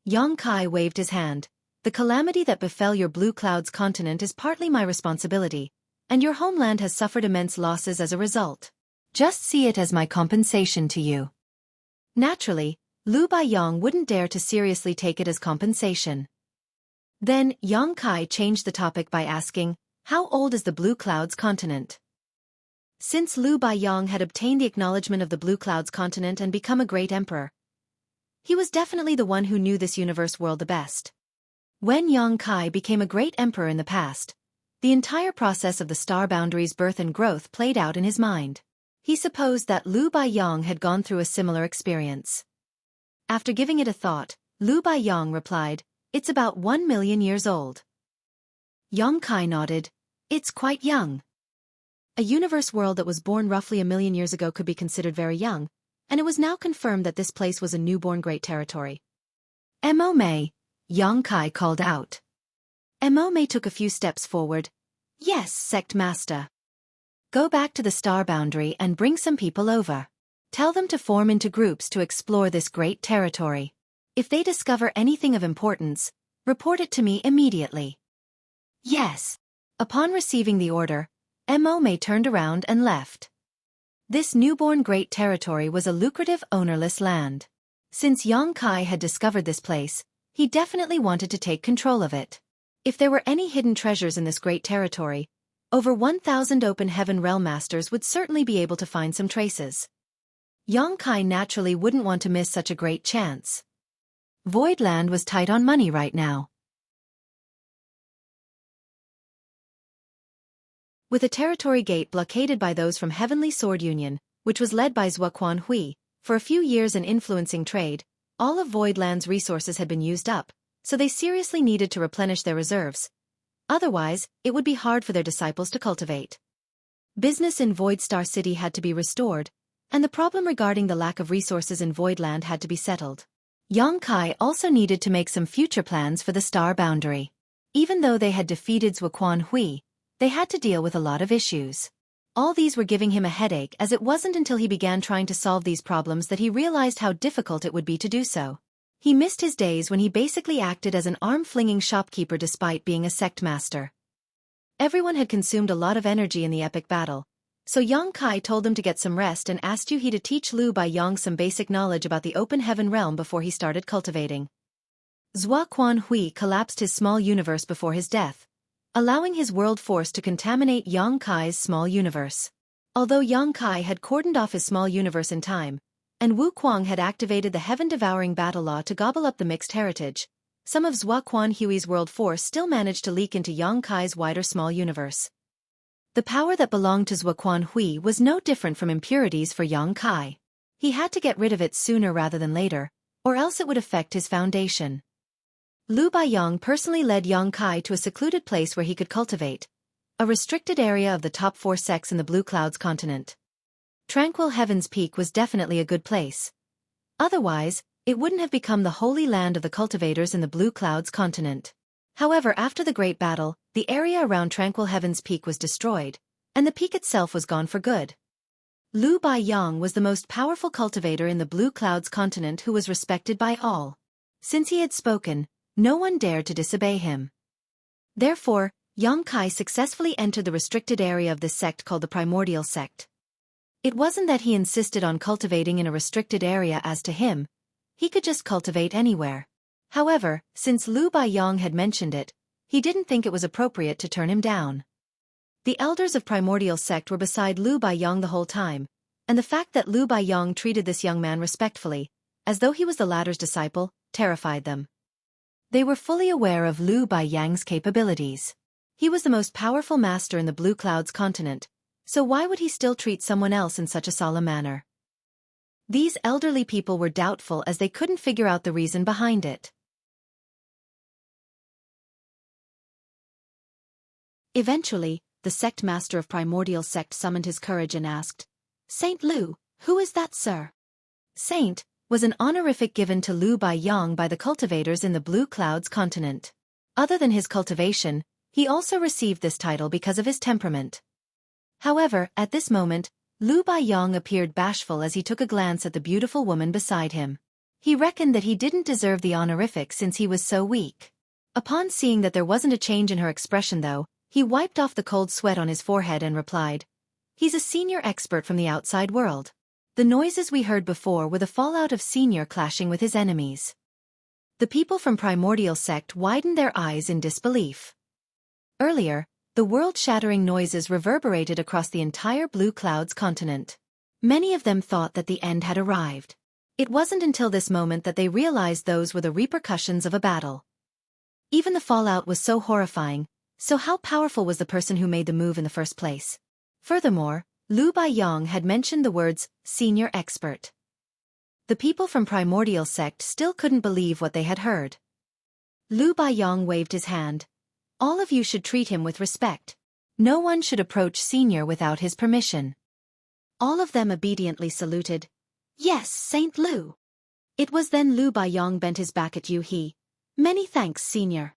Yang Kai waved his hand. The calamity that befell your Blue Clouds continent is partly my responsibility, and your homeland has suffered immense losses as a result. Just see it as my compensation to you. Naturally, Lu Baiyang wouldn't dare to seriously take it as compensation. Then, Yang Kai changed the topic by asking, how old is the Blue Clouds continent? Since Lu Baiyang had obtained the acknowledgement of the Blue Clouds continent and become a great emperor, he was definitely the one who knew this universe world the best. When Yang Kai became a great emperor in the past, the entire process of the star boundary's birth and growth played out in his mind. He supposed that Lu Baiyang had gone through a similar experience. After giving it a thought, Lu Baiyang replied, it's about 1 million years old. Yang Kai nodded, it's quite young. A universe world that was born roughly 1 million years ago could be considered very young, and it was now confirmed that this place was a newborn great territory. Mo Mei, Yang Kai called out. Mo Mei took a few steps forward. Yes, sect master. Go back to the star boundary and bring some people over. Tell them to form into groups to explore this great territory. If they discover anything of importance, report it to me immediately. Yes. Upon receiving the order, Mo Mei turned around and left. This newborn great territory was a lucrative ownerless land. Since Yang Kai had discovered this place, he definitely wanted to take control of it. If there were any hidden treasures in this great territory, over 1,000 open heaven realm masters would certainly be able to find some traces. Yang Kai naturally wouldn't want to miss such a great chance. Voidland was tight on money right now. With a territory gate blockaded by those from Heavenly Sword Union, which was led by Xueqi, for a few years and influencing trade, all of Voidland's resources had been used up, so they seriously needed to replenish their reserves. Otherwise, it would be hard for their disciples to cultivate. Business in Void Star City had to be restored, and the problem regarding the lack of resources in Voidland had to be settled. Yang Kai also needed to make some future plans for the star boundary. Even though they had defeated Xueqi, they had to deal with a lot of issues. All these were giving him a headache, as it wasn't until he began trying to solve these problems that he realized how difficult it would be to do so. He missed his days when he basically acted as an arm-flinging shopkeeper despite being a sect master. Everyone had consumed a lot of energy in the epic battle, so Yang Kai told them to get some rest and asked Xueqi to teach Lu Baiyang some basic knowledge about the open heaven realm before he started cultivating. Xueqi collapsed his small universe before his death, allowing his world force to contaminate Yang Kai's small universe. Although Yang Kai had cordoned off his small universe in time, and Wu Kuang had activated the heaven-devouring battle law to gobble up the mixed heritage, some of Xueqi's world force still managed to leak into Yang Kai's wider small universe. The power that belonged to Xueqi was no different from impurities for Yang Kai. He had to get rid of it sooner rather than later, or else it would affect his foundation. Lu Baiyang personally led Yang Kai to a secluded place where he could cultivate, a restricted area of the top 4 sects in the Blue Clouds continent. Tranquil Heaven's Peak was definitely a good place. Otherwise, it wouldn't have become the holy land of the cultivators in the Blue Clouds continent. However, after the Great Battle, the area around Tranquil Heaven's Peak was destroyed, and the peak itself was gone for good. Lu Baiyang was the most powerful cultivator in the Blue Clouds continent who was respected by all. Since he had spoken, no one dared to disobey him. Therefore, Yang Kai successfully entered the restricted area of this sect called the Primordial Sect. It wasn't that he insisted on cultivating in a restricted area. As to him, he could just cultivate anywhere. However, since Lu Baiyang had mentioned it, he didn't think it was appropriate to turn him down. The elders of Primordial Sect were beside Lu Baiyang the whole time, and the fact that Lu Baiyang treated this young man respectfully, as though he was the latter's disciple, terrified them. They were fully aware of Lu Baiyang's capabilities. He was the most powerful master in the Blue Clouds continent, so why would he still treat someone else in such a solemn manner? These elderly people were doubtful as they couldn't figure out the reason behind it. Eventually, the sect master of Primordial Sect summoned his courage and asked, Saint Lu, who is that, sir? Saint was an honorific given to Lu Baiyang by the cultivators in the Blue Clouds continent. Other than his cultivation, he also received this title because of his temperament. However, at this moment, Lu Baiyong appeared bashful as he took a glance at the beautiful woman beside him. He reckoned that he didn't deserve the honorific since he was so weak. Upon seeing that there wasn't a change in her expression though, he wiped off the cold sweat on his forehead and replied, "He's a senior expert from the outside world. The noises we heard before were the fallout of senior clashing with his enemies." The people from Primordial Sect widened their eyes in disbelief. Earlier, the world-shattering noises reverberated across the entire Blue Clouds continent. Many of them thought that the end had arrived. It wasn't until this moment that they realized those were the repercussions of a battle. Even the fallout was so horrifying, so how powerful was the person who made the move in the first place? Furthermore, Lu Baiyong had mentioned the words, senior expert. The people from Primordial Sect still couldn't believe what they had heard. Lu Baiyong waved his hand. "All of you should treat him with respect. No one should approach senior without his permission." All of them obediently saluted. "Yes, Saint Lu." It was then Lu Baiyong bent his back at Yu He. "Many thanks, senior."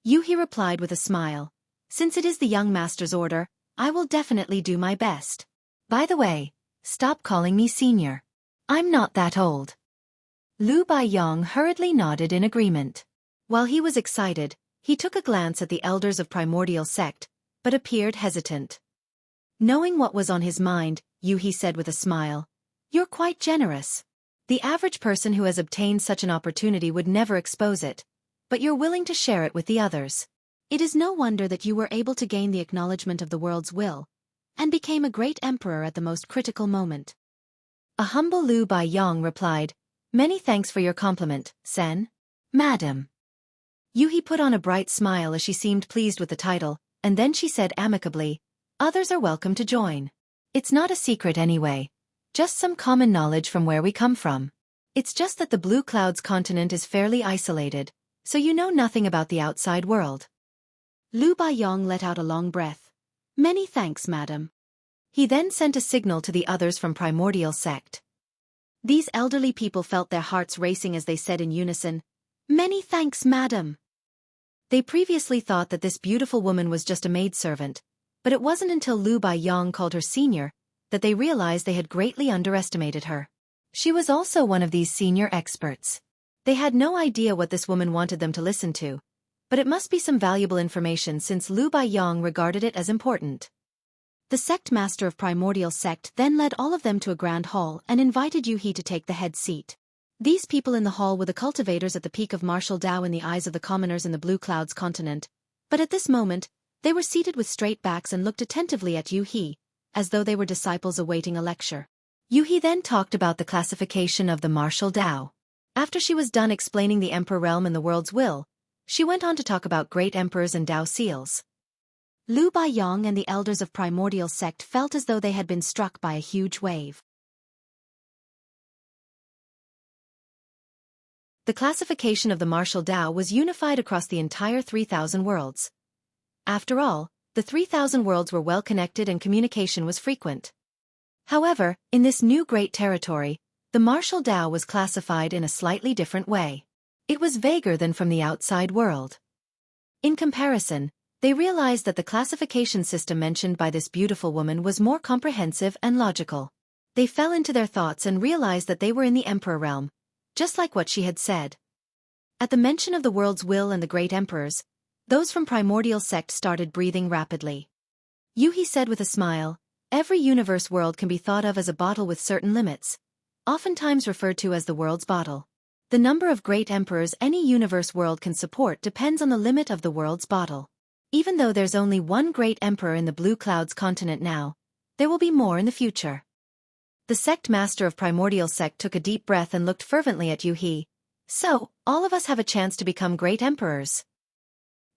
Yu He replied with a smile. "Since it is the young master's order, I will definitely do my best. By the way, stop calling me senior. I'm not that old." Lu Baiyong hurriedly nodded in agreement. While he was excited, he took a glance at the elders of Primordial Sect, but appeared hesitant. Knowing what was on his mind, Yu He said with a smile, "You're quite generous. The average person who has obtained such an opportunity would never expose it, but you're willing to share it with the others. It is no wonder that you were able to gain the acknowledgement of the world's will, and became a great emperor at the most critical moment." A humble Lu Baiyong replied, "Many thanks for your compliment, Sen. Madam." Yu He put on a bright smile as she seemed pleased with the title, and then she said amicably, "Others are welcome to join. It's not a secret anyway. Just some common knowledge from where we come from. It's just that the Blue Clouds continent is fairly isolated, so you know nothing about the outside world." Lu Baiyong let out a long breath. "Many thanks, madam." He then sent a signal to the others from Primordial Sect. These elderly people felt their hearts racing as they said in unison, "Many thanks, madam." They previously thought that this beautiful woman was just a maidservant, but it wasn't until Lu Baiyong called her senior that they realized they had greatly underestimated her. She was also one of these senior experts. They had no idea what this woman wanted them to listen to, but it must be some valuable information since Lu Baiyong regarded it as important. The sect master of Primordial Sect then led all of them to a grand hall and invited Yu He to take the head seat. These people in the hall were the cultivators at the peak of martial Dao in the eyes of the commoners in the Blue Clouds continent, but at this moment, they were seated with straight backs and looked attentively at Yu He, as though they were disciples awaiting a lecture. Yu He then talked about the classification of the martial Dao. After she was done explaining the Emperor realm and the world's will, she went on to talk about great emperors and Dao seals. Lu Baiyong and the elders of Primordial Sect felt as though they had been struck by a huge wave. The classification of the martial Dao was unified across the entire 3,000 worlds. After all, the 3,000 worlds were well connected and communication was frequent. However, in this new great territory, the martial Dao was classified in a slightly different way. It was vaguer than from the outside world. In comparison, they realized that the classification system mentioned by this beautiful woman was more comprehensive and logical. They fell into their thoughts and realized that they were in the Emperor realm, just like what she had said. At the mention of the world's will and the great emperors, those from Primordial Sect started breathing rapidly. Yu He said with a smile, "Every universe world can be thought of as a bottle with certain limits, oftentimes referred to as the world's bottle. The number of great emperors any universe world can support depends on the limit of the world's bottle. Even though there's only one great emperor in the Blue Clouds continent now, there will be more in the future." The sect master of Primordial Sect took a deep breath and looked fervently at Yu He. "So, all of us have a chance to become great emperors?"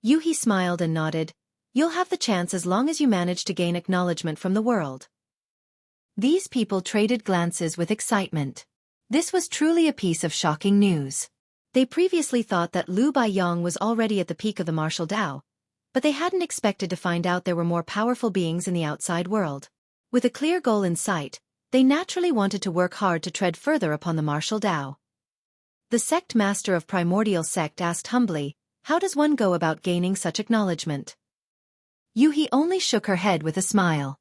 Yu He smiled and nodded. "You'll have the chance as long as you manage to gain acknowledgement from the world." These people traded glances with excitement. This was truly a piece of shocking news. They previously thought that Lu Baiyong was already at the peak of the martial Dao, but they hadn't expected to find out there were more powerful beings in the outside world. With a clear goal in sight, they naturally wanted to work hard to tread further upon the martial Dao. The sect master of Primordial Sect asked humbly, "How does one go about gaining such acknowledgement?" Yu He only shook her head with a smile.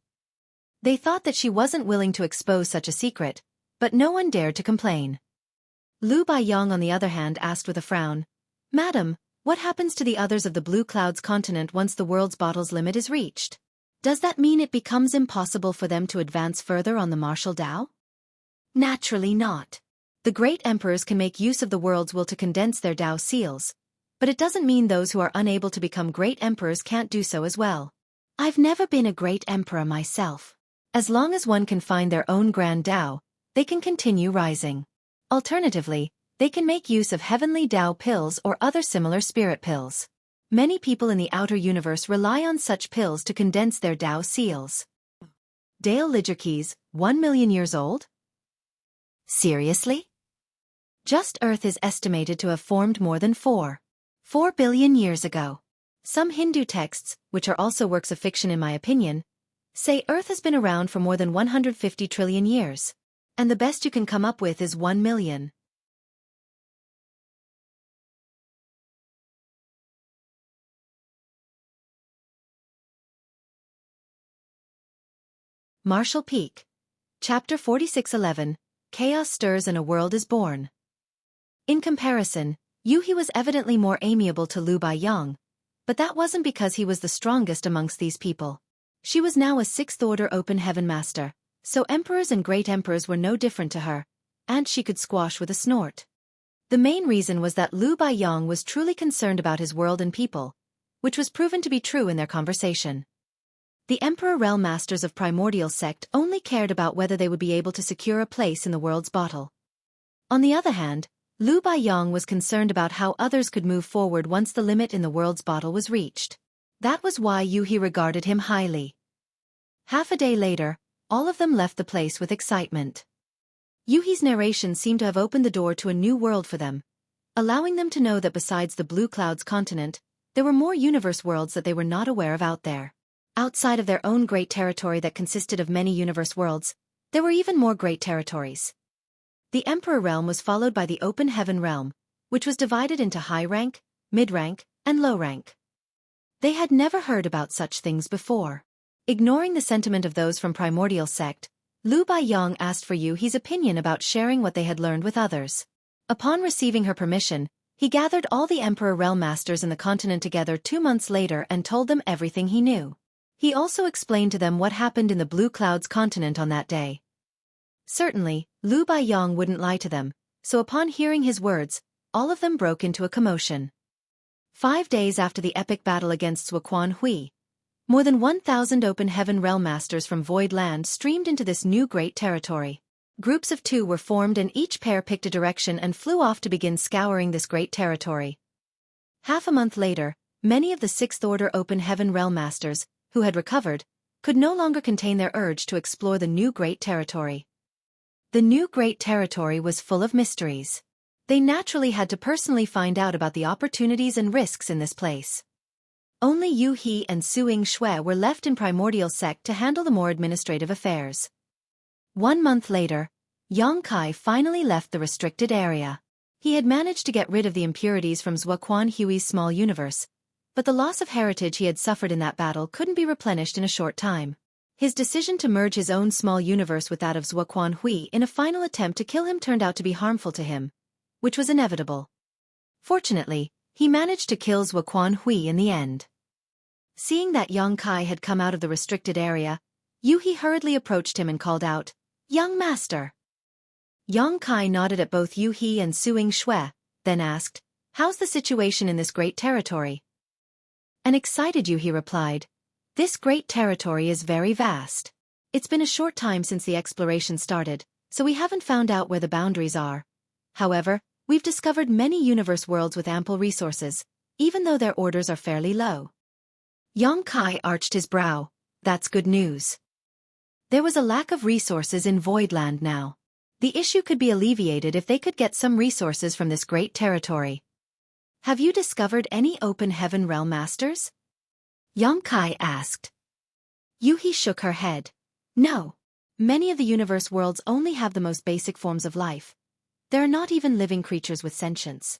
They thought that she wasn't willing to expose such a secret, but no one dared to complain. Lu Baiyang on the other hand asked with a frown, "Madam, what happens to the others of the Blue Clouds continent once the world's bottle's limit is reached? Does that mean it becomes impossible for them to advance further on the martial Tao?" Naturally not. The great emperors can make use of the world's will to condense their Tao seals, but it doesn't mean those who are unable to become great emperors can't do so as well. I've never been a great emperor myself. As long as one can find their own grand Tao, they can continue rising. Alternatively, they can make use of heavenly Tao pills or other similar spirit pills. Many people in the outer universe rely on such pills to condense their Tao seals. Dale Lidgerkeys, 1 million years old? Seriously? Just Earth is estimated to have formed more than 4 billion years ago. Some Hindu texts, which are also works of fiction in my opinion, say Earth has been around for more than 150 trillion years. And the best you can come up with is 1 million. Marshall Peak. Chapter 46:11, Chaos stirs and a world is born. In comparison, Yuhi was evidently more amiable to Lu Baiyang, but that wasn't because he was the strongest amongst these people. She was now a 6th-order open heaven master, so emperors and great emperors were no different to her, and she could squash with a snort. The main reason was that Lu Baiyang was truly concerned about his world and people, which was proven to be true in their conversation. The Emperor Realm Masters of Primordial Sect only cared about whether they would be able to secure a place in the world's bottle. On the other hand, Lu Baiyang was concerned about how others could move forward once the limit in the world's bottle was reached. That was why Yuhi regarded him highly. Half a day later, all of them left the place with excitement. Yuhi's narration seemed to have opened the door to a new world for them, allowing them to know that besides the Blue Clouds continent, there were more universe worlds that they were not aware of out there. Outside of their own great territory that consisted of many universe worlds, there were even more great territories. The Emperor Realm was followed by the Open Heaven Realm, which was divided into high rank, mid rank, and low rank. They had never heard about such things before. Ignoring the sentiment of those from Primordial Sect, Lu Baiyang asked for Yuhi's opinion about sharing what they had learned with others. Upon receiving her permission, he gathered all the Emperor Realm Masters in the continent together 2 months later and told them everything he knew. He also explained to them what happened in the Blue Clouds continent on that day. Certainly, Lu Baiyang wouldn't lie to them, so upon hearing his words, all of them broke into a commotion. 5 days after the epic battle against Xueqi, more than 1,000 Open Heaven Realm Masters from Void Land streamed into this new great territory. Groups of 2 were formed and each pair picked a direction and flew off to begin scouring this great territory. Half a month later, many of the 6th-order Open Heaven Realm Masters, who had recovered, could no longer contain their urge to explore the new great territory. The new great territory was full of mysteries. They naturally had to personally find out about the opportunities and risks in this place. Only Yuhi and Xueqi were left in Primordial Sect to handle the more administrative affairs. 1 month later, Yang Kai finally left the restricted area. He had managed to get rid of the impurities from Xueqi's small universe, but the loss of heritage he had suffered in that battle couldn't be replenished in a short time. His decision to merge his own small universe with that of Xueqi in a final attempt to kill him turned out to be harmful to him, which was inevitable. Fortunately, he managed to kill Xueqi in the end. Seeing that Yang Kai had come out of the restricted area, Yuhi hurriedly approached him and called out, "Young master." Yang Kai nodded at both Yuhi and Xueqi, then asked, "How's the situation in this great territory?" An excited Yuhi replied, "This great territory is very vast. It's been a short time since the exploration started, so we haven't found out where the boundaries are. However, we've discovered many universe worlds with ample resources, even though their orders are fairly low." Yang Kai arched his brow. That's good news. There was a lack of resources in Voidland now. The issue could be alleviated if they could get some resources from this great territory. "Have you discovered any Open Heaven Realm Masters?" Yang Kai asked. Yuhi shook her head. "No. Many of the universe worlds only have the most basic forms of life. There are not even living creatures with sentience.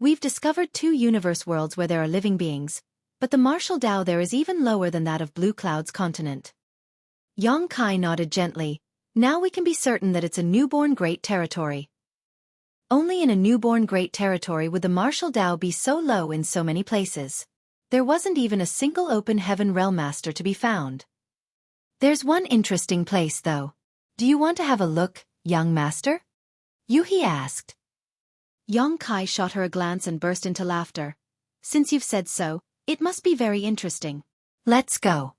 We've discovered 2 universe worlds where there are living beings, but the martial Tao there is even lower than that of Blue Cloud's continent. Xueqi nodded gently. Now we can be certain that it's a newborn great territory. Only in a newborn great territory would the martial Tao be so low in so many places. There wasn't even a single open heaven realm master to be found. There's one interesting place though. Do you want to have a look, young master? Xueqi asked. Xueqi shot her a glance and burst into laughter. Since you've said so, it must be very interesting. Let's go.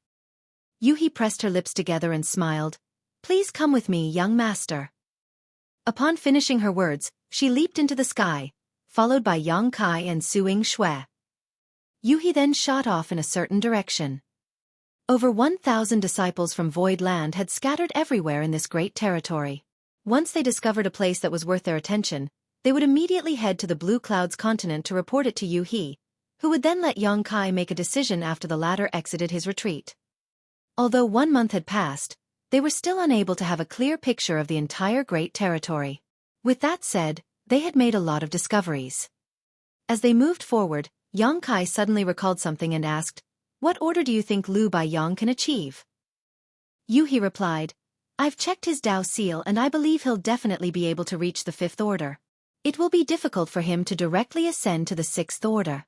Xueqi pressed her lips together and smiled. Please come with me, young master. Upon finishing her words, she leaped into the sky, followed by Xueqi and Xueqi. Xueqi then shot off in a certain direction. Over 1,000 disciples from Void Land had scattered everywhere in this great territory. Once they discovered a place that was worth their attention, they would immediately head to the Blue Cloud's continent to report it to Xueqi, who would then let Xueqi make a decision after the latter exited his retreat. Although 1 month had passed, they were still unable to have a clear picture of the entire great territory. With that said, they had made a lot of discoveries. As they moved forward, Xueqi suddenly recalled something and asked, "What order do you think Lu Baiyang can achieve?" Xueqi replied, "I've checked his Dao seal and I believe he'll definitely be able to reach the 5th order. It will be difficult for him to directly ascend to the 6th order."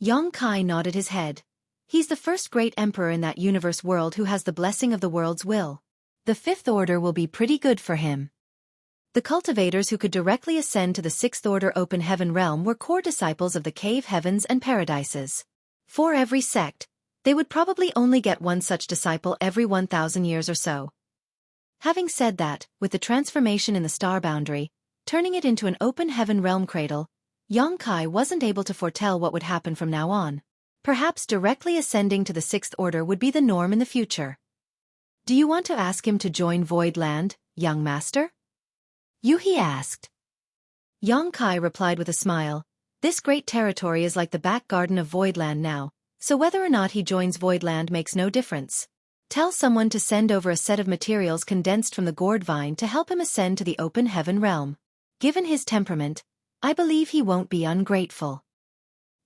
Xueqi nodded his head. He's the first great emperor in that universe world who has the blessing of the world's will. The 5th order will be pretty good for him. The cultivators who could directly ascend to the 6th order open heaven realm were core disciples of the cave heavens and paradises. For every sect, they would probably only get one such disciple every 1,000 years or so. Having said that, with the transformation in the star boundary, turning it into an open heaven realm cradle, Xueqi wasn't able to foretell what would happen from now on. Perhaps directly ascending to the 6th order would be the norm in the future. Do you want to ask him to join Void Land, young master? Xueqi asked. Xueqi replied with a smile. This great territory is like the back garden of Voidland now, so whether or not he joins Voidland makes no difference. Tell someone to send over a set of materials condensed from the gourd vine to help him ascend to the open heaven realm. Given his temperament, I believe he won't be ungrateful.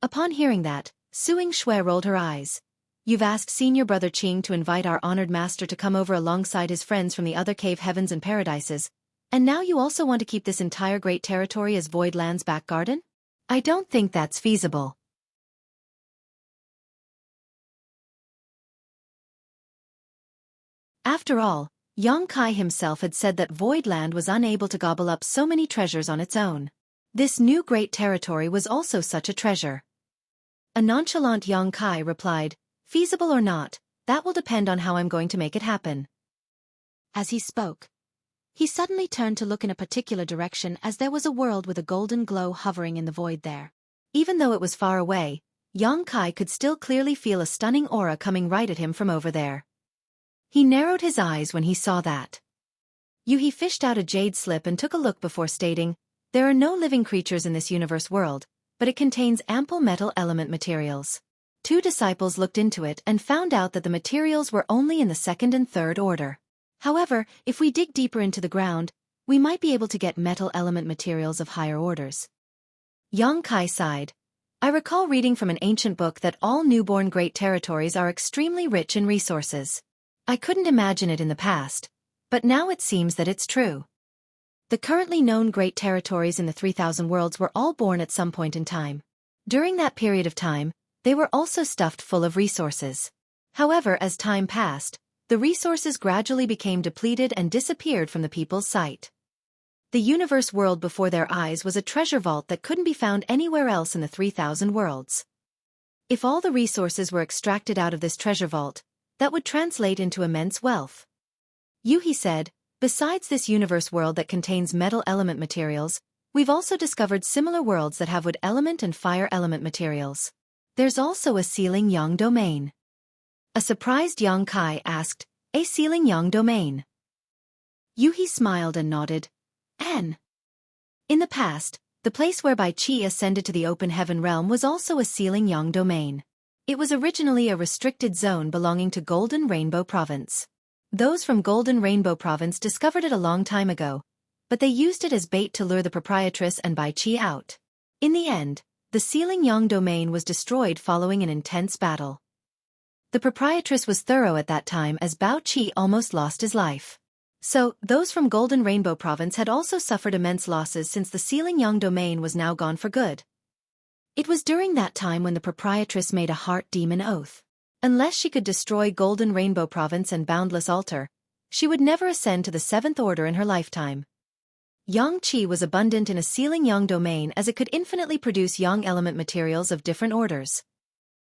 Upon hearing that, Xueqi rolled her eyes. You've asked senior brother Qing to invite our honored master to come over alongside his friends from the other cave heavens and paradises, and now you also want to keep this entire great territory as Voidland's back garden? I don't think that's feasible. After all, Xueqi himself had said that Voidland was unable to gobble up so many treasures on its own. This new great territory was also such a treasure. A nonchalant Xueqi replied, "Feasible or not, that will depend on how I'm going to make it happen." As he spoke, he suddenly turned to look in a particular direction as there was a world with a golden glow hovering in the void there. Even though it was far away, Xueqi could still clearly feel a stunning aura coming right at him from over there. He narrowed his eyes when he saw that. Xueqi fished out a jade slip and took a look before stating, "There are no living creatures in this universe world, but it contains ample metal element materials." 2 disciples looked into it and found out that the materials were only in the 2nd and 3rd order. However, if we dig deeper into the ground, we might be able to get metal element materials of higher orders. Xueqi sighed. I recall reading from an ancient book that all newborn great territories are extremely rich in resources. I couldn't imagine it in the past, but now it seems that it's true. The currently known great territories in the 3,000 worlds were all born at some point in time. During that period of time, they were also stuffed full of resources. However, as time passed, the resources gradually became depleted and disappeared from the people's sight. The universe world before their eyes was a treasure vault that couldn't be found anywhere else in the 3,000 worlds. If all the resources were extracted out of this treasure vault, that would translate into immense wealth. Xueqi said, besides this universe world that contains metal element materials, we've also discovered similar worlds that have wood element and fire element materials. There's also a Sealing Yang domain. A surprised Xueqi asked, a Sealing Yang domain? Xueqi smiled and nodded. In the past, the place whereby Qi ascended to the open heaven realm was also a Sealing Yang domain. It was originally a restricted zone belonging to Golden Rainbow Province. Those from Golden Rainbow Province discovered it a long time ago, but they used it as bait to lure the proprietress and Bai Qi out. In the end, the The Sealing domain was destroyed following an intense battle. The proprietress was thorough at that time as Bao Qi almost lost his life. So, those from Golden Rainbow Province had also suffered immense losses since the Sealing domain was now gone for good. It was during that time when the proprietress made a heart demon oath. Unless she could destroy Golden Rainbow Province and Boundless Altar, she would never ascend to the 7th Order in her lifetime. Yang Qi was abundant in a Sealing domain as it could infinitely produce Yang element materials of different orders.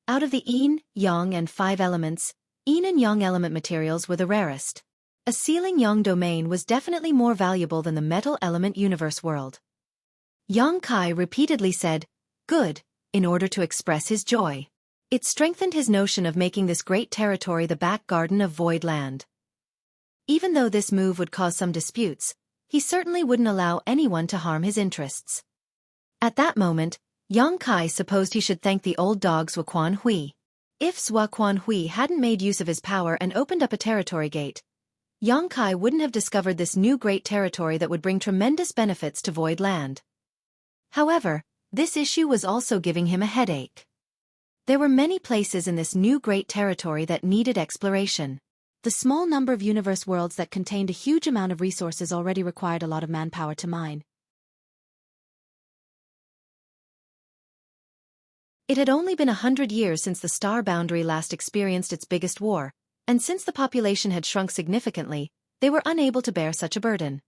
Out of the Yin, Yang and 5 elements, Yin and Yang element materials were the rarest. A Sealing domain was definitely more valuable than the metal element universe world. Yang Kai repeatedly said, "Good," in order to express his joy. It strengthened his notion of making this great territory the back garden of Void Land. Even though this move would cause some disputes, he certainly wouldn't allow anyone to harm his interests. At that moment, Yang Kai supposed he should thank the old dog Xueqi. If Xueqi hadn't made use of his power and opened up a territory gate, Yang Kai wouldn't have discovered this new great territory that would bring tremendous benefits to Void Land. However, this issue was also giving him a headache. There were many places in this new great territory that needed exploration. The small number of universe worlds that contained a huge amount of resources already required a lot of manpower to mine. It had only been 100 years since the star boundary last experienced its biggest war, and since the population had shrunk significantly, they were unable to bear such a burden.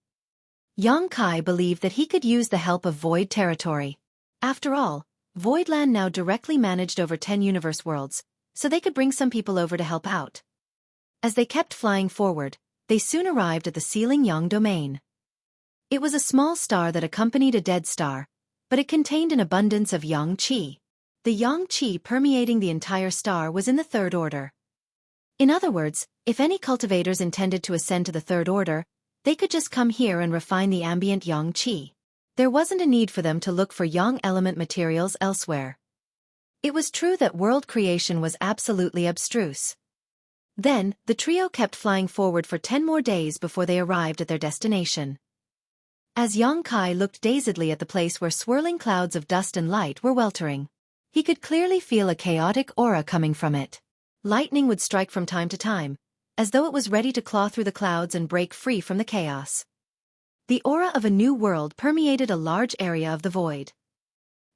Yang Kai believed that he could use the help of Void Territory. After all, Voidland now directly managed over 10 universe worlds, so they could bring some people over to help out. As they kept flying forward, they soon arrived at the Sealing domain. It was a small star that accompanied a dead star, but it contained an abundance of Yang Qi. The Yang Qi permeating the entire star was in the 3rd order. In other words, if any cultivators intended to ascend to the 3rd order, they could just come here and refine the ambient Yang Qi. There wasn't a need for them to look for Yang element materials elsewhere. It was true that world creation was absolutely abstruse. Then, the trio kept flying forward for 10 more days before they arrived at their destination. As Yang Kai looked dazedly at the place where swirling clouds of dust and light were weltering, he could clearly feel a chaotic aura coming from it. Lightning would strike from time to time, as though it was ready to claw through the clouds and break free from the chaos. The aura of a new world permeated a large area of the void.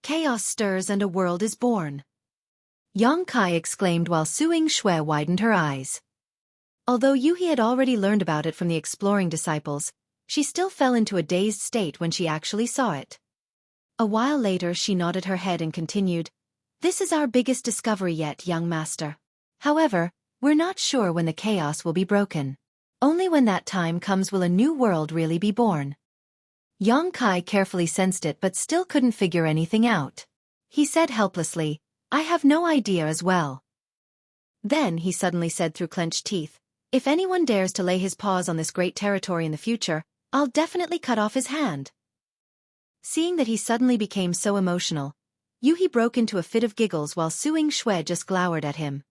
Chaos stirs and a world is born. Yang Kai exclaimed while Xueqi widened her eyes. Although Yuhi had already learned about it from the exploring disciples, she still fell into a dazed state when she actually saw it. A while later she nodded her head and continued, "This is our biggest discovery yet, young master. However, we're not sure when the chaos will be broken. Only when that time comes will a new world really be born." Yang Kai carefully sensed it but still couldn't figure anything out. He said helplessly, "I have no idea as well." Then he suddenly said through clenched teeth, "If anyone dares to lay his paws on this great territory in the future, I'll definitely cut off his hand." Seeing that he suddenly became so emotional, Yuhi broke into a fit of giggles while Xueqi just glowered at him.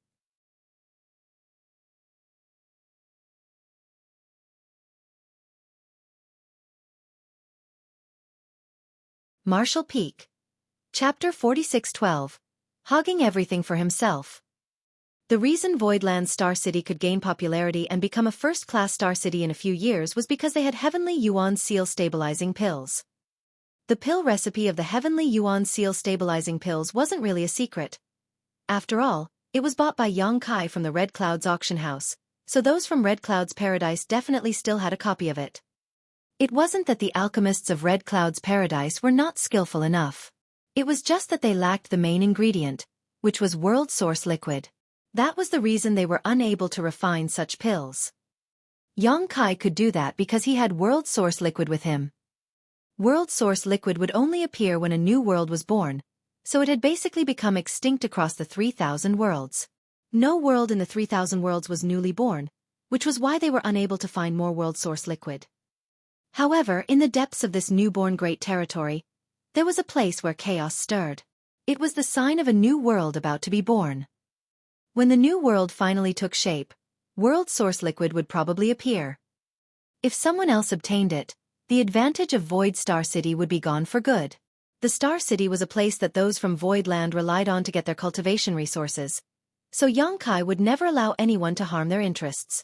Marshall Peak. Chapter 46-12. Hogging everything for himself. The reason Voidland Star City could gain popularity and become a first-class star city in a few years was because they had Heavenly Yuan Seal stabilizing pills. The pill recipe of the Heavenly Yuan Seal stabilizing pills wasn't really a secret. After all, it was bought by Yang Kai from the Red Cloud's auction house, so those from Red Cloud's Paradise definitely still had a copy of it. It wasn't that the alchemists of Red Cloud's Paradise were not skillful enough. It was just that they lacked the main ingredient, which was World Source Liquid. That was the reason they were unable to refine such pills. Yang Kai could do that because he had World Source Liquid with him. World Source Liquid would only appear when a new world was born, so it had basically become extinct across the 3,000 worlds. No world in the 3,000 worlds was newly born, which was why they were unable to find more World Source Liquid. However, in the depths of this newborn great territory, there was a place where chaos stirred. It was the sign of a new world about to be born. When the new world finally took shape, World Source Liquid would probably appear. If someone else obtained it, the advantage of Void Star City would be gone for good. The Star City was a place that those from Void Land relied on to get their cultivation resources, so Xueqi would never allow anyone to harm their interests.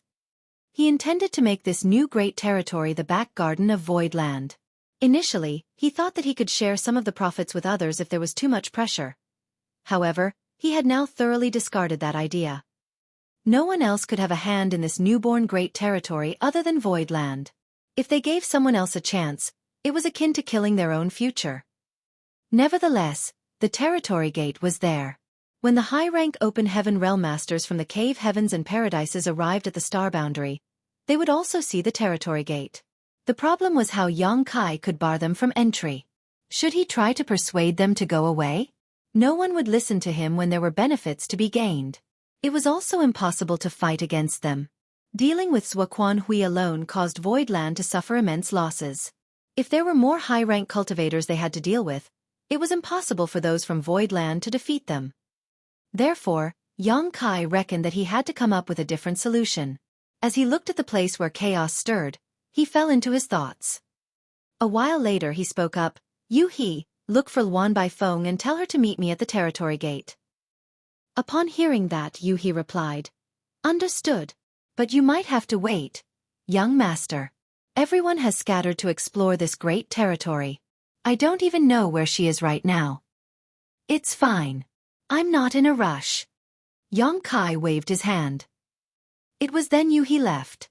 He intended to make this new great territory the back garden of Void Land. Initially, he thought that he could share some of the profits with others if there was too much pressure. However, he had now thoroughly discarded that idea. No one else could have a hand in this newborn great territory other than Void Land. If they gave someone else a chance, it was akin to killing their own future. Nevertheless, the territory gate was there. When the high-rank open heaven realm masters from the cave heavens and paradises arrived at the star boundary, they would also see the territory gate. The problem was how Xueqi could bar them from entry. Should he try to persuade them to go away? No one would listen to him when there were benefits to be gained. It was also impossible to fight against them. Dealing with Xueqi alone caused Void Land to suffer immense losses. If there were more high-rank cultivators they had to deal with, it was impossible for those from Void Land to defeat them. Therefore, Xueqi reckoned that he had to come up with a different solution. As he looked at the place where chaos stirred, he fell into his thoughts. A while later he spoke up, "He, look for Luan Baifeng and tell her to meet me at the territory gate." Upon hearing that, He replied, "Understood. But you might have to wait, young master. Everyone has scattered to explore this great territory. I don't even know where she is right now." "It's fine. I'm not in a rush." Xueqi waved his hand. It was then He left.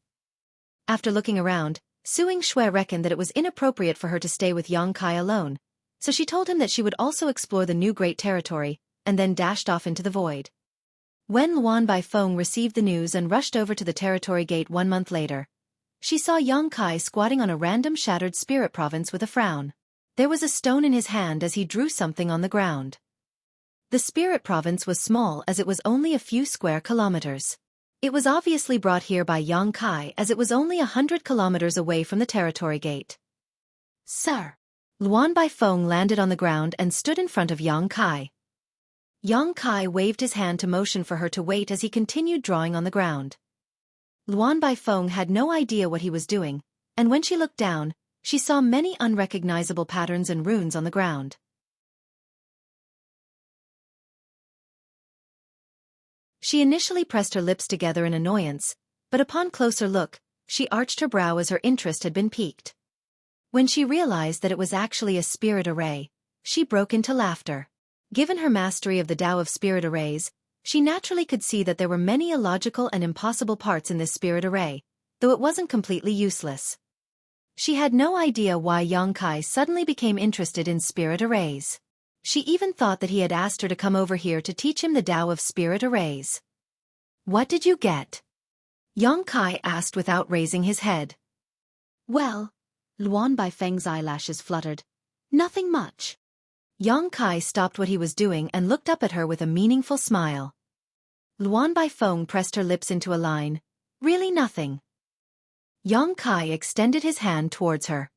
After looking around, Xueqi reckoned that it was inappropriate for her to stay with Xueqi alone, so she told him that she would also explore the new great territory, and then dashed off into the void. When Luan Baifeng received the news and rushed over to the territory gate 1 month later, she saw Xueqi squatting on a random shattered spirit province with a frown. There was a stone in his hand as he drew something on the ground. The spirit province was small as it was only a few square kilometers. It was obviously brought here by Xueqi as it was only 100 kilometers away from the territory gate. "Sir." Luan Baifeng landed on the ground and stood in front of Xueqi. Xueqi waved his hand to motion for her to wait as he continued drawing on the ground. Luan Baifeng had no idea what he was doing, and when she looked down, she saw many unrecognizable patterns and runes on the ground. She initially pressed her lips together in annoyance, but upon closer look, she arched her brow as her interest had been piqued. When she realized that it was actually a spirit array, she broke into laughter. Given her mastery of the Tao of spirit arrays, she naturally could see that there were many illogical and impossible parts in this spirit array, though it wasn't completely useless. She had no idea why Xueqi suddenly became interested in spirit arrays. She even thought that he had asked her to come over here to teach him the Tao of spirit arrays. "What did you get?" Xueqi asked without raising his head. "Well," Luan Baifeng's eyelashes fluttered. "Nothing much." Xueqi stopped what he was doing and looked up at her with a meaningful smile. Luan Baifeng pressed her lips into a line. "Really nothing." Xueqi extended his hand towards her.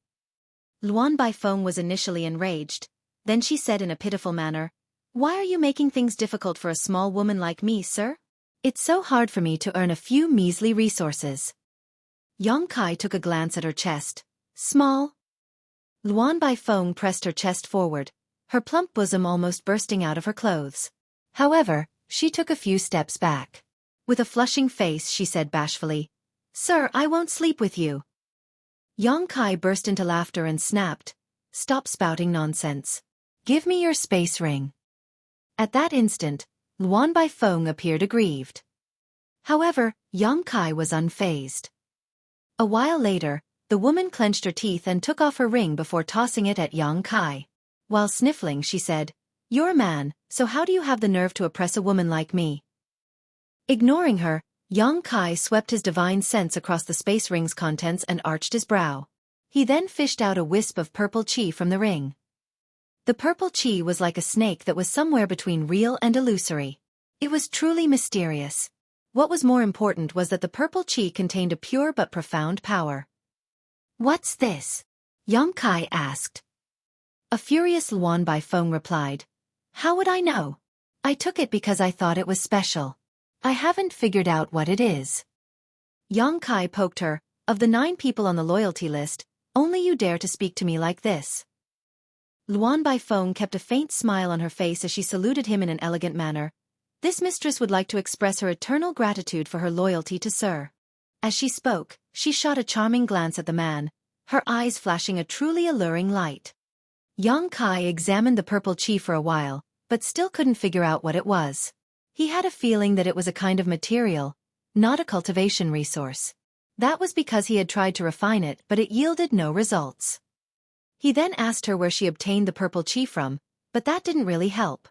Luan Baifeng was initially enraged. Then she said in a pitiful manner, "Why are you making things difficult for a small woman like me, sir? It's so hard for me to earn a few measly resources." Xueqi took a glance at her chest. "Small?" Luan Baifeng pressed her chest forward, her plump bosom almost bursting out of her clothes. However, she took a few steps back. With a flushing face she said bashfully, "Sir, I won't sleep with you." Xueqi burst into laughter and snapped, "Stop spouting nonsense. Give me your space ring." At that instant, Luan Baifeng appeared aggrieved. However, Xueqi was unfazed. A while later, the woman clenched her teeth and took off her ring before tossing it at Xueqi. While sniffling she said, "You're a man, so how do you have the nerve to oppress a woman like me?" Ignoring her, Xueqi swept his divine sense across the space ring's contents and arched his brow. He then fished out a wisp of purple chi from the ring. The purple chi was like a snake that was somewhere between real and illusory. It was truly mysterious. What was more important was that the purple chi contained a pure but profound power. "What's this?" Xueqi asked. A furious Luan Baifeng replied, "How would I know? I took it because I thought it was special. I haven't figured out what it is." Xueqi poked her, "Of the 9 people on the loyalty list, only you dare to speak to me like this." Luan Baifeng kept a faint smile on her face as she saluted him in an elegant manner. This mistress would like to express her eternal gratitude for her loyalty to Sir. As she spoke, she shot a charming glance at the man, her eyes flashing a truly alluring light. Yang Kai examined the purple chi for a while, but still couldn't figure out what it was. He had a feeling that it was a kind of material, not a cultivation resource. That was because he had tried to refine it, but it yielded no results. He then asked her where she obtained the purple chi from, but that didn't really help.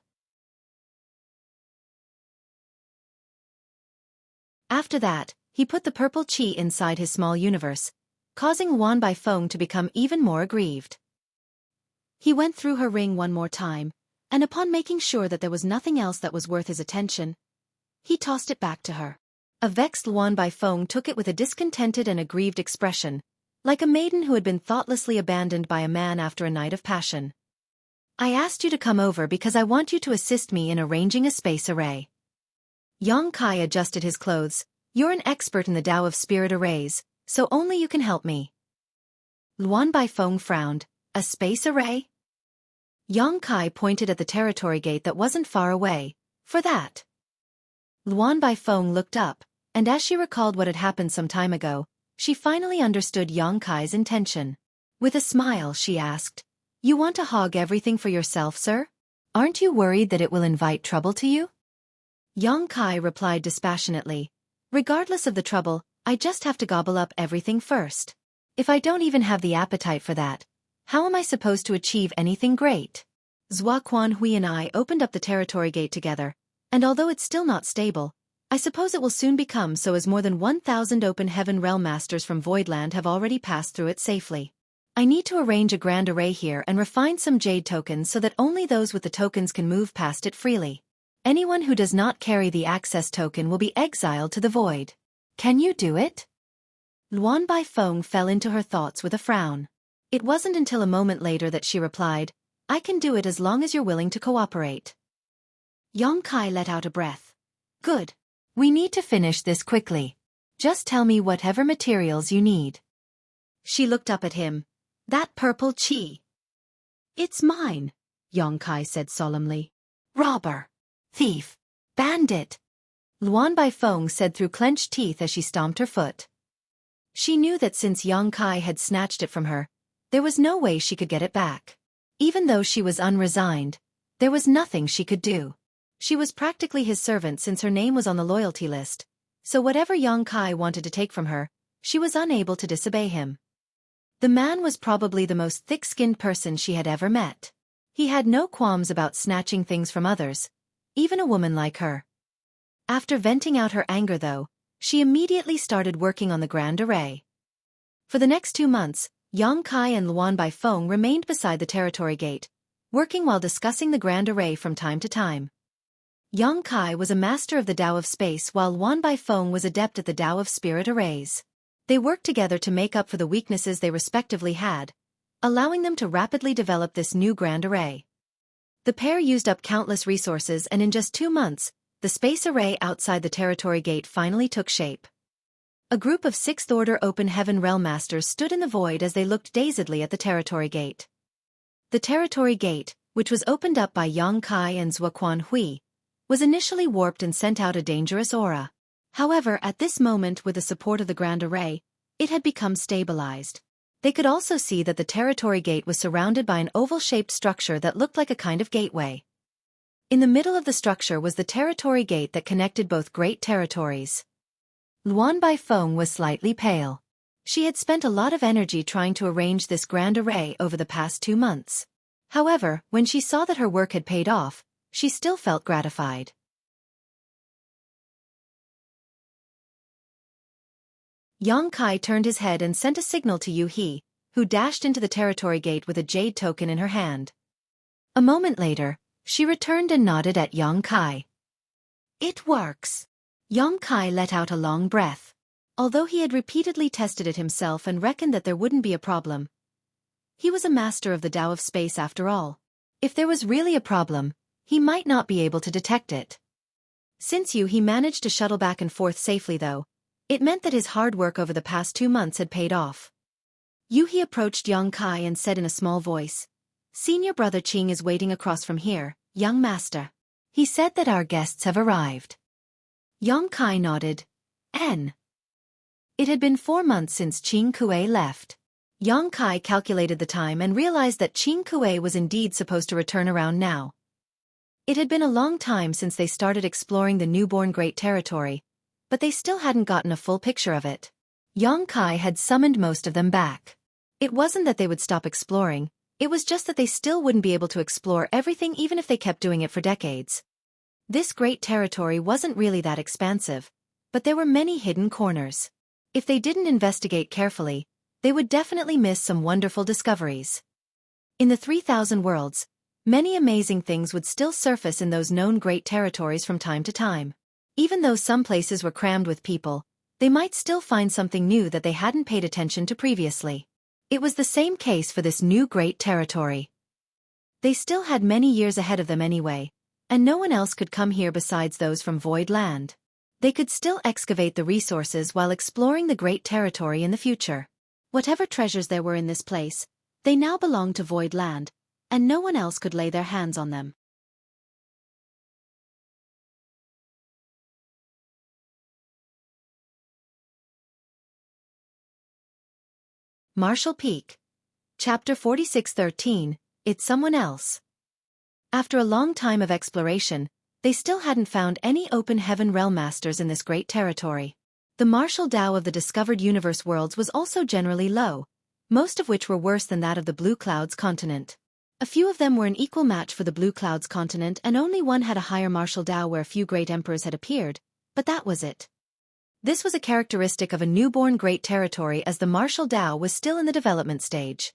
After that, he put the purple chi inside his small universe, causing Luan Baifeng to become even more aggrieved. He went through her ring one more time, and upon making sure that there was nothing else that was worth his attention, he tossed it back to her. A vexed Luan Baifeng took it with a discontented and aggrieved expression, like a maiden who had been thoughtlessly abandoned by a man after a night of passion. I asked you to come over because I want you to assist me in arranging a space array. Yang Kai adjusted his clothes. You're an expert in the Tao of Spirit arrays, so only you can help me. Luan Baifeng frowned. A space array? Yang Kai pointed at the territory gate that wasn't far away. For that. Luan Baifeng looked up, and as she recalled what had happened some time ago, she finally understood Yang Kai's intention. With a smile, she asked, You want to hog everything for yourself, sir? Aren't you worried that it will invite trouble to you? Yang Kai replied dispassionately, Regardless of the trouble, I just have to gobble up everything first. If I don't even have the appetite for that, how am I supposed to achieve anything great? Xueqi and I opened up the territory gate together, and although it's still not stable, I suppose it will soon become so as more than 1,000 open heaven realm masters from Voidland have already passed through it safely. I need to arrange a grand array here and refine some jade tokens so that only those with the tokens can move past it freely. Anyone who does not carry the access token will be exiled to the void. Can you do it? Luan Baifeng fell into her thoughts with a frown. It wasn't until a moment later that she replied, I can do it as long as you're willing to cooperate. Yang Kai let out a breath. Good. We need to finish this quickly. Just tell me whatever materials you need. She looked up at him. That purple chi. It's mine, Yang Kai said solemnly. Robber. Thief. Bandit. Luan Baifeng said through clenched teeth as she stomped her foot. She knew that since Yang Kai had snatched it from her, there was no way she could get it back. Even though she was unresigned, there was nothing she could do. She was practically his servant since her name was on the loyalty list, so whatever Yang Kai wanted to take from her, she was unable to disobey him. The man was probably the most thick-skinned person she had ever met. He had no qualms about snatching things from others, even a woman like her. After venting out her anger though, she immediately started working on the grand array. For the next 2 months, Yang Kai and Luan Baifeng remained beside the territory gate, working while discussing the grand array from time to time. Yang Kai was a master of the Tao of Space while Luan Baifeng was adept at the Tao of Spirit arrays. They worked together to make up for the weaknesses they respectively had, allowing them to rapidly develop this new grand array. The pair used up countless resources and in just 2 months, the space array outside the territory gate finally took shape. A group of 6th Order Open Heaven Realm Masters stood in the void as they looked dazedly at the territory gate. The territory gate, which was opened up by Yang Kai and Xueqi, was initially warped and sent out a dangerous aura. However, at this moment with the support of the grand array, it had become stabilized. They could also see that the territory gate was surrounded by an oval-shaped structure that looked like a kind of gateway. In the middle of the structure was the territory gate that connected both great territories. Luan Baifeng was slightly pale. She had spent a lot of energy trying to arrange this grand array over the past 2 months. However, when she saw that her work had paid off, she still felt gratified. Yang Kai turned his head and sent a signal to Yu He, who dashed into the territory gate with a jade token in her hand. A moment later, she returned and nodded at Yang Kai. It works. Yang Kai let out a long breath. Although he had repeatedly tested it himself and reckoned that there wouldn't be a problem, he was a master of the Tao of Space after all. If there was really a problem, he might not be able to detect it. Since he managed to shuttle back and forth safely though, it meant that his hard work over the past 2 months had paid off. He approached Yang Kai and said in a small voice, Senior brother Qing is waiting across from here, young master. He said that our guests have arrived. Yang Kai nodded. N. It had been 4 months since Qing Kuei left. Yang Kai calculated the time and realized that Qing Kuei was indeed supposed to return around now. It had been a long time since they started exploring the newborn Great Territory, but they still hadn't gotten a full picture of it. Yang Kai had summoned most of them back. It wasn't that they would stop exploring, it was just that they still wouldn't be able to explore everything even if they kept doing it for decades. This Great Territory wasn't really that expansive, but there were many hidden corners. If they didn't investigate carefully, they would definitely miss some wonderful discoveries. In the 3,000 worlds, many amazing things would still surface in those known Great Territories from time to time. Even though some places were crammed with people, they might still find something new that they hadn't paid attention to previously. It was the same case for this new Great Territory. They still had many years ahead of them anyway, and no one else could come here besides those from Void Land. They could still excavate the resources while exploring the Great Territory in the future. Whatever treasures there were in this place, they now belonged to Void Land, and no one else could lay their hands on them. Marshall Peak. Chapter 46:13, It's Someone Else. After a long time of exploration, they still hadn't found any open heaven realm masters in this great territory. The martial Tao of the discovered universe worlds was also generally low, most of which were worse than that of the Blue Clouds continent. A few of them were an equal match for the Blue Clouds continent, and only one had a higher martial Tao where a few great emperors had appeared, but that was it. This was a characteristic of a newborn great territory, as the martial Tao was still in the development stage.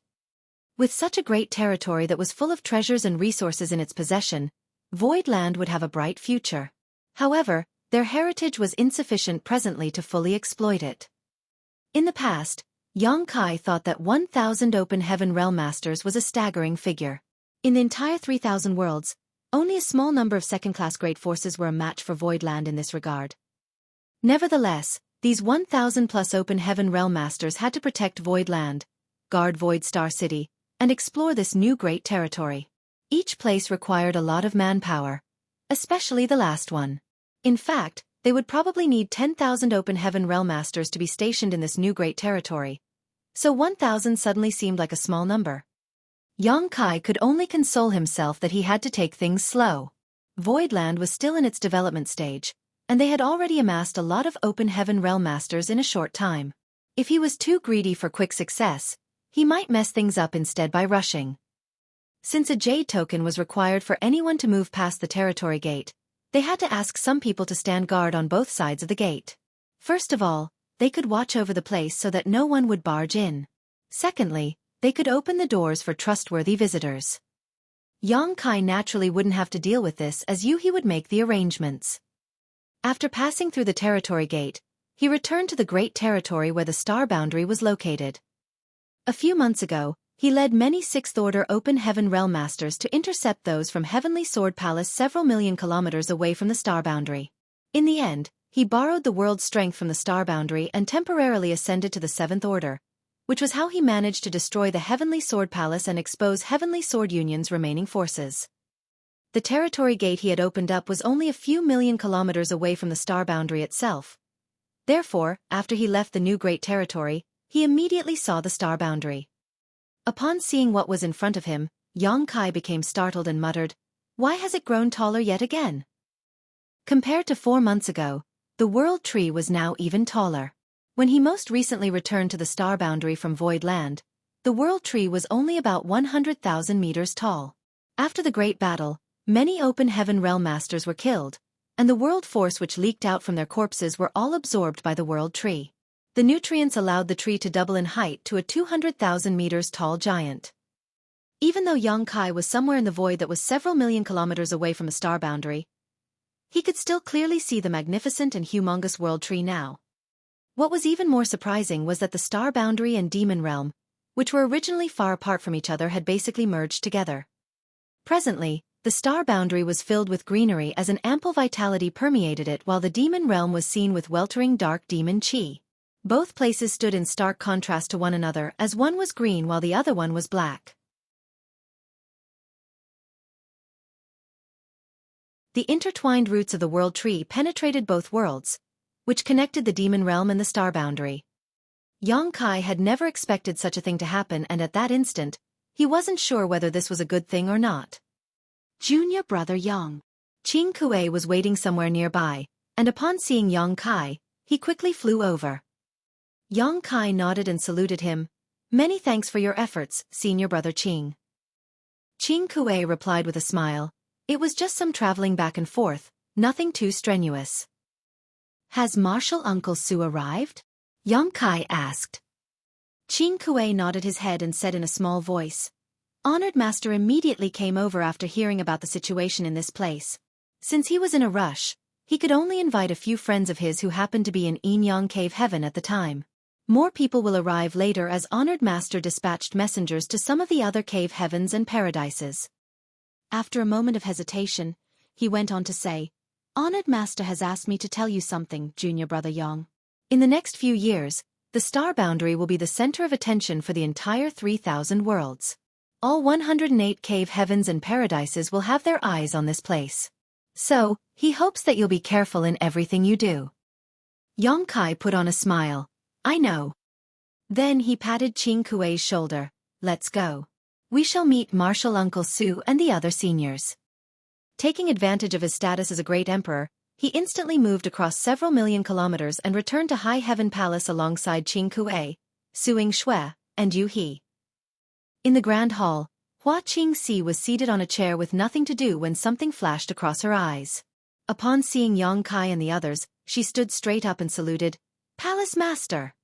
With such a great territory that was full of treasures and resources in its possession, Void Land would have a bright future. However, their heritage was insufficient presently to fully exploit it. In the past, Yang Kai thought that 1,000 open heaven realm masters was a staggering figure. In the entire 3,000 worlds, only a small number of second-class great forces were a match for Void Land in this regard. Nevertheless, these 1,000-plus open heaven realm masters had to protect Void Land, guard Void Star City, and explore this new great territory. Each place required a lot of manpower, especially the last one. In fact, they would probably need 10,000 open heaven realm masters to be stationed in this new great territory, so 1,000 suddenly seemed like a small number. Yang Kai could only console himself that he had to take things slow. Void Land was still in its development stage, and they had already amassed a lot of open heaven realm masters in a short time. If he was too greedy for quick success, he might mess things up instead by rushing. Since a jade token was required for anyone to move past the territory gate, they had to ask some people to stand guard on both sides of the gate. First of all, they could watch over the place so that no one would barge in. Secondly, they could open the doors for trustworthy visitors. Yang Kai naturally wouldn't have to deal with this, as he would make the arrangements. After passing through the territory gate, he returned to the great territory where the star boundary was located. A few months ago, he led many Sixth-Order Open Heaven Realm Masters to intercept those from Heavenly Sword Palace several million kilometers away from the star boundary. In the end, he borrowed the world's strength from the star boundary and temporarily ascended to the Seventh Order, which was how he managed to destroy the Heavenly Sword Palace and expose Heavenly Sword Union's remaining forces. The territory gate he had opened up was only a few million kilometers away from the star boundary itself. Therefore, after he left the new great territory, he immediately saw the star boundary. Upon seeing what was in front of him, Yang Kai became startled and muttered, "Why has it grown taller yet again?" Compared to 4 months ago, the World Tree was now even taller. When he most recently returned to the star boundary from Void Land, the World Tree was only about 100,000 meters tall. After the great battle, many open heaven realm masters were killed, and the world force which leaked out from their corpses were all absorbed by the World Tree. The nutrients allowed the tree to double in height to a 200,000 meters tall giant. Even though Yang Kai was somewhere in the void that was several million kilometers away from the star boundary, he could still clearly see the magnificent and humongous World Tree now. What was even more surprising was that the star boundary and demon realm, which were originally far apart from each other, had basically merged together. Presently, the star boundary was filled with greenery as an ample vitality permeated it, while the demon realm was seen with weltering dark demon chi. Both places stood in stark contrast to one another, as one was green while the other one was black. The intertwined roots of the world tree penetrated both worlds, which connected the demon realm and the star boundary. Xueqi had never expected such a thing to happen, and at that instant, he wasn't sure whether this was a good thing or not. Junior brother Yang. Xueqi was waiting somewhere nearby, and upon seeing Xueqi, he quickly flew over. Xueqi nodded and saluted him. Many thanks for your efforts, senior brother Qing. Xueqi replied with a smile. It was just some traveling back and forth, nothing too strenuous. Has Martial Uncle Su arrived? Xueqi asked. Xueqi nodded his head and said in a small voice. Honored Master immediately came over after hearing about the situation in this place. Since he was in a rush, he could only invite a few friends of his who happened to be in Yinyang Cave Heaven at the time. More people will arrive later as Honored Master dispatched messengers to some of the other cave heavens and paradises. After a moment of hesitation, he went on to say, Honored Master has asked me to tell you something, Junior Brother Yang. In the next few years, the star boundary will be the center of attention for the entire 3,000 worlds. All 108 cave heavens and paradises will have their eyes on this place. So, he hopes that you'll be careful in everything you do. Xueqi put on a smile. I know. Then he patted Xueqi's shoulder. Let's go. We shall meet Martial Uncle Su and the other seniors. Taking advantage of his status as a great emperor, he instantly moved across several million kilometers and returned to High Heaven Palace alongside Xueqi, Xueqi, and Yu He. In the grand hall, Hua Qingxi was seated on a chair with nothing to do when something flashed across her eyes. Upon seeing Xueqi and the others, she stood straight up and saluted, Palace Master.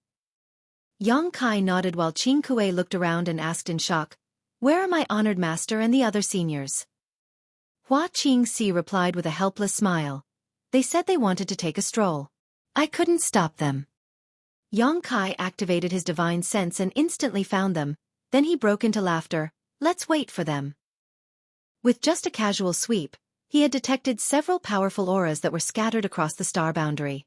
Xueqi nodded while Xueqi looked around and asked in shock, Where are my honored master and the other seniors? Hua Qingxi replied with a helpless smile. They said they wanted to take a stroll. I couldn't stop them. Xueqi activated his divine sense and instantly found them, then he broke into laughter. Let's wait for them. With just a casual sweep, he had detected several powerful auras that were scattered across the star boundary.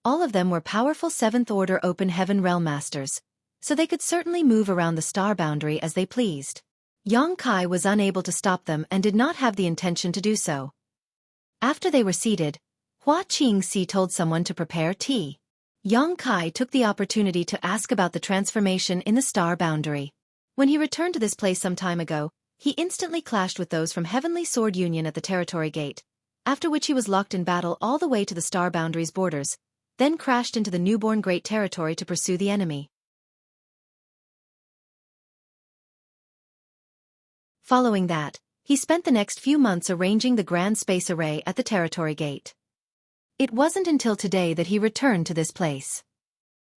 All of them were powerful 7th-order open heaven realm masters, so they could certainly move around the star boundary as they pleased. Xueqi was unable to stop them and did not have the intention to do so. After they were seated, Hua Qingxi told someone to prepare tea. Xueqi took the opportunity to ask about the transformation in the star boundary. When he returned to this place some time ago, he instantly clashed with those from Heavenly Sword Union at the territory gate, after which he was locked in battle all the way to the star boundary's borders, then crashed into the newborn Great Territory to pursue the enemy. Following that, he spent the next few months arranging the grand space array at the territory gate. It wasn't until today that he returned to this place.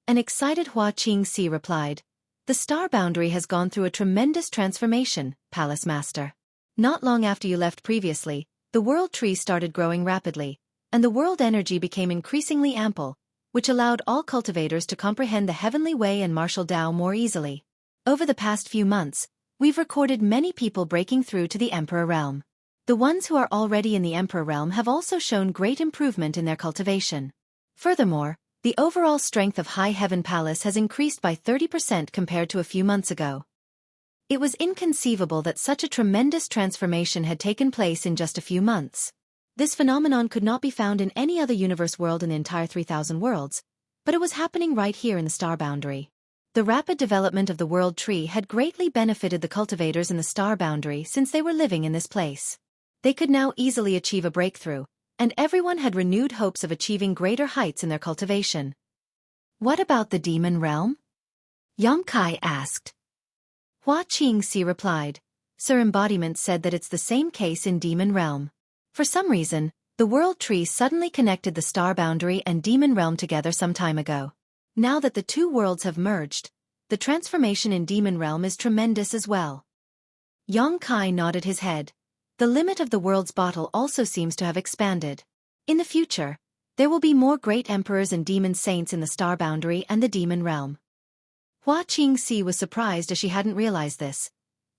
An excited Hua Qingxi replied, The star boundary has gone through a tremendous transformation, Palace Master. Not long after you left previously, the world tree started growing rapidly, and the world energy became increasingly ample, which allowed all cultivators to comprehend the heavenly way and martial Tao more easily. Over the past few months, we've recorded many people breaking through to the Emperor realm. The ones who are already in the Emperor realm have also shown great improvement in their cultivation. Furthermore, the overall strength of High Heaven Palace has increased by 30% compared to a few months ago. It was inconceivable that such a tremendous transformation had taken place in just a few months. This phenomenon could not be found in any other universe world in the entire 3,000 worlds, but it was happening right here in the star boundary. The rapid development of the world tree had greatly benefited the cultivators in the star boundary since they were living in this place. They could now easily achieve a breakthrough, and everyone had renewed hopes of achieving greater heights in their cultivation. What about the demon realm? Xueqi asked. Hua Qingxi replied, Sir Embodiment said that it's the same case in demon realm. For some reason, the world tree suddenly connected the star boundary and demon realm together some time ago. Now that the two worlds have merged, the transformation in demon realm is tremendous as well. Xueqi nodded his head. The limit of the world's bottle also seems to have expanded. In the future, there will be more great emperors and demon saints in the star boundary and the demon realm. Hua Qingxi was surprised as she hadn't realized this.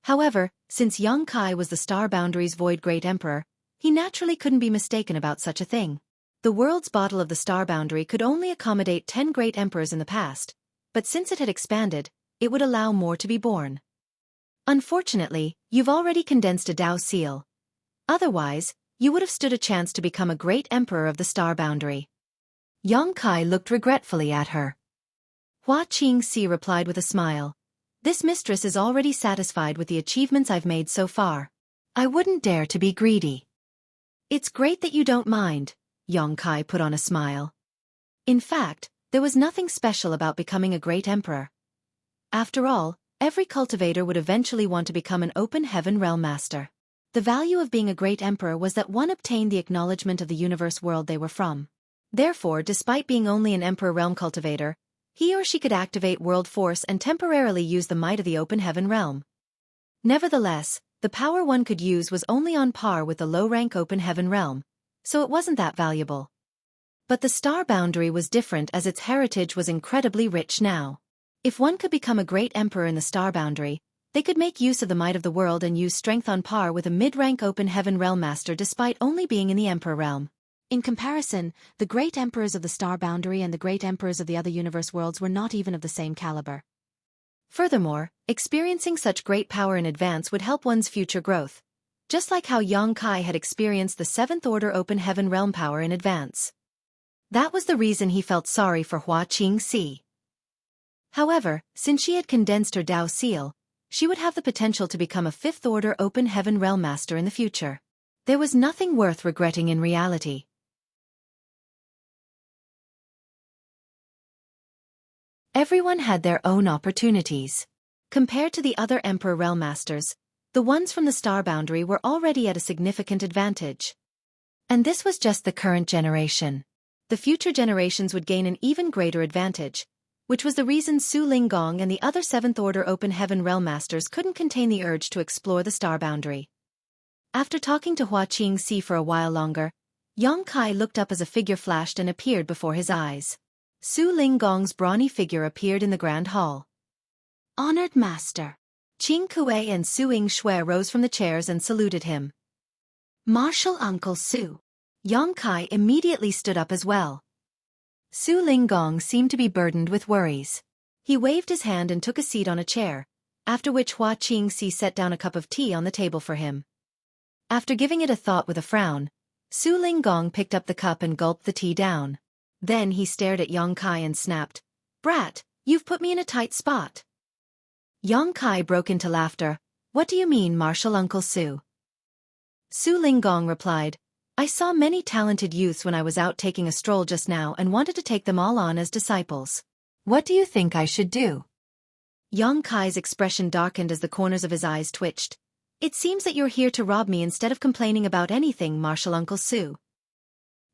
However, since Xueqi was the star boundary's void great emperor, he naturally couldn't be mistaken about such a thing. The world's bottle of the star boundary could only accommodate 10 great emperors in the past, but since it had expanded, it would allow more to be born. Unfortunately, you've already condensed a Dao seal. Otherwise, you would have stood a chance to become a great emperor of the star boundary. Yang Kai looked regretfully at her. Hua Qingxi replied with a smile. This mistress is already satisfied with the achievements I've made so far. I wouldn't dare to be greedy. It's great that you don't mind, Yang Kai put on a smile. In fact, there was nothing special about becoming a great emperor. After all, every cultivator would eventually want to become an open heaven realm master. The value of being a great emperor was that one obtained the acknowledgement of the universe world they were from. Therefore, despite being only an emperor realm cultivator, he or she could activate world force and temporarily use the might of the open heaven realm. Nevertheless, the power one could use was only on par with the low-rank open heaven realm, so it wasn't that valuable. But the star boundary was different as its heritage was incredibly rich now. If one could become a great emperor in the star boundary, they could make use of the might of the world and use strength on par with a mid-rank open heaven realm master despite only being in the emperor realm. In comparison, the great emperors of the star boundary and the great emperors of the other universe worlds were not even of the same caliber. Furthermore, experiencing such great power in advance would help one's future growth, just like how Yang Kai had experienced the 7th Order Open Heaven realm power in advance. That was the reason he felt sorry for Hua Qingxi. However, since she had condensed her Dao seal, she would have the potential to become a 5th Order Open Heaven realm master in the future. There was nothing worth regretting in reality. Everyone had their own opportunities. Compared to the other Emperor Realm Masters, the ones from the star boundary were already at a significant advantage. And this was just the current generation. The future generations would gain an even greater advantage, which was the reason Su Linggong and the other 7th Order Open Heaven Realm Masters couldn't contain the urge to explore the star boundary. After talking to Hua Qingxi for a while longer, Yang Kai looked up as a figure flashed and appeared before his eyes. Su Linggong's brawny figure appeared in the grand hall. Honored Master. Qing Kuei and Su Yingxue rose from the chairs and saluted him. Martial Uncle Su. Yang Kai immediately stood up as well. Su Linggong seemed to be burdened with worries. He waved his hand and took a seat on a chair, after which Hua Qingxi set down a cup of tea on the table for him. After giving it a thought with a frown, Su Linggong picked up the cup and gulped the tea down. Then he stared at Yang Kai and snapped, "Brat, you've put me in a tight spot." Yang Kai broke into laughter. "What do you mean, Martial Uncle Su?" Su Linggong replied, "I saw many talented youths when I was out taking a stroll just now and wanted to take them all on as disciples. What do you think I should do?" Yang Kai's expression darkened as the corners of his eyes twitched. "It seems that you're here to rob me instead of complaining about anything, Martial Uncle Su."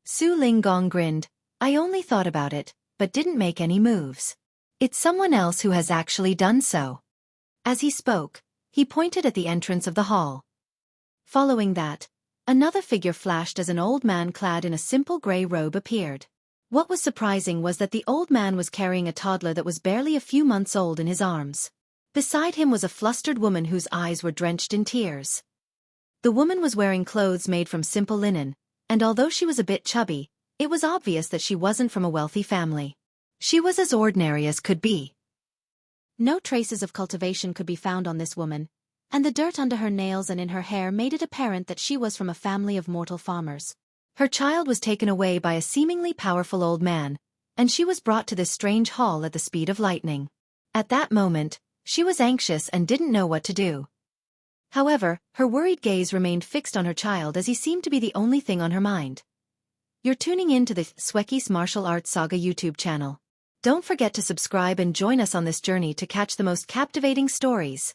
Su Linggong grinned. "I only thought about it, but didn't make any moves. It's someone else who has actually done so." As he spoke, he pointed at the entrance of the hall. Following that, another figure flashed as an old man clad in a simple gray robe appeared. What was surprising was that the old man was carrying a toddler that was barely a few months old in his arms. Beside him was a flustered woman whose eyes were drenched in tears. The woman was wearing clothes made from simple linen, and although she was a bit chubby, it was obvious that she wasn't from a wealthy family. She was as ordinary as could be. No traces of cultivation could be found on this woman, and the dirt under her nails and in her hair made it apparent that she was from a family of mortal farmers. Her child was taken away by a seemingly powerful old man, and she was brought to this strange hall at the speed of lightning. At that moment, she was anxious and didn't know what to do. However, her worried gaze remained fixed on her child as he seemed to be the only thing on her mind. You're tuning in to the Xueqi's Martial Arts Saga YouTube channel. Don't forget to subscribe and join us on this journey to catch the most captivating stories.